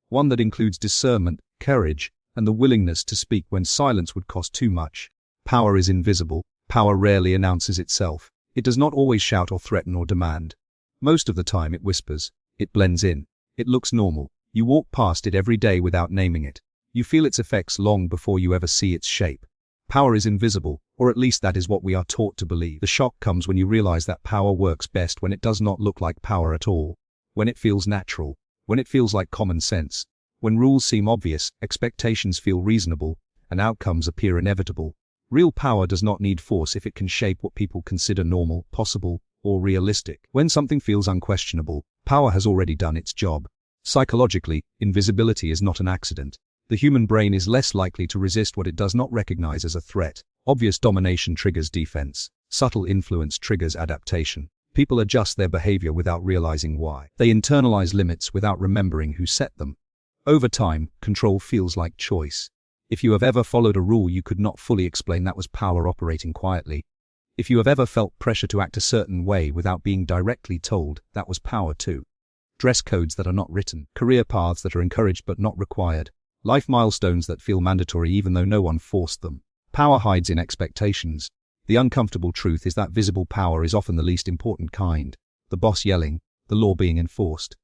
one that includes discernment, courage, and the willingness to speak when silence would cost too much. Power is invisible. Power rarely announces itself. It does not always shout or threaten or demand. Most of the time it whispers. It blends in. It looks normal. You walk past it every day without naming it. You feel its effects long before you ever see its shape. Power is invisible, or at least that is what we are taught to believe. The shock comes when you realize that power works best when it does not look like power at all, when it feels natural, when it feels like common sense, when rules seem obvious, expectations feel reasonable, and outcomes appear inevitable. Real power does not need force if it can shape what people consider normal, possible, or realistic. When something feels unquestionable, power has already done its job. Psychologically, invisibility is not an accident. The human brain is less likely to resist what it does not recognize as a threat. Obvious domination triggers defense. Subtle influence triggers adaptation. People adjust their behavior without realizing why. They internalize limits without remembering who set them. Over time, control feels like choice. If you have ever followed a rule you could not fully explain, that was power operating quietly. If you have ever felt pressure to act a certain way without being directly told, that was power too. Dress codes that are not written, career paths that are encouraged but not required, life milestones that feel mandatory even though no one forced them. Power hides in expectations. The uncomfortable truth is that visible power is often the least important kind. The boss yelling, the law being enforced,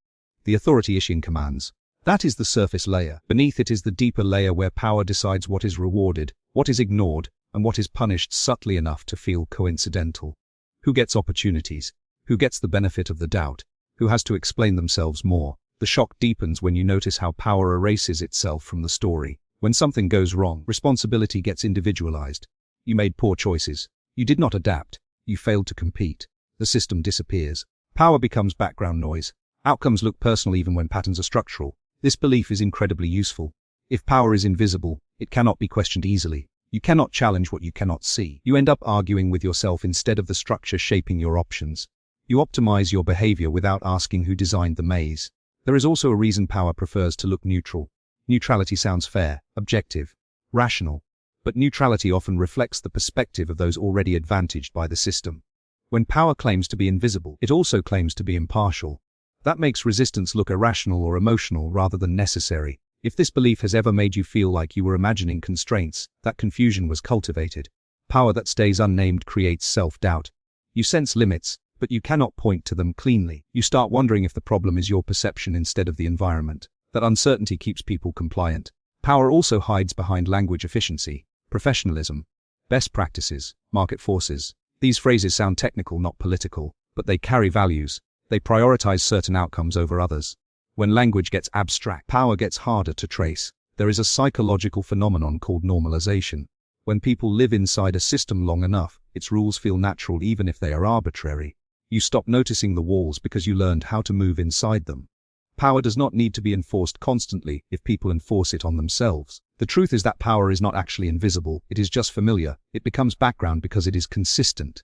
the authority issuing commands. That is the surface layer. Beneath it is the deeper layer where power decides what is rewarded, what is ignored, and what is punished subtly enough to feel coincidental. Who gets opportunities? Who gets the benefit of the doubt? Who has to explain themselves more? The shock deepens when you notice how power erases itself from the story. When something goes wrong, responsibility gets individualized. You made poor choices. You did not adapt. You failed to compete. The system disappears. Power becomes background noise. Outcomes look personal even when patterns are structural. This belief is incredibly useful. If power is invisible, it cannot be questioned easily. You cannot challenge what you cannot see. You end up arguing with yourself instead of the structure shaping your options. You optimize your behavior without asking who designed the maze. There is also a reason power prefers to look neutral. Neutrality sounds fair, objective, rational. But neutrality often reflects the perspective of those already advantaged by the system. When power claims to be invisible, it also claims to be impartial. That makes resistance look irrational or emotional rather than necessary. If this belief has ever made you feel like you were imagining constraints, that confusion was cultivated. Power that stays unnamed creates self-doubt. You sense limits, but you cannot point to them cleanly. You start wondering if the problem is your perception instead of the environment. That uncertainty keeps people compliant. Power also hides behind language efficiency, professionalism, best practices, market forces. These phrases sound technical, not political, but they carry values. They prioritize certain outcomes over others. When language gets abstract, power gets harder to trace. There is a psychological phenomenon called normalization. When people live inside a system long enough, its rules feel natural even if they are arbitrary. You stop noticing the walls because you learned how to move inside them. Power does not need to be enforced constantly if people enforce it on themselves. The truth is that power is not actually invisible, it is just familiar. It becomes background because it is consistent.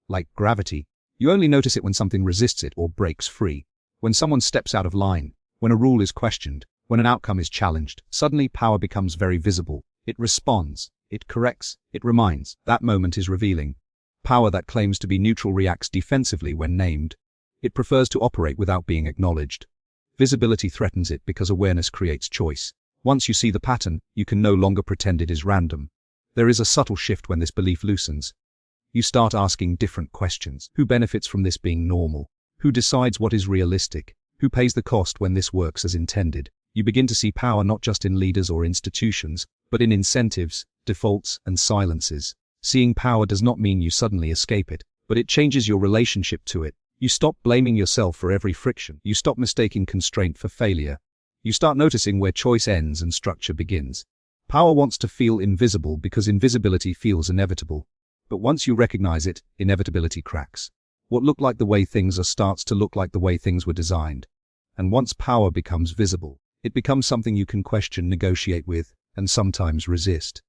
Like gravity. You only notice it when something resists it or breaks free. When someone steps out of line, when a rule is questioned, when an outcome is challenged, suddenly power becomes very visible. It responds, it corrects, it reminds. That moment is revealing. Power that claims to be neutral reacts defensively when named. It prefers to operate without being acknowledged. Visibility threatens it because awareness creates choice. Once you see the pattern, you can no longer pretend it is random. There is a subtle shift when this belief loosens. You start asking different questions. Who benefits from this being normal? Who decides what is realistic? Who pays the cost when this works as intended? You begin to see power not just in leaders or institutions, but in incentives, defaults, and silences. Seeing power does not mean you suddenly escape it, but it changes your relationship to it. You stop blaming yourself for every friction. You stop mistaking constraint for failure. You start noticing where choice ends and structure begins. Power wants to feel invisible because invisibility feels inevitable. But once you recognize it, inevitability cracks. What looked like the way things are starts to look like the way things were designed. And once power becomes visible, it becomes something you can question, negotiate with, and sometimes resist.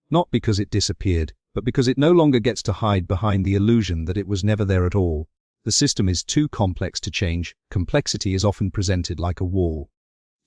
Not because it disappeared, but because it no longer gets to hide behind the illusion that it was never there at all. The system is too complex to change. Complexity is often presented like a wall.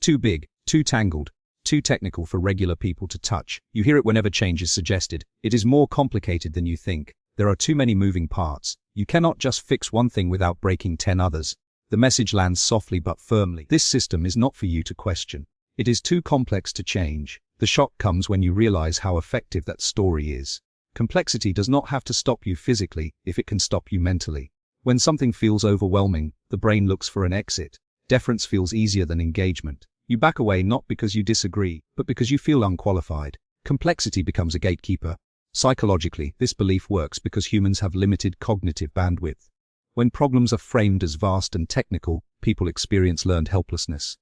Too big, too tangled, too technical for regular people to touch. You hear it whenever change is suggested. It is more complicated than you think. There are too many moving parts. You cannot just fix one thing without breaking 10 others. The message lands softly but firmly. This system is not for you to question. It is too complex to change. The shock comes when you realize how effective that story is. Complexity does not have to stop you physically if it can stop you mentally. When something feels overwhelming, the brain looks for an exit. Deference feels easier than engagement. You back away not because you disagree, but because you feel unqualified. Complexity becomes a gatekeeper. Psychologically, this belief works because humans have limited cognitive bandwidth. When problems are framed as vast and technical, people experience learned helplessness.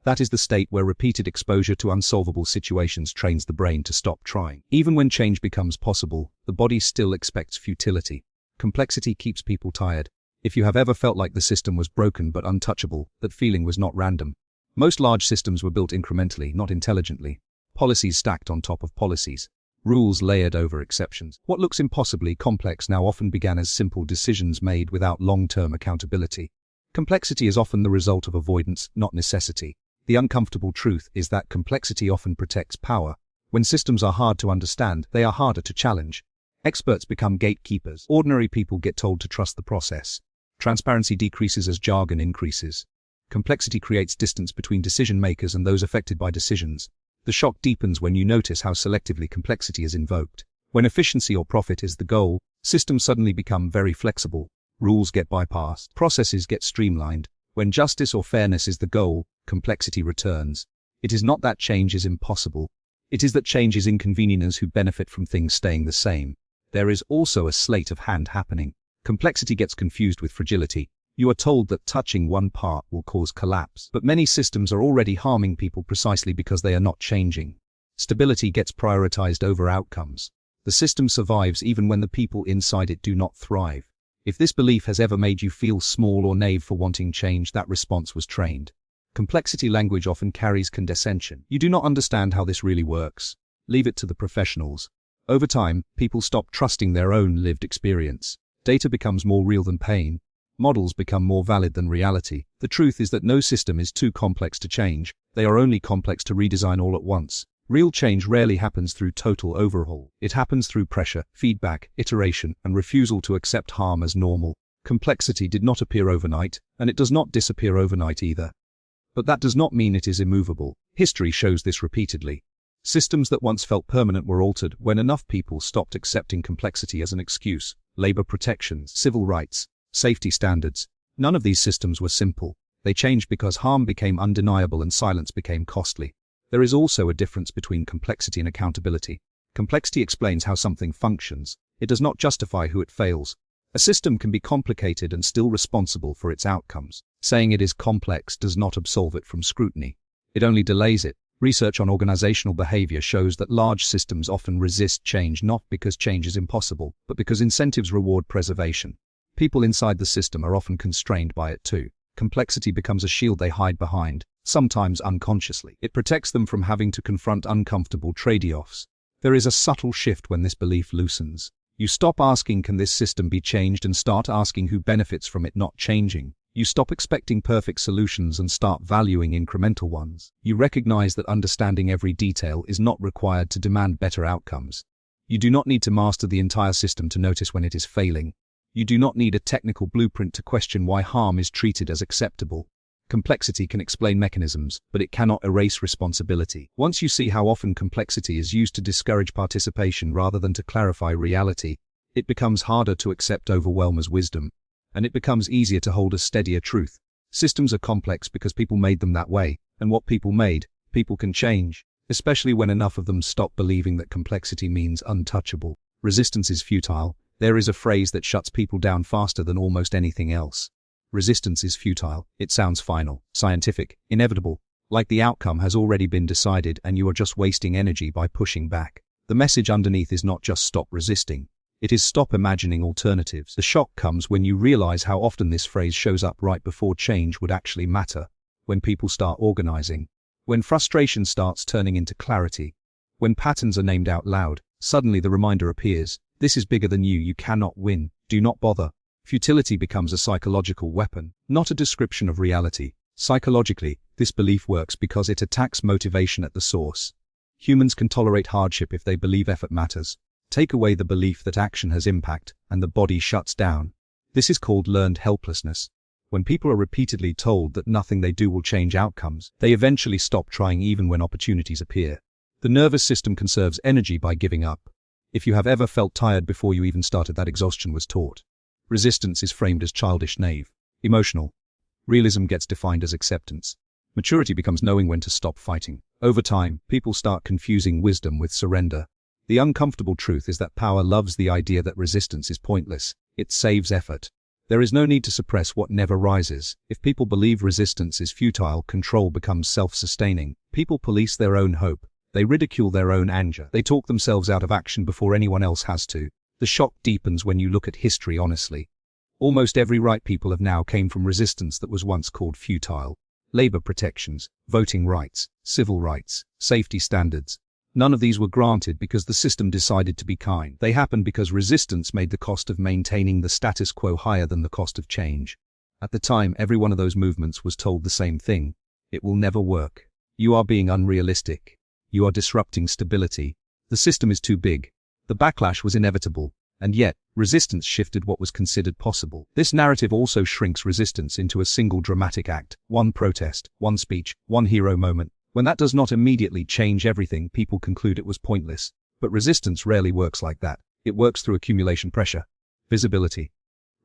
That is the state where repeated exposure to unsolvable situations trains the brain to stop trying. Even when change becomes possible, the body still expects futility. Complexity keeps people tired. If you have ever felt like the system was broken but untouchable, that feeling was not random. Most large systems were built incrementally, not intelligently. Policies stacked on top of policies. Rules layered over exceptions. What looks impossibly complex now often began as simple decisions made without long-term accountability. Complexity is often the result of avoidance, not necessity. The uncomfortable truth is that complexity often protects power. When systems are hard to understand, they are harder to challenge. Experts become gatekeepers. Ordinary people get told to trust the process. Transparency decreases as jargon increases. Complexity creates distance between decision makers and those affected by decisions. The shock deepens when you notice how selectively complexity is invoked. When efficiency or profit is the goal, systems suddenly become very flexible. Rules get bypassed. Processes get streamlined. When justice or fairness is the goal, complexity returns. It is not that change is impossible. It is that change is inconvenience who benefit from things staying the same. There is also a sleight of hand happening. Complexity gets confused with fragility. You are told that touching one part will cause collapse, but many systems are already harming people precisely because they are not changing. Stability gets prioritized over outcomes. The system survives even when the people inside it do not thrive. If this belief has ever made you feel small or naive for wanting change, that response was trained. Complexity language often carries condescension. You do not understand how this really works. Leave it to the professionals. Over time, people stop trusting their own lived experience. Data becomes more real than pain. Models become more valid than reality. The truth is that no system is too complex to change. They are only complex to redesign all at once. Real change rarely happens through total overhaul. It happens through pressure, feedback, iteration, and refusal to accept harm as normal. Complexity did not appear overnight, and it does not disappear overnight either. But that does not mean it is immovable. History shows this repeatedly. Systems that once felt permanent were altered when enough people stopped accepting complexity as an excuse. Labor protections, civil rights, safety standards. None of these systems were simple. They changed because harm became undeniable and silence became costly. There is also a difference between complexity and accountability. Complexity explains how something functions. It does not justify who it fails. A system can be complicated and still responsible for its outcomes. Saying it is complex does not absolve it from scrutiny. It only delays it. Research on organizational behavior shows that large systems often resist change not because change is impossible, but because incentives reward preservation. People inside the system are often constrained by it too. Complexity becomes a shield they hide behind, sometimes unconsciously. It protects them from having to confront uncomfortable trade-offs. There is a subtle shift when this belief loosens. You stop asking, can this system be changed, and start asking who benefits from it not changing. You stop expecting perfect solutions and start valuing incremental ones. You recognize that understanding every detail is not required to demand better outcomes. You do not need to master the entire system to notice when it is failing. You do not need a technical blueprint to question why harm is treated as acceptable. Complexity can explain mechanisms, but it cannot erase responsibility. Once you see how often complexity is used to discourage participation rather than to clarify reality, it becomes harder to accept overwhelm as wisdom, and it becomes easier to hold as steadier truth. Systems are complex because people made them that way, and what people made, people can change, especially when enough of them stop believing that complexity means untouchable. Resistance is futile. There is a phrase that shuts people down faster than almost anything else. Resistance is futile. It sounds final, scientific, inevitable, like the outcome has already been decided and you are just wasting energy by pushing back. The message underneath is not just stop resisting. It is stop imagining alternatives. The shock comes when you realize how often this phrase shows up right before change would actually matter. When people start organizing. When frustration starts turning into clarity. When patterns are named out loud, suddenly the reminder appears. This is bigger than you. You cannot win. Do not bother. Futility becomes a psychological weapon, not a description of reality. Psychologically, this belief works because it attacks motivation at the source. Humans can tolerate hardship if they believe effort matters. Take away the belief that action has impact, and the body shuts down. This is called learned helplessness. When people are repeatedly told that nothing they do will change outcomes, they eventually stop trying even when opportunities appear. The nervous system conserves energy by giving up. If you have ever felt tired before you even started, that exhaustion was taught. Resistance is framed as childish, naive, emotional. Realism gets defined as acceptance. Maturity becomes knowing when to stop fighting. Over time, people start confusing wisdom with surrender. The uncomfortable truth is that power loves the idea that resistance is pointless. It saves effort. There is no need to suppress what never rises. If people believe resistance is futile, control becomes self-sustaining. People police their own hope. They ridicule their own anger. They talk themselves out of action before anyone else has to. The shock deepens when you look at history honestly. Almost every right people have now came from resistance that was once called futile. Labor protections, voting rights, civil rights, safety standards. None of these were granted because the system decided to be kind. They happened because resistance made the cost of maintaining the status quo higher than the cost of change. At the time, every one of those movements was told the same thing. It will never work. You are being unrealistic. You are disrupting stability. The system is too big. The backlash was inevitable. And yet, resistance shifted what was considered possible. This narrative also shrinks resistance into a single dramatic act, one protest, one speech, one hero moment. When that does not immediately change everything, people conclude it was pointless. But resistance rarely works like that. It works through accumulation pressure, visibility,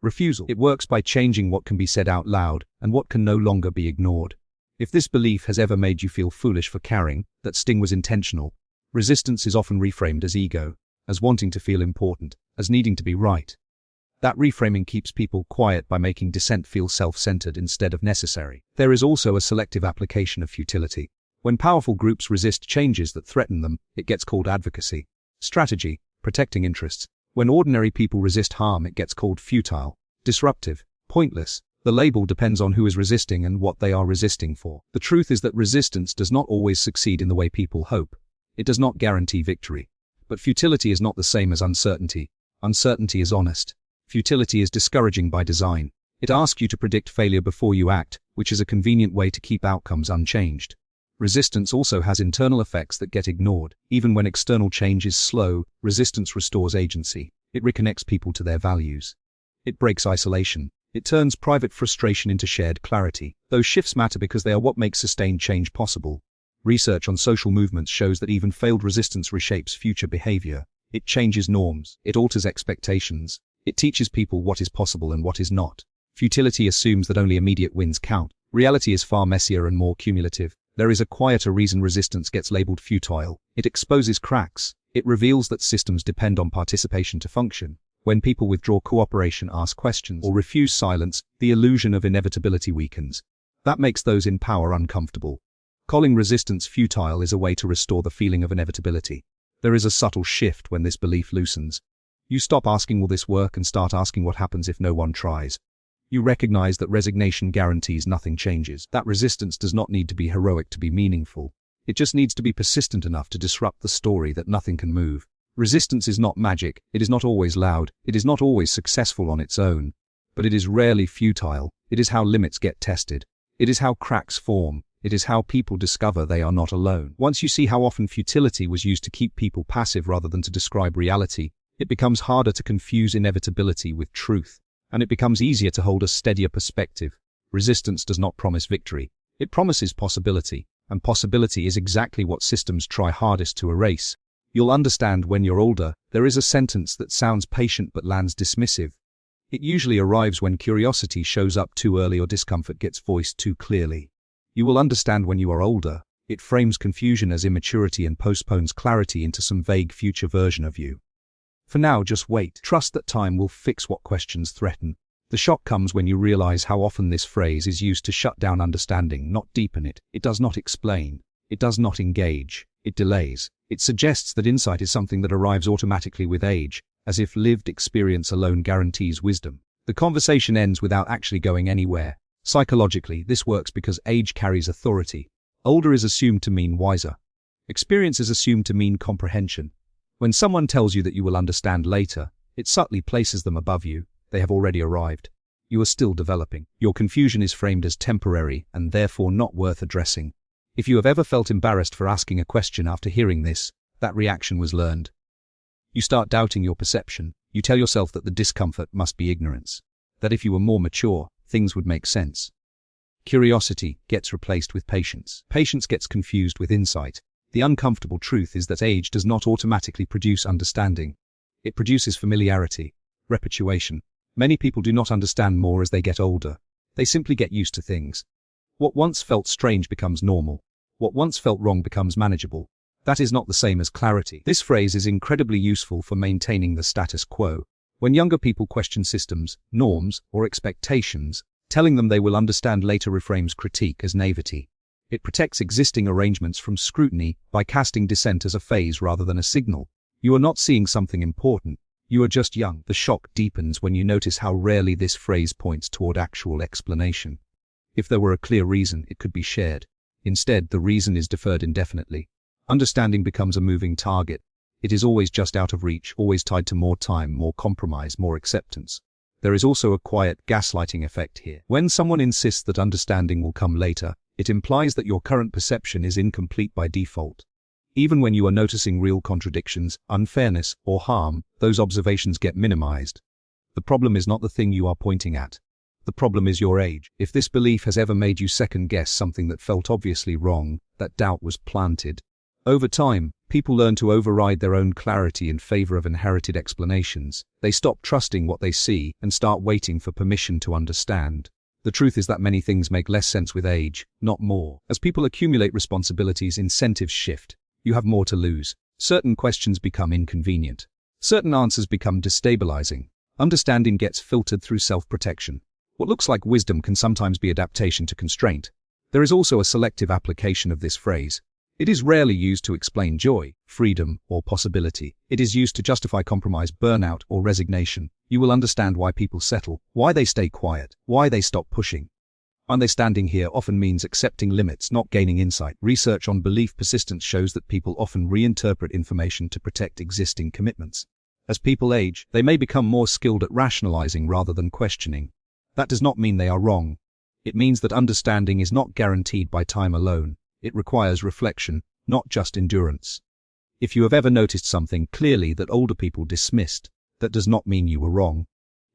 refusal. It works by changing what can be said out loud and what can no longer be ignored. If this belief has ever made you feel foolish for caring, that sting was intentional. Resistance is often reframed as ego, as wanting to feel important, as needing to be right. That reframing keeps people quiet by making dissent feel self-centered instead of necessary. There is also a selective application of futility. When powerful groups resist changes that threaten them, it gets called advocacy. Strategy, protecting interests. When ordinary people resist harm, it gets called futile, disruptive, pointless. The label depends on who is resisting and what they are resisting for. The truth is that resistance does not always succeed in the way people hope. It does not guarantee victory. But futility is not the same as uncertainty. Uncertainty is honest. Futility is discouraging by design. It asks you to predict failure before you act, which is a convenient way to keep outcomes unchanged. Resistance also has internal effects that get ignored. Even when external change is slow, resistance restores agency. It reconnects people to their values. It breaks isolation. It turns private frustration into shared clarity. Those shifts matter because they are what make sustained change possible. Research on social movements shows that even failed resistance reshapes future behavior. It changes norms. It alters expectations. It teaches people what is possible and what is not. Futility assumes that only immediate wins count. Reality is far messier and more cumulative. There is a quieter reason resistance gets labeled futile. It exposes cracks. It reveals that systems depend on participation to function. When people withdraw cooperation, ask questions, or refuse silence, the illusion of inevitability weakens. That makes those in power uncomfortable. Calling resistance futile is a way to restore the feeling of inevitability. There is a subtle shift when this belief loosens. You stop asking, will this work, and start asking, what happens if no one tries? You recognize that resignation guarantees nothing changes. That resistance does not need to be heroic to be meaningful. It just needs to be persistent enough to disrupt the story that nothing can move. Resistance is not magic. It is not always loud. It is not always successful on its own. But it is rarely futile. It is how limits get tested. It is how cracks form. It is how people discover they are not alone. Once you see how often futility was used to keep people passive rather than to describe reality, it becomes harder to confuse inevitability with truth. And it becomes easier to hold a steadier perspective. Resistance does not promise victory. It promises possibility, and possibility is exactly what systems try hardest to erase. You'll understand when you're older, there is a sentence that sounds patient but lands dismissive. It usually arrives when curiosity shows up too early or discomfort gets voiced too clearly. You will understand when you are older. It frames confusion as immaturity and postpones clarity into some vague future version of you. For now, just wait. Trust that time will fix what questions threaten. The shock comes when you realize how often this phrase is used to shut down understanding, not deepen it. It does not explain. It does not engage. It delays. It suggests that insight is something that arrives automatically with age, as if lived experience alone guarantees wisdom. The conversation ends without actually going anywhere. Psychologically, this works because age carries authority. Older is assumed to mean wiser. Experience is assumed to mean comprehension. When someone tells you that you will understand later, it subtly places them above you. They have already arrived. You are still developing. Your confusion is framed as temporary and therefore not worth addressing. If you have ever felt embarrassed for asking a question after hearing this, that reaction was learned. You start doubting your perception. You tell yourself that the discomfort must be ignorance, that if you were more mature, things would make sense. Curiosity gets replaced with patience. Patience gets confused with insight. The uncomfortable truth is that age does not automatically produce understanding. It produces familiarity, repetition. Many people do not understand more as they get older. They simply get used to things. What once felt strange becomes normal. What once felt wrong becomes manageable. That is not the same as clarity. This phrase is incredibly useful for maintaining the status quo. When younger people question systems, norms, or expectations, telling them they will understand later reframes critique as naivety. It protects existing arrangements from scrutiny by casting dissent as a phase rather than a signal. You are not seeing something important. You are just young. The shock deepens when you notice how rarely this phrase points toward actual explanation. If there were a clear reason, it could be shared. Instead, the reason is deferred indefinitely. Understanding becomes a moving target. It is always just out of reach, always tied to more time, more compromise, more acceptance. There is also a quiet gaslighting effect here. When someone insists that understanding will come later, it implies that your current perception is incomplete by default. Even when you are noticing real contradictions, unfairness, or harm, those observations get minimized. The problem is not the thing you are pointing at. The problem is your age. If this belief has ever made you second-guess something that felt obviously wrong, that doubt was planted. Over time, people learn to override their own clarity in favor of inherited explanations. They stop trusting what they see and start waiting for permission to understand. The truth is that many things make less sense with age, not more. As people accumulate responsibilities, incentives shift. You have more to lose. Certain questions become inconvenient. Certain answers become destabilizing. Understanding gets filtered through self-protection. What looks like wisdom can sometimes be adaptation to constraint. There is also a selective application of this phrase. It is rarely used to explain joy, freedom, or possibility. It is used to justify compromise, burnout, or resignation. You will understand why people settle, why they stay quiet, why they stop pushing. Understanding here often means accepting limits, not gaining insight. Research on belief persistence shows that people often reinterpret information to protect existing commitments. As people age, they may become more skilled at rationalizing rather than questioning. That does not mean they are wrong. It means that understanding is not guaranteed by time alone. It requires reflection, not just endurance. If you have ever noticed something clearly that older people dismissed, that does not mean you were wrong.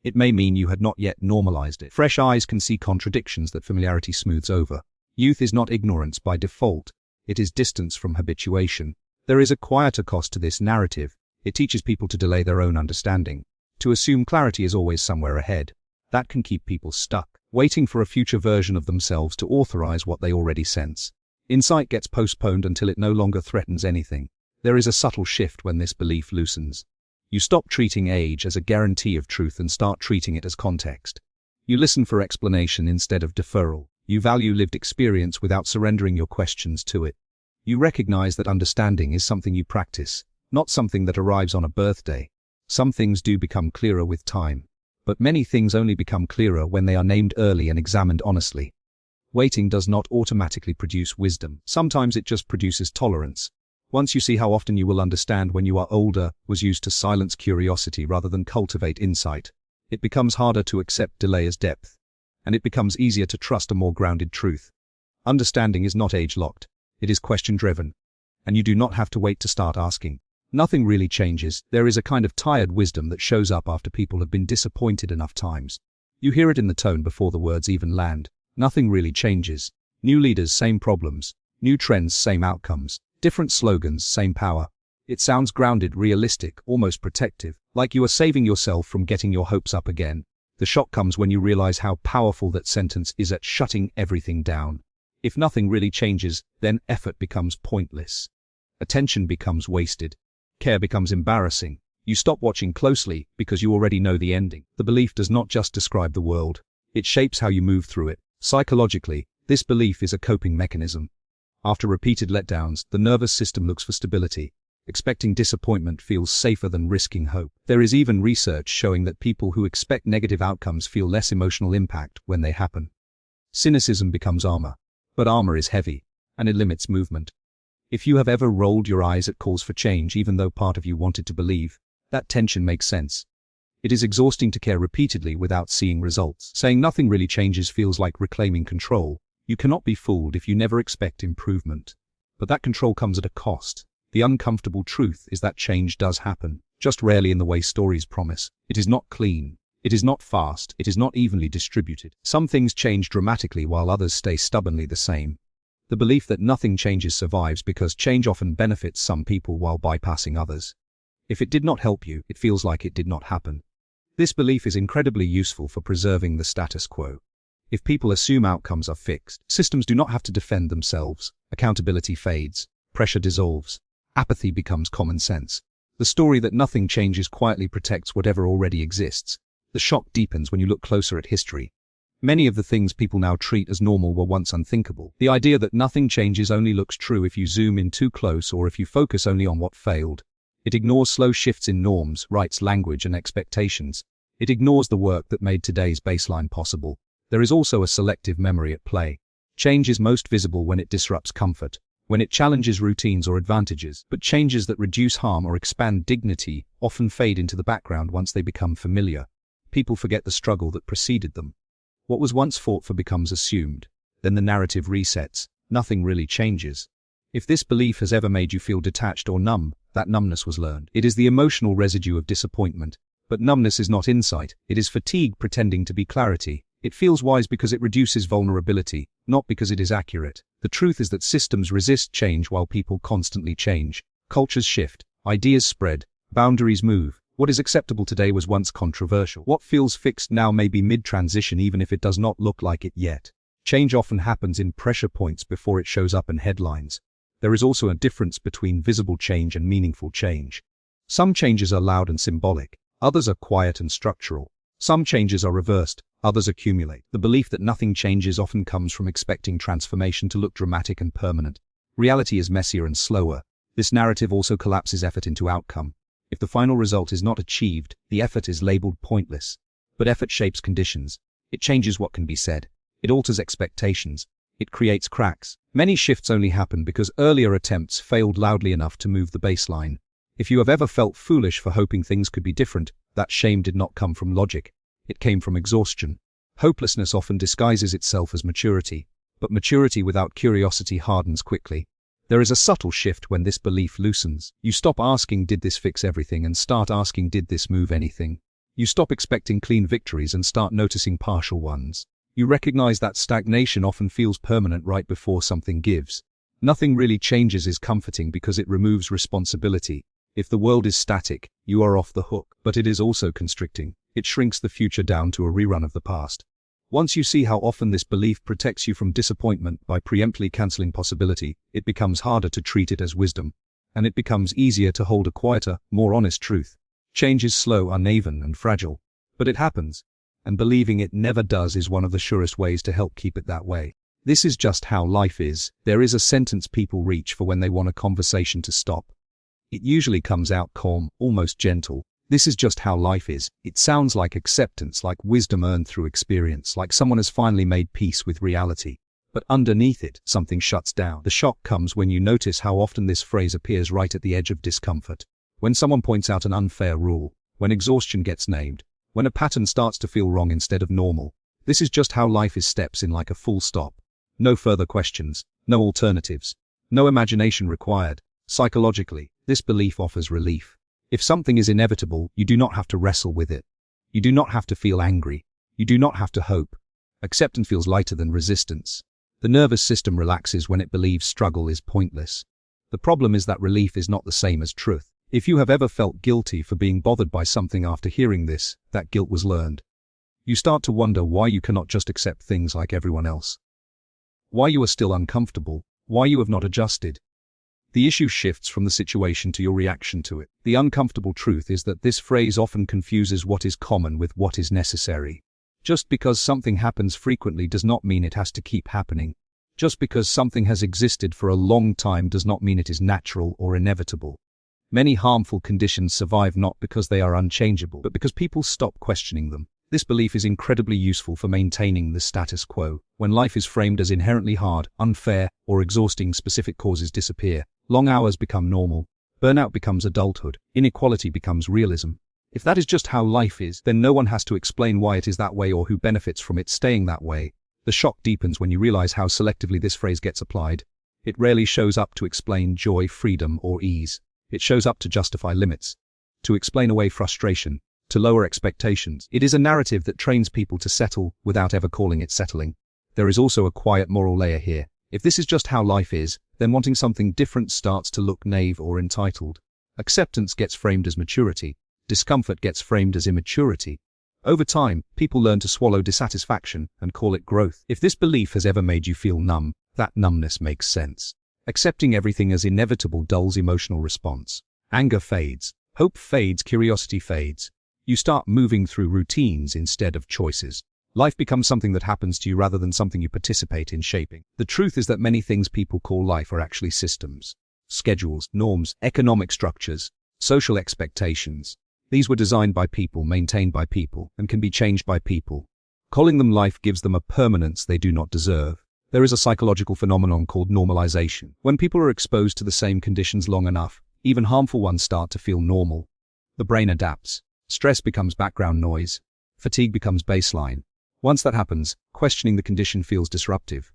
It may mean you had not yet normalized it. Fresh eyes can see contradictions that familiarity smooths over. Youth is not ignorance by default. It is distance from habituation. There is a quieter cost to this narrative. It teaches people to delay their own understanding, to assume clarity is always somewhere ahead. That can keep people stuck, waiting for a future version of themselves to authorize what they already sense. Insight gets postponed until it no longer threatens anything. There is a subtle shift when this belief loosens. You stop treating age as a guarantee of truth and start treating it as context. You listen for explanation instead of deferral. You value lived experience without surrendering your questions to it. You recognize that understanding is something you practice, not something that arrives on a birthday. Some things do become clearer with time, but many things only become clearer when they are named early and examined honestly. Waiting does not automatically produce wisdom. Sometimes it just produces tolerance. Once you see how often you will understand when you are older was used to silence curiosity rather than cultivate insight, it becomes harder to accept delay as depth, and it becomes easier to trust a more grounded truth. Understanding is not age-locked. It is question-driven, and you do not have to wait to start asking. Nothing really changes. There is a kind of tired wisdom that shows up after people have been disappointed enough times. You hear it in the tone before the words even land. Nothing really changes. New leaders, same problems. New trends, same outcomes. Different slogans, same power. It sounds grounded, realistic, almost protective, like you are saving yourself from getting your hopes up again. The shock comes when you realize how powerful that sentence is at shutting everything down. If nothing really changes, then effort becomes pointless. Attention becomes wasted. Care becomes embarrassing. You stop watching closely because you already know the ending. The belief does not just describe the world. It shapes how you move through it. Psychologically, this belief is a coping mechanism. After repeated letdowns, the nervous system looks for stability. Expecting disappointment feels safer than risking hope. There is even research showing that people who expect negative outcomes feel less emotional impact when they happen. Cynicism becomes armor, but armor is heavy, and it limits movement. If you have ever rolled your eyes at calls for change even though part of you wanted to believe, that tension makes sense. It is exhausting to care repeatedly without seeing results. Saying nothing really changes feels like reclaiming control. You cannot be fooled if you never expect improvement. But that control comes at a cost. The uncomfortable truth is that change does happen, just rarely in the way stories promise. It is not clean. It is not fast. It is not evenly distributed. Some things change dramatically while others stay stubbornly the same. The belief that nothing changes survives because change often benefits some people while bypassing others. If it did not help you, it feels like it did not happen. This belief is incredibly useful for preserving the status quo. If people assume outcomes are fixed, systems do not have to defend themselves, accountability fades, pressure dissolves, apathy becomes common sense. The story that nothing changes quietly protects whatever already exists. The shock deepens when you look closer at history. Many of the things people now treat as normal were once unthinkable. The idea that nothing changes only looks true if you zoom in too close or if you focus only on what failed. It ignores slow shifts in norms, rights, language, and expectations. It ignores the work that made today's baseline possible. There is also a selective memory at play. Change is most visible when it disrupts comfort, when it challenges routines or advantages, but changes that reduce harm or expand dignity often fade into the background once they become familiar. People forget the struggle that preceded them. What was once fought for becomes assumed. Then the narrative resets. Nothing really changes. If this belief has ever made you feel detached or numb, that numbness was learned. It is the emotional residue of disappointment. But numbness is not insight. It is fatigue pretending to be clarity. It feels wise because it reduces vulnerability, not because it is accurate. The truth is that systems resist change while people constantly change. Cultures shift, ideas spread, boundaries move. What is acceptable today was once controversial. What feels fixed now may be mid-transition even if it does not look like it yet. Change often happens in pressure points before it shows up in headlines. There is also a difference between visible change and meaningful change. Some changes are loud and symbolic. Others are quiet and structural. Some changes are reversed. Others accumulate. The belief that nothing changes often comes from expecting transformation to look dramatic and permanent. Reality is messier and slower. This narrative also collapses effort into outcome. If the final result is not achieved, the effort is labeled pointless. But effort shapes conditions. It changes what can be said. It alters expectations. It creates cracks. Many shifts only happen because earlier attempts failed loudly enough to move the baseline. If you have ever felt foolish for hoping things could be different, that shame did not come from logic. It came from exhaustion. Hopelessness often disguises itself as maturity, but maturity without curiosity hardens quickly. There is a subtle shift when this belief loosens. You stop asking, did this fix everything, and start asking, did this move anything? You stop expecting clean victories and start noticing partial ones. You recognize that stagnation often feels permanent right before something gives. Nothing really changes is comforting because it removes responsibility. If the world is static, you are off the hook, but it is also constricting. It shrinks the future down to a rerun of the past. Once you see how often this belief protects you from disappointment by preemptively cancelling possibility, it becomes harder to treat it as wisdom. And it becomes easier to hold a quieter, more honest truth. Change is slow, uneven, and fragile. But it happens. And believing it never does is one of the surest ways to help keep it that way. This is just how life is. There is a sentence people reach for when they want a conversation to stop. It usually comes out calm, almost gentle. This is just how life is. It sounds like acceptance, like wisdom earned through experience, like someone has finally made peace with reality. But underneath it, something shuts down. The shock comes when you notice how often this phrase appears right at the edge of discomfort. When someone points out an unfair rule, when exhaustion gets named, when a pattern starts to feel wrong instead of normal. This is just how life is, steps in like a full stop. No further questions, no alternatives, no imagination required. Psychologically, this belief offers relief. If something is inevitable, you do not have to wrestle with it. You do not have to feel angry. You do not have to hope. Acceptance feels lighter than resistance. The nervous system relaxes when it believes struggle is pointless. The problem is that relief is not the same as truth. If you have ever felt guilty for being bothered by something after hearing this, that guilt was learned. You start to wonder why you cannot just accept things like everyone else. Why you are still uncomfortable. Why you have not adjusted. The issue shifts from the situation to your reaction to it. The uncomfortable truth is that this phrase often confuses what is common with what is necessary. Just because something happens frequently does not mean it has to keep happening. Just because something has existed for a long time does not mean it is natural or inevitable. Many harmful conditions survive not because they are unchangeable, but because people stop questioning them. This belief is incredibly useful for maintaining the status quo. When life is framed as inherently hard, unfair, or exhausting, specific causes disappear. Long hours become normal. Burnout becomes adulthood. Inequality becomes realism. If that is just how life is, then no one has to explain why it is that way or who benefits from it staying that way. The shock deepens when you realize how selectively this phrase gets applied. It rarely shows up to explain joy, freedom, or ease. It shows up to justify limits, to explain away frustration, to lower expectations. It is a narrative that trains people to settle without ever calling it settling. There is also a quiet moral layer here. If this is just how life is, then wanting something different starts to look naive or entitled. Acceptance gets framed as maturity. Discomfort gets framed as immaturity. Over time, people learn to swallow dissatisfaction and call it growth. If this belief has ever made you feel numb, that numbness makes sense. Accepting everything as inevitable dulls emotional response. Anger fades. Hope fades. Curiosity fades. You start moving through routines instead of choices. Life becomes something that happens to you rather than something you participate in shaping. The truth is that many things people call life are actually systems. Schedules, norms, economic structures, social expectations. These were designed by people, maintained by people, and can be changed by people. Calling them life gives them a permanence they do not deserve. There is a psychological phenomenon called normalization. When people are exposed to the same conditions long enough, even harmful ones start to feel normal. The brain adapts. Stress becomes background noise. Fatigue becomes baseline. Once that happens, questioning the condition feels disruptive.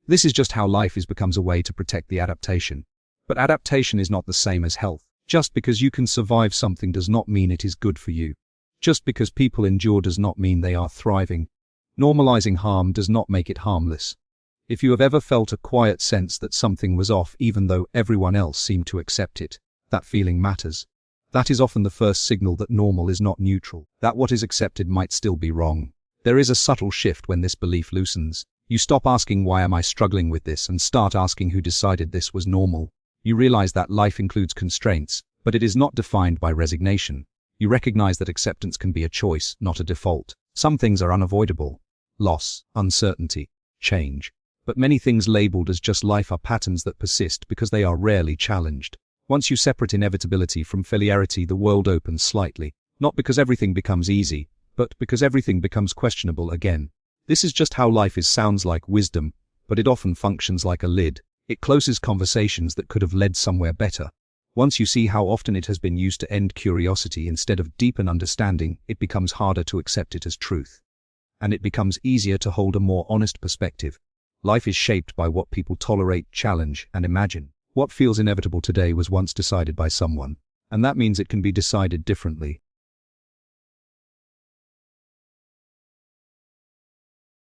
This is just how life is becomes a way to protect the adaptation. But adaptation is not the same as health. Just because you can survive something does not mean it is good for you. Just because people endure does not mean they are thriving. Normalizing harm does not make it harmless. If you have ever felt a quiet sense that something was off even though everyone else seemed to accept it, that feeling matters. That is often the first signal that normal is not neutral, that what is accepted might still be wrong. There is a subtle shift when this belief loosens. You stop asking why am I struggling with this and start asking who decided this was normal. You realize that life includes constraints, but it is not defined by resignation. You recognize that acceptance can be a choice, not a default. Some things are unavoidable. Loss, uncertainty, change. But many things labeled as just life are patterns that persist because they are rarely challenged. Once you separate inevitability from familiarity, the world opens slightly. Not because everything becomes easy, but because everything becomes questionable again. This is just how life is sounds like wisdom, but it often functions like a lid. It closes conversations that could have led somewhere better. Once you see how often it has been used to end curiosity instead of deepen understanding, it becomes harder to accept it as truth. And it becomes easier to hold a more honest perspective. Life is shaped by what people tolerate, challenge, and imagine. What feels inevitable today was once decided by someone, and that means it can be decided differently.